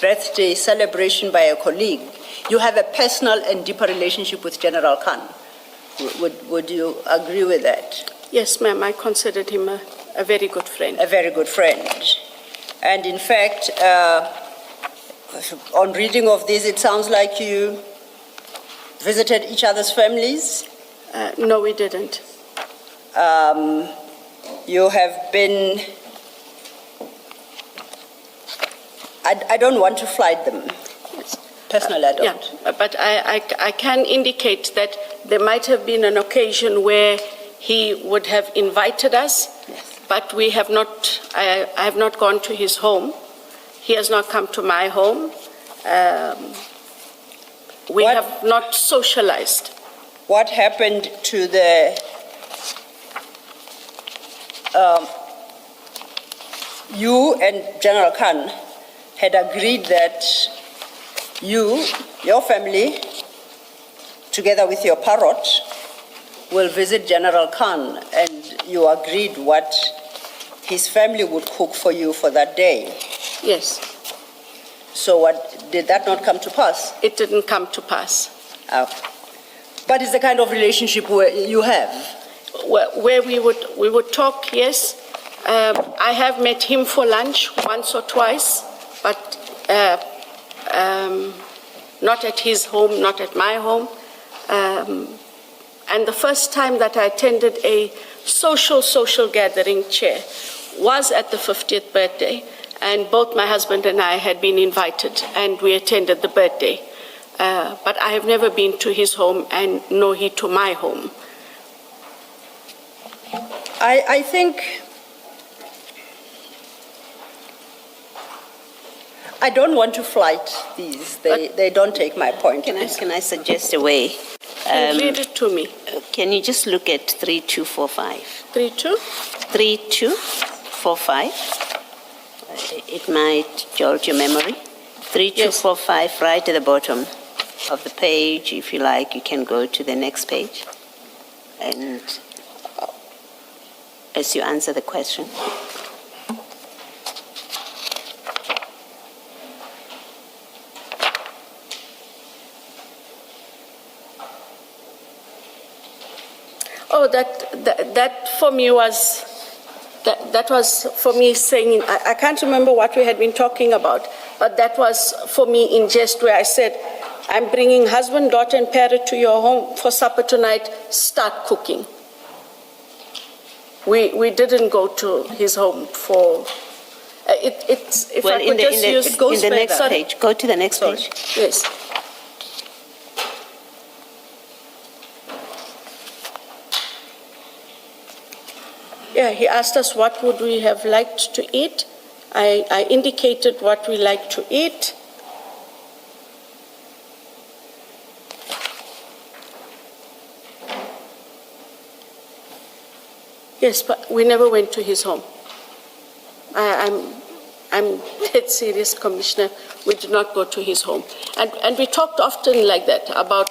birthday celebration by a colleague? You have a personal and deeper relationship with General Khan. Would you agree with that? Yes, ma'am, I considered him a very good friend. A very good friend. And in fact, on reading of this, it sounds like you visited each other's families? No, we didn't. You have been, I don't want to flight them. Yes. Personally, I don't. Yeah, but I can indicate that there might have been an occasion where he would have invited us, Yes. but we have not, I have not gone to his home. He has not come to my home. We What- have not socialized. What happened to the you and General Khan had agreed that you, your family, together with your parrot, will visit General Khan, and you agreed what his family would cook for you for that day. Yes, So what, did that not come to pass? it didn't come to pass. But it's the kind of relationship where you have. Where we would talk, yes. I have met him for lunch once or twice, but not at his home, not at my home. And the first time that I attended a social gathering, Chair, was at the 50th birthday, and both my husband and I had been invited, and we attended the birthday. But I have never been to his home, and nor he to my home. I think I don't want to flight these. They don't take my point. Can I suggest a way? Read it to me. Can you just look at 3245? 3-2? 3245. It might jog your memory. 3245, right at the bottom of the page. If you like, you can go to the next page. And as you answer the question. Oh, that for me was, that was for me saying, I can't remember what we had been talking about, but that was for me in jest where I said, I'm bringing husband, daughter, and parrot to your home for supper tonight, start cooking. We didn't go to his home for, if I could just use, it goes in the further. next page. Go to the next Sorry. page. Yes. Yeah, he asked us what would we have liked to eat. I indicated what we like to eat. Yes, but we never went to his home. I'm dead serious, Commissioner. We did not go to his home. And we talked often like that about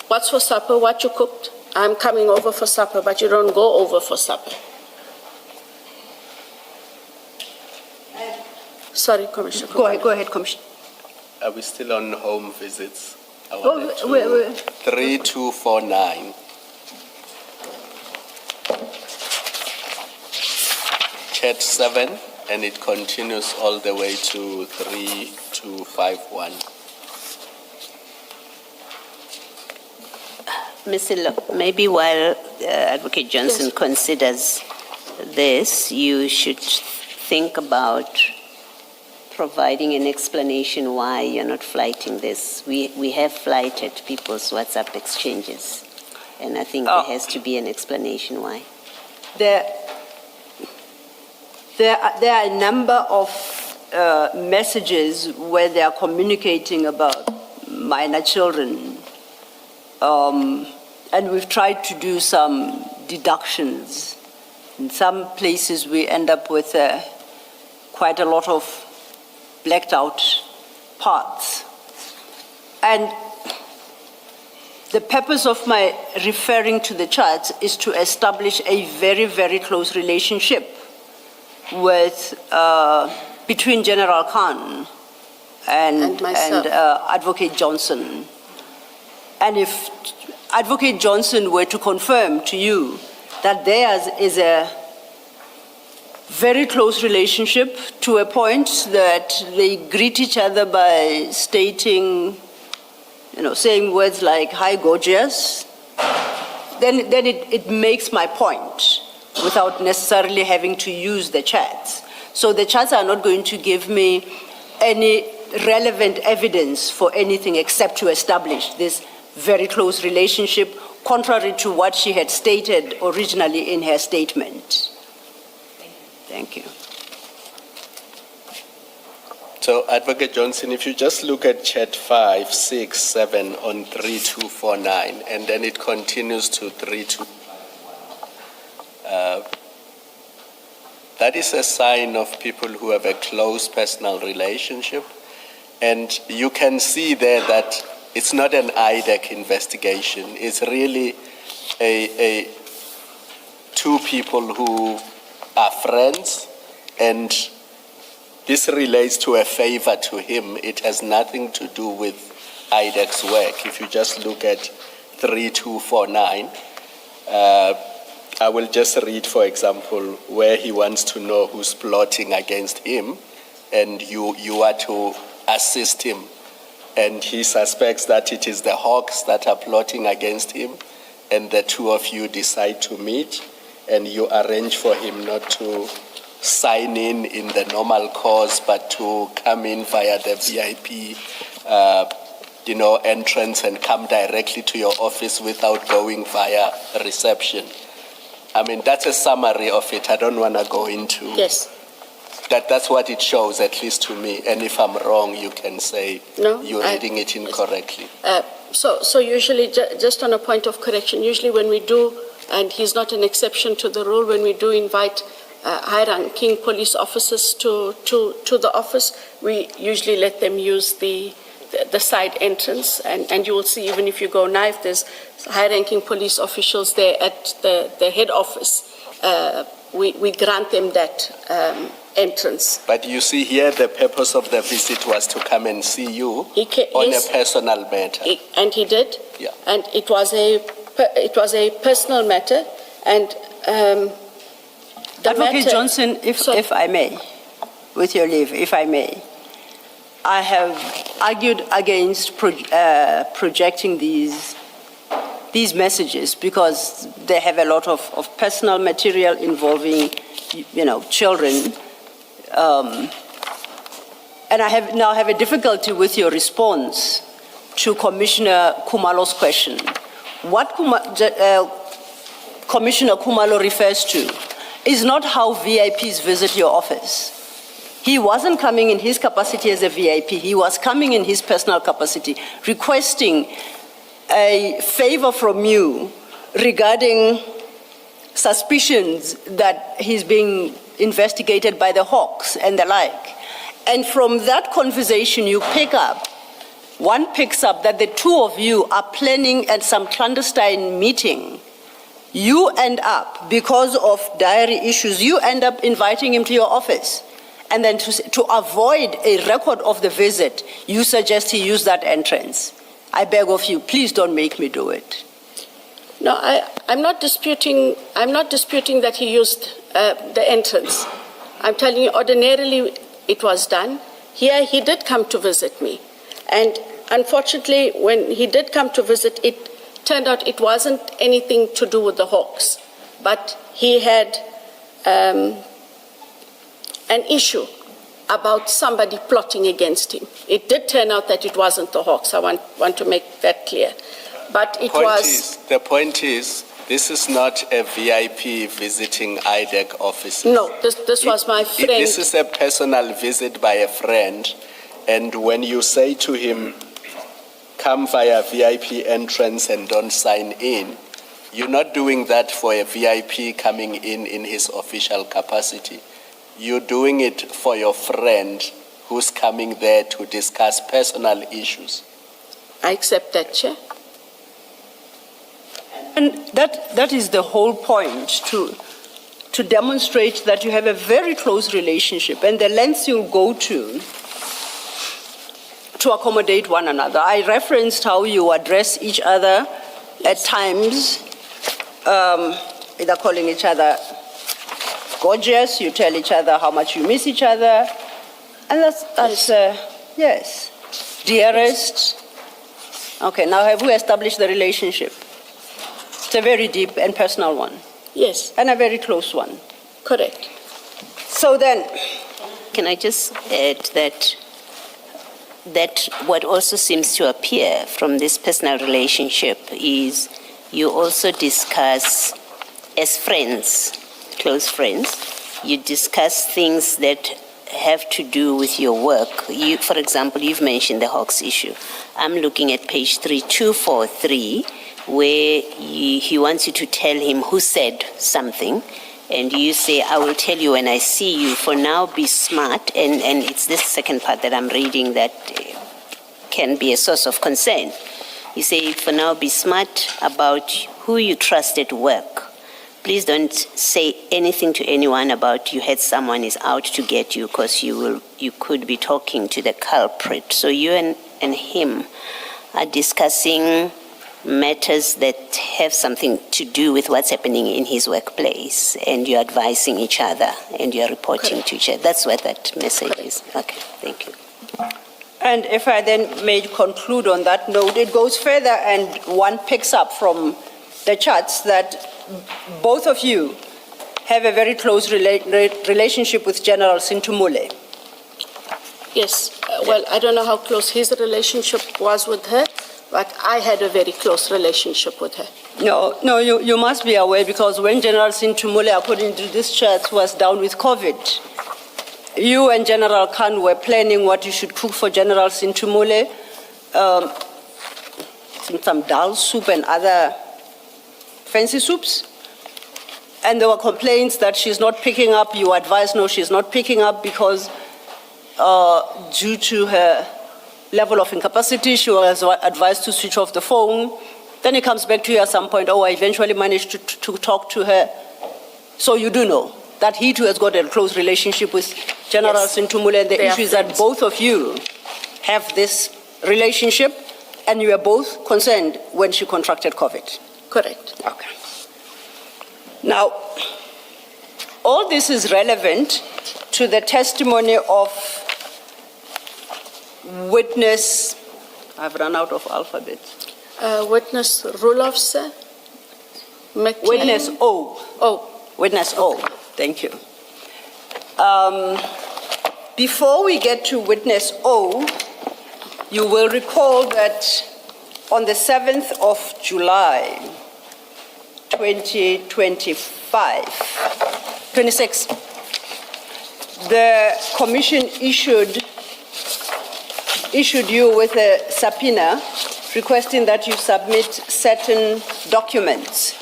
what's for supper, what you cooked. I'm coming over for supper, but you don't go over for supper. Sorry, Commissioner. Go ahead, Commissioner. Are we still on home visits? I Oh, wanted to- wait. 3249. chat 7, and it continues all the way to 3251. Mr. Maybe while Advocate Johnson considers this, you should think about providing an explanation why you're not flighting this. We have flighted people's WhatsApp exchanges, and I think there has to be an explanation why. There are a number of messages where they are communicating about minor children, and we've tried to do some deductions. In some places we end up with quite a lot of blacked out parts. And the purpose of my referring to the charts is to establish a very, very close relationship with, between General Khan and Advocate Johnson. And if Advocate Johnson were to confirm to you that theirs is a very close relationship to a point that they greet each other by stating, saying words like, "Hi, gorgeous," then it makes my point without necessarily having to use the chats. So the chats are not going to give me any relevant evidence for anything except to establish this very close relationship, contrary to what she had stated originally in her statement. Thank you. So, Advocate Johnson, if you just look at chat 5, 6, 7 on 3249, and then it continues to 32. That is a sign of people who have a close personal relationship. And you can see there that it's not an IDEC investigation. It's really two people who are friends, and this relates to a favor to him. It has nothing to do with IDEC's work. If you just look at 3249, I will just read, for example, where he wants to know who's plotting against him, and you are to assist him. And he suspects that it is the Hawks that are plotting against him, and the two of you decide to meet, and you arrange for him not to sign in the normal course, but to come in via the VIP, entrance and come directly to your office without going via reception. I mean, that's a summary of it. I don't want to go into. Yes. That's what it shows, at least to me. And if I'm wrong, you can say you're reading it incorrectly. So usually, just on a point of correction, usually when we do, and he's not an exception to the rule, when we do invite high-ranking police officers to the office, we usually let them use the side entrance. And you will see, even if you go now, if there's high-ranking police officials there at the head office, we grant them that entrance. But you see here, the purpose of the visit was to come and see you on a personal matter. And he did. Yeah. And it was a personal matter. And Advocate Johnson, if I may, with your leave, if I may, I have argued against projecting these messages because they have a lot of personal material involving, children. And I now have a difficulty with your response to Commissioner Khumalo's question. What Commissioner Khumalo refers to is not how VIPs visit your office. He wasn't coming in his capacity as a VIP. He was coming in his personal capacity, requesting a favor from you regarding suspicions that he's being investigated by the Hawks and the like. And from that conversation, one picks up that the two of you are planning at some clandestine meeting. You end up, because of diary issues, you end up inviting him to your office. And then to avoid a record of the visit, you suggest he use that entrance. I beg of you, please don't make me do it. No, I'm not disputing that he used the entrance. I'm telling you, ordinarily it was done. Here he did come to visit me. And unfortunately, when he did come to visit, it turned out it wasn't anything to do with the Hawks, but he had an issue about somebody plotting against him. It did turn out that it wasn't the Hawks. I want to make that clear. But it was... The point is, this is not a VIP visiting IDEC officer. No, this was my friend. This is a personal visit by a friend, and when you say to him, come via VIP entrance and don't sign in, you're not doing that for a VIP coming in his official capacity. You're doing it for your friend who's coming there to discuss personal issues. I accept that, Chair. And that is the whole point, to demonstrate that you have a very close relationship and the lengths you'll go to accommodate one another. I referenced how you address each other at times, either calling each other gorgeous, you tell each other how much you miss each other, and that's yes, dearest. Okay, now have we established the relationship? It's a very deep and personal one. Yes. And a very close one. Correct. So then, can I just add that what also seems to appear from this personal relationship is you also discuss, as friends, close friends, you discuss things that have to do with your work. For example, you've mentioned the Hawks issue. I'm looking at page 3243, where he wants you to tell him who said something, and you say, I will tell you when I see you. For now, be smart. And it's this second part that I'm reading that can be a source of concern. You say, for now, be smart about who you trust at work. Please don't say anything to anyone about you had someone is out to get you, because you could be talking to the culprit. So you and him are discussing matters that have something to do with what's happening in his workplace, and you're advising each other and you're reporting to each other. That's what that message is. Okay, thank you. and if I then may conclude on that note, it goes further, and one picks up from the charts that both of you have a very close relationship with General Sintumule. Yes. Well, I don't know how close his relationship was with her, but I had a very close relationship with her. No, you must be aware, because when General Sintumule, according to this chart, was down with COVID, you and General Khan were planning what you should cook for General Sintumule, some dal soup and other fancy soups. And there were complaints that she's not picking up. You advised, no, she's not picking up because due to her level of incapacity, she was advised to switch off the phone. Then he comes back to you at some point, I eventually managed to talk to her. So you do know that he too has got a close relationship with General Sintumule, and the issue is that both of you have this relationship, and you are both concerned when she contracted COVID. Correct. Okay. Now, all this is relevant to the testimony of witness, I've run out of alphabet. Witness Ruloff, sir. McLean. Witness O. Oh. Witness O. Thank you. Before we get to witness O, you will recall that on the 7th of July, 26, the commission issued you with a subpoena requesting that you submit certain documents.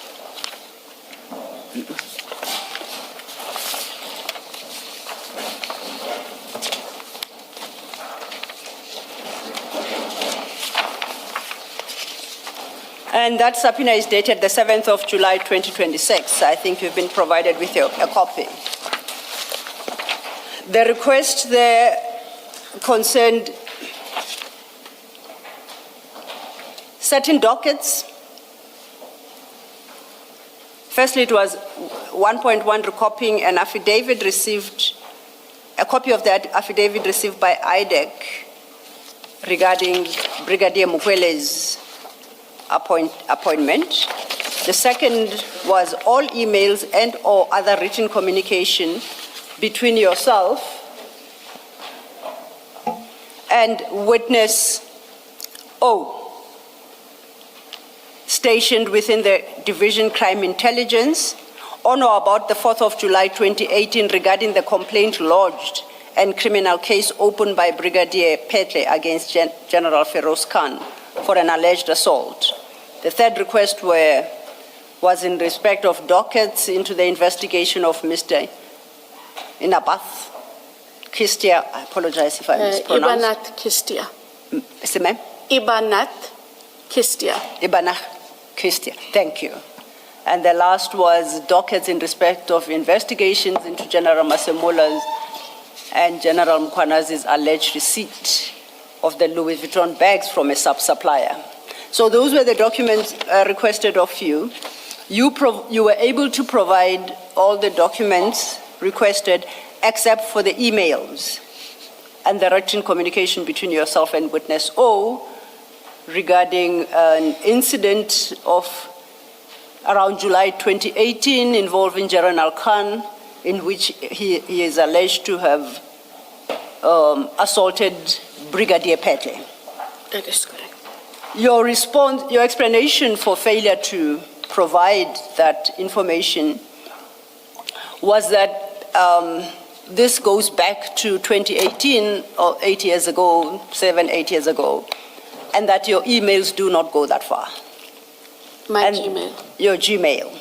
And that subpoena is dated the 7th of July, 2026. I think you've been provided with a copy. The request there concerned certain dockets. Firstly, it was 1.1 recopying an affidavit received a copy of that affidavit received by IDEC regarding Brigadier Mukwele's appointment. The second was all emails and or other written communication between yourself and witness O, stationed within the Division Crime Intelligence, on or about the 4th of July 2018 regarding the complaint lodged and criminal case opened by Brigadier Petle against General Feroz Khan for an alleged assault. The third request was in respect of dockets into the investigation of Mr. Inabath Kistia. I apologize if I mispronounced. Ibanat Kistia. Yes, ma'am? Ibanat Kistia. Ibanat Kistia. Thank you. And the last was dockets in respect of investigations into General Masemula's and General Mkwanazi's alleged receipt of the Louis Vuitton bags from a sub-supplier. So those were the documents requested of you. You were able to provide all the documents requested except for the emails and the written communication between yourself and witness O regarding an incident of around July 2018 involving General Khan, in which he is alleged to have assaulted Brigadier Pete. That is correct. Your explanation for failure to provide that information was that this goes back to 2018 or 8 years ago, 8 years ago, and that your emails do not go that far. My Gmail. Your Gmail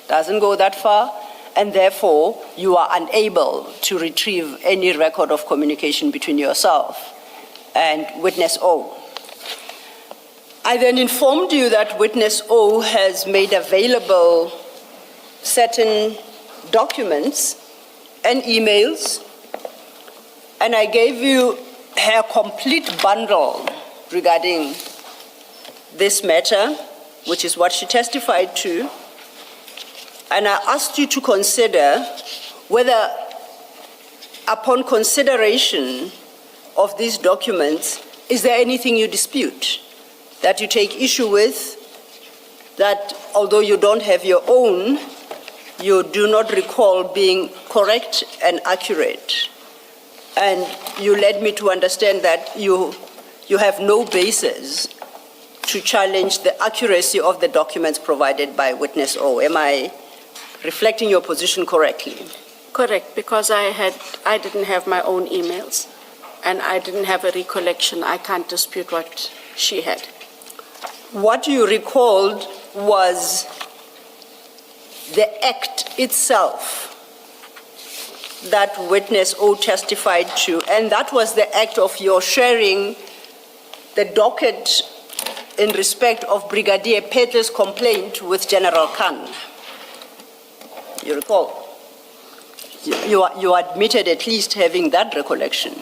doesn't go that far, and therefore you are unable to retrieve any record of communication between yourself and witness O. I then informed you that witness O has made available certain documents and emails, and I gave you her complete bundle regarding this matter, which is what she testified to, and I asked you to consider whether, upon consideration of these documents, is there anything you dispute, that you take issue with, that although you don't have your own, you do not recall being correct and accurate. And you led me to understand that you have no basis to challenge the accuracy of the documents provided by witness O. Am I reflecting your position correctly? Correct, because I didn't have my own emails and I didn't have a recollection. I can't dispute what she had. What you recalled was the act itself that witness O testified to, and that was the act of your sharing the docket in respect of Brigadier Petle's complaint with General Khan. You recall? You admitted at least having that recollection.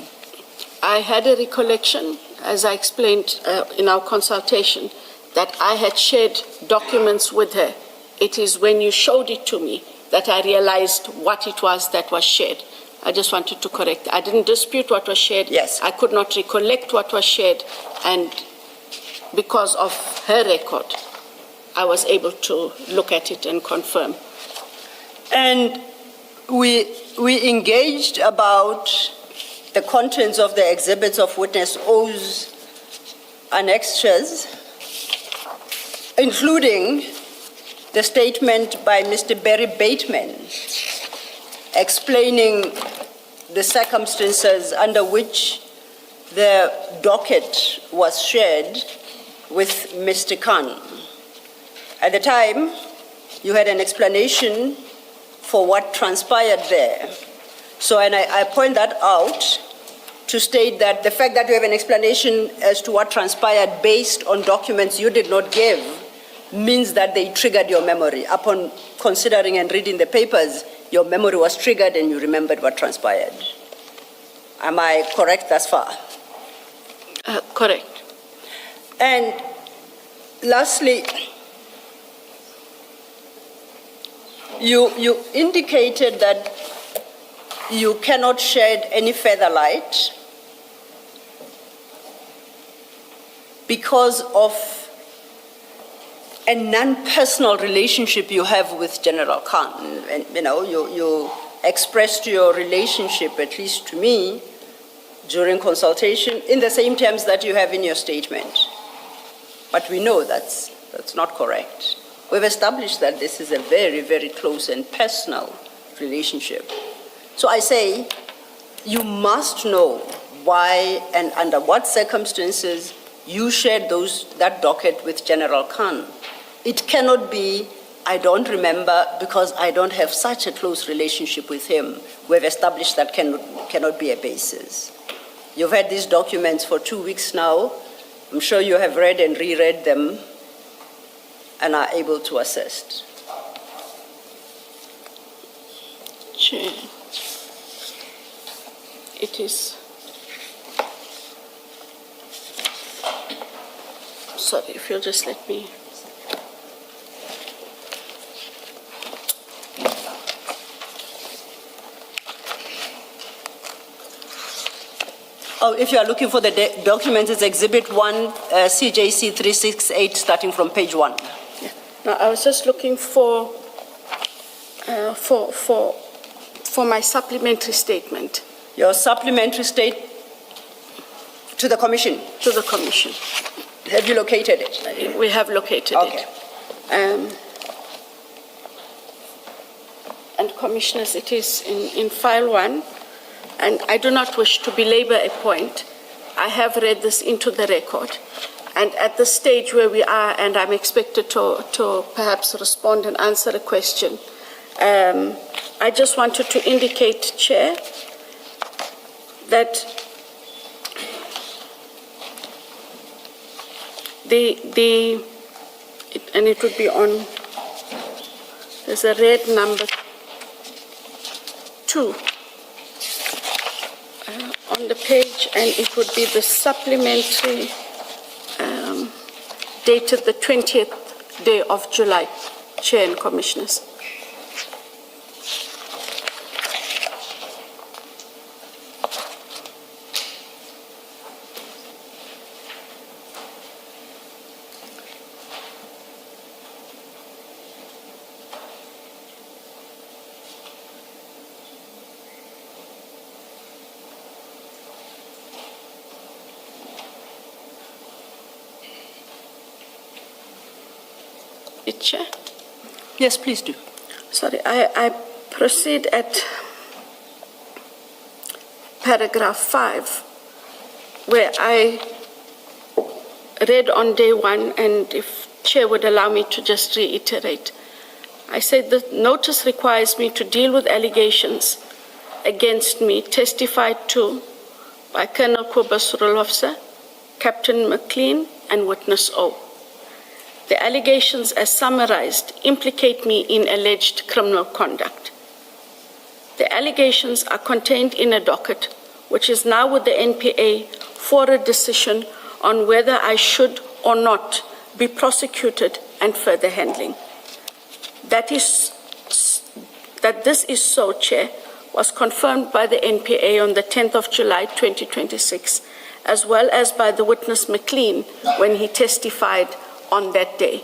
I had a recollection, as I explained in our consultation, that I had shared documents with her. It is when you showed it to me that I realized what it was that was shared. I just wanted to correct. I didn't dispute what was shared. Yes. I could not recollect what was shared, and because of her record, I was able to look at it and confirm. And we engaged about the contents of the exhibits of witness O's annexures, including the statement by Mr. Barry Bateman explaining the circumstances under which the docket was shared with Mr. Khan. At the time, you had an explanation for what transpired there. So, and I point that out to state that the fact that you have an explanation as to what transpired based on documents you did not give means that they triggered your memory. Upon considering and reading the papers, your memory was triggered and you remembered what transpired. Am I correct thus far? Correct. And lastly, you indicated that you cannot shed any further light because of a non-personal relationship you have with General Khan. And, you expressed your relationship, at least to me, during consultation, in the same terms that you have in your statement. But we know that's not correct. We've established that this is a very, very close and personal relationship. So I say, you must know why and under what circumstances you shared that docket with General Khan. It cannot be, I don't remember because I don't have such a close relationship with him. We've established that cannot be a basis. You've had these documents for 2 weeks now. I'm sure you have read and reread them and are able to assist. Chair, it is. Sorry, if you'll just let me. Oh, if you are looking for the documents, it's Exhibit 1, CJC 368, starting from page 1. Yeah. Now, I was just looking for my supplementary statement. Your supplementary statement to the Commission? To the Commission. Have you located it? We have located it. And Commissioners, it is in File 1. And I do not wish to belabor a point. I have read this into the record. And at the stage where we are, and I'm expected to perhaps respond and answer a question, I just wanted to indicate, Chair, that and it would be on, there's a red number 2. On the page, and it would be the supplementary dated the 20th day of July, Chair and Commissioners. Chair? Yes, please do. Sorry, I proceed at paragraph 5, where I read on day 1, and if Chair would allow me to just reiterate. I said the notice requires me to deal with allegations against me testified to by Colonel Kobus Rule Officer, Captain McLean, and Witness O. The allegations, as summarized, implicate me in alleged criminal conduct. The allegations are contained in a docket, which is now with the NPA for a decision on whether I should or not be prosecuted and further handling. That this is so, Chair, was confirmed by the NPA on the 10th of July 2026, as well as by the witness McLean when he testified on that day.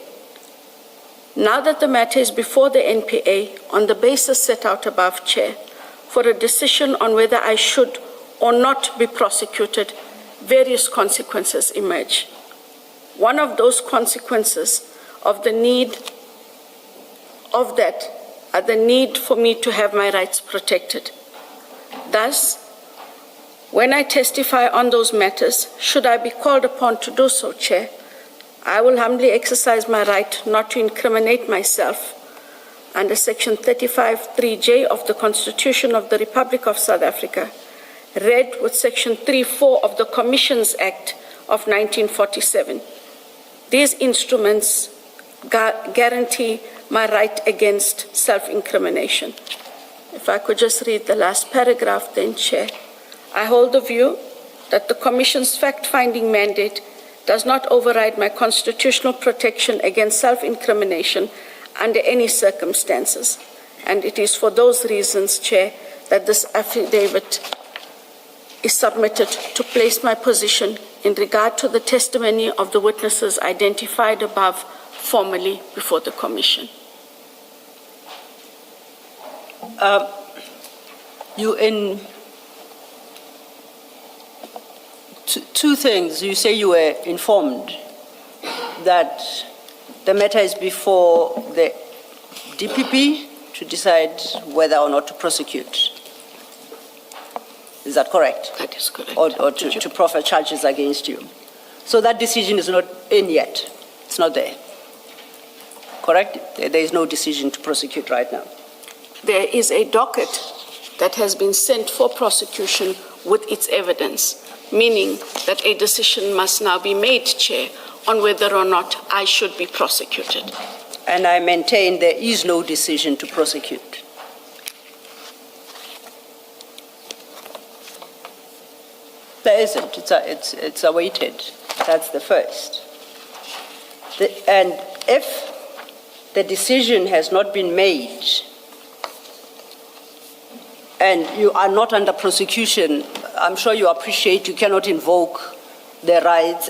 Now that the matter is before the NPA on the basis set out above, Chair, for a decision on whether I should or not be prosecuted, various consequences emerge. One of those consequences of the need of that are the need for me to have my rights protected. Thus, when I testify on those matters, should I be called upon to do so, Chair, I will humbly exercise my right not to incriminate myself under Section 35(3)(j) of the Constitution of the Republic of South Africa, read with Section 3(4) of the Commissions Act of 1947. These instruments guarantee my right against self-incrimination. If I could just read the last paragraph then, Chair. I hold the view that the Commission's fact-finding mandate does not override my constitutional protection against self-incrimination under any circumstances. And it is for those reasons, Chair, that this affidavit is submitted to place my position in regard to the testimony of the witnesses identified above formally before the Commission. Two things. You say you were informed that the matter is before the DPP to decide whether or not to prosecute. Is that correct? That is correct. Or to proffer charges against you. So that decision is not in yet. It's not there. Correct? There is no decision to prosecute right now. There is a docket that has been sent for prosecution with its evidence, meaning that a decision must now be made, Chair, on whether or not I should be prosecuted. And I maintain there is no decision to prosecute. There isn't. It's awaited. That's the first. And if the decision has not been made and you are not under prosecution, I'm sure you appreciate you cannot invoke the rights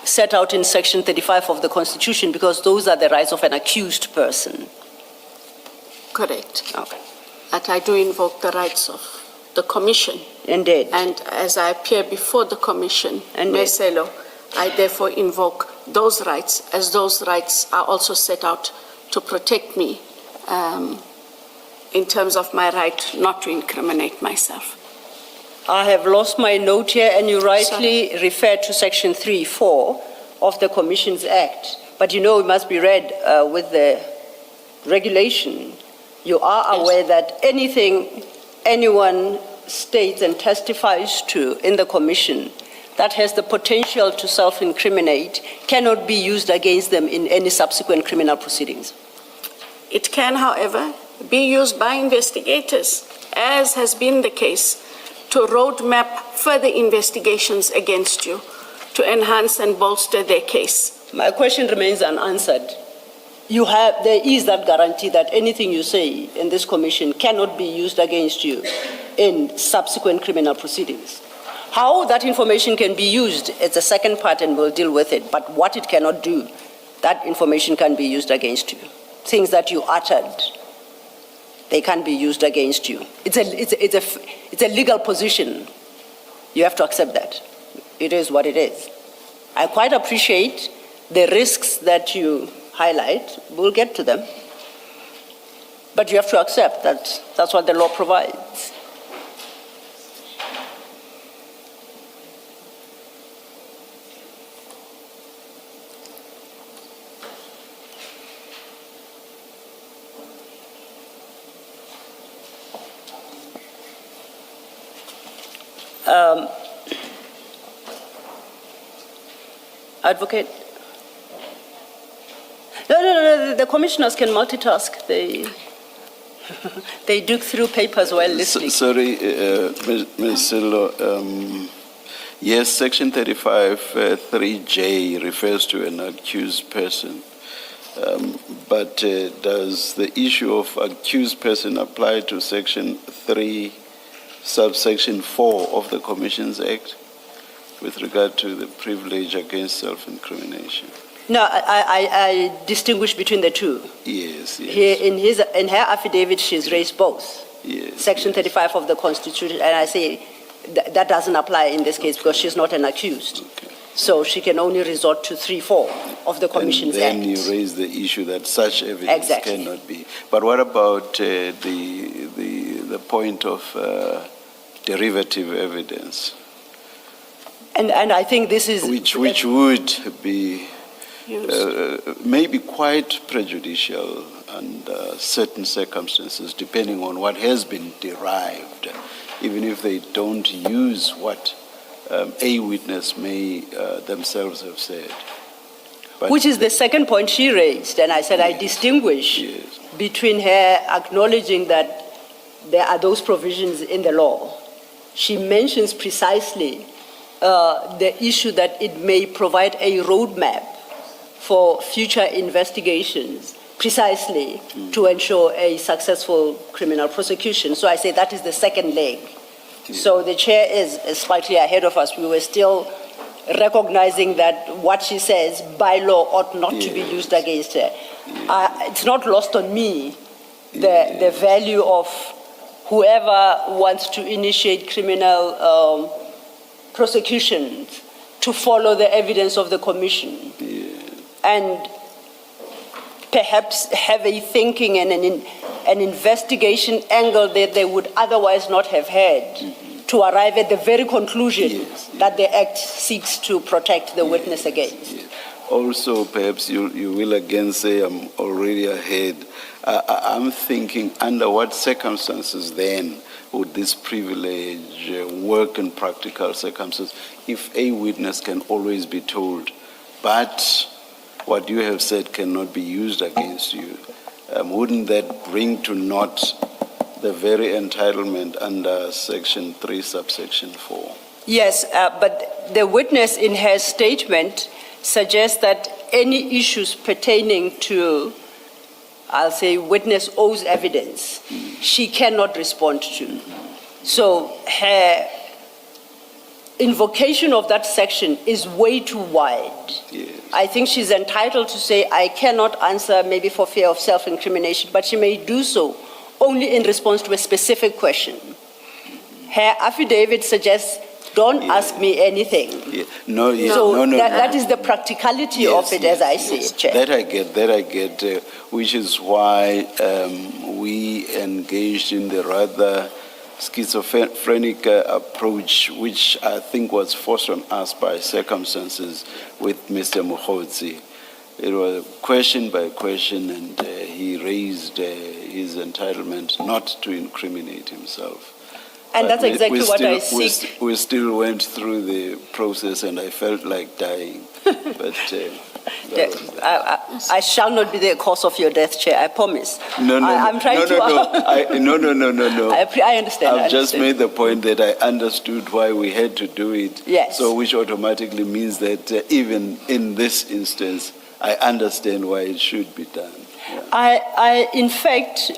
set out in Section 35 of the Constitution, because those are the rights of an accused person. Correct. Okay. That I do invoke the rights of the Commission. Indeed. And as I appear before the Commission, Meselo, I therefore invoke those rights, as those rights are also set out to protect me in terms of my right not to incriminate myself. I have lost my note here, and you rightly refer to Section 3(4) of the Commissions Act. But you know it must be read with the regulation. You are aware that anything anyone states and testifies to in the Commission that has the potential to self-incriminate cannot be used against them in any subsequent criminal proceedings. It can, however, be used by investigators, as has been the case, to roadmap further investigations against you, to enhance and bolster their case. My question remains unanswered. There is that guarantee that anything you say in this commission cannot be used against you in subsequent criminal proceedings. How that information can be used is the second part, and we'll deal with it. But what it cannot do, that information can be used against you. Things that you uttered, they can be used against you. It's a legal position. You have to accept that. It is what it is. I quite appreciate the risks that you highlight. We'll get to them. But you have to accept that that's what the law provides. Advocate? No, the commissioners can multitask. They dig through papers while listening. Sorry, Ms. Silo. Yes, Section 35, 3J refers to an accused person. But does the issue of accused person apply to Section 3, subsection 4 of the Commissions Act with regard to the privilege against self-incrimination? No, I distinguish between the two. Yes, yes. Here in her affidavit, she's raised both. Yes, Section 35 of the Constitution, and I say that doesn't apply in this case because she's not an accused. Okay. So she can only resort to 3(4) of the Commissions Act. And then you raise the issue that such evidence cannot be. But what about the point of derivative evidence? And I think this is... Which would be maybe quite prejudicial under certain circumstances, depending on what has been derived, even if they don't use what a witness may themselves have said. But which is the second point she raised, and I said I distinguish between her acknowledging that there are those provisions in the law. She mentions precisely the issue that it may provide a roadmap for future investigations precisely to ensure a successful criminal prosecution. So I say that is the second leg. So the chair is slightly ahead of us. We were still recognizing that what she says by law ought not to be used against her. It's not lost on me the value of whoever wants to initiate criminal prosecutions to follow the evidence of the commission and perhaps have a thinking and an investigation angle that they would otherwise not have had to arrive at the very conclusion that the Act seeks to protect the witness against. Also, perhaps you will again say I'm already ahead. I'm thinking, under what circumstances then would this privilege work in practical circumstances if a witness can always be told, but what you have said cannot be used against you? Wouldn't that bring to naught the very entitlement under Section 3, subsection 4? Yes, but the witness in her statement suggests that any issues pertaining to, I'll say, witness owes evidence, she cannot respond to. So her invocation of that section is way too wide. Yes. I think she's entitled to say, I cannot answer, maybe for fear of self-incrimination, but she may do so only in response to a specific question. Her affidavit suggests, don't ask me anything. No, that is the practicality of it, as I see it, Chair. That I get, which is why we engaged in the rather schizophrenic approach, which I think was forced on us by circumstances with Mr. Mukhodzi. It was question by question, and he raised his entitlement not to incriminate himself. And that's exactly what I seek. We still went through the process, and I felt like dying. But I shall not be the cause of your death, Chair, I promise. No. I'm trying to... No. I understand. I've just made the point that I understood why we had to do it. Yes. So which automatically means that even in this instance, I understand why it should be done. Yeah. In fact,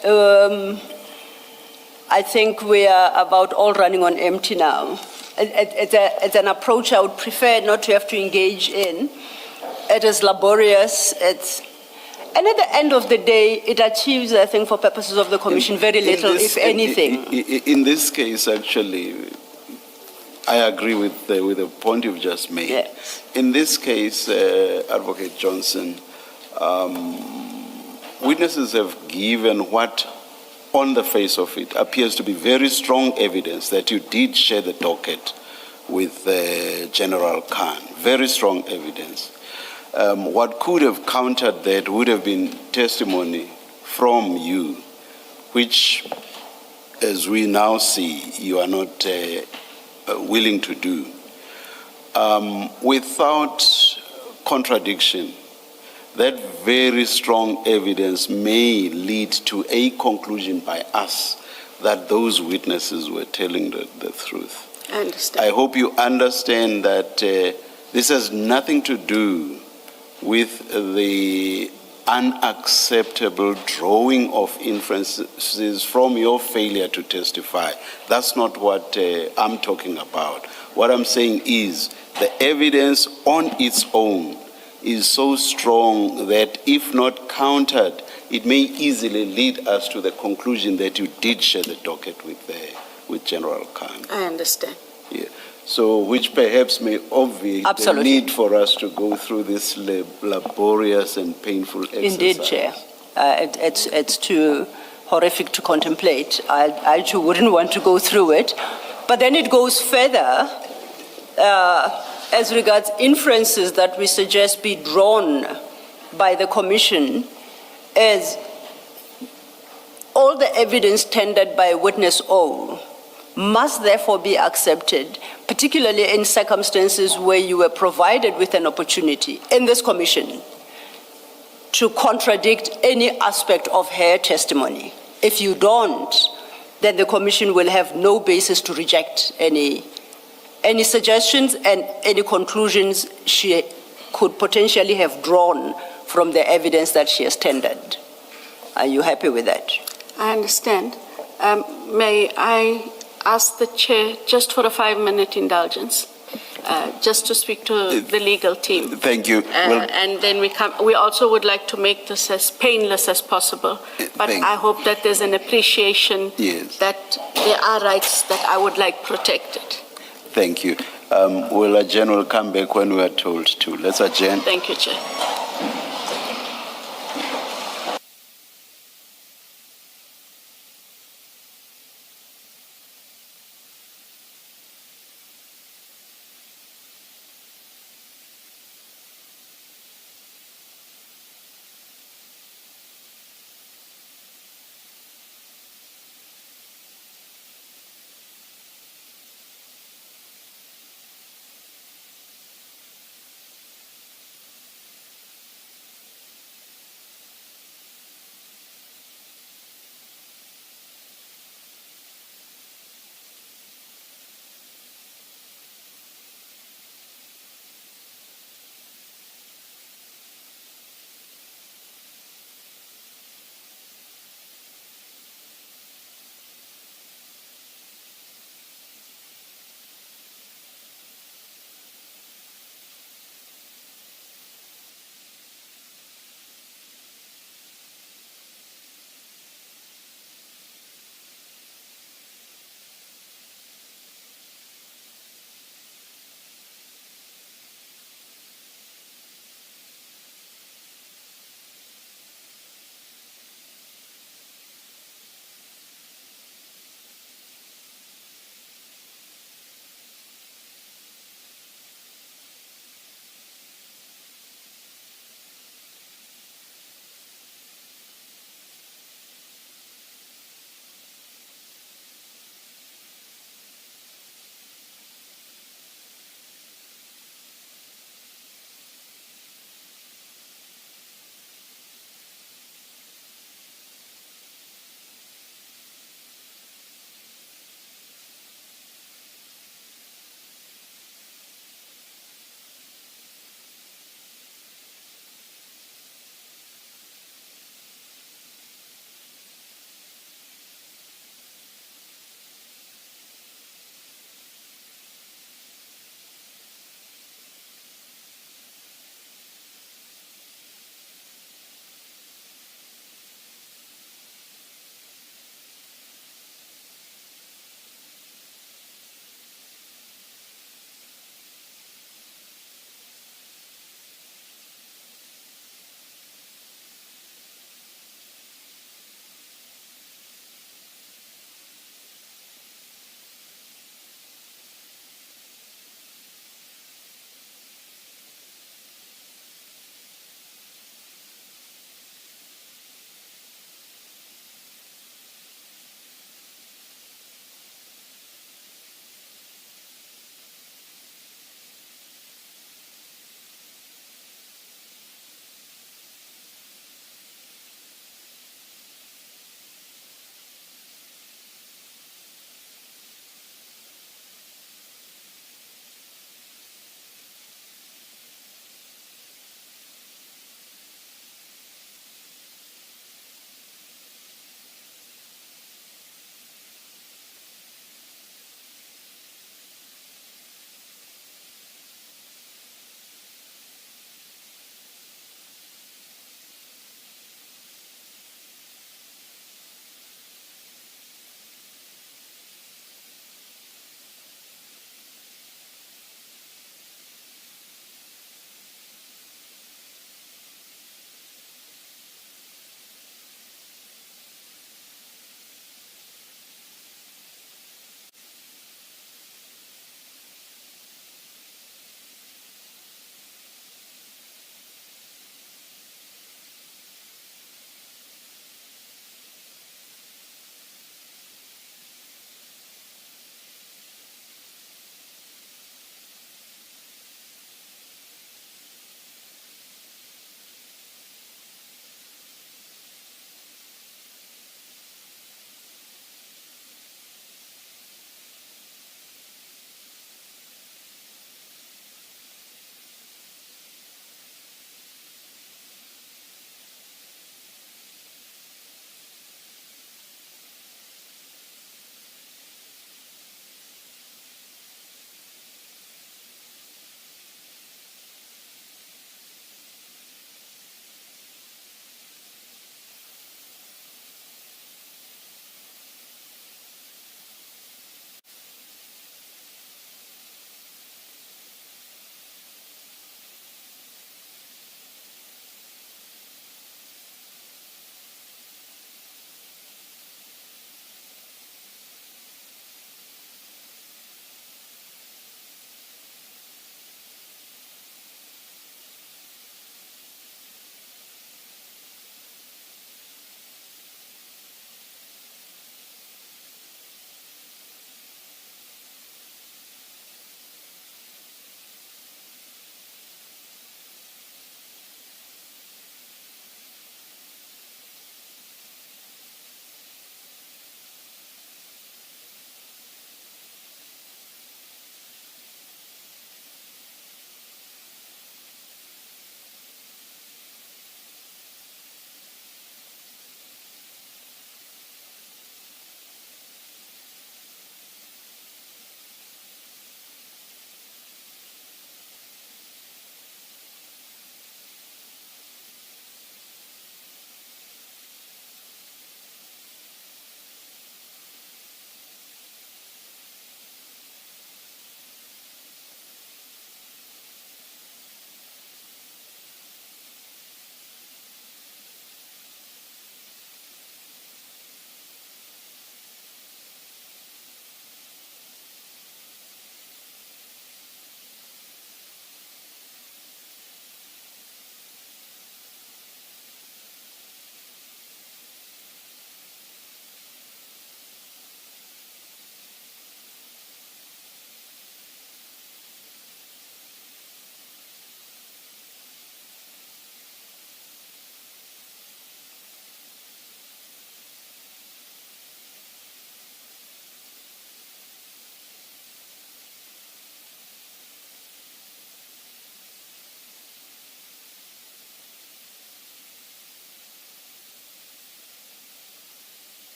I think we are about all running on empty now. It's an approach I would prefer not to have to engage in. It is laborious. And at the end of the day, it achieves, I think, for purposes of the Commission, very little, if anything. In this case, actually, I agree with the point you've just made. Yes. In this case, Advocate Johnson, witnesses have given what, on the face of it, appears to be very strong evidence that you did share the docket with General Khan. Very strong evidence. What could have countered that would have been testimony from you, which, as we now see, you are not willing to do. Without contradiction, that very strong evidence may lead to a conclusion by us that those witnesses were telling the truth. I understand. I hope you understand that this has nothing to do with the unacceptable drawing of inferences from your failure to testify. That's not what I'm talking about. What I'm saying is the evidence on its own is so strong that if not countered, it may easily lead us to the conclusion that you did share the docket with General Khan. I understand. Yeah. So, which perhaps may obviate Absolutely. the need for us to go through this laborious and painful exercise. Indeed, Chair. It's too horrific to contemplate. I too wouldn't want to go through it. But then it goes further as regards inferences that we suggest be drawn by the Commission as all the evidence tendered by witness O must therefore be accepted, particularly in circumstances where you were provided with an opportunity in this Commission to contradict any aspect of her testimony. If you don't, then the Commission will have no basis to reject any suggestions and any conclusions she could potentially have drawn from the evidence that she has tendered. Are you happy with that? I understand. May I ask the chair just for a 5-minute indulgence, just to speak to the legal team? Thank you. And then we also would like to make this as painless as possible. But I hope that there's an appreciation that there are rights that I would like protected. Thank you. Will adjourn, will come back when we are told to. Let's adjourn. Thank you, Chair.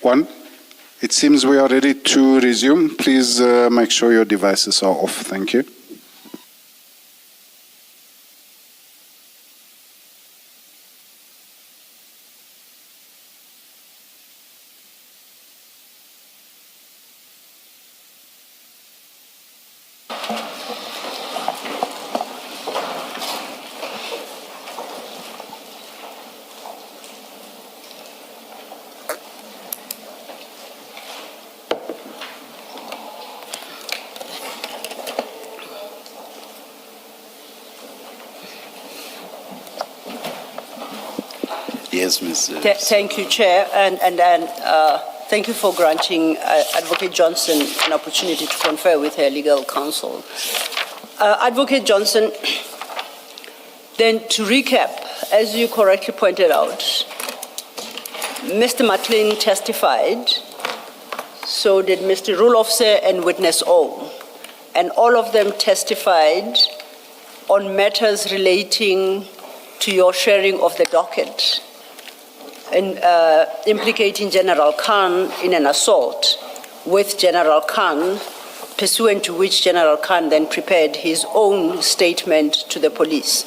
One, it seems we are ready to resume. Please make sure your devices are off. Thank you. Yes, Mr. Thank you, Chair, and thank you for granting Advocate Johnson an opportunity to confer with her legal counsel. Advocate Johnson, then to recap, as you correctly pointed out, Mr. McLean testified, so did Mr. Rulofse and Witness O, and all of them testified on matters relating to your sharing of the docket and implicating General Khan in an assault with General Khan, pursuant to which General Khan then prepared his own statement to the police.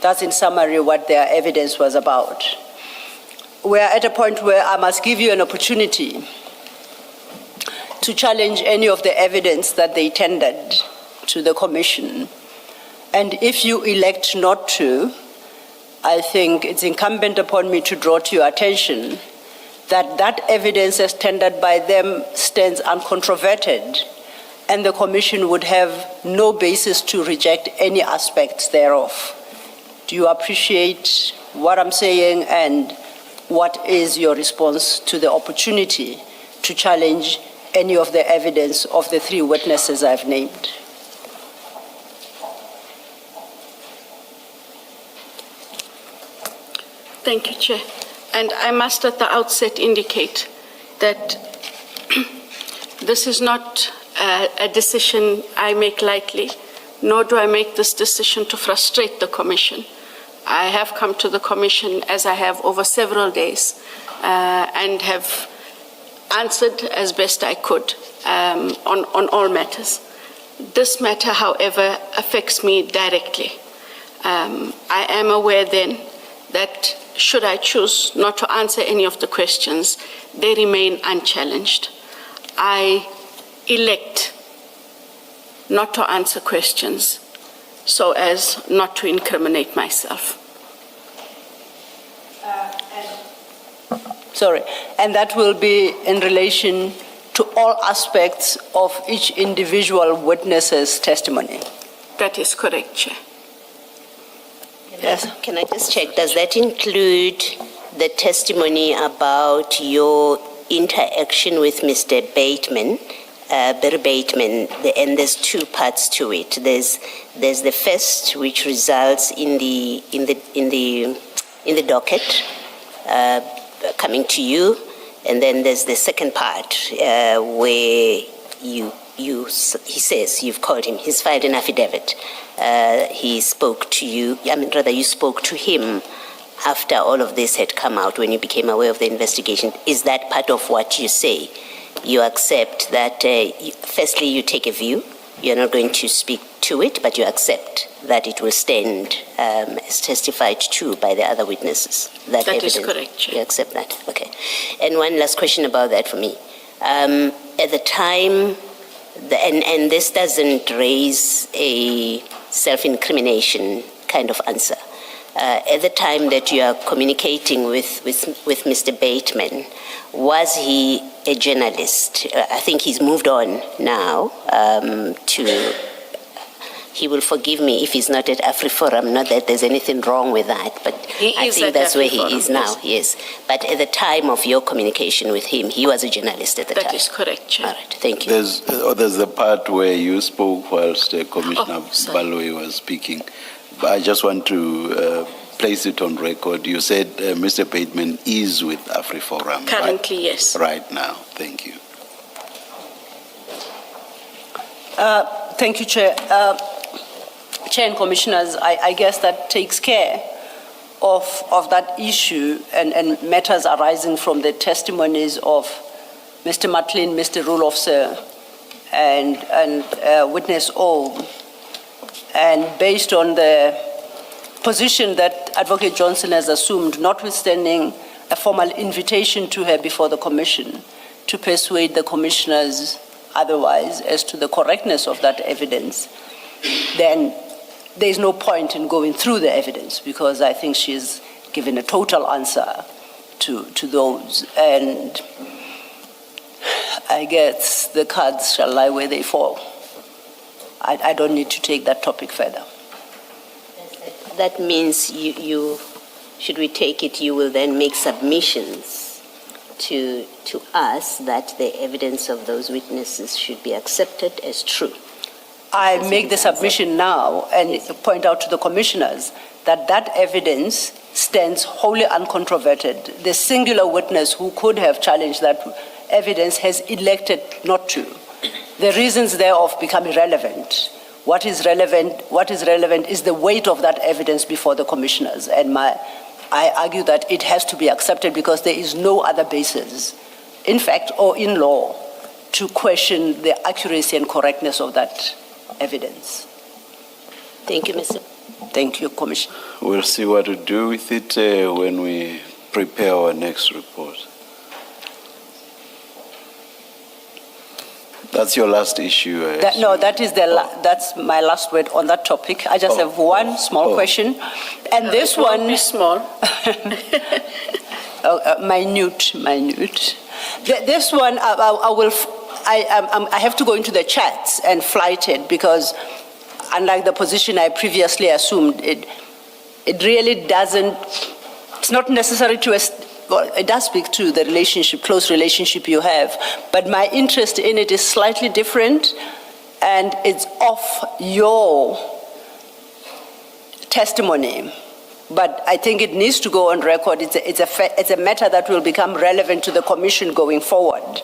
That's in summary what their evidence was about. We're at a point where I must give you an opportunity to challenge any of the evidence that they tendered to the Commission. And if you elect not to, I think it's incumbent upon me to draw to your attention that that evidence as tendered by them stands uncontroverted, and the Commission would have no basis to reject any aspects thereof. Do you appreciate what I'm saying, and what is your response to the opportunity to challenge any of the evidence of the three witnesses I've named? Thank you, Chair. And I must at the outset indicate that this is not a decision I make lightly, nor do I make this decision to frustrate the Commission. I have come to the Commission, as I have over several days, and have answered as best I could on all matters. This matter, however, affects me directly. I am aware then that should I choose not to answer any of the questions, they remain unchallenged. I elect not to answer questions so as not to incriminate myself. And that will be in relation to all aspects of each individual witness's testimony? That is correct, Chair. Yes. Can I just check, does that include the testimony about your interaction with Mr. Bateman, Barry Bateman, and there's two parts to it. There's the first, which results in the docket coming to you, and then there's the second part where he says you've called him. He's filed an affidavit. He spoke to you. You spoke to him after all of this had come out, when you became aware of the investigation. Is that part of what you say? You accept that, firstly, you take a view. You're not going to speak to it, but you accept that it will stand as testified to by the other witnesses. That is correct, Chair. You accept that? Okay. And one last question about that for me. At the time, and this doesn't raise a self-incrimination kind of answer. At the time that you are communicating with Mr. Bateman, was he a journalist? I think he's moved on now he will forgive me if he's not at AfriForum, not that there's anything wrong with that, but I think that's where he is now, yes. But at the time of your communication with him, he was a journalist at the time. That is correct, Chair. All right, thank you. There's the part where you spoke whilst Commissioner Baloyi was speaking. But I just want to place it on record. You said Mr. Bateman is with AfriForum. Currently, right? Yes. Right now. Thank you. Thank you, Chair. Chair and Commissioners, I guess that takes care of that issue and matters arising from the testimonies of Mr. Matlin, Mr. Rulofse, and Witness O. And based on the position that Advocate Johnson has assumed, notwithstanding a formal invitation to her before the Commission to persuade the commissioners otherwise as to the correctness of that evidence, then there's no point in going through the evidence, because I think she's given a total answer to those. And I guess the cards shall lie where they fall. I don't need to take that topic further. That means you, should we take it, you will then make submissions to us that the evidence of those witnesses should be accepted as true. I make the submission now and point out to the commissioners that that evidence stands wholly uncontroverted. The singular witness who could have challenged that evidence has elected not to. The reasons thereof become irrelevant. What is relevant is the weight of that evidence before the commissioners. And I argue that it has to be accepted because there is no other basis, in fact or in law, to question the accuracy and correctness of that evidence. Thank you, Mr. Thank you, Commissioner. We'll see what to do with it when we prepare our next report. That's your last issue. That's my last word on that topic. I just have one small question, and this one is small. minute. This one, I have to go into the chats and flight it, because unlike the position I previously assumed, it really doesn't. It's not necessary to. Well, it does speak to the relationship, close relationship you have, but my interest in it is slightly different, and it's off your testimony. But I think it needs to go on record. It's a matter that will become relevant to the Commission going forward.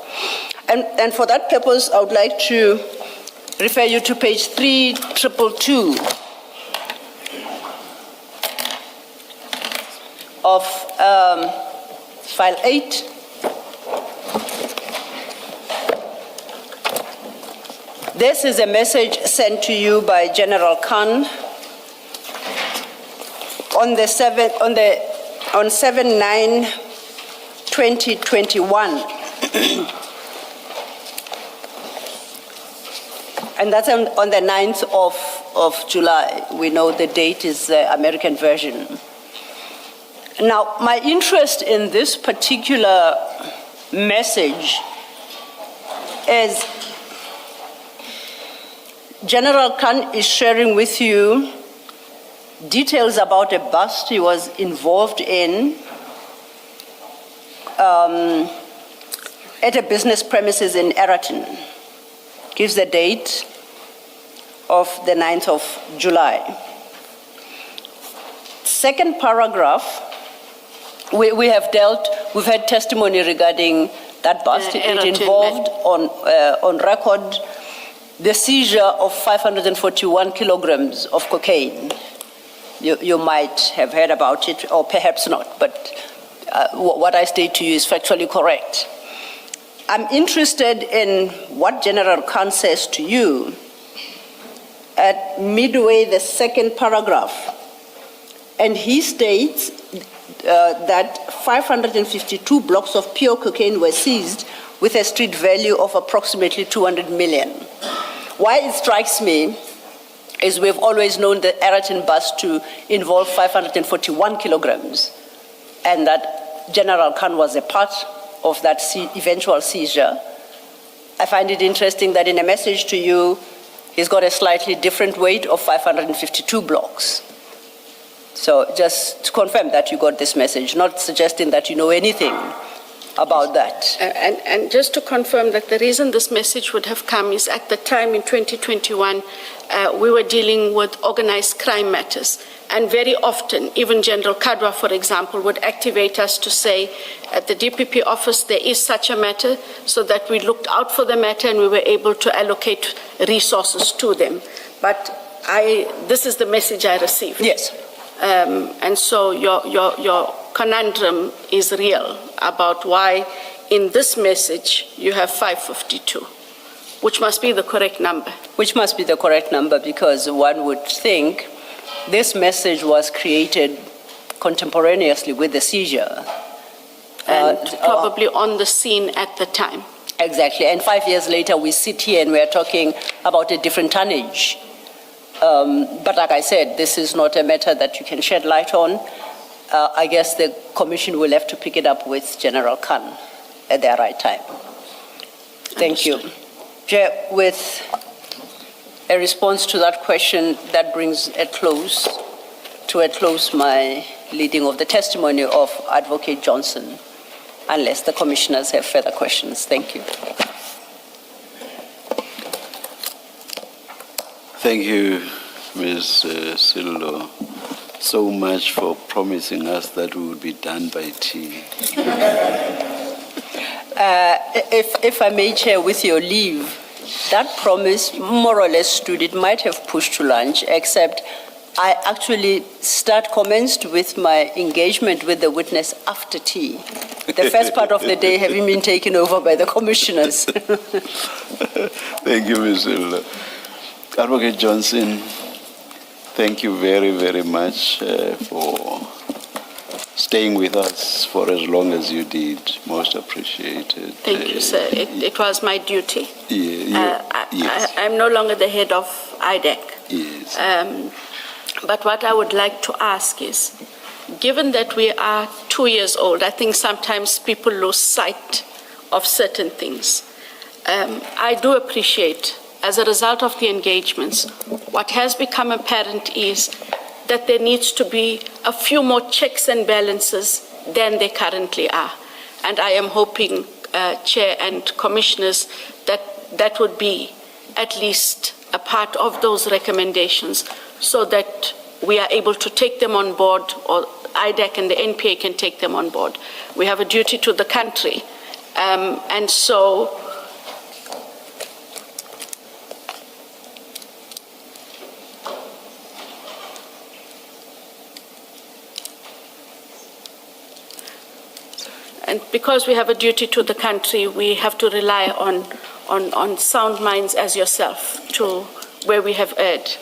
And for that purpose, I would like to refer you to page 3222 of File 8. This is a message sent to you by General Khan on 7/9/2021. And that's on the 9th of July. We know the date is the American version. Now, my interest in this particular message is General Khan is sharing with you details about a bust he was involved in at a business premises in Eraton. Gives the date of the 9th of July. Second paragraph, we've had testimony regarding that bust. It involved on record the seizure of 541 kilograms of cocaine. You might have heard about it, or perhaps not, but what I state to you is factually correct. I'm interested in what General Khan says to you at midway the second paragraph. And he states that 552 blocks of pure cocaine were seized with a street value of approximately 200 million. Why it strikes me is we've always known the Eraton bust to involve 541 kilograms, and that General Khan was a part of that eventual seizure. I find it interesting that in a message to you, he's got a slightly different weight of 552 blocks. So just to confirm that you got this message, not suggesting that you know anything about that. And just to confirm that the reason this message would have come is at the time in 2021, we were dealing with organized crime matters. And very often, even General Kadwa, for example, would activate us to say, at the DPP office, there is such a matter, so that we looked out for the matter and we were able to allocate resources to them. But this is the message I received. Yes. And so your conundrum is real about why in this message, you have 552, which must be the correct number. Which must be the correct number, because one would think this message was created contemporaneously with the seizure. And probably on the scene at the time. Exactly, and 5 years later we sit here and we are talking about a different tonnage. But like I said, this is not a matter that you can shed light on. I guess the Commission will have to pick it up with General Khan at the right time. Thank you. Chair, with a response to that question, that brings to a close my leading of the testimony of Advocate Johnson, unless the commissioners have further questions. Thank you. Thank you, Ms. Sillo, so much for promising us that we would be done by tea. If I may, Chair, with your leave, that promise more or less stood. It might have pushed to lunch, except I actually commenced with my engagement with the witness after tea. The first part of the day having been taken over by the commissioners. Thank you, Ms. Sillo. Advocate Johnson, thank you very, very much for staying with us for as long as you did. Most appreciated. Thank you, sir. It was my duty. Yes. I'm no longer the head of IDEC. Yes. But what I would like to ask is, given that we are 2 years old, I think sometimes people lose sight of certain things. I do appreciate, as a result of the engagements, what has become apparent is that there needs to be a few more checks and balances than there currently are. And I am hoping, Chair and Commissioners, that would be at least a part of those recommendations, so that we are able to take them on board, or IDEC and the NPA can take them on board. We have a duty to the country. And so and because we have a duty to the country, we have to rely on sound minds as yourself to, where we have erred,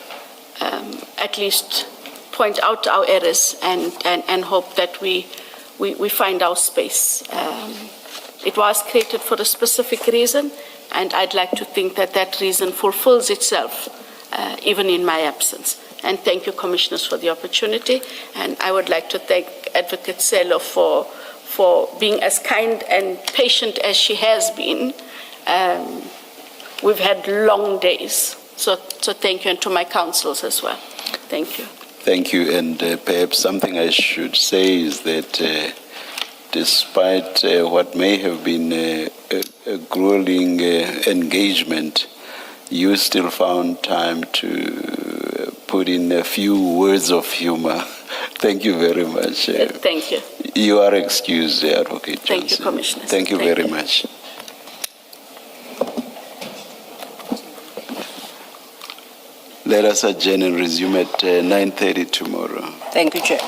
at least point out our errors and hope that we find our space. It was created for a specific reason, and I'd like to think that that reason fulfills itself even in my absence. And thank you, Commissioners, for the opportunity. And I would like to thank Advocate Sello for being as kind and patient as she has been. We've had long days. So thank you, and to my councils as well. Thank you. Thank you. And perhaps something I should say is that despite what may have been a grueling engagement, you still found time to put in a few words of humor. Thank you very much. Thank you. You are excused, Advocate Johnson. Thank you, Commissioner. Thank you very much. Let us adjourn and resume at 9:30 tomorrow. Thank you, Chair.